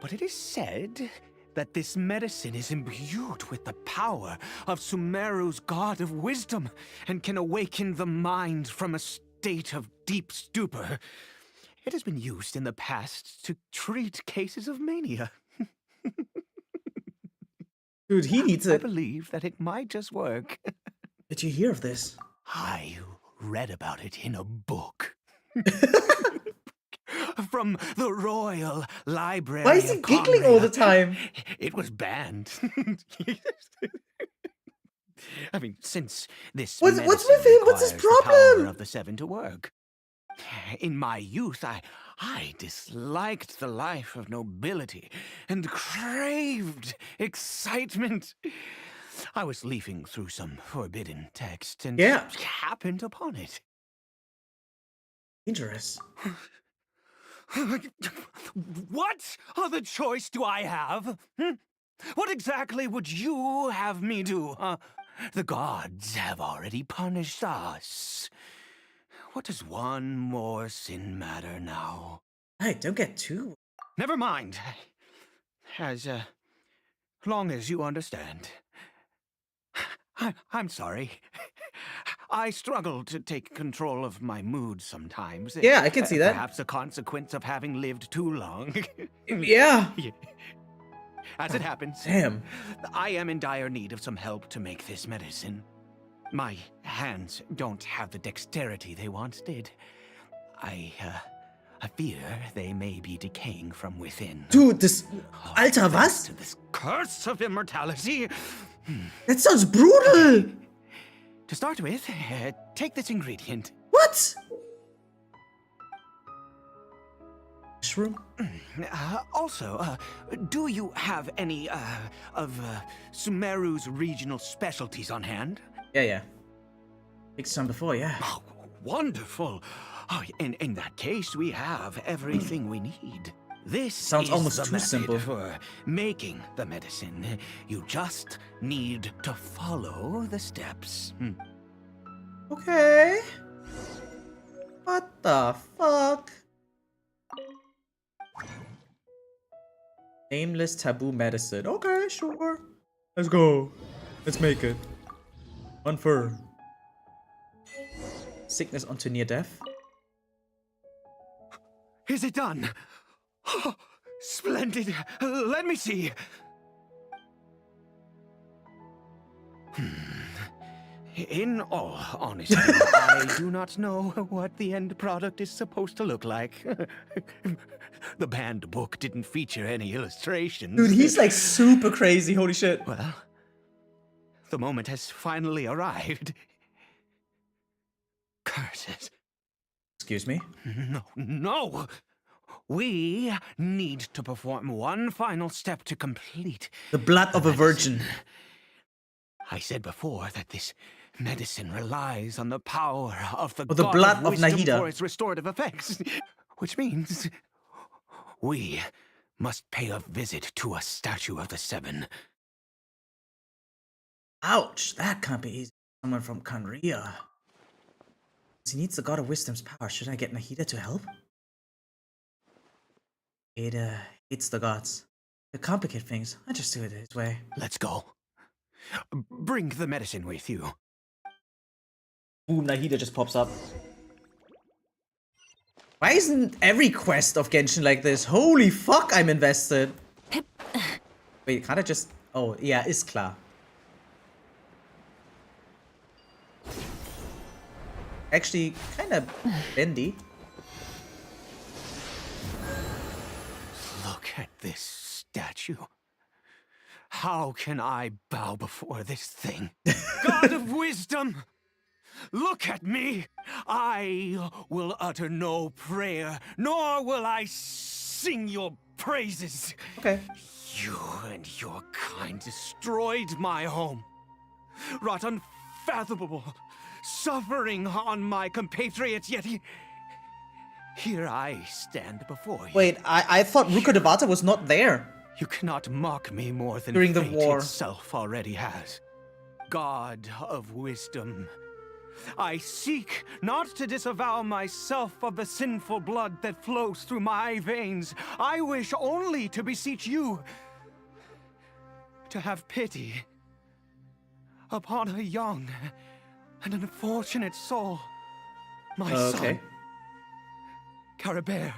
[SPEAKER 5] But it is said that this medicine is imbued with the power of Sumeru's god of wisdom and can awaken the mind from a state of deep stupor. It has been used in the past to treat cases of mania.
[SPEAKER 1] Dude, he needs it.
[SPEAKER 5] I believe that it might just work.
[SPEAKER 1] Did you hear of this?
[SPEAKER 5] I read about it in a book. From the Royal Library.
[SPEAKER 1] Why is he giggling all the time?
[SPEAKER 5] It was banned. I mean, since this
[SPEAKER 1] What's with
[SPEAKER 5] medicine
[SPEAKER 1] him? What's his
[SPEAKER 5] requires the
[SPEAKER 1] problem?
[SPEAKER 5] power of the seven to work. In my youth, I disliked the life of nobility and craved excitement. I was leafing through some forbidden text and happened upon it.
[SPEAKER 1] Dangerous.
[SPEAKER 5] What other choice do I have? What exactly would you have me do? The gods have already punished us. What does one more sin matter now?
[SPEAKER 1] Hey, don't get too...
[SPEAKER 5] Never mind. As long as you understand. I'm sorry. I struggle to take control of my mood sometimes.
[SPEAKER 1] Yeah, I can see that.
[SPEAKER 5] Perhaps a consequence of having lived too long.
[SPEAKER 1] Yeah.
[SPEAKER 5] As it happens,
[SPEAKER 1] Damn.
[SPEAKER 5] I am in dire need of some help to make this medicine. My hands don't have the dexterity they once did. I fear they may be decaying from within.
[SPEAKER 1] Dude, this... Alter, was?
[SPEAKER 5] To this curse of immortality.
[SPEAKER 1] That sounds brutal!
[SPEAKER 5] To start with, take this ingredient.
[SPEAKER 1] What? Mushroom?
[SPEAKER 5] Also, do you have any, of Sumeru's regional specialties on hand?
[SPEAKER 1] Yeah. Picked some before, yeah.
[SPEAKER 5] Oh, wonderful. Oh, in that case, we have everything we need. This
[SPEAKER 1] sounds
[SPEAKER 5] is
[SPEAKER 1] almost
[SPEAKER 5] the
[SPEAKER 1] too
[SPEAKER 5] method
[SPEAKER 1] simple
[SPEAKER 5] for making the medicine. You just need to follow the steps.
[SPEAKER 1] Okay. What the fuck? Nameless taboo medicine. Okay, sure. Let's go. Let's make it. Confirm. Sickness onto near death.
[SPEAKER 5] Is it done? Oh, splendid. Let me see. In all honesty, I do not know what the end product is supposed to look like. The banned book didn't feature any illustrations.
[SPEAKER 1] Dude, he's like super crazy, holy shit.
[SPEAKER 5] Well, the moment has finally arrived. Curses.
[SPEAKER 1] Excuse me?
[SPEAKER 5] No! We need to perform one final step to complete
[SPEAKER 1] the blood of a virgin.
[SPEAKER 5] I said before that this medicine relies on the power of the
[SPEAKER 1] blood of Nahida
[SPEAKER 5] for its restorative effects, which means we must pay a visit to a statue of the Seven.
[SPEAKER 1] Ouch, that can't be easy. Someone from Kanria. He needs the God of Wisdom's power. Should I get Nahida to help? It hates the gods. They complicate things. I just do it his way.
[SPEAKER 5] Let's go. Bring the medicine with you.
[SPEAKER 1] Boom, Nahida just pops up. Why isn't every quest of Genshin like this? Holy fuck, I'm invested. Wait, can't I just... Oh, yeah, ist klar. Actually, kind of bendy.
[SPEAKER 5] Look at this statue. How can I bow before this thing? God of wisdom! Look at me! I will utter no prayer, nor will I sing your praises.
[SPEAKER 1] Okay.
[SPEAKER 5] You and your kind destroyed my home. Wrought unfathomable suffering on my compatriots, yet here I stand before you.
[SPEAKER 1] Wait, I thought Ruka Devata was not there.
[SPEAKER 5] You cannot mock me more than
[SPEAKER 1] during the
[SPEAKER 5] fate
[SPEAKER 1] war
[SPEAKER 5] itself already has. God of wisdom, I seek not to disavow myself of the sinful blood that flows through my veins. I wish only to beseech you to have pity upon a young and unfortunate soul, my son, Caribert.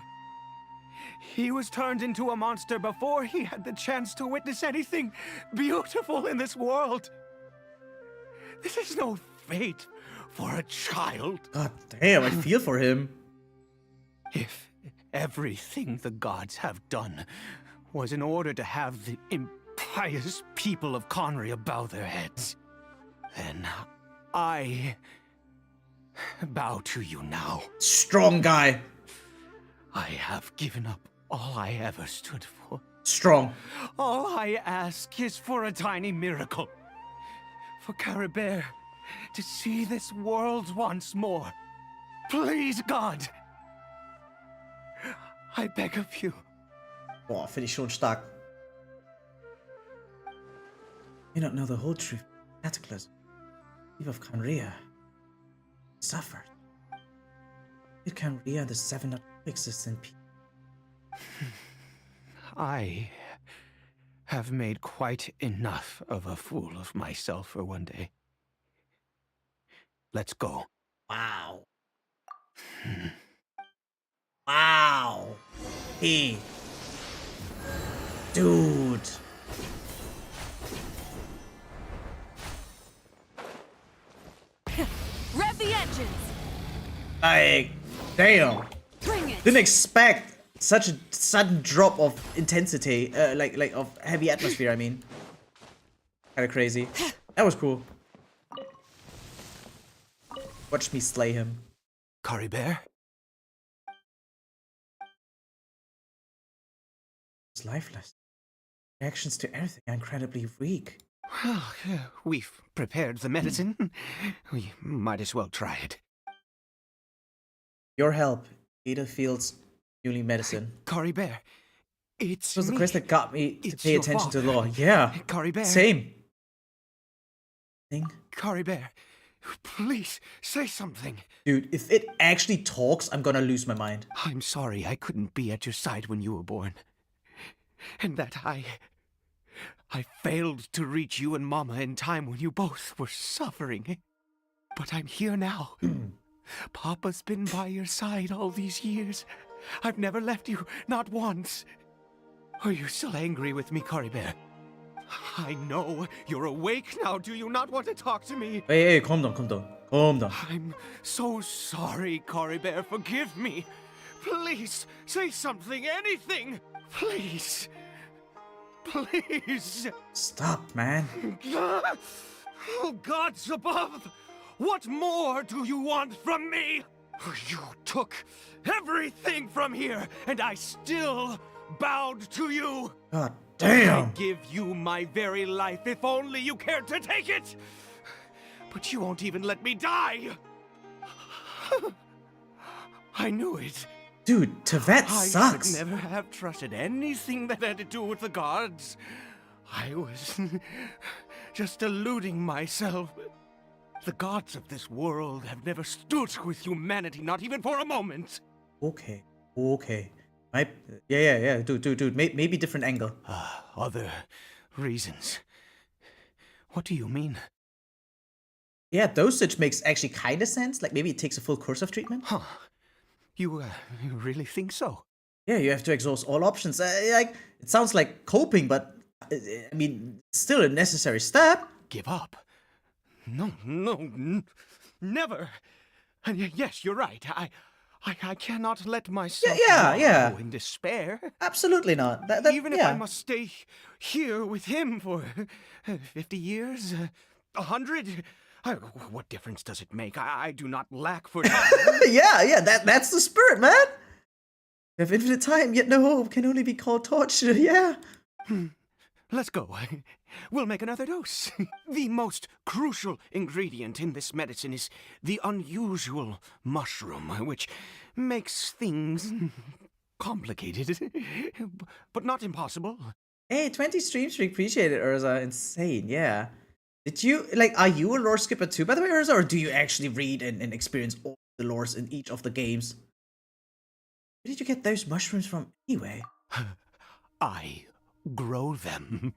[SPEAKER 5] He was turned into a monster before he had the chance to witness anything beautiful in this world. This is no fate for a child.
[SPEAKER 1] God damn, I feel for him.
[SPEAKER 5] If everything the gods have done was in order to have the impious people of Conria bow their heads, then I bow to you now.
[SPEAKER 1] Strong guy.
[SPEAKER 5] I have given up all I ever stood for.
[SPEAKER 1] Strong.
[SPEAKER 5] All I ask is for a tiny miracle. For Caribert to see this world once more. Please, God. I beg of you.
[SPEAKER 1] Boah, finde ich schon stark. You don't know the whole truth. Cataclysm. Eve of Kanria suffered. Did Kanria and the Seven not exist in peace?
[SPEAKER 5] I have made quite enough of a fool of myself for one day. Let's go.
[SPEAKER 1] Wow. Wow. Hey. Dude.
[SPEAKER 12] Rev the engines!
[SPEAKER 1] Like, damn.
[SPEAKER 12] Bring it!
[SPEAKER 1] Didn't expect such a sudden drop of intensity, like of heavy atmosphere. I mean, kind of crazy. That was cool. Watch me slay him.
[SPEAKER 5] Kari Bear?
[SPEAKER 1] It's lifeless. Reactions to everything are incredibly weak.
[SPEAKER 5] Well, we've prepared the medicine. We might as well try it.
[SPEAKER 1] Your help, Ada Field's newly medicine.
[SPEAKER 5] Kari Bear,
[SPEAKER 1] It was the quest that got me to pay attention to the law.
[SPEAKER 5] fault.
[SPEAKER 1] Yeah.
[SPEAKER 5] Kari Bear.
[SPEAKER 1] Same. Thing.
[SPEAKER 5] Kari Bear, please say something.
[SPEAKER 1] Dude, if it actually talks, I'm gonna lose my mind.
[SPEAKER 5] I'm sorry I couldn't be at your side when you were born. And that I failed to reach you and Mama in time when you both were suffering. But I'm here now. Papa's been by your side all these years. I've never left you, not once. Are you still angry with me, Kari Bear? I know you're awake now. Do you not want to talk to me?
[SPEAKER 1] Hey, calm down, calm down, calm down.
[SPEAKER 5] I'm so sorry, Kari Bear. Forgive me. Please, say something, anything. Please. Please.
[SPEAKER 1] Stop, man.
[SPEAKER 5] Oh, gods above! What more do you want from me? You took everything from here, and I still bowed to you.
[SPEAKER 1] God damn.
[SPEAKER 5] I give you my very life if only you cared to take it. But you won't even let me die. I knew it.
[SPEAKER 1] Dude, Tevet sucks.
[SPEAKER 5] I should never have trusted anything that had to do with the gods. I was just deluding myself. The gods of this world have never stood with humanity, not even for a moment.
[SPEAKER 1] Okay, okay. Yeah. Dude. Maybe different angle.
[SPEAKER 5] Other reasons. What do you mean?
[SPEAKER 1] Yeah, dosage makes actually kind of sense. Like maybe it takes a full course of treatment.
[SPEAKER 5] Huh. You really think so?
[SPEAKER 1] Yeah, you have to exhaust all options. Like it sounds like coping, but I mean, still a necessary step.
[SPEAKER 5] Give up? No, never. And yes, you're right. I cannot let myself go in despair.
[SPEAKER 1] Absolutely not.
[SPEAKER 5] Even if I must stay here with him for 50 years, 100. What difference does it make? I do not lack for time.
[SPEAKER 1] yeah, that's the spirit, man. You have infinite time, yet no hope can only be called torture, yeah.
[SPEAKER 5] Let's go. We'll make another dose. The most crucial ingredient in this medicine is the unusual mushroom, which makes things complicated, but not impossible.
[SPEAKER 1] Hey, 20 streams, we appreciate it, Urza. Insane, yeah. Did you, are you a lore skipper too, by the way, Urza, or do you actually read and experience all the lores in each of the games? Where did you get those mushrooms from anyway?
[SPEAKER 5] I grow them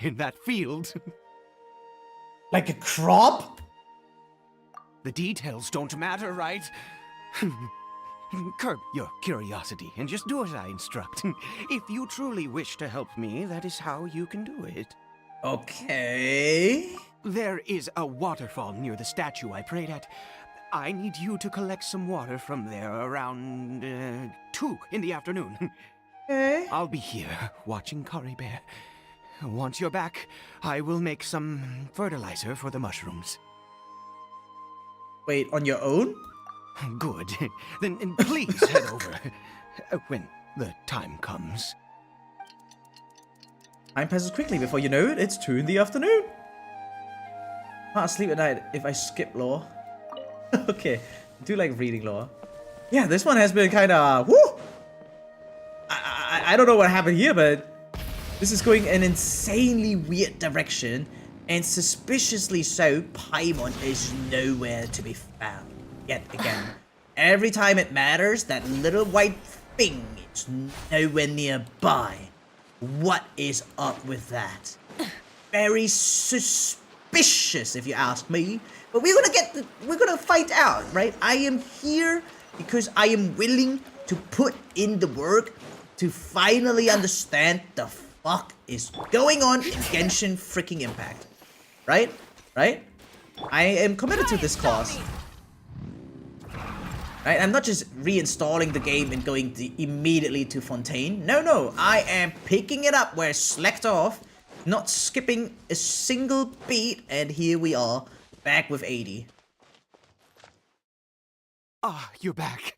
[SPEAKER 5] in that field.
[SPEAKER 1] Like a crop?
[SPEAKER 5] The details don't matter, right? Curb your curiosity and just do as I instruct. If you truly wish to help me, that is how you can do it.
[SPEAKER 1] Okay.
[SPEAKER 5] There is a waterfall near the statue I prayed at. I need you to collect some water from there around 2 in the afternoon.
[SPEAKER 1] Okay.
[SPEAKER 5] I'll be here watching Kari Bear. Once you're back, I will make some fertilizer for the mushrooms.
[SPEAKER 1] Wait, on your own?
[SPEAKER 5] Good. Then please head over when the time comes.
[SPEAKER 1] Time passes quickly. Before you know it, it's 2 in the afternoon. Can't sleep at night if I skip lore. Okay, I do like reading lore. Yeah, this one has been kind of woo. I don't know what happened here, but this is going an insanely weird direction, and suspiciously so, Paimon is nowhere to be found. Yet again, every time it matters, that little white thing is nowhere nearby. What is up with that? Very suspicious, if you ask me. But we're gonna fight out, right? I am here because I am willing to put in the work to finally understand the fuck is going on in Genshin freaking Impact. Right? I am committed to this cause. Right? I'm not just reinstalling the game and going immediately to Fontaine. No, I am picking it up where it's left off, not skipping a single beat, and here we are, back with 80.
[SPEAKER 5] Ah, you're back.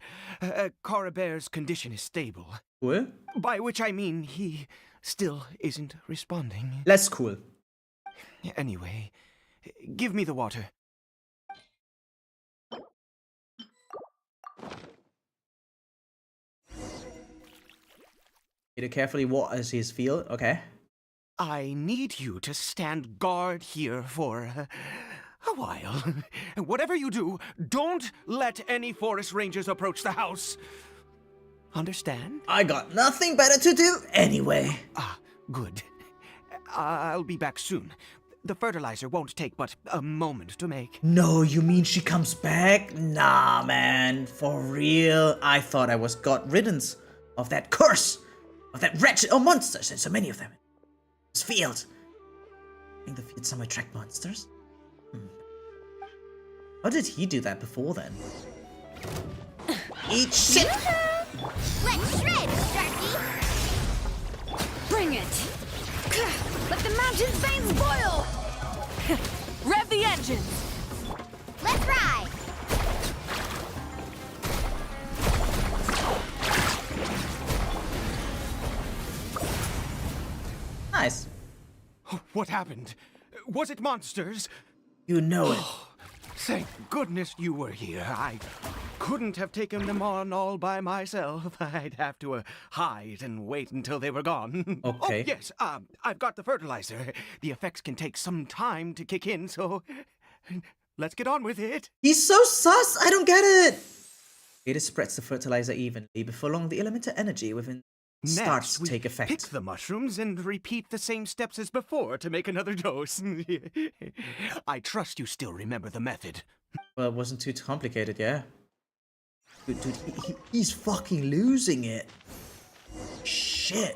[SPEAKER 5] Coriber's condition is stable.
[SPEAKER 1] Cool.
[SPEAKER 5] By which I mean he still isn't responding.
[SPEAKER 1] That's cool.
[SPEAKER 5] Anyway, give me the water.
[SPEAKER 1] Need to carefully waters his field. Okay.
[SPEAKER 5] I need you to stand guard here for a while. Whatever you do, don't let any forest rangers approach the house. Understand?
[SPEAKER 1] I got nothing better to do anyway.
[SPEAKER 5] Ah, good. I'll be back soon. The fertilizer won't take but a moment to make.
[SPEAKER 1] No, you mean she comes back? Nah, man. For real. I thought I was got riddance of that curse. Of that wretched monsters, and so many of them. This field. I think the field some attract monsters. How did he do that before then? Eat shit!
[SPEAKER 2] Let's shred, Sharky!
[SPEAKER 3] Bring it! Let the mountain's veins boil! Rev the engines!
[SPEAKER 2] Let's ride!
[SPEAKER 1] Nice.
[SPEAKER 5] What happened? Was it monsters?
[SPEAKER 1] You know it.
[SPEAKER 5] Thank goodness you were here. I couldn't have taken them on all by myself. I'd have to hide and wait until they were gone.
[SPEAKER 1] Okay.
[SPEAKER 5] Oh, yes, I've got the fertilizer. The effects can take some time to kick in, so let's get on with it.
[SPEAKER 1] He's so sus! I don't get it! It spreads the fertilizer evenly. Before long, the elemental energy within starts to take effect.
[SPEAKER 5] Pick the mushrooms and repeat the same steps as before to make another dose. I trust you still remember the method.
[SPEAKER 1] Well, it wasn't too complicated, yeah. Dude, he's fucking losing it. Shit.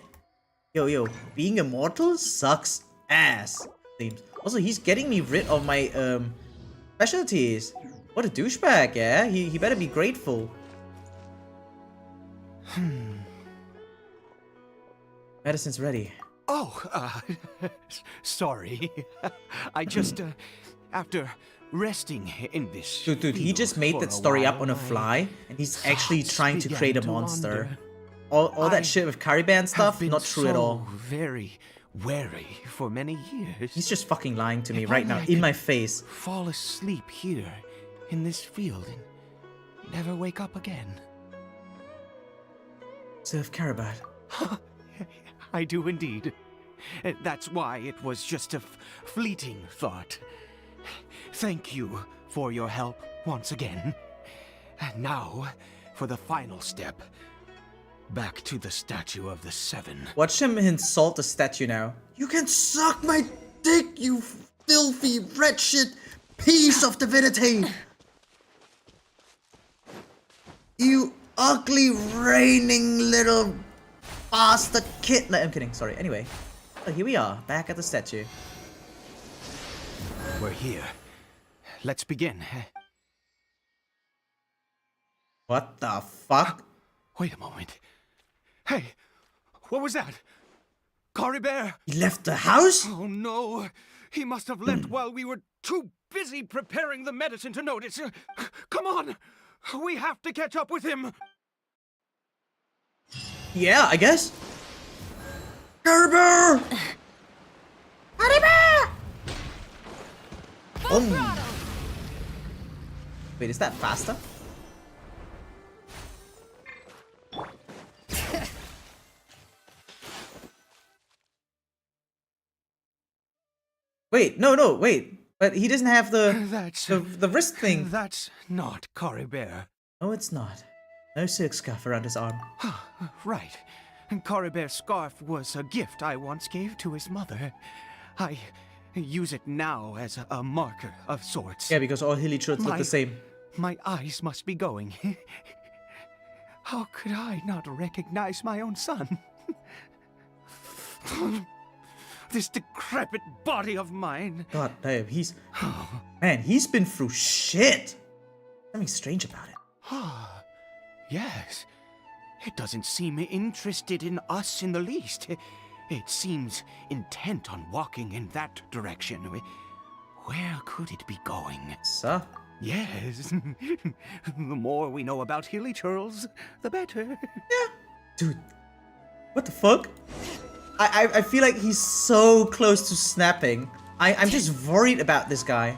[SPEAKER 1] Yo, being immortal sucks ass. Seems. Also, he's getting me rid of my specialties. What a douchebag, yeah? He better be grateful. Medicine's ready.
[SPEAKER 5] Oh, sorry. I just, after resting in this...
[SPEAKER 1] Dude, he just made that story up on a fly, and he's actually trying to create a monster. All that shit with Cariban stuff, not true at all.
[SPEAKER 5] Very wary for many years.
[SPEAKER 1] He's just fucking lying to me right now, in my face.
[SPEAKER 5] Fall asleep here, in this field, and never wake up again.
[SPEAKER 1] Serve Carabat.
[SPEAKER 5] I do indeed. That's why it was just a fleeting thought. Thank you for your help once again. And now, for the final step. Back to the statue of the Seven.
[SPEAKER 1] Watch him insult the statue now. You can suck my dick, you filthy, wretched piece of divinity! You ugly, reigning little bastard kid. No, I'm kidding, sorry. Anyway, so here we are, back at the statue.
[SPEAKER 5] We're here. Let's begin.
[SPEAKER 1] What the fuck?
[SPEAKER 5] Wait a moment. Hey, what was that? Coriber?
[SPEAKER 1] He left the house?
[SPEAKER 5] Oh no, he must have left while we were too busy preparing the medicine to notice. Come on, we have to catch up with him.
[SPEAKER 1] Yeah, I guess. Coriber! Coriber! Wait, is that faster? Wait, no, wait. But he doesn't have the wrist thing.
[SPEAKER 5] That's not Coriber.
[SPEAKER 1] Oh, it's not. No silk scarf around his arm.
[SPEAKER 5] Right. Coriber's scarf was a gift I once gave to his mother. I use it now as a marker of sorts.
[SPEAKER 1] Yeah, because all Hilly-Troods look the same.
[SPEAKER 5] My eyes must be going. How could I not recognize my own son? This decrepit body of mine.
[SPEAKER 1] God damn, man, he's been through shit. Something strange about it.
[SPEAKER 5] Yes. It doesn't seem interested in us in the least. It seems intent on walking in that direction. Where could it be going?
[SPEAKER 1] Sir?
[SPEAKER 5] Yes. The more we know about Hilly Churls, the better.
[SPEAKER 1] Yeah. Dude, what the fuck? I feel like he's so close to snapping. I'm just worried about this guy.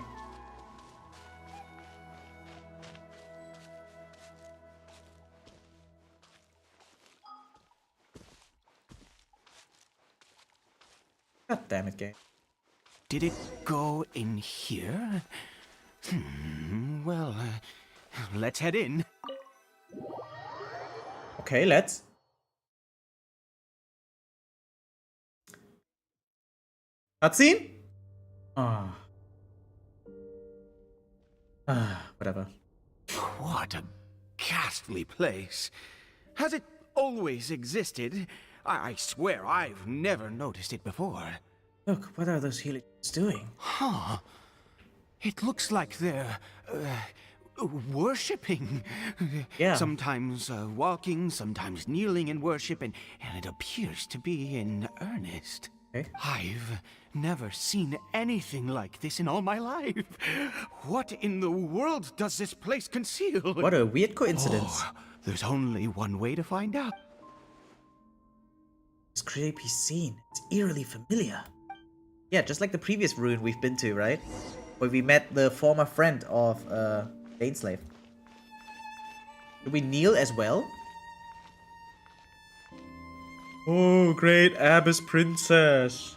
[SPEAKER 1] God damn it, game.
[SPEAKER 5] Did it go in here? Well, let's head in.
[SPEAKER 1] Okay, let's. Cutscene? Whatever.
[SPEAKER 5] What a ghastly place. Has it always existed? I swear I've never noticed it before.
[SPEAKER 1] Look, what are those helix doing?
[SPEAKER 5] Huh. It looks like they're, worshipping.
[SPEAKER 1] Yeah.
[SPEAKER 5] Sometimes walking, sometimes kneeling in worship, and it appears to be in earnest.
[SPEAKER 1] Okay.
[SPEAKER 5] I've never seen anything like this in all my life. What in the world does this place conceal?
[SPEAKER 1] What a weird coincidence.
[SPEAKER 5] Oh, there's only one way to find out.
[SPEAKER 1] This creepy scene. It's eerily familiar. Yeah, just like the previous ruin we've been to, right? Where we met the former friend of dainsleif. Do we kneel as well? Oh, great abbess princess.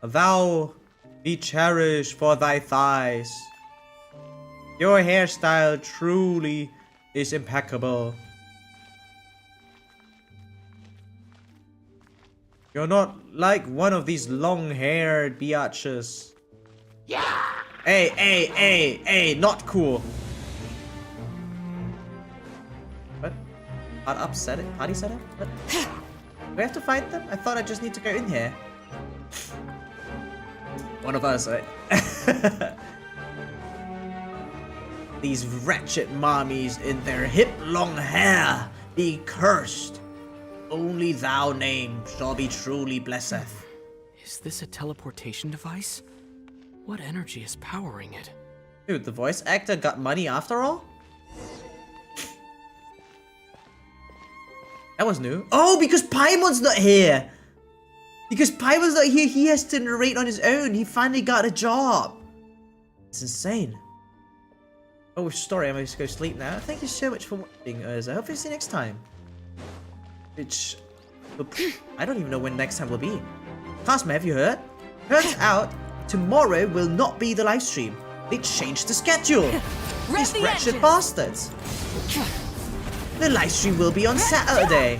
[SPEAKER 1] Thou be cherished for thy thighs. Your hairstyle truly is impeccable. You're not like one of these long-haired biatches. Yeah. Hey, not cool. What? Party setup? What? Do we have to fight them? I thought I just need to go in here. One of us, right? These wretched mommies in their hip long hair be cursed. Only thou name shall be truly blessed.
[SPEAKER 6] Is this a teleportation device? What energy is powering it?
[SPEAKER 1] Dude, the voice actor got money after all? That was new. Oh, because Paimon's not here! Because Paimon's not here, he has to narrate on his own. He finally got a job. It's insane. Oh, story, I'm going to go sleep now. Thank you so much for watching, I hope you see you next time. Which, I don't even know when next time will be. Cosmo, have you heard? Turns out, tomorrow will not be the live stream. They changed the schedule. These wretched bastards. The live stream will be on Saturday.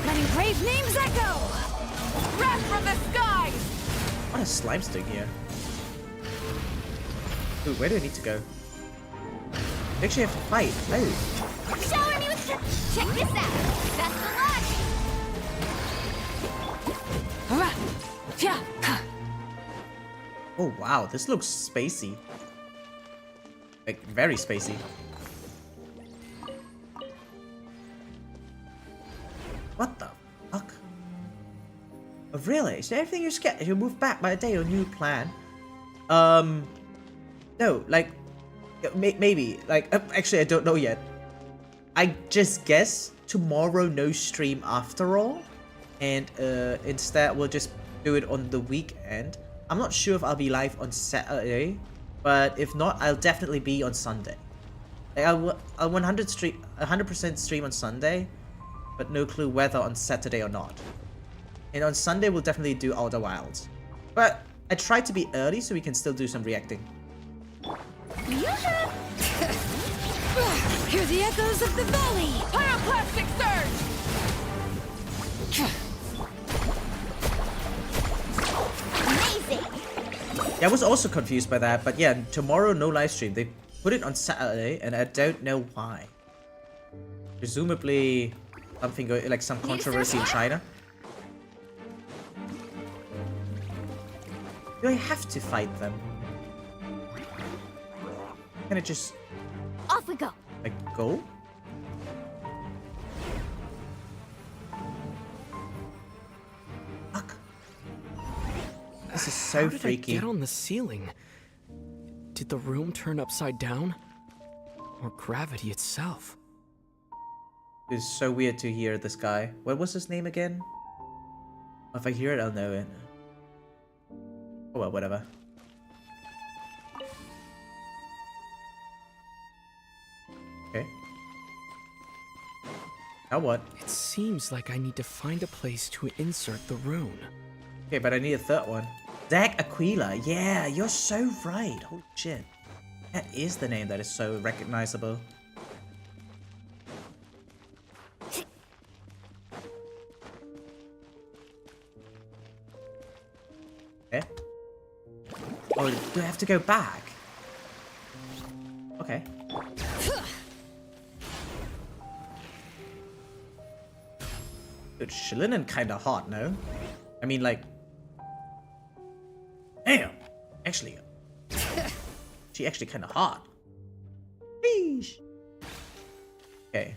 [SPEAKER 7] Letting brave names echo. Wrath from the skies.
[SPEAKER 1] What a slime sting here. Ooh, where do I need to go? I actually have to fight. Oh.
[SPEAKER 2] Shower me with check this out. Best of luck.
[SPEAKER 1] Oh wow, this looks spacey. Like, very spacey. What the fuck? Oh, really? Is there everything you're scared? You'll move back by a day or new plan? No, like, maybe. Like, actually, I don't know yet. I just guess tomorrow no stream after all. And instead we'll just do it on the weekend. I'm not sure if I'll be live on Saturday. But if not, I'll definitely be on Sunday. Like, I'll 100% stream on Sunday. But no clue whether on Saturday or not. And on Sunday we'll definitely do Outer Wilds. But I tried to be early so we can still do some reacting.
[SPEAKER 7] Hear the echoes of the valley! Pyroclastic surge!
[SPEAKER 2] Amazing!
[SPEAKER 1] Yeah, I was also confused by that, but yeah, tomorrow no live stream. They put it on Saturday, and I don't know why. Presumably, something going, like some controversy in China. Do I have to fight them? Can I just...
[SPEAKER 2] Off we go.
[SPEAKER 1] Like, go? Fuck. This is so
[SPEAKER 16] How did
[SPEAKER 1] freaky.
[SPEAKER 16] I get on the ceiling? Did the room turn upside down? Or gravity itself?
[SPEAKER 1] It's so weird to hear this guy. What was his name again? If I hear it, I'll know it. Oh well, whatever. Okay. Now what?
[SPEAKER 16] It seems like I need to find a place to insert the rune.
[SPEAKER 1] Okay, but I need a third one. Zach Aquila. Yeah, you're so right. Holy shit. That is the name that is so recognizable. Okay. Oh, do I have to go back? Okay. Dude, Shilinen kinda hot, no? I mean, like... Damn! Actually... She actually kinda hot. Sheesh. Okay.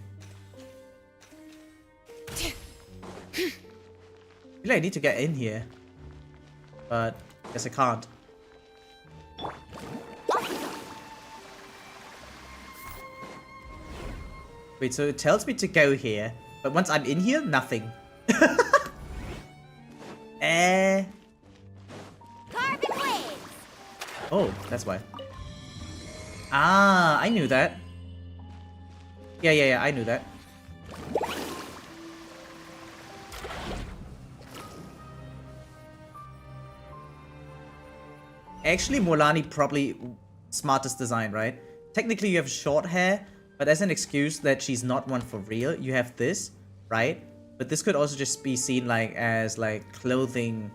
[SPEAKER 1] I feel like I need to get in here. But... guess I can't. Wait, so it tells me to go here. But once I'm in here, nothing. Oh, that's why. Ah, I knew that. Yeah, I knew that. Actually, Molani probably smartest design, right? Technically, you have short hair, but as an excuse that she's not one for real, you have this, right? But this could also just be seen like as like clothing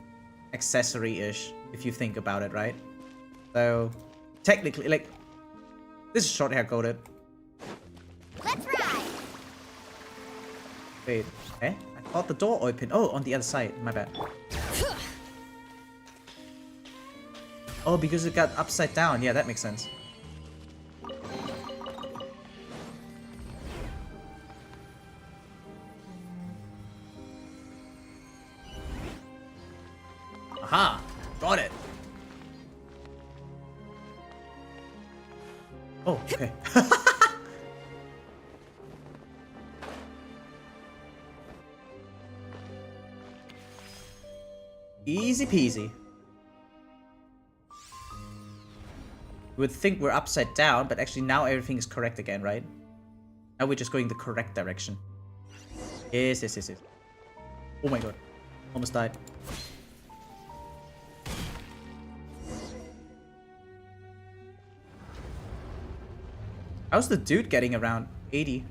[SPEAKER 1] accessory-ish, if you think about it, right? So, technically, like, this is short hair coded.
[SPEAKER 2] Let's ride.
[SPEAKER 1] Wait, eh? I thought the door opened. Oh, on the other side. My bad. Oh, because it got upside down. Yeah, that makes sense. Aha! Got it! Oh, okay. Easy peasy. You would think we're upside down, but actually now everything is correct again, right? Now we're just going the correct direction. Yes. Oh my god. Almost died. How's the dude getting around 80?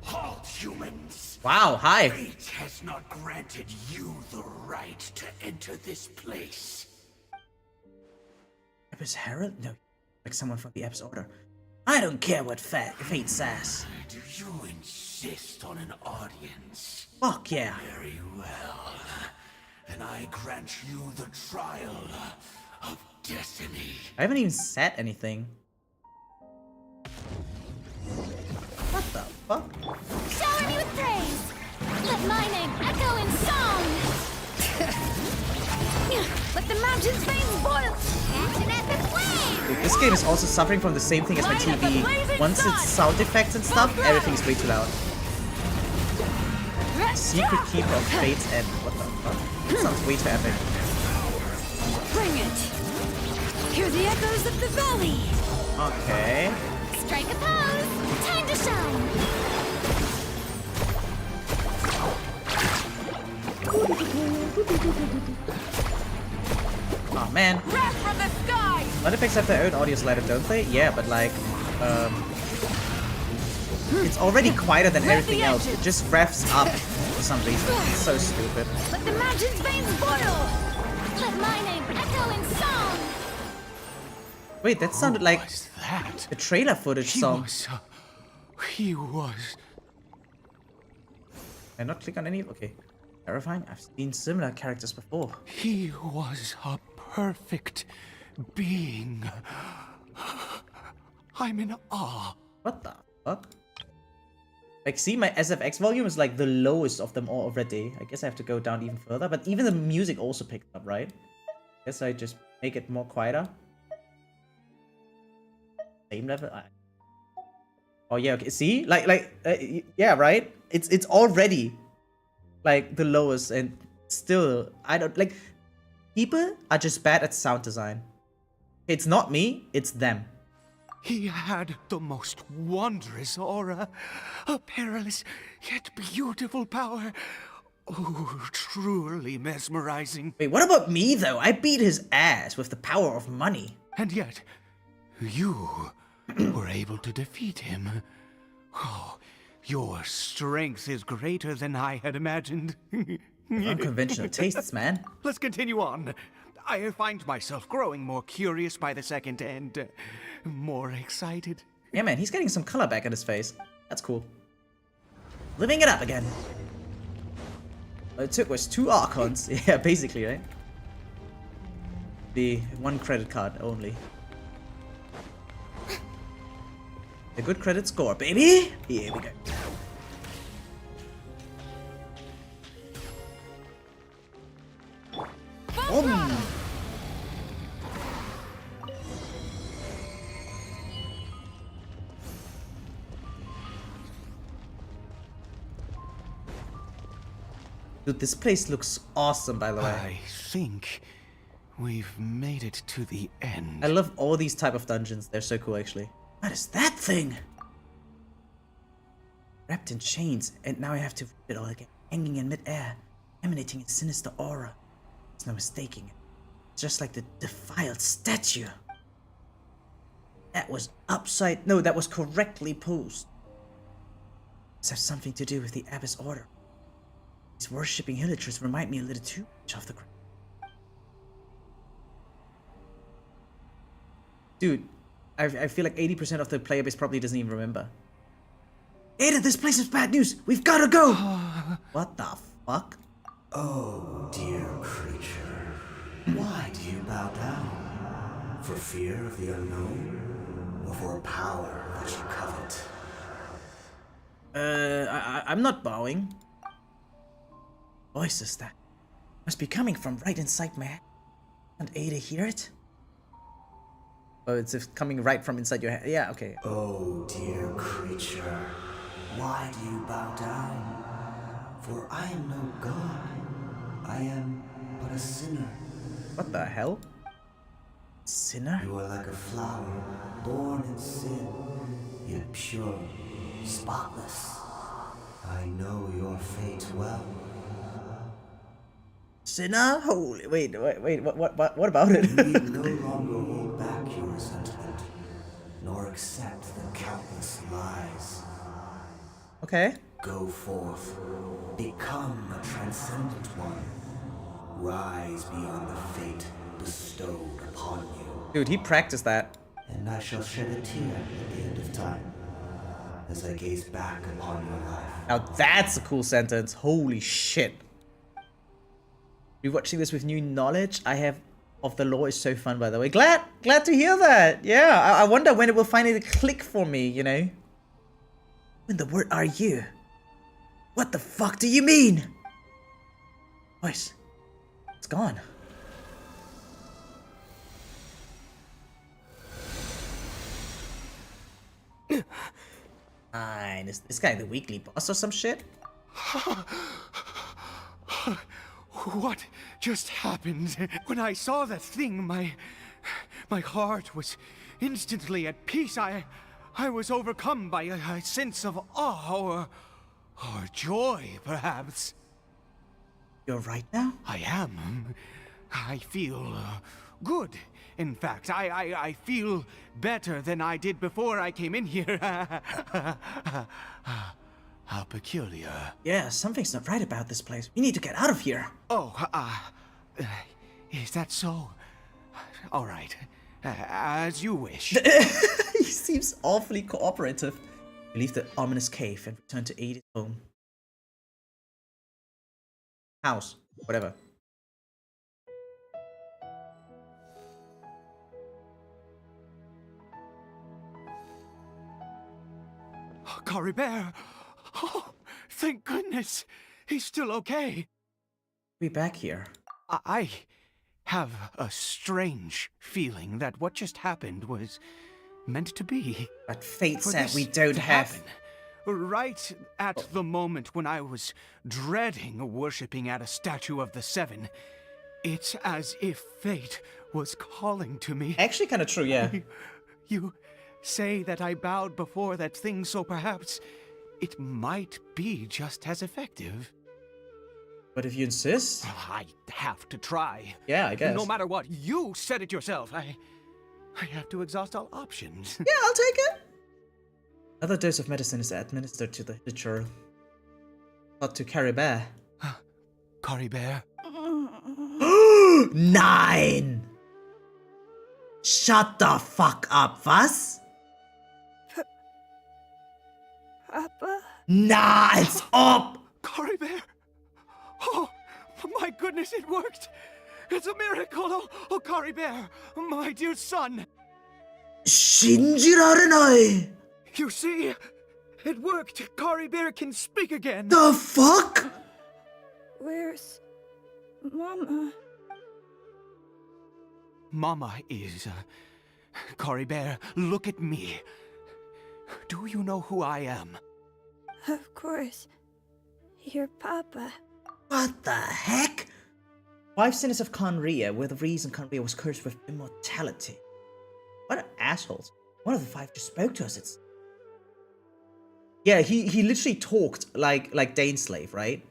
[SPEAKER 17] Halt, humans!
[SPEAKER 1] Wow, hi!
[SPEAKER 17] Fate has not granted you the right to enter this place.
[SPEAKER 1] Epi's Herald? No, like someone from the Epi's Order. I don't care what fate says.
[SPEAKER 17] Do you insist on an audience?
[SPEAKER 1] Fuck yeah.
[SPEAKER 17] Very well. Then I grant you the trial of destiny.
[SPEAKER 1] I haven't even said anything. What the fuck?
[SPEAKER 2] Shower me with praise. Let my name echo in song. Let the mountain's veins boil. Catch an epic flame.
[SPEAKER 1] Dude, this game is also suffering from the same thing as my TV. Once it's sound effects and stuff, everything's way too loud. Secret Keeper of Fate's End. What the fuck? That sounds way too epic.
[SPEAKER 2] Bring it. Hear the echoes of the valley.
[SPEAKER 1] Okay.
[SPEAKER 2] Strike a pose. Time to shine.
[SPEAKER 1] Oh man.
[SPEAKER 2] Wrath from the sky.
[SPEAKER 1] Sound effects have their own audio slider, don't they? Yeah, but like, it's already quieter than everything else. It just revs up for some reason. It's so stupid.
[SPEAKER 2] Let the mountain's veins boil. Let my name echo in song.
[SPEAKER 1] Wait, that sounded like a trailer footage song.
[SPEAKER 5] He was...
[SPEAKER 1] I not click on any? Okay. Terrifying. I've seen similar characters before.
[SPEAKER 5] He was a perfect being. I'm in awe.
[SPEAKER 1] What the fuck? Like, see, my SFX volume is like the lowest of them all already. I guess I have to go down even further. But even the music also picked up, right? Guess I just make it more quieter. Same level. Oh yeah, okay. See, yeah, right. It's already like the lowest, and still I don't like. People are just bad at sound design. It's not me. It's them.
[SPEAKER 5] He had the most wondrous aura, a perilous yet beautiful power. Oh, truly mesmerizing.
[SPEAKER 1] Wait, what about me though? I beat his ass with the power of money.
[SPEAKER 5] And yet, you were able to defeat him. Oh, your strength is greater than I had imagined.
[SPEAKER 1] Unconventional tastes, man.
[SPEAKER 5] Let's continue on. I find myself growing more curious by the second and more excited.
[SPEAKER 1] Yeah, man, he's getting some color back in his face. That's cool. Living it up again. All it took was 2 Archons. Yeah, basically, right? The 1 credit card only. A good credit score, baby! Here we go. Boom! Dude, this place looks awesome, by the way.
[SPEAKER 5] I think we've made it to the end.
[SPEAKER 1] I love all these type of dungeons. They're so cool, actually. What is that thing? Wrapped in chains, and now I have to read it all again. Hanging in midair, emanating a sinister aura. There's no mistaking it. It's just like the defiled statue. That was that was correctly posed. This has something to do with the Abbess order. These worshipping villagers remind me a little too much of the... Dude, I feel like 80% of the player base probably doesn't even remember. Ada, this place is bad news! We've gotta go! What the fuck?
[SPEAKER 17] Oh, dear creature. Why do you bow down? For fear of the unknown? Or for a power that you covet?
[SPEAKER 1] I'm not bowing. Voice is that? Must be coming from right inside my head. Can't Ada hear it? Oh, it's coming right from inside your head. Yeah, okay.
[SPEAKER 17] Oh, dear creature. Why do you bow down? For I am no god. I am but a sinner.
[SPEAKER 1] What the hell? Sinner?
[SPEAKER 17] You are like a flower, born in sin, yet pure, spotless. I know your fate well.
[SPEAKER 1] Sinner? Holy, wait, what about it?
[SPEAKER 17] You need no longer hold back your resentment, nor accept the countless lies.
[SPEAKER 1] Okay.
[SPEAKER 17] Go forth, become a transcendent one. Rise beyond the fate bestowed upon you.
[SPEAKER 1] Dude, he practiced that.
[SPEAKER 17] And I shall shed a tear at the end of time, as I gaze back upon your life.
[SPEAKER 1] Now that's a cool sentence. Holy shit. Rewatching this with new knowledge I have of the lore is so fun, by the way. Glad to hear that. Yeah, I wonder when it will finally click for me, you know? When the word are you? What the fuck do you mean? Voice. It's gone. Fine. Is this guy the weekly boss or some shit?
[SPEAKER 5] What just happened? When I saw that thing, my heart was instantly at peace. I was overcome by a sense of awe or joy, perhaps.
[SPEAKER 1] You're right now?
[SPEAKER 5] I am. I feel good. In fact, I feel better than I did before I came in here. How peculiar.
[SPEAKER 1] Yeah, something's not right about this place. We need to get out of here.
[SPEAKER 5] Oh, is that so? All right. As you wish.
[SPEAKER 1] He seems awfully cooperative. We leave the ominous cave and return to Ada's home. House. Whatever.
[SPEAKER 5] Caribert! Oh, thank goodness! He's still okay.
[SPEAKER 1] Be back here.
[SPEAKER 5] I have a strange feeling that what just happened was meant to be.
[SPEAKER 1] But fate
[SPEAKER 5] For
[SPEAKER 1] said
[SPEAKER 5] this
[SPEAKER 1] we don't
[SPEAKER 5] to
[SPEAKER 1] have...
[SPEAKER 5] happen, right at the moment when I was dreading worshipping at a statue of the Seven, it's as if fate was calling to me.
[SPEAKER 1] Actually kind of true, yeah.
[SPEAKER 5] You say that I bowed before that thing, so perhaps it might be just as effective.
[SPEAKER 1] But if you insist...
[SPEAKER 5] I have to try.
[SPEAKER 1] Yeah, I guess.
[SPEAKER 5] No matter what, you said it yourself. I have to exhaust all options.
[SPEAKER 1] Yeah, I'll take it. Another dose of medicine is administered to the hitherau. Not to Caribert.
[SPEAKER 5] Caribert?
[SPEAKER 1] 9! Shut the fuck up, was?
[SPEAKER 7] Papa?
[SPEAKER 1] Nah, it's up!
[SPEAKER 5] Caribert! Oh, my goodness, it worked! It's a miracle! Oh, Caribert, my dear son!
[SPEAKER 1] Shinjirarenai!
[SPEAKER 5] You see? It worked! Caribert can speak again!
[SPEAKER 1] The fuck?
[SPEAKER 7] Where's Mama?
[SPEAKER 5] Mama is... Caribert, look at me. Do you know who I am?
[SPEAKER 7] Of course. Your Papa.
[SPEAKER 1] What the heck? 5 sinners of Conria were the reason Conria was cursed with immortality. What assholes. One of the 5 just spoke to us. It's... Yeah, he literally talked like Dainsleif, right?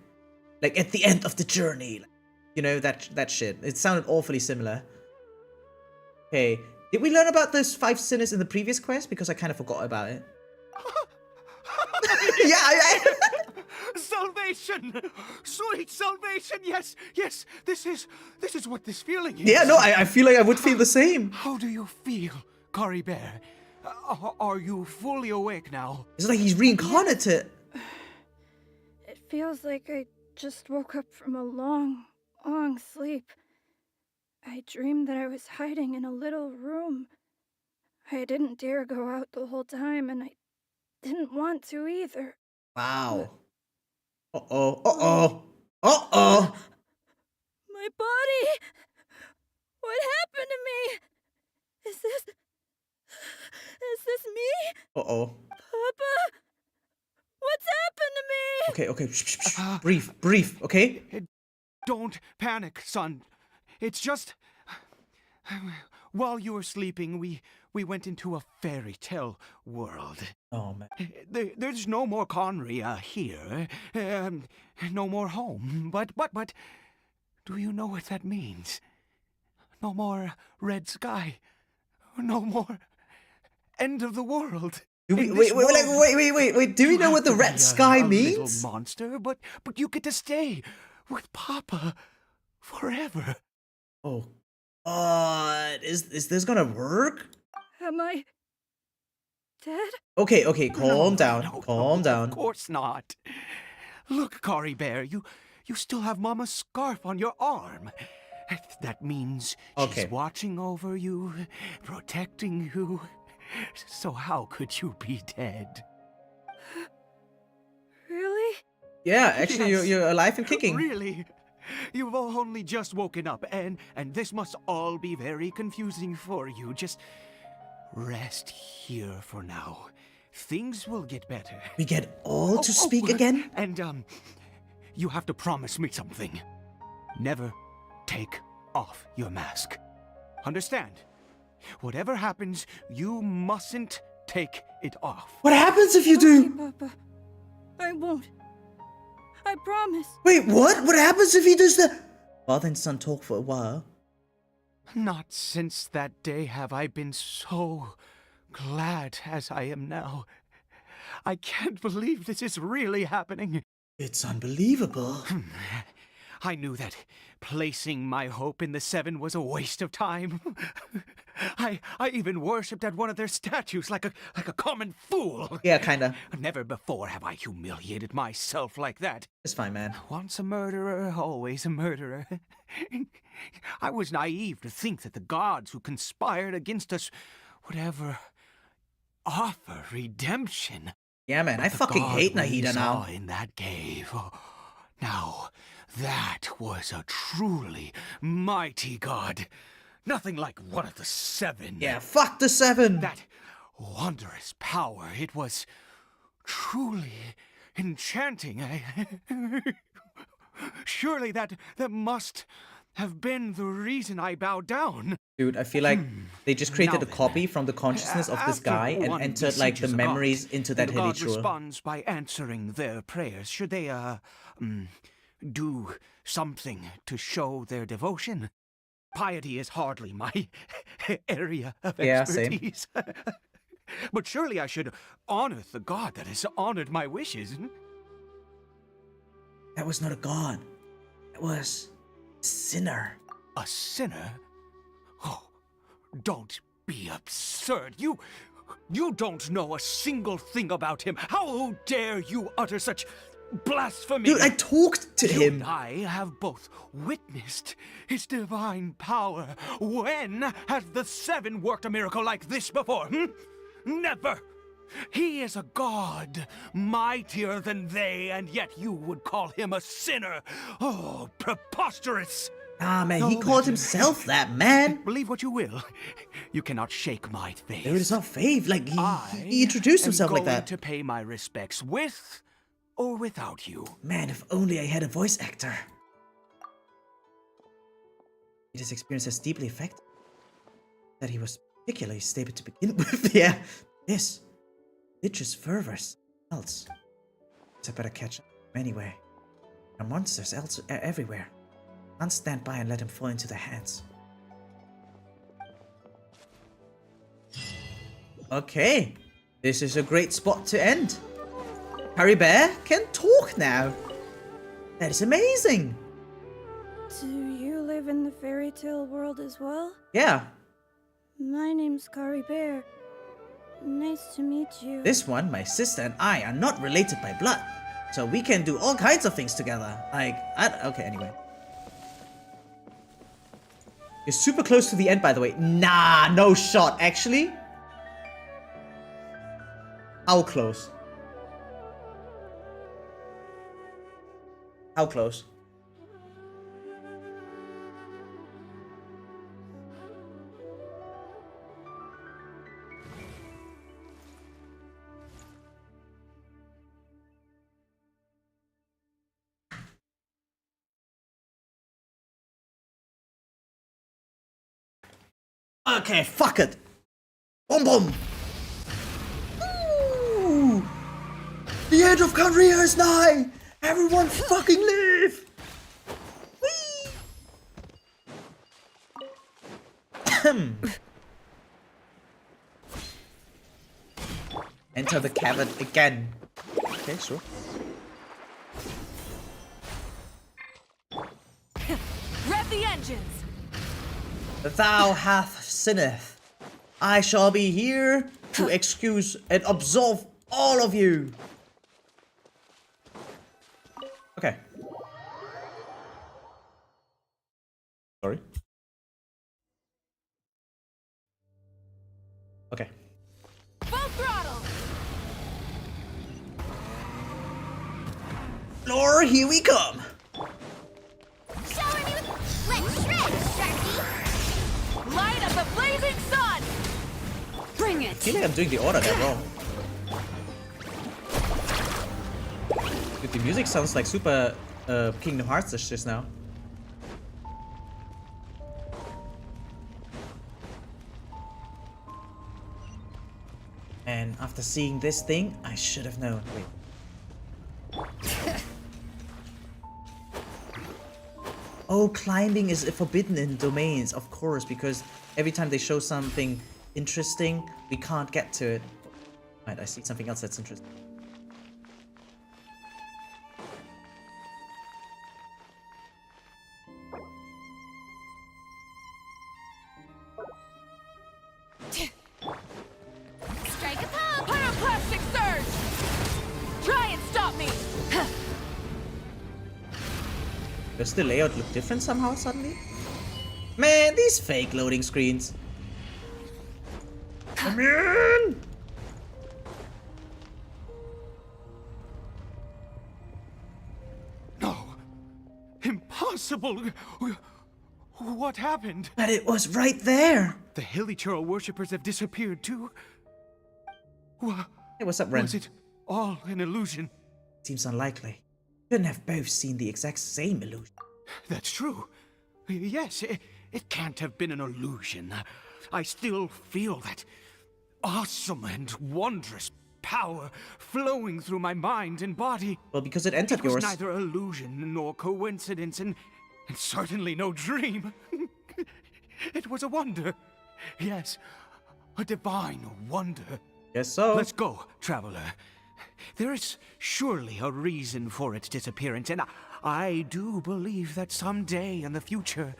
[SPEAKER 1] Like at the end of the journey. You know, that shit. It sounded awfully similar. Okay. Did we learn about those 5 sinners in the previous quest? Because I kind of forgot about it. Yeah,
[SPEAKER 5] Salvation! Sweet salvation! Yes, yes, this is what this feeling is.
[SPEAKER 1] Yeah, no, I feel like I would feel the same.
[SPEAKER 5] How do you feel, Caribert? Are you fully awake now?
[SPEAKER 1] It's like he's reincarnated.
[SPEAKER 7] It feels like I just woke up from a long, long sleep. I dreamed that I was hiding in a little room. I didn't dare go out the whole time, and I didn't want to either.
[SPEAKER 1] Wow. Uh-oh, uh-oh, uh-oh.
[SPEAKER 7] My body! What happened to me? Is this me?
[SPEAKER 1] Uh-oh.
[SPEAKER 7] Papa? What's happened to me?
[SPEAKER 1] Okay, shh, shh, shh. Brief, okay?
[SPEAKER 5] Don't panic, son. It's just... While you were sleeping, we went into a fairy tale world.
[SPEAKER 1] Oh, man.
[SPEAKER 5] There's no more Conria here. No more home. But, do you know what that means? No more red sky. No more end of the world.
[SPEAKER 1] Wait. Do we know what the red sky means?
[SPEAKER 5] Little monster, but you get to stay with Papa forever.
[SPEAKER 1] Oh, is this gonna work?
[SPEAKER 7] Am I dead?
[SPEAKER 1] Okay, calm down.
[SPEAKER 5] Of course not. Look, Caribert, you still have Mama's scarf on your arm. That means she's watching over you, protecting you. So how could you be dead?
[SPEAKER 7] Really?
[SPEAKER 1] Yeah, actually,
[SPEAKER 5] Yes,
[SPEAKER 1] you're alive and kicking.
[SPEAKER 5] Really? You've only just woken up, and this must all be very confusing for you. Just rest here for now. Things will get better.
[SPEAKER 1] We get all to speak again?
[SPEAKER 5] And, you have to promise me something. Never take off your mask. Understand? Whatever happens, you mustn't take it off.
[SPEAKER 1] What happens if you do?
[SPEAKER 7] Papa. I won't. I promise.
[SPEAKER 1] Wait, what? What happens if he does that? Father and son talk for a while.
[SPEAKER 5] Not since that day have I been so glad as I am now. I can't believe this is really happening.
[SPEAKER 1] It's unbelievable.
[SPEAKER 5] I knew that placing my hope in the Seven was a waste of time. I even worshipped at one of their statues like a common fool.
[SPEAKER 1] Yeah, kinda.
[SPEAKER 5] Never before have I humiliated myself like that.
[SPEAKER 1] It's fine, man.
[SPEAKER 5] Once a murderer, always a murderer. I was naive to think that the gods who conspired against us would ever offer redemption.
[SPEAKER 1] Yeah, man, I fucking hate Nahida now.
[SPEAKER 5] In that cave. Oh, now, that was a truly mighty god. Nothing like one of the Seven.
[SPEAKER 1] Yeah, fuck the Seven.
[SPEAKER 5] That wondrous power, it was truly enchanting. Surely that must have been the reason I bowed down.
[SPEAKER 1] Dude, I feel like they just created a copy from the consciousness of this guy and entered like the memories into that
[SPEAKER 5] God
[SPEAKER 1] hethereau.
[SPEAKER 5] Responds by answering their prayers. Should they do something to show their devotion? Piety is hardly my area of expertise. Same. But surely I should honor the god that has honored my wishes.
[SPEAKER 1] That was not a god. It was a sinner.
[SPEAKER 5] A sinner? Oh, don't be absurd. You don't know a single thing about him. How dare you utter such blasphemy?
[SPEAKER 1] Dude, I talked to him.
[SPEAKER 5] And I have both witnessed his divine power. When has the Seven worked a miracle like this before? Never. He is a god, mightier than they, and yet you would call him a sinner. Oh, preposterous.
[SPEAKER 1] Ah, man, he called himself that, man.
[SPEAKER 5] Believe what you will. You cannot shake my faith.
[SPEAKER 1] Dude, it's not faith. Like, he introduced himself like that.
[SPEAKER 5] To pay my respects with or without you.
[SPEAKER 1] Man, if only I had a voice actor. This experience has deeply affected that he was particularly stable to begin with. Yeah, this religious fervors else. I better catch him anyway. There are monsters everywhere. Can't stand by and let him fall into their hands. Okay, this is a great spot to end. Harry Bear can talk now. That is amazing.
[SPEAKER 18] Do you live in the fairy tale world as well?
[SPEAKER 1] Yeah.
[SPEAKER 18] My name's Kari Bear. Nice to meet you.
[SPEAKER 1] This one, my sister and I are not related by blood. So we can do all kinds of things together. Like, okay, anyway. You're super close to the end, by the way. Nah, no shot, actually. How close? How close? Okay, fuck it. Boom boom. Ooh. The end of Korea is nigh. Everyone fucking leave. Enter the cavern again. Okay, sure.
[SPEAKER 12] Rev the engines.
[SPEAKER 1] Thou hath sinneth. I shall be here to excuse and absolve all of you. Okay. Sorry. Okay.
[SPEAKER 12] Full throttle.
[SPEAKER 1] Lord, here we come.
[SPEAKER 2] Showing you. Let's shred, Sharky.
[SPEAKER 12] Light up the blazing sun. Bring it.
[SPEAKER 1] I feel like I'm doing the order that wrong. Dude, the music sounds like super Kingdom Hearts just now. And after seeing this thing, I should have known. Wait. Oh, climbing is forbidden in domains, of course, because every time they show something interesting, we can't get to it. Right, I see something else that's interesting.
[SPEAKER 12] stop me!
[SPEAKER 1] Does the layout look different somehow suddenly? Man, these fake loading screens. Come in!
[SPEAKER 5] No. Impossible. What happened?
[SPEAKER 1] But it was right there.
[SPEAKER 5] The Hilichurl worshippers have disappeared too.
[SPEAKER 1] Hey, what's up, Ren?
[SPEAKER 5] Was it all an illusion?
[SPEAKER 1] Seems unlikely. Couldn't have both seen the exact same illusion.
[SPEAKER 5] That's true. Yes, it can't have been an illusion. I still feel that awesome and wondrous power flowing through my mind and body.
[SPEAKER 1] Well, because it entered
[SPEAKER 5] It was
[SPEAKER 1] yours.
[SPEAKER 5] neither illusion nor coincidence, and certainly no dream. It was a wonder. Yes, a divine wonder.
[SPEAKER 1] Yes, so.
[SPEAKER 5] Let's go, traveler. There is surely a reason for its disappearance, and I do believe that someday in the future,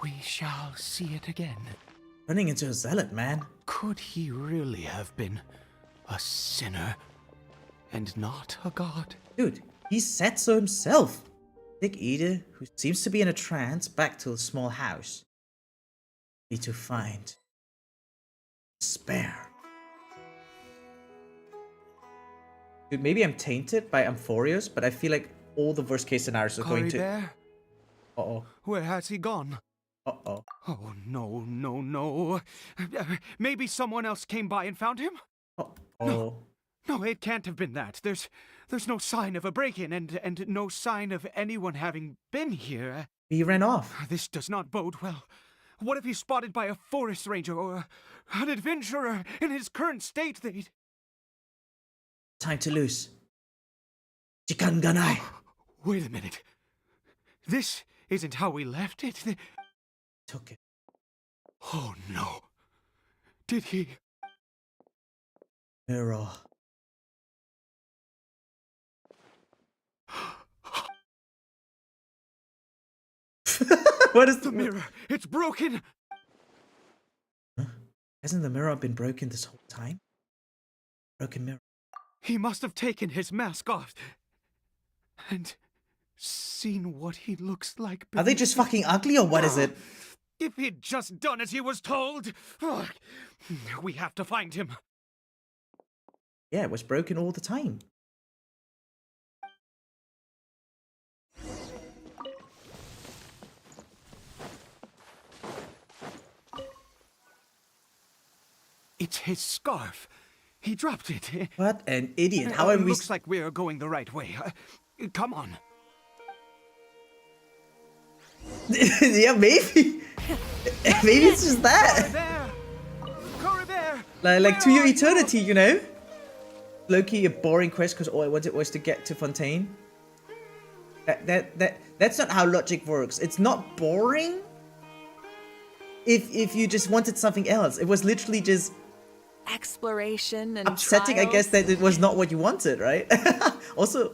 [SPEAKER 5] we shall see it again.
[SPEAKER 1] Turning into a zealot, man.
[SPEAKER 5] Could he really have been a sinner and not a god?
[SPEAKER 1] Dude, he said so himself. Big Eater, who seems to be in a trance, back to the small house. Need to find spare. Dude, maybe I'm tainted by amphoreus, but I feel like all the worst case scenarios are going to...
[SPEAKER 5] There?
[SPEAKER 1] Uh-oh.
[SPEAKER 5] Where has he gone?
[SPEAKER 1] Uh-oh.
[SPEAKER 5] Oh, no, no, no. Maybe someone else came by and found him?
[SPEAKER 1] Uh-oh.
[SPEAKER 5] No, it can't have been that. There's no sign of a break-in and no sign of anyone having been here.
[SPEAKER 1] He ran off.
[SPEAKER 5] This does not bode well. What if he's spotted by a forest ranger or an adventurer in his current state? They'd...
[SPEAKER 1] Time to lose. Chikanganai.
[SPEAKER 5] Wait a minute. This isn't how we left it.
[SPEAKER 1] Took it.
[SPEAKER 5] Oh no. Did he?
[SPEAKER 1] Mirror. What is
[SPEAKER 5] the mirror? It's broken.
[SPEAKER 1] Huh? Hasn't the mirror been broken this whole time? Broken mirror.
[SPEAKER 5] He must have taken his mask off and seen what he looks like.
[SPEAKER 1] Are they just fucking ugly or what is it?
[SPEAKER 5] If he'd just done as he was told. We have to find him.
[SPEAKER 1] Yeah, it was broken all the time.
[SPEAKER 5] It's his scarf. He dropped it.
[SPEAKER 1] What an idiot. How are we...
[SPEAKER 5] Looks like we're going the right way. Come on.
[SPEAKER 1] Yeah, maybe. Maybe it's just that. Like to your eternity, you know? Low-key a boring quest because all I wanted was to get to Fontaine. That's not how logic works. It's not boring if you just wanted something else. It was literally just
[SPEAKER 19] exploration and
[SPEAKER 1] upsetting,
[SPEAKER 19] trials.
[SPEAKER 1] I guess, that it was not what you wanted, right? Also,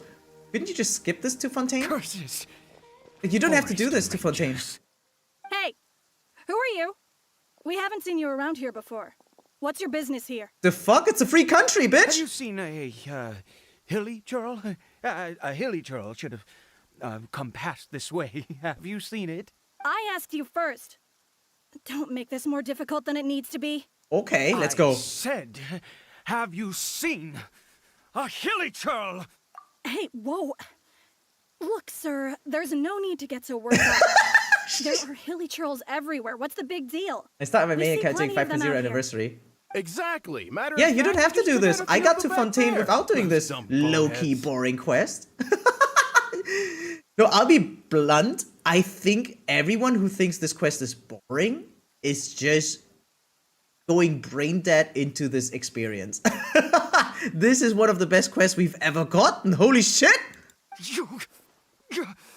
[SPEAKER 1] couldn't you just skip this to Fontaine?
[SPEAKER 5] Curses.
[SPEAKER 1] You don't have to do this to Fontaine.
[SPEAKER 20] Hey, who are you? We haven't seen you around here before. What's your business here?
[SPEAKER 1] The fuck? It's a free country, bitch!
[SPEAKER 5] Have you seen a Hilichurl? A Hilichurl should have come past this way. Have you seen it?
[SPEAKER 20] I asked you first. Don't make this more difficult than it needs to be.
[SPEAKER 1] Okay, let's go.
[SPEAKER 5] I said, have you seen a Hilichurl?
[SPEAKER 20] Hey, whoa. Look, sir, there's no need to get so worked up. There are Hilichurls everywhere. What's the big deal?
[SPEAKER 1] I started my
[SPEAKER 20] We
[SPEAKER 1] main
[SPEAKER 20] see
[SPEAKER 1] account doing
[SPEAKER 20] plenty of them
[SPEAKER 1] 5.0
[SPEAKER 20] out here.
[SPEAKER 1] anniversary.
[SPEAKER 4] Exactly. Matter
[SPEAKER 1] Yeah,
[SPEAKER 4] of
[SPEAKER 1] you don't
[SPEAKER 4] fact,
[SPEAKER 1] have to
[SPEAKER 4] just
[SPEAKER 1] do this.
[SPEAKER 4] about
[SPEAKER 1] I got to
[SPEAKER 4] back
[SPEAKER 1] Fontaine
[SPEAKER 4] there.
[SPEAKER 1] without doing this
[SPEAKER 4] Some
[SPEAKER 1] low-key
[SPEAKER 4] boneheads.
[SPEAKER 1] boring quest. No, I'll be blunt. I think everyone who thinks this quest is boring is just going brain dead into this experience. This is one of the best quests we've ever gotten. Holy shit!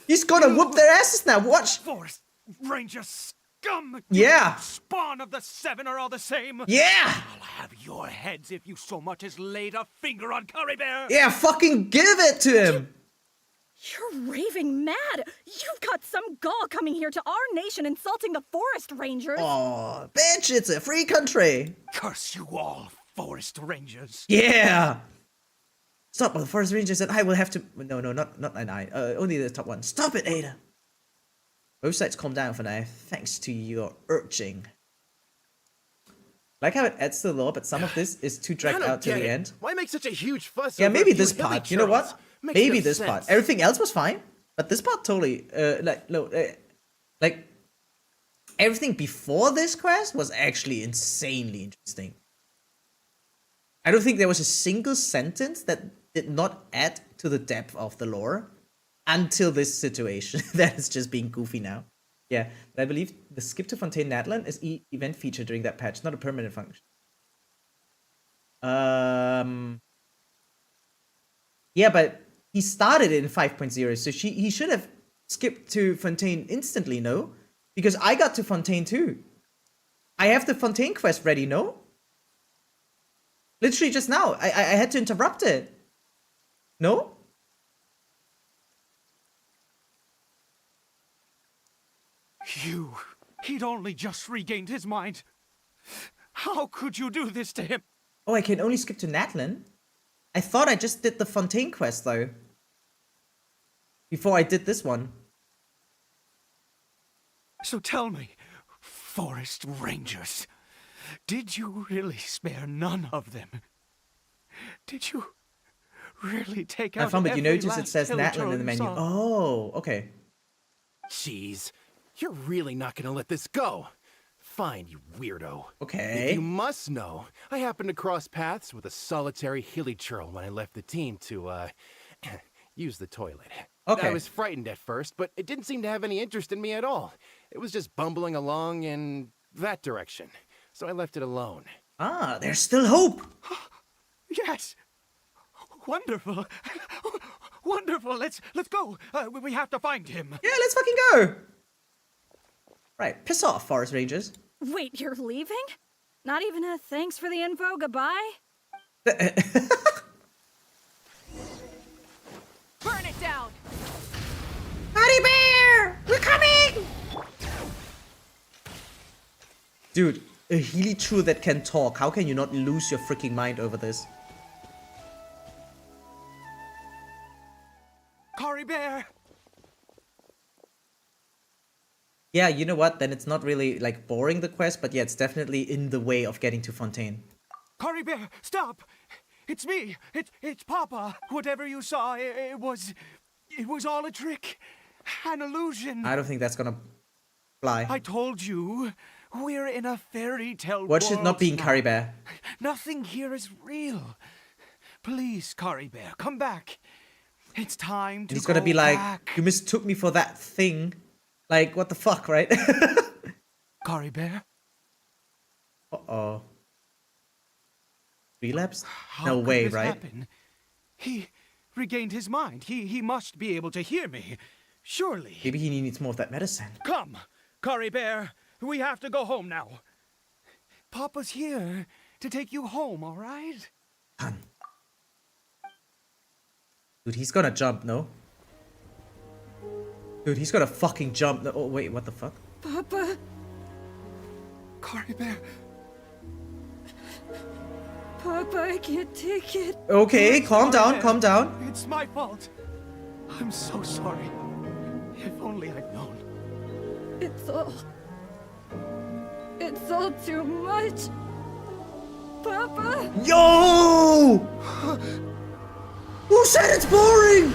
[SPEAKER 1] He's gonna whoop their asses now. Watch.
[SPEAKER 5] Forest Ranger scum!
[SPEAKER 1] Yeah.
[SPEAKER 5] You spawn of the Seven are all the same.
[SPEAKER 1] Yeah.
[SPEAKER 5] I'll have your heads if you so much as laid a finger on Curry Bear.
[SPEAKER 1] Yeah, fucking give it to him.
[SPEAKER 20] You're raving mad. You've got some gall coming here to our nation insulting the forest rangers.
[SPEAKER 1] Oh, bitch, it's a free country.
[SPEAKER 5] Curse you all, Forest Rangers.
[SPEAKER 1] Yeah. Stop, the forest rangers and I will have to... No, not an I. Only the top one. Stop it, Ada! Both sides calm down for now, thanks to your urging. Like how it adds to the lore, but some of this is too dragged out to the end.
[SPEAKER 9] Why make such a huge fuss?
[SPEAKER 1] Yeah,
[SPEAKER 9] over
[SPEAKER 1] maybe
[SPEAKER 9] a few
[SPEAKER 1] this
[SPEAKER 9] hilly
[SPEAKER 1] part. You know what?
[SPEAKER 9] churls? Makes
[SPEAKER 1] Maybe
[SPEAKER 9] no
[SPEAKER 1] this
[SPEAKER 9] sense.
[SPEAKER 1] part. Everything else was fine, but this part totally... like... Everything before this quest was actually insanely interesting. I don't think there was a single sentence that did not add to the depth of the lore until this situation that is just being goofy now. Yeah, but I believe the skip to Fontaine Natlan is event feature during that patch, not a permanent function. Yeah, but he started it in 5.0, so he should have skipped to Fontaine instantly, no? Because I got to Fontaine too. I have the Fontaine quest ready, no? Literally just now. I had to interrupt it. No?
[SPEAKER 5] He'd only just regained his mind. How could you do this to him?
[SPEAKER 1] Oh, I can only skip to Natlan? I thought I just did the Fontaine quest, though. Before I did this one.
[SPEAKER 5] So tell me, forest rangers, did you really spare none of them? Did you really take out
[SPEAKER 1] I found it. You
[SPEAKER 5] every
[SPEAKER 1] notice it
[SPEAKER 5] last
[SPEAKER 1] says
[SPEAKER 5] hilly
[SPEAKER 1] Natlan
[SPEAKER 5] troll
[SPEAKER 1] in the
[SPEAKER 5] you
[SPEAKER 1] menu.
[SPEAKER 5] saw?
[SPEAKER 1] Oh, okay.
[SPEAKER 9] Jeez, you're really not gonna let this go. Fine, you weirdo.
[SPEAKER 1] Okay.
[SPEAKER 9] If you must know, I happened to cross paths with a solitary hilly churl when I left the team to, use the toilet.
[SPEAKER 1] Okay.
[SPEAKER 9] I was frightened at first, but it didn't seem to have any interest in me at all. It was just bumbling along in that direction, so I left it alone.
[SPEAKER 1] Ah, there's still hope!
[SPEAKER 5] Yes! Wonderful! Wonderful! Let's go! We have to find him!
[SPEAKER 1] Yeah, let's fucking go! Right, piss off, forest rangers.
[SPEAKER 20] Wait, you're leaving? Not even a thanks for the info, goodbye?
[SPEAKER 19] Burn it down!
[SPEAKER 1] Buddy Bear! We're coming! Dude, a Healy that can talk. How can you not lose your freaking mind over this?
[SPEAKER 5] Kari Bear!
[SPEAKER 1] Yeah, you know what? Then it's not really, like, boring the quest, but yeah, it's definitely in the way of getting to Fontaine.
[SPEAKER 5] Kari Bear, stop! It's me! It's Papa! Whatever you saw, it was all a trick. An illusion.
[SPEAKER 1] I don't think that's gonna fly.
[SPEAKER 5] I told you, we're in a fairy tale
[SPEAKER 1] Watch it not being
[SPEAKER 5] now.
[SPEAKER 1] Kari Bear.
[SPEAKER 5] Nothing here is real. Please, Kari Bear, come back. It's time to
[SPEAKER 1] He's gonna
[SPEAKER 5] go
[SPEAKER 1] be like,
[SPEAKER 5] back.
[SPEAKER 1] you mistook me for that thing. Like, what the fuck, right?
[SPEAKER 5] Kari Bear?
[SPEAKER 1] Uh-oh. Relapse?
[SPEAKER 5] How
[SPEAKER 1] No
[SPEAKER 5] could
[SPEAKER 1] way,
[SPEAKER 5] this
[SPEAKER 1] right?
[SPEAKER 5] happen? He regained his mind. He must be able to hear me. Surely.
[SPEAKER 1] Maybe he needs more of that medicine.
[SPEAKER 5] Come, Kari Bear. We have to go home now. Papa's here to take you home, all right?
[SPEAKER 1] Dude, he's gonna jump, no? Dude, he's gonna fucking jump. No, oh, wait, what the fuck?
[SPEAKER 20] Papa?
[SPEAKER 5] Kari Bear.
[SPEAKER 20] Papa, I can't take it.
[SPEAKER 1] Okay, calm
[SPEAKER 5] Kari
[SPEAKER 1] down,
[SPEAKER 5] Bear.
[SPEAKER 1] calm down.
[SPEAKER 5] It's my fault. I'm so sorry. If only I'd known.
[SPEAKER 20] It's all too much. Papa?
[SPEAKER 1] Yo! Who said it's boring?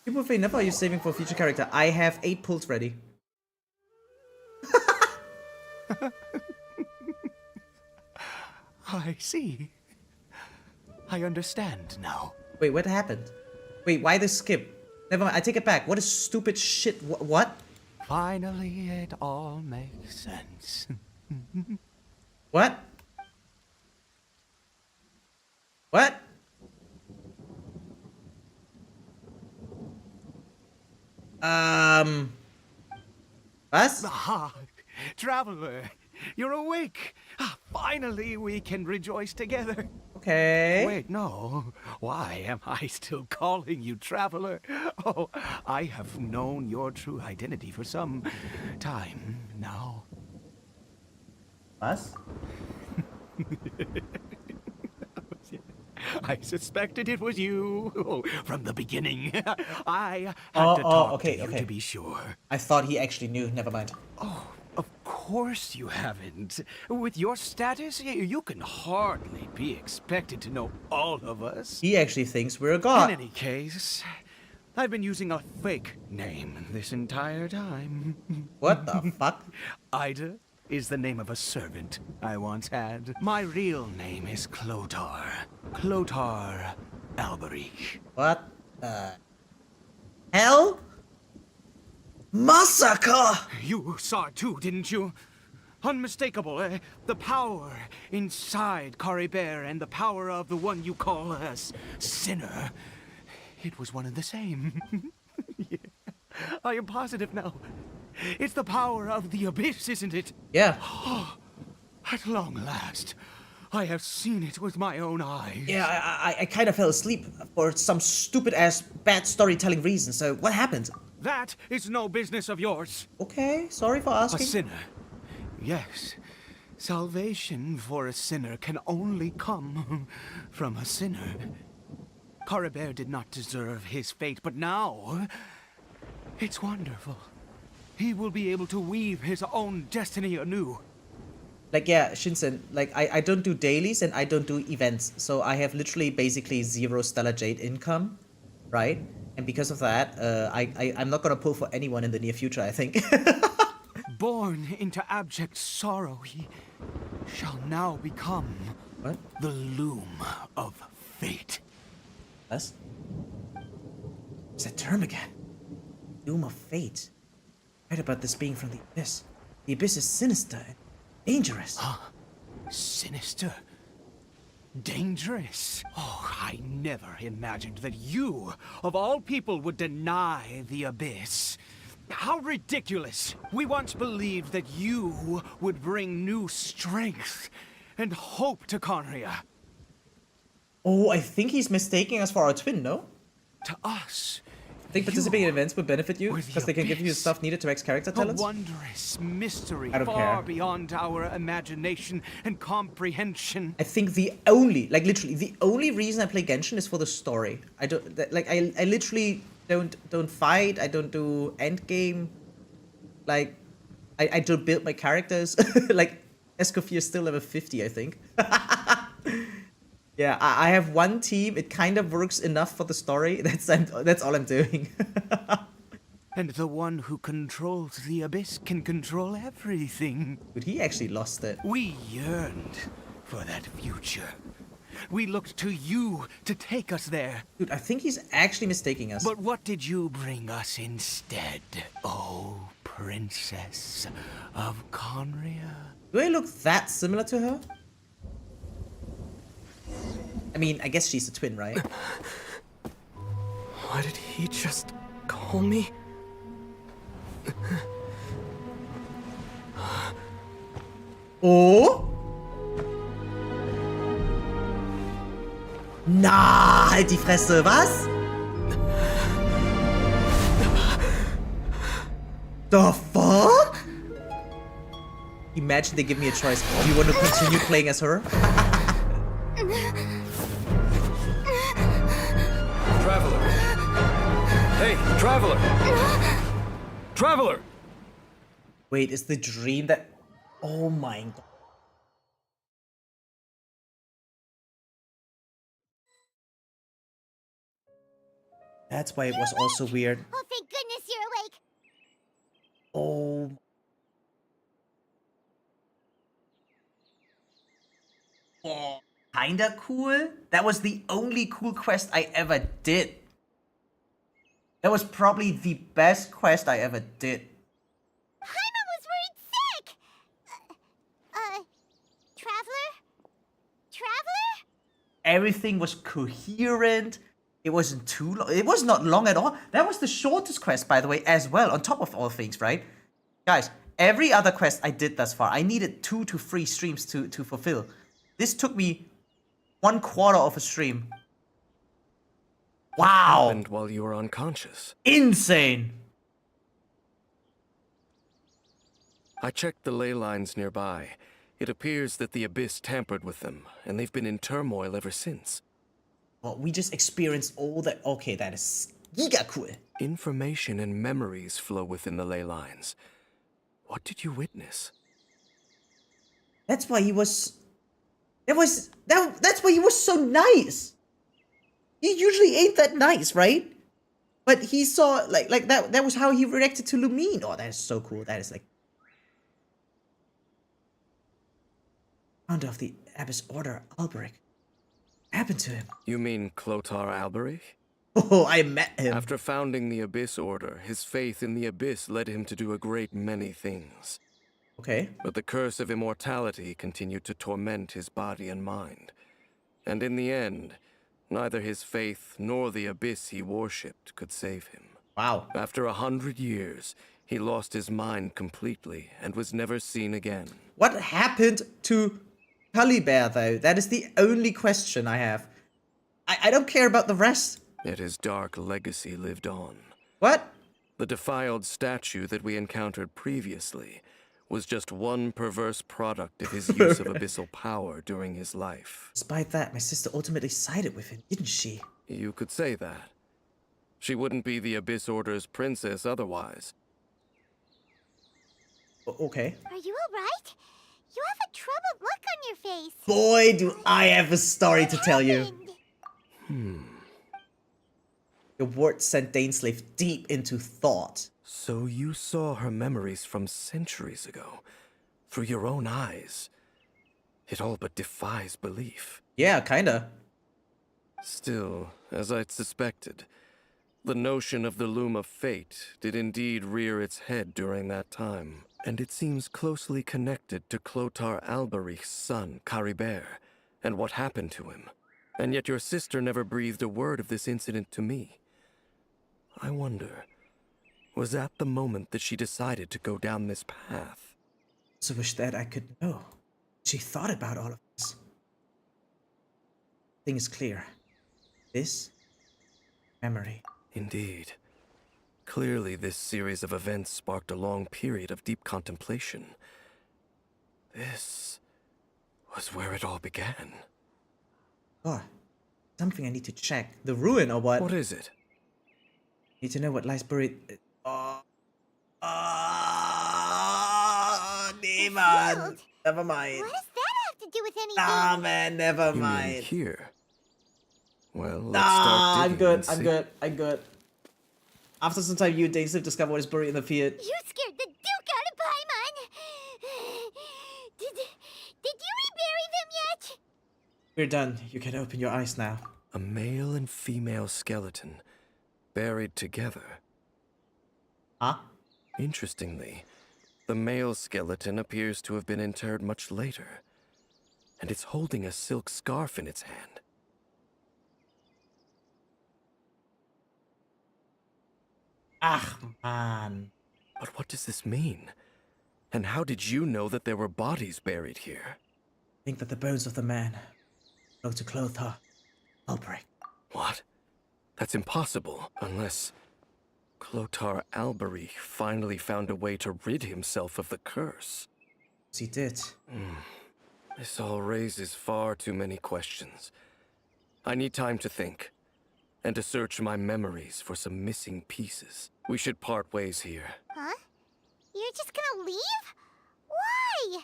[SPEAKER 1] People say never are you saving for a future character. I have 8 pulls ready.
[SPEAKER 5] I see. I understand now.
[SPEAKER 1] Wait, what happened? Wait, why the skip? Never mind, I take it back. What is stupid shit? What?
[SPEAKER 5] Finally, it all makes sense.
[SPEAKER 1] What? What? Was?
[SPEAKER 5] Ah, traveler, you're awake. Finally, we can rejoice together.
[SPEAKER 1] Okay.
[SPEAKER 5] Wait, no. Why am I still calling you traveler? Oh, I have known your true identity for some time now.
[SPEAKER 1] Was?
[SPEAKER 5] I suspected it was you from the beginning. I had to talk to you to be sure.
[SPEAKER 1] I thought he actually knew. Never mind.
[SPEAKER 5] Oh, of course you haven't. With your status, you can hardly be expected to know all of us.
[SPEAKER 1] He actually thinks we're a god.
[SPEAKER 5] In any case, I've been using a fake name this entire time.
[SPEAKER 1] What the fuck?
[SPEAKER 5] Ida is the name of a servant I once had. My real name is Clotar. Clotar Alberich.
[SPEAKER 1] What the hell? Massacre!
[SPEAKER 5] You saw it too, didn't you? Unmistakable, the power inside Caribert and the power of the one you call a sinner. It was one and the same. Yeah. I am positive now. It's the power of the abyss, isn't it?
[SPEAKER 1] Yeah.
[SPEAKER 5] At long last, I have seen it with my own eyes.
[SPEAKER 1] Yeah, I kind of fell asleep for some stupid-ass bad storytelling reason, so what happened?
[SPEAKER 5] That is no business of yours.
[SPEAKER 1] Okay, sorry for asking.
[SPEAKER 5] A sinner. Yes. Salvation for a sinner can only come from a sinner. Caribert did not deserve his fate, but now it's wonderful. He will be able to weave his own destiny anew.
[SPEAKER 1] Like, yeah, Shinsen, like, I don't do dailies and I don't do events, so I have literally basically 0 Stellar Jade income, right? And because of that, I'm not gonna pull for anyone in the near future, I think.
[SPEAKER 5] Born into abject sorrow, he shall now become the loom of fate.
[SPEAKER 1] What's that term again? Loom of fate. Right about this being from the abyss. The abyss is sinister and dangerous.
[SPEAKER 5] Huh? Sinister? Dangerous? Oh, I never imagined that you, of all people, would deny the abyss. How ridiculous! We once believed that you would bring new strength and hope to Conria.
[SPEAKER 1] Oh, I think he's mistaking us for our twin, no?
[SPEAKER 5] To us.
[SPEAKER 1] I think participating in events would benefit you, because they can give you stuff needed to max character talents.
[SPEAKER 5] A wondrous mystery
[SPEAKER 1] I don't
[SPEAKER 5] far
[SPEAKER 1] care.
[SPEAKER 5] beyond our imagination and comprehension.
[SPEAKER 1] I think the only, like literally, the only reason I play Genshin is for the story. I don't, like, I literally don't fight, I don't do endgame. Like, I don't build my characters. Like, Escoffier is still level 50, I think. Yeah, I have one team. It kind of works enough for the story. That's all I'm doing.
[SPEAKER 5] And the one who controls the abyss can control everything.
[SPEAKER 1] Dude, he actually lost it.
[SPEAKER 5] We yearned for that future. We looked to you to take us there.
[SPEAKER 1] Dude, I think he's actually mistaking us.
[SPEAKER 5] But what did you bring us instead, oh princess of Conria?
[SPEAKER 1] Do I look that similar to her? I mean, I guess she's a twin, right?
[SPEAKER 16] Why did he just call me?
[SPEAKER 1] Oh? Na, halt die Fresse, was? The fuck? Imagine they give me a choice. Do you want to continue playing as her?
[SPEAKER 9] Traveler! Hey, Traveler! Traveler!
[SPEAKER 1] Wait, is the dream that... Oh my god. That's why it was also weird.
[SPEAKER 2] Oh, thank goodness you're awake.
[SPEAKER 1] Oh. Oh. Kinda cool. That was the only cool quest I ever did. That was probably the best quest I ever did.
[SPEAKER 2] Paimon was worried sick! Traveler? Traveler?
[SPEAKER 1] Everything was coherent. It wasn't too long. It was not long at all. That was the shortest quest, by the way, as well, on top of all things, right? Guys, every other quest I did thus far, I needed 2 to 3 streams to fulfill. This took me 1/4 of a stream. Wow.
[SPEAKER 15] Happened while you were unconscious.
[SPEAKER 1] Insane.
[SPEAKER 15] I checked the ley lines nearby. It appears that the abyss tampered with them, and they've been in turmoil ever since.
[SPEAKER 1] Oh, we just experienced all that. Okay, that is giga cool.
[SPEAKER 15] Information and memories flow within the ley lines. What did you witness?
[SPEAKER 1] That's why he was. That's why he was so nice. He usually ain't that nice, right? But he saw like that. That was how he reacted to Lumine. Oh, that is so cool. That is like. Founder of the Abyss Order, Alberic. What happened to him?
[SPEAKER 15] You mean Clothar Alberic?
[SPEAKER 1] Oh, I met him.
[SPEAKER 15] After founding the Abyss Order, his faith in the Abyss led him to do a great many things.
[SPEAKER 1] Okay.
[SPEAKER 15] But the curse of immortality continued to torment his body and mind. And in the end, neither his faith nor the Abyss he worshipped could save him.
[SPEAKER 1] Wow.
[SPEAKER 15] After 100 years, he lost his mind completely and was never seen again.
[SPEAKER 1] What happened to Caliber, though? That is the only question I have. I don't care about the rest.
[SPEAKER 15] Yet his dark legacy lived on.
[SPEAKER 1] What?
[SPEAKER 15] The defiled statue that we encountered previously was just one perverse product of his use of abyssal power during his life.
[SPEAKER 1] Despite that, my sister ultimately sided with him, didn't she?
[SPEAKER 15] You could say that. She wouldn't be the Abyss Order's princess otherwise.
[SPEAKER 1] Okay.
[SPEAKER 2] Are you alright? You have a troubled look on your face.
[SPEAKER 1] Boy, do I have a story to tell you. Your words sent dainsleif deep into thought.
[SPEAKER 15] So you saw her memories from centuries ago, through your own eyes. It all but defies belief.
[SPEAKER 1] Yeah, kinda.
[SPEAKER 15] Still, as I'd suspected, the notion of the Loom of Fate did indeed rear its head during that time. And it seems closely connected to Clothar Alberic's son, Caribert, and what happened to him. And yet your sister never breathed a word of this incident to me. I wonder, was that the moment that she decided to go down this path?
[SPEAKER 1] So wish that I could know. She thought about all of this. Thing is clear. This memory.
[SPEAKER 15] Indeed. Clearly, this series of events sparked a long period of deep contemplation. This was where it all began.
[SPEAKER 1] Oh, something I need to check. The ruin or what?
[SPEAKER 15] What is it?
[SPEAKER 1] Need to know what lies buried. Demon. Never mind.
[SPEAKER 2] What does that have to do with anything?
[SPEAKER 1] Nah, man, never
[SPEAKER 15] You mean
[SPEAKER 1] mind.
[SPEAKER 15] here? Well, let's
[SPEAKER 1] Nah,
[SPEAKER 15] start
[SPEAKER 1] I'm
[SPEAKER 15] digging
[SPEAKER 1] good.
[SPEAKER 15] and
[SPEAKER 1] I'm
[SPEAKER 15] see.
[SPEAKER 1] good. I'm good. After some time, you and dainsleif discover what is buried in the field.
[SPEAKER 2] You scared the Duke out of Paimon. Did you rebury them yet?
[SPEAKER 1] We're done. You can open your eyes now.
[SPEAKER 15] A male and female skeleton, buried together.
[SPEAKER 1] Huh?
[SPEAKER 15] Interestingly, the male skeleton appears to have been interred much later, and it's holding a silk scarf in its hand.
[SPEAKER 1] Ah, man.
[SPEAKER 15] But what does this mean? And how did you know that there were bodies buried here?
[SPEAKER 1] Think that the bones of the man belong to Clothar Alberic.
[SPEAKER 15] What? That's impossible, unless Clothar Alberic finally found a way to rid himself of the curse.
[SPEAKER 1] He did.
[SPEAKER 15] This all raises far too many questions. I need time to think, and to search my memories for some missing pieces. We should part ways here.
[SPEAKER 2] Huh? You're just gonna leave? Why?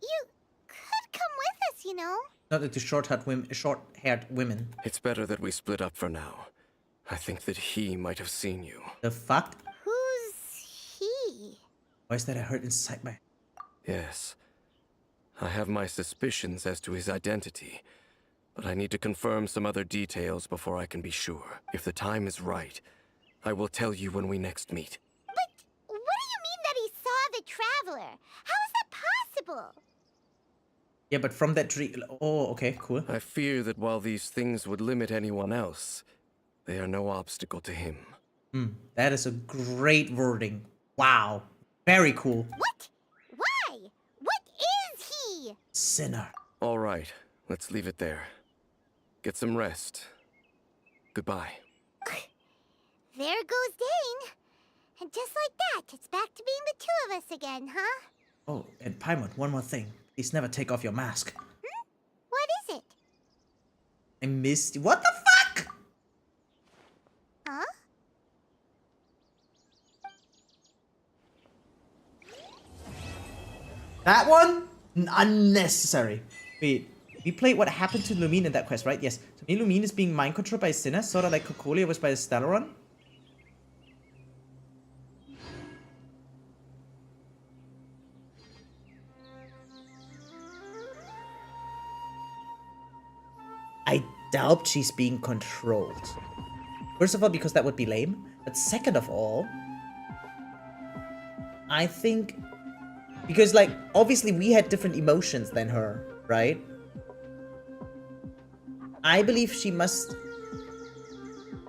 [SPEAKER 2] You could come with us, you know.
[SPEAKER 1] Not into short-haired women.
[SPEAKER 15] It's better that we split up for now. I think that he might have seen you.
[SPEAKER 1] The fuck?
[SPEAKER 2] Who's he?
[SPEAKER 1] Why is that I heard inside my...
[SPEAKER 15] Yes. I have my suspicions as to his identity, but I need to confirm some other details before I can be sure. If the time is right, I will tell you when we next meet.
[SPEAKER 2] But what do you mean that he saw the Traveler? How is that possible?
[SPEAKER 1] Yeah, but from that tree... Oh, okay, cool.
[SPEAKER 15] I fear that while these things would limit anyone else, they are no obstacle to him.
[SPEAKER 1] That is a great wording. Wow. Very cool.
[SPEAKER 2] What? Why? What is he?
[SPEAKER 1] Sinner.
[SPEAKER 15] All right, let's leave it there. Get some rest. Goodbye.
[SPEAKER 2] There goes Dane. And just like that, it's back to being the two of us again, huh?
[SPEAKER 1] Oh, and Paimon, one more thing. Please never take off your mask.
[SPEAKER 2] What is it?
[SPEAKER 1] I missed you. What the fuck? That one? Unnecessary. Wait, we played what happened to Lumine in that quest, right? Yes. So me Lumine is being mind controlled by Sinna, sort of like Cocolia was by the Stellaron. I doubt she's being controlled. First of all, because that would be lame. But second of all, I think... Because, like, obviously we had different emotions than her, right? I believe she must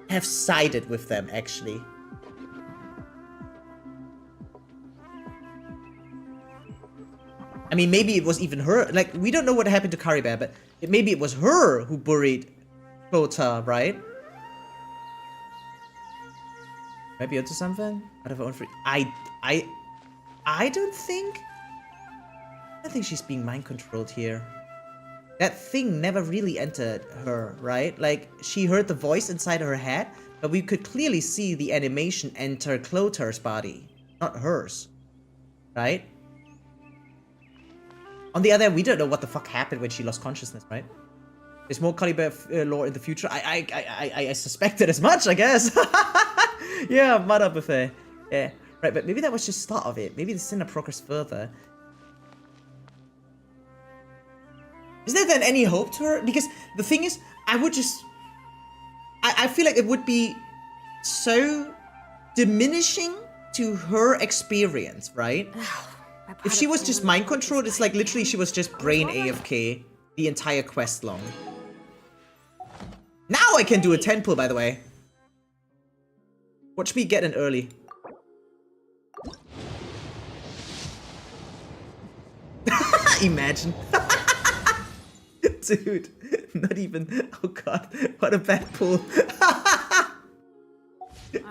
[SPEAKER 1] have sided with them, actually. I mean, maybe it was even her. Like, we don't know what happened to Caribou, but maybe it was her who buried Clota, right? Might be onto something? Out of her own free... I don't think she's being mind controlled here. That thing never really entered her, right? Like, she heard the voice inside her head, but we could clearly see the animation enter Clotar's body, not hers, right? On the other hand, we don't know what the fuck happened when she lost consciousness, right? There's more Calibur lore in the future. I suspected as much, I guess. Yeah, mother buffet. Yeah. Right, but maybe that was just the start of it. Maybe the Sinner progressed further. Is there then any hope to her? Because the thing is, I would just... I feel like it would be so diminishing to her experience, right? If she was just mind controlled, it's like literally she was just brain AFK the entire quest long. Now I can do a 10 pull, by the way. Watch me get in early. Imagine. Dude, not even. Oh god, what a bad pull.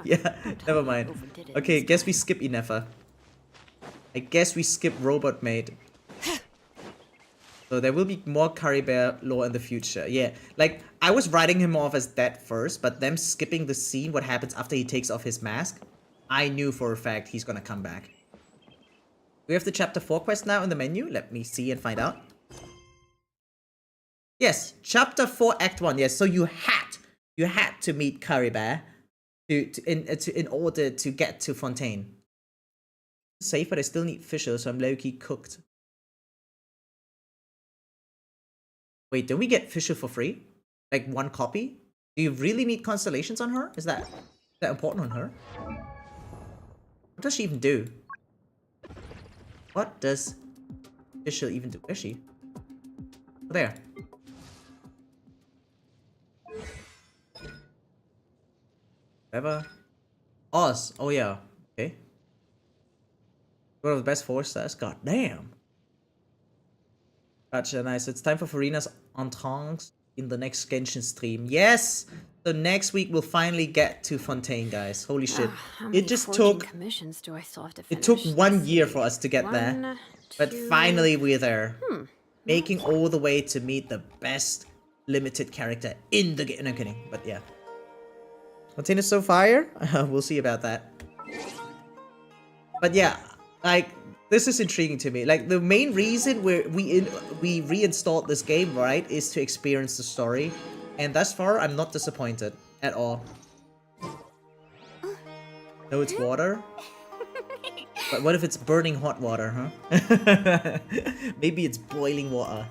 [SPEAKER 1] Yeah, never mind. Okay, guess we skip Inefa. I guess we skip Robot Maid. So there will be more Caribou lore in the future. Yeah, like, I was writing him off as dead first, but them skipping the scene, what happens after he takes off his mask, I knew for a fact he's gonna come back. We have the chapter 4 quest now in the menu. Let me see and find out. Yes, chapter 4 act 1. Yes, so you had to meet Caribou in order to get to Fontaine. Safe, but I still need Fisher, so I'm low-key cooked. Wait, don't we get Fisher for free? Like, one copy? Do you really need constellations on her? Is that important on her? What does she even do? What does Fisher even do? Where's she? Oh, there. Whatever. Oz. Oh, yeah. Okay. One of the best 4 stars. God damn. Gotcha, nice. It's time for Farina's entrance in the next Genshin stream. Yes! So next week we'll finally get to Fontaine, guys. Holy shit. It just took...
[SPEAKER 12] commissions do I still have to finish?
[SPEAKER 1] It took 1 year for us to get there. But finally we're there. Making all the way to meet the best limited character in the game. No kidding, but yeah. Fontaine is so fire? We'll see about that. But yeah, like, this is intriguing to me. Like, the main reason we reinstalled this game, right, is to experience the story. And thus far, I'm not disappointed at all. No, it's water. But what if it's burning hot water, huh? Maybe it's boiling water.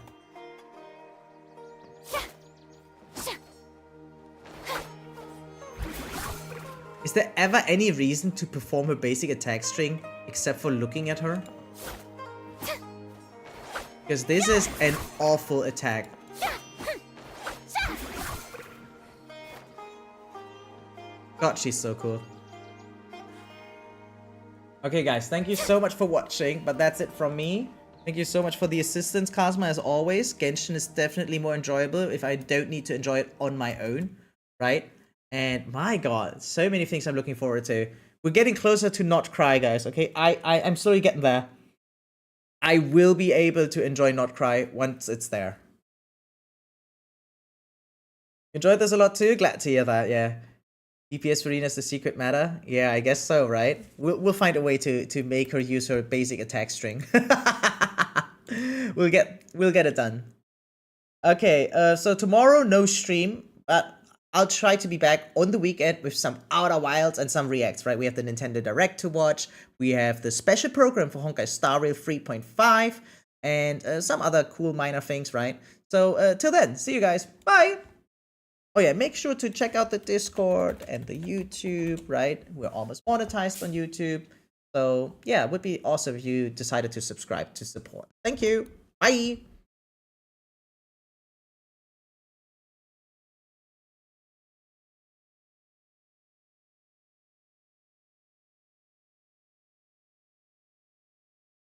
[SPEAKER 1] Is there ever any reason to perform a basic attack string except for looking at her? Because this is an awful attack. God, she's so cool. Okay, guys, thank you so much for watching, but that's it from me. Thank you so much for the assistance, Cosma, as always. Genshin is definitely more enjoyable if I don't need to enjoy it on my own, right? And my god, so many things I'm looking forward to. We're getting closer to Nod Krai, guys, okay? I'm slowly getting there. I will be able to enjoy Nod Krai once it's there. Enjoyed this a lot too? Glad to hear that, yeah. DPS Farina is the secret meta? Yeah, I guess so, right? We'll find a way to make her use her basic attack string. we'll get it done. Okay, so tomorrow no stream, but I'll try to be back on the weekend with some Outer Wilds and some reacts, right? We have the Nintendo Direct to watch, we have the special program for Honkai Star Rail 3.5, and some other cool minor things, right? So till then, see you guys, bye! Oh yeah, make sure to check out the Discord and the YouTube, right? We're almost monetized on YouTube. So yeah, it would be awesome if you decided to subscribe to support. Thank you, bye!